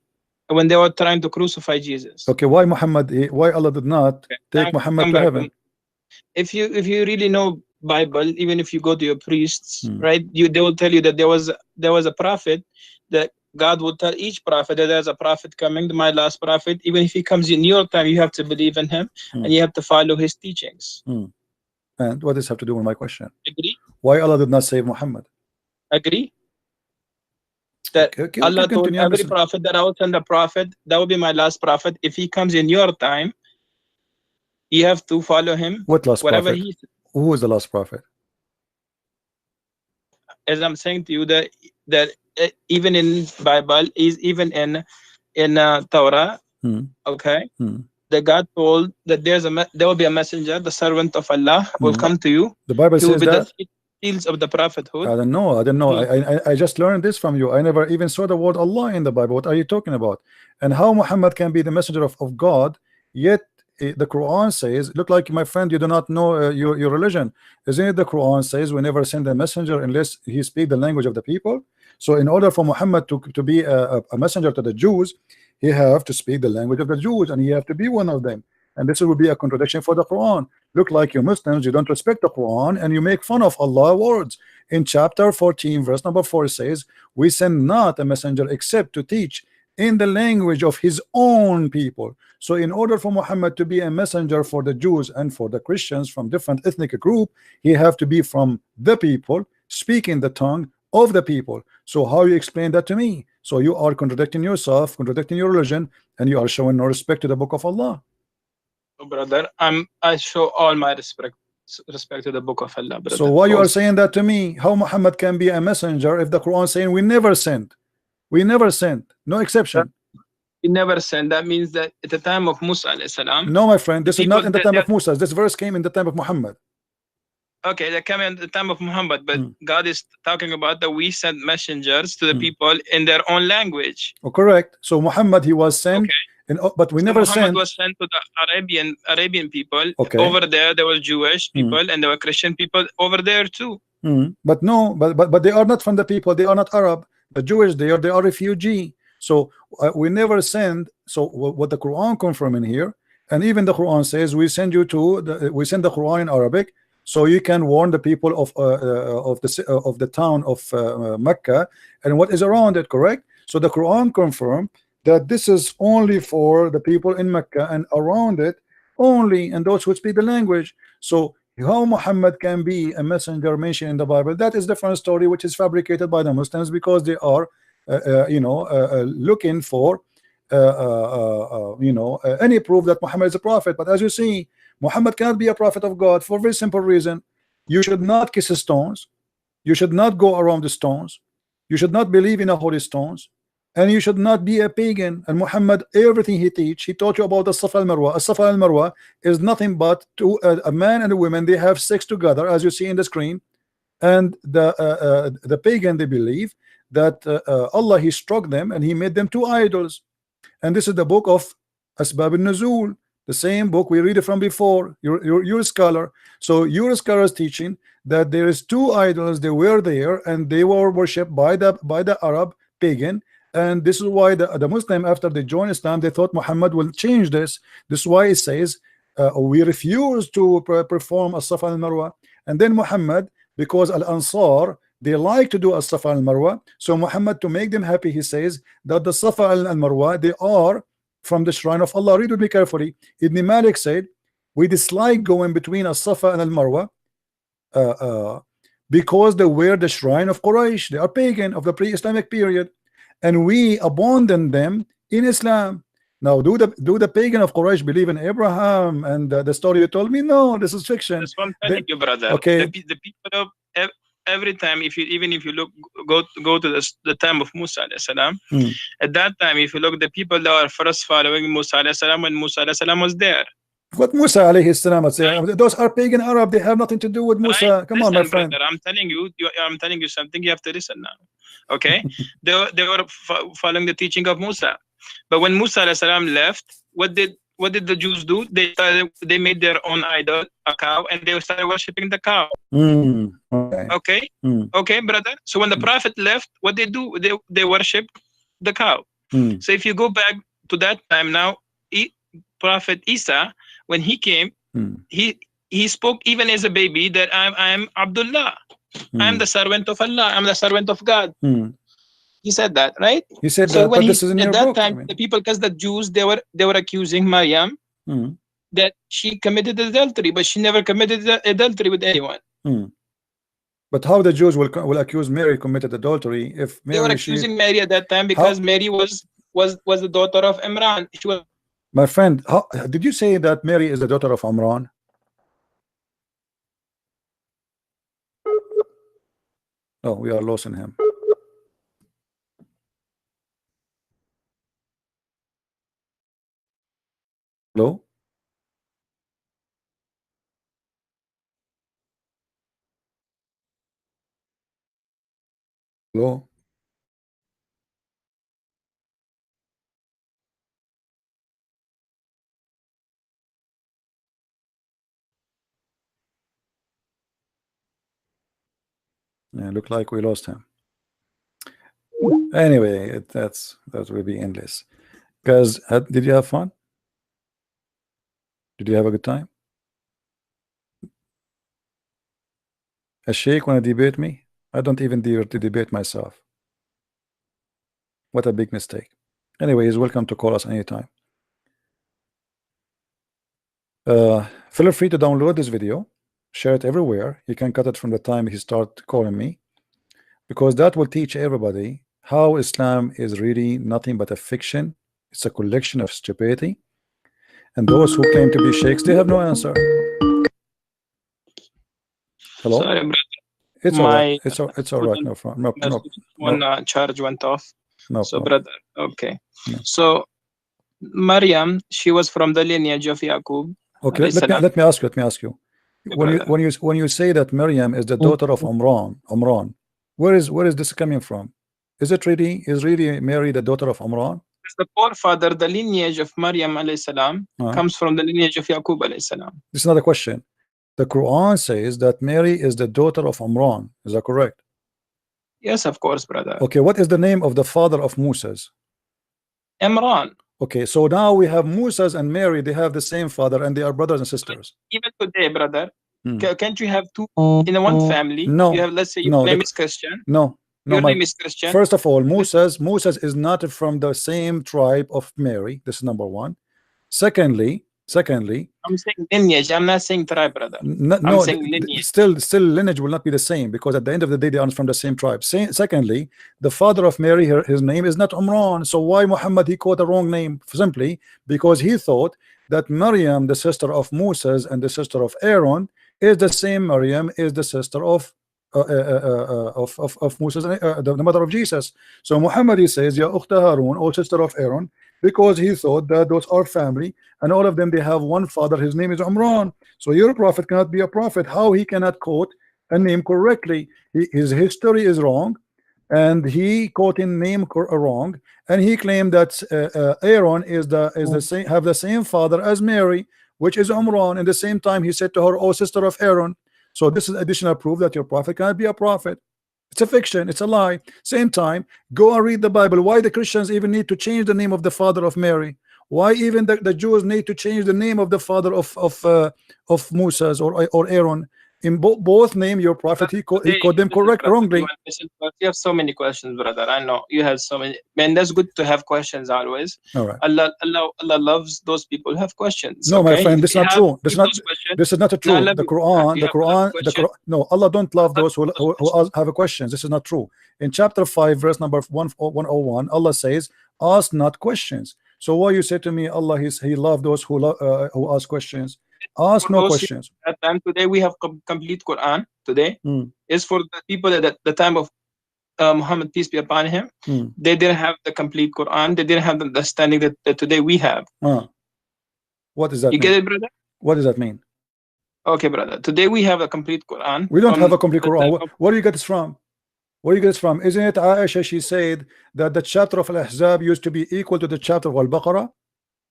when they were trying to crucify Jesus. Okay, why Allah did not take Muhammad to heaven? If you really know Bible, even if you go to your priests, right, they will tell you that there was a prophet, that God will tell each prophet that there's a prophet coming, my last prophet. Even if he comes in your time, you have to believe in him and you have to follow his teachings. And what does this have to do with my question? Agree? Why Allah did not save Muhammad? Agree? That Allah told every prophet that I will send a prophet, that will be my last prophet. If he comes in your time, you have to follow him. What last whatever prophet? Who was the last prophet? As I'm saying to you, that even in Bible, is even in Torah, okay, that God told that there will be a messenger, the servant of Allah will come to you. The Bible says that. The seals of the prophethood. I don't know. I just learned this from you. I never even saw the word Allah in the Bible. What are you talking about? And how Muhammad can be the messenger of God, yet the Quran says, look like my friend, you do not know your religion. Isn't it the Quran says we never send a messenger unless he speak the language of the people? So in order for Muhammad to be a messenger to the Jews, he have to speak the language of the Jews, and he have to be one of them. And this will be a contradiction for the Quran. Look like you Muslims, you don't respect the Quran and you make fun of Allah's words. In chapter 14 verse number 4 says, we send not a messenger except to teach in the language of his own people. So in order for Muhammad to be a messenger for the Jews and for the Christians from different ethnic group, he have to be from the people, speaking the tongue of the people. So how you explain that to me? So you are contradicting yourself, contradicting your religion, and you are showing no respect to the book of Allah. Brother, I show all my respect to the book of Allah, brother. So why you are saying that to me? How Muhammad can be a messenger if the Quran is saying we never sent? We never sent, no exception. We never sent. That means that at the time of Musa alayhi salam. No, my friend, this is not in the time of Musa. This verse came in the time of Muhammad. Okay, that came in the time of Muhammad, but God is talking about that we sent messengers to the people in their own language. Oh, correct. So Muhammad, he was sent, but we never Muhammad sent. was sent to the Arabian people. Okay. Over there were Jewish people and there were Christian people over there too. But no, but they are not from the people. They are not Arab. The Jewish, they are refugee. So we never send. So what the Quran confirming here, and even the Quran says we send you to we send the Quran in Arabic, so you can warn the people of the town of Mecca and what is around it. Correct. So the Quran confirmed that this is only for the people in Mecca and around it only, and those who speak the language. So how Muhammad can be a messenger mentioned in the Bible, that is different story, which is fabricated by the Muslims because they are looking for any proof that Muhammad is a prophet. But as you see, Muhammad cannot be a prophet of God for a very simple reason. You should not kiss stones, you should not go around the stones, you should not believe in the holy stones, and you should not be a pagan. And Muhammad, everything he taught you about the Safa al Marwa. Safa al Marwa is nothing but a man and a woman, they have sex together, as you see in the screen. And the pagan, they believe that Allah, he struck them and he made them two idols. And this is the book of Asbab al-Nuzul, the same book we read it from before. You're a scholar, so your scholar is teaching that there is two idols, they were there and they were worshipped by the Arab pagan. And this is why the Muslim, after they joined Islam, they thought Muhammad will change this. This is why it says we refuse to perform as-Safa al-Marwa. And then Muhammad, because Al-Ansar, they like to do as-Safa al-Marwa, so Muhammad, to make them happy, he says that the Safa al-Marwa, they are from the shrine of Allah. Read with me carefully. Ibn Malik said we dislike going between as-Safa and al-Marwa because they were the shrine of Quraysh. They are pagan of the pre-Islamic period, and we abandon them in Islam. Now, do the pagan of Quraysh believe in Abraham and the story you told me? No, this is fiction. That's what I'm telling you, brother. Okay. The people of every time, if you look, go to the time of Musa alayhi salam. At that time, if you look, the people that were first following Musa alayhi salam when Musa alayhi salam was there. What Musa alayhi salam would say, those are pagan Arab, they have nothing to do with Musa. Right? Come on, my friend. Brother, I'm telling you something, you have to listen now. Okay. they were following the teaching of Musa, but when Musa alayhi salam left, what did the Jews do? They made their own idol, a cow, and they started worshiping the cow. Okay, brother. So when the prophet left, what they do? They worship the cow. So if you go back to that time now, Prophet Isa, when he came, he spoke even as a baby that I am Abdullah. I am the servant of Allah. I'm the servant of God. He said that, right? He said so that, when but this is in your that book. time, the people, because the Jews, they were accusing Maryam that she committed adultery, but she never committed adultery with anyone. But how the Jews will accuse Mary committed adultery if Mary, they were accusing Mary at that time because Mary was the daughter of Imran. She was. My friend, did you say that Mary is the daughter of Imran? Oh, we are losing him. Hello? Hello? Yeah, look like we lost him. Anyway, that will be endless. Guys, did you have fun? Did you have a good time? A sheikh want to debate me? I don't even dare to debate myself. What a big mistake. Anyway, he's welcome to call us anytime. Feel free to download this video, share it everywhere. You can cut it from the time he start calling me, because that will teach everybody how Islam is really nothing but a fiction. It's a collection of stupidity. And those who claim to be sheikhs, they have no answer. Hello? Sorry, brother. It's all right. It's all right. No problem. No. Charge went off. No so, problem. brother, okay. No. So, Maryam, she was from the lineage of Yaqub. Okay, let me ask you. When you say that Maryam is the daughter of Umran, where is this coming from? Is really Mary the daughter of Umran? The forefather, the lineage of Maryam alayhi salam comes from the lineage of Yaqub alayhi salam. This is not a question. The Quran says that Mary is the daughter of Umran. Is that correct? Yes, of course, brother. Okay, what is the name of the father of Moses? Imran. Okay, so now we have Moses and Mary. They have the same father, and they are brothers and sisters. Even today, brother, can't you have two in one family? No. You have, let's say, your name is Christian. No. Your name is Christian. First of all, Moses is not from the same tribe of Mary. This is number one. Secondly, I'm saying lineage. I'm not saying tribe, brother. I'm saying lineage. Still lineage will not be the same, because at the end of the day they are from the same tribe. Secondly, the father of Mary, his name is not Umran. So why Muhammad he quote a wrong name? Simply because he thought that Maryam, the sister of Moses and the sister of Aaron, is the same Maryam is the sister of Moses, the mother of Jesus. So Muhammad he says, Ya Ukhta Harun, or sister of Aaron, because he thought that those are family, and all of them they have one father. His name is Umran. So your prophet cannot be a prophet. How he cannot quote a name correctly? His history is wrong, and he quoted name wrong, and he claimed that Aaron is the same, have the same father as Mary, which is Umran. And the same time he said to her, "Oh, sister of Aaron." So this is additional proof that your prophet cannot be a prophet. It's a fiction, it's a lie. Same time, go and read the Bible. Why the Christians even need to change the name of the father of Mary? Why even the Jews need to change the name of the father of Moses or Aaron? In both name, your prophet he called them wrongly. You have so many questions, brother. I know you have so many. Man, that's good to have questions always. All right. Allah loves those people who have questions. No, okay? my friend, this is not true. This is not true. The Quran, no, Allah don't love those who have questions. This is not true. In chapter 5, verse number 101, Allah says, "Ask not questions." So why you say to me, Allah he loved those who ask questions? Ask no questions. At time today we have complete Quran. Today is for the people at the time of Muhammad, peace be upon him. They didn't have the complete Quran. They didn't have the understanding that today we have. What does that mean? You get it, brother? What does that mean? Okay, brother. Today we have a complete Quran. We don't have a complete Quran. Where do you get this from? Where do you get this from? Isn't it Aisha? She said that the chapter of Al-Ahzab used to be equal to the chapter of Al-Baqarah.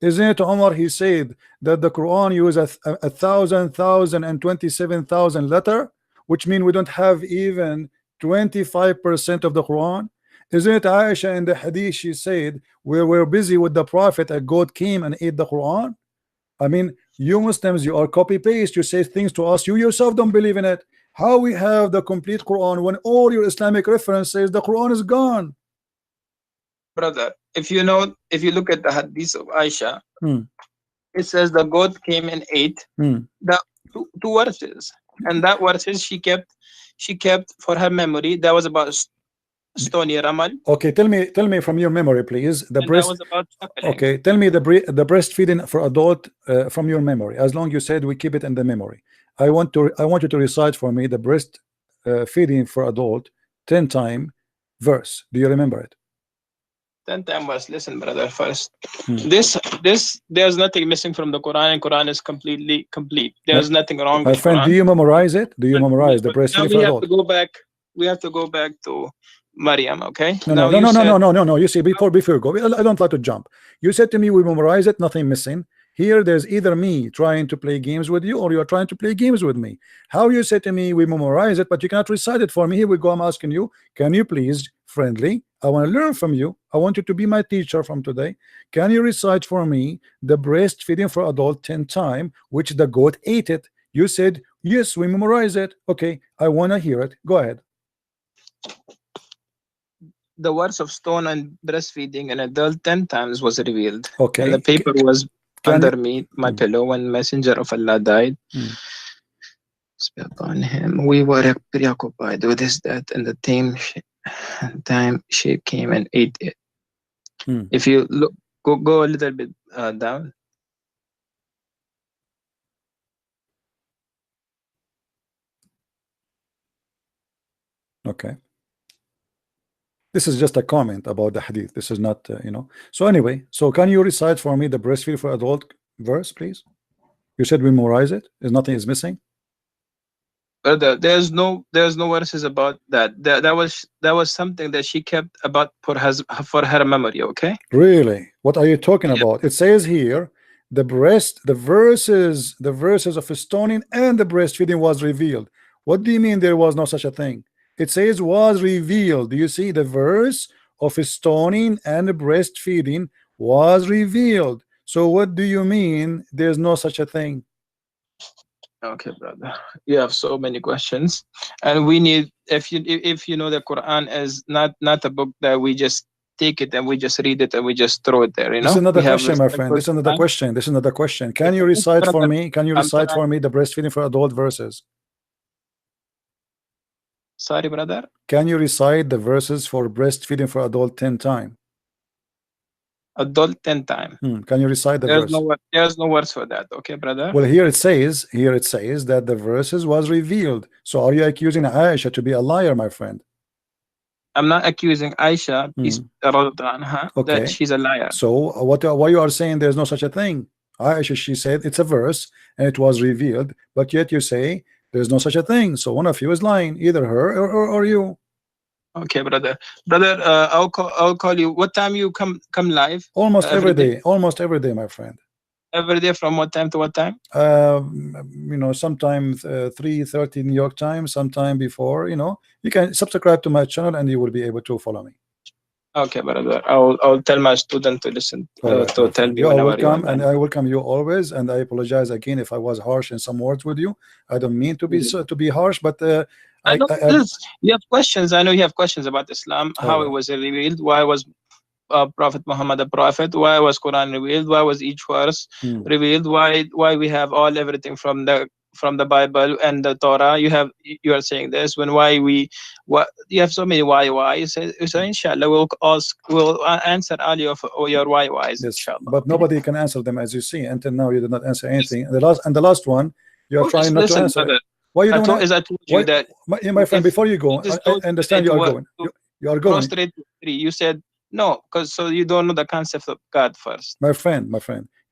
Isn't it Umar? He said that the Quran uses 1,027,000 letter, which means we don't have even 25% of the Quran. Isn't it Aisha in the hadith? She said we were busy with the Prophet, a goat came and ate the Quran. I mean, you Muslims, you are copy paste. You say things to us, you yourself don't believe in it. How we have the complete Quran when all your Islamic references the Quran is gone? Brother, if you look at the hadith of Aisha, it says the goat came and ate the two verses, and that verses she kept for her memory. That was about stony ramal. Okay, tell me from your memory, please. The breast. That was about okay, tell me the breastfeeding for adult from your memory. As long you said we keep it in the memory. I want you to recite for me the breast feeding for adult 10 time verse. Do you remember it? 10 time verse. Listen, brother. First, this there's nothing missing from the Quran, and Quran is completely complete. There's nothing wrong. My with friend, Quran. Do you memorize it? Do you memorize the breastfeeding for adult? We have to go back to Maryam. Okay. No. You see, before you go, I don't like to jump. You said to me we memorize it, nothing missing. Here, there's either me trying to play games with you, or you are trying to play games with me. How you say to me we memorize it, but you cannot recite it for me? Here we go. I'm asking you, can you please, friendly? I want to learn from you. I want you to be my teacher from today. Can you recite for me the breastfeeding for adult 10 times, which the goat ate it? You said yes, we memorize it. Okay, I want to hear it. Go ahead. The words of stone and breastfeeding an adult 10 times was revealed. Okay. And the paper was under me, my pillow, when Messenger of Allah died. Upon him, we were preoccupied with his death, and the theme time Sheikh came and ate it. If you look, go a little bit down. Okay. This is just a comment about the hadith. This is not, you know. So anyway, so can you recite for me the breastfeed for adult verse, please? You said we memorize it. Is nothing is missing? There's no verses about that. That was something that she kept about for her memory. Okay. Really? What are you talking about? It says here, the verses of stoning and the breastfeeding was revealed. What do you mean there was no such a thing? It says was revealed. Do you see the verse of stoning and breastfeeding was revealed? So what do you mean there's no such a thing? Okay, brother. You have so many questions, and we need, if you know, the Quran is not a book that we just take it and we just read it and we just throw it there. You know, this is another question, my friend. This is another question. This is another question. Can you recite for me? Can you recite for me the breastfeeding for adult verses? Sorry, brother. Can you recite the verses for breastfeeding for adult 10 times? Adult 10 times. Can you recite the verse? There's no words for that. Okay, brother. Well, here it says that the verses was revealed. So are you accusing Aisha to be a liar, my friend? I'm not accusing Aisha that she's a liar. So why you are saying there's no such a thing? Aisha, she said it's a verse and it was revealed, but yet you say there's no such a thing. So one of you is lying, either her or you. Okay, brother. I'll call you. What time you come live? Almost every day. Almost every day, my friend. Every day from what time to what time? You know, sometimes 3:30 New York time, sometime before. You know, you can subscribe to my channel and you will be able to follow me. Okay, brother. I'll tell my student to listen to tell me. You are welcome, and I welcome you always. And I apologize again if I was harsh in some words with you. I don't mean to be harsh, but you have questions. I know you have questions about Islam, how it was revealed, why was Prophet Muhammad a prophet, why was Quran revealed, why was each verse revealed, why we have everything from the Bible and the Torah. You are saying this when you have so many why. So inshallah we'll answer all your whys. Yes, but nobody can answer them, as you see. Until now you did not answer anything. And the last one you are trying not to answer. Why you don't? I told you that, my friend, before you go, I understand you are going. You are going. You said no, because so you don't know the concept of God first. My friend,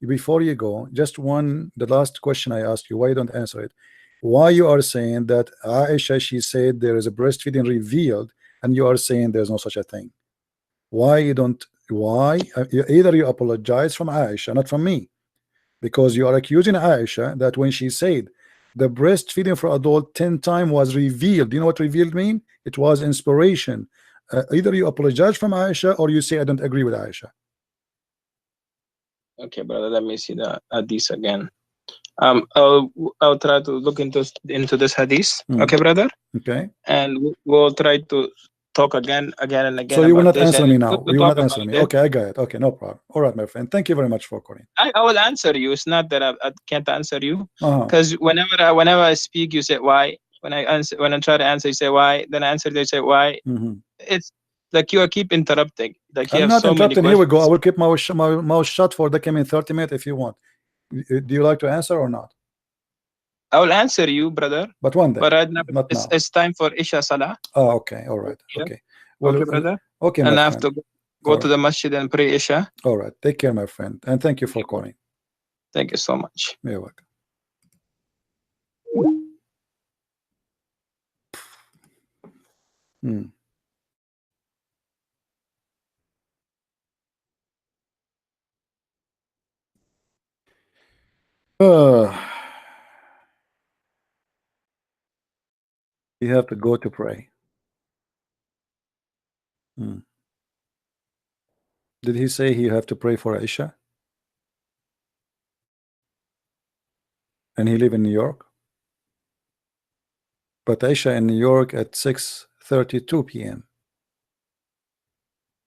before you go, just the last question I asked you, why you don't answer it? Why you are saying that Aisha, she said there is a breastfeeding revealed, and you are saying there's no such a thing? Why you don't? Why? Either you apologize from Aisha, not from me, because you are accusing Aisha that when she said the breastfeeding for adult 10 times was revealed. Do you know what revealed mean? It was inspiration. Either you apologize from Aisha or you say I don't agree with Aisha. Okay, brother, let me see the hadith again. I'll try to look into this hadith. Okay, brother. Okay. And we'll try to talk again and again. So you will not answer me now. You will not answer me. Okay, I got it. Okay, no problem. All right, my friend. Thank you very much for calling. I will answer you. It's not that I can't answer you, because whenever I speak, you say why. When I try to answer, you say why. Then I answer, they say why. It's like you keep interrupting. Like you I'm have not so interrupting. many Here we go. I will keep my mouth shut for the coming 30 minutes if you want. Do you like to answer or not? I will answer you, brother. But one day. But it's time for Isha Salah. Oh, okay. All right. Okay. Well, okay, brother. Okay, and I have to go to the masjid and pray Isha. All right. Take care, my friend. And thank you for calling. Thank you so much. You're welcome. You have to go to pray. Did he say you have to pray for Isha? And he live in New York? But Isha in New York at 6:32 p.m.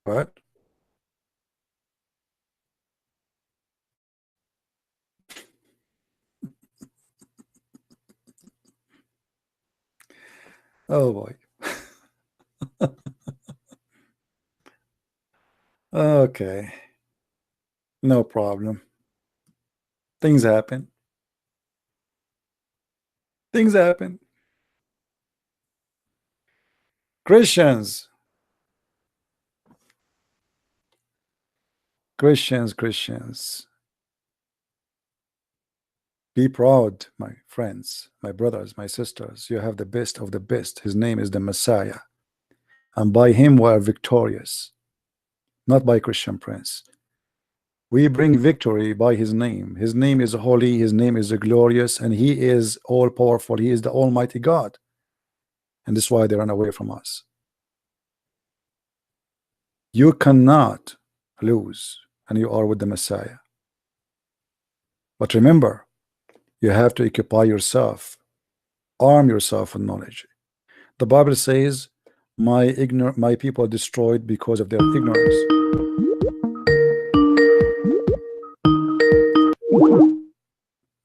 What? Oh boy. Okay, no problem. Things happen. Things happen. Christians, be proud, my friends, my brothers, my sisters. You have the best of the best. His name is the Messiah, and by him we are victorious, not by Christian Prince. We bring victory by his name. His name is holy, his name is glorious, and he is all powerful. He is the Almighty God, and this is why they run away from us. You cannot lose, and you are with the Messiah. But remember, you have to occupy yourself, arm yourself with knowledge. The Bible says, my people are destroyed because of their ignorance.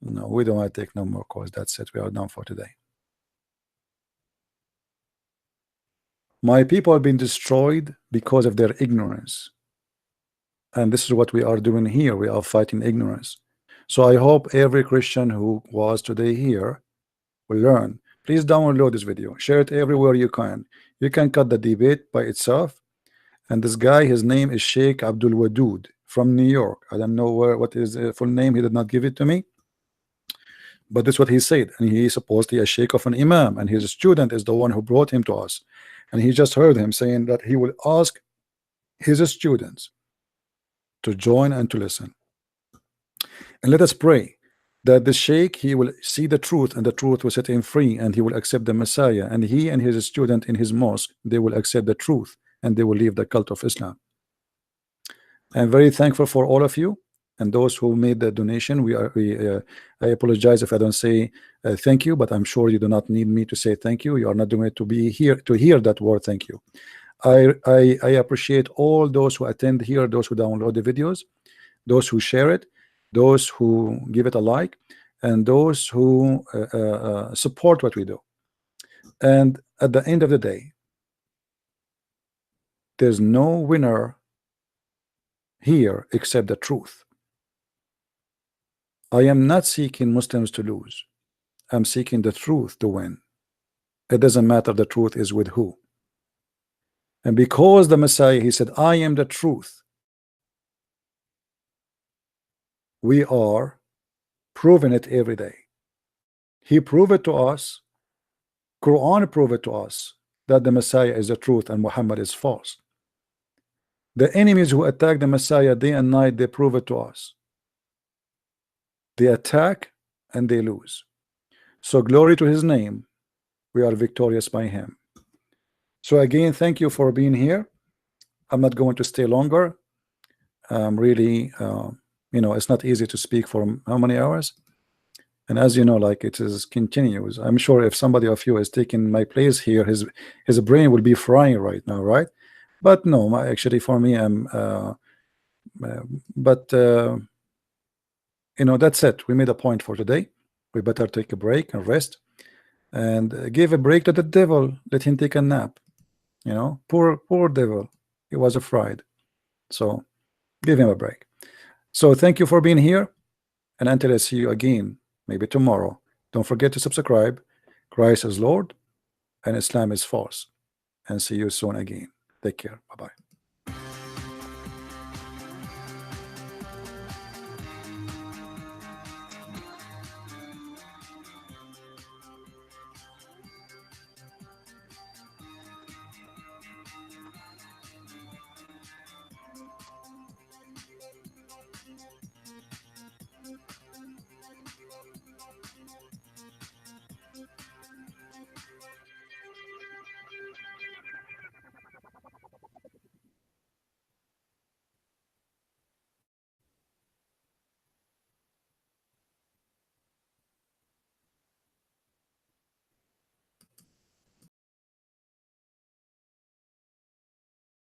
No, we don't want to take no more calls. That's it. We are done for today. My people have been destroyed because of their ignorance. And this is what we are doing here. We are fighting ignorance. So I hope every Christian who was today here will learn. Please download this video. Share it everywhere you can. You can cut the debate by itself. And this guy, his name is Sheikh Abdul Wadood from New York. I don't know what is his full name. He did not give it to me. But that's what he said. And he is supposedly a sheikh of an imam. And his student is the one who brought him to us. And he just heard him saying that he will ask his students to join and to listen. And let us pray that the sheikh, he will see the truth, and the truth will set him free, and he will accept the Messiah. And he and his student in his mosque, they will accept the truth, and they will leave the cult of Islam. I'm very thankful for all of you and those who made the donation. I apologize if I don't say thank you, but I'm sure you do not need me to say thank you. You are not doing it to be here to hear that word thank you. I appreciate all those who attend here, those who download the videos, those who share it, those who give it a like, and those who support what we do. And at the end of the day, there's no winner here except the truth. I am not seeking Muslims to lose. I'm seeking the truth to win. It doesn't matter the truth is with who. And because the Messiah, he said, I am the truth, we are proving it every day. He proved it to us. Quran proved it to us that the Messiah is the truth and Muhammad is false. The enemies who attack the Messiah day and night, they prove it to us. They attack and they lose. So glory to his name. We are victorious by him. So again, thank you for being here. I'm not going to stay longer. Really, you know, it's not easy to speak for how many hours? And as you know, like it is continuous. I'm sure if somebody of you is taking my place here, his brain will be frying right now, right? But no, actually for me, you know, that's it. We made a point for today. We better take a break and rest, and give a break to the devil. Let him take a nap. You know, poor devil. He was afraid. So give him a break. So thank you for being here, and until I see you again, maybe tomorrow, don't forget to subscribe. Christ is Lord and Islam is false. And see you soon again. Take care. Bye-bye.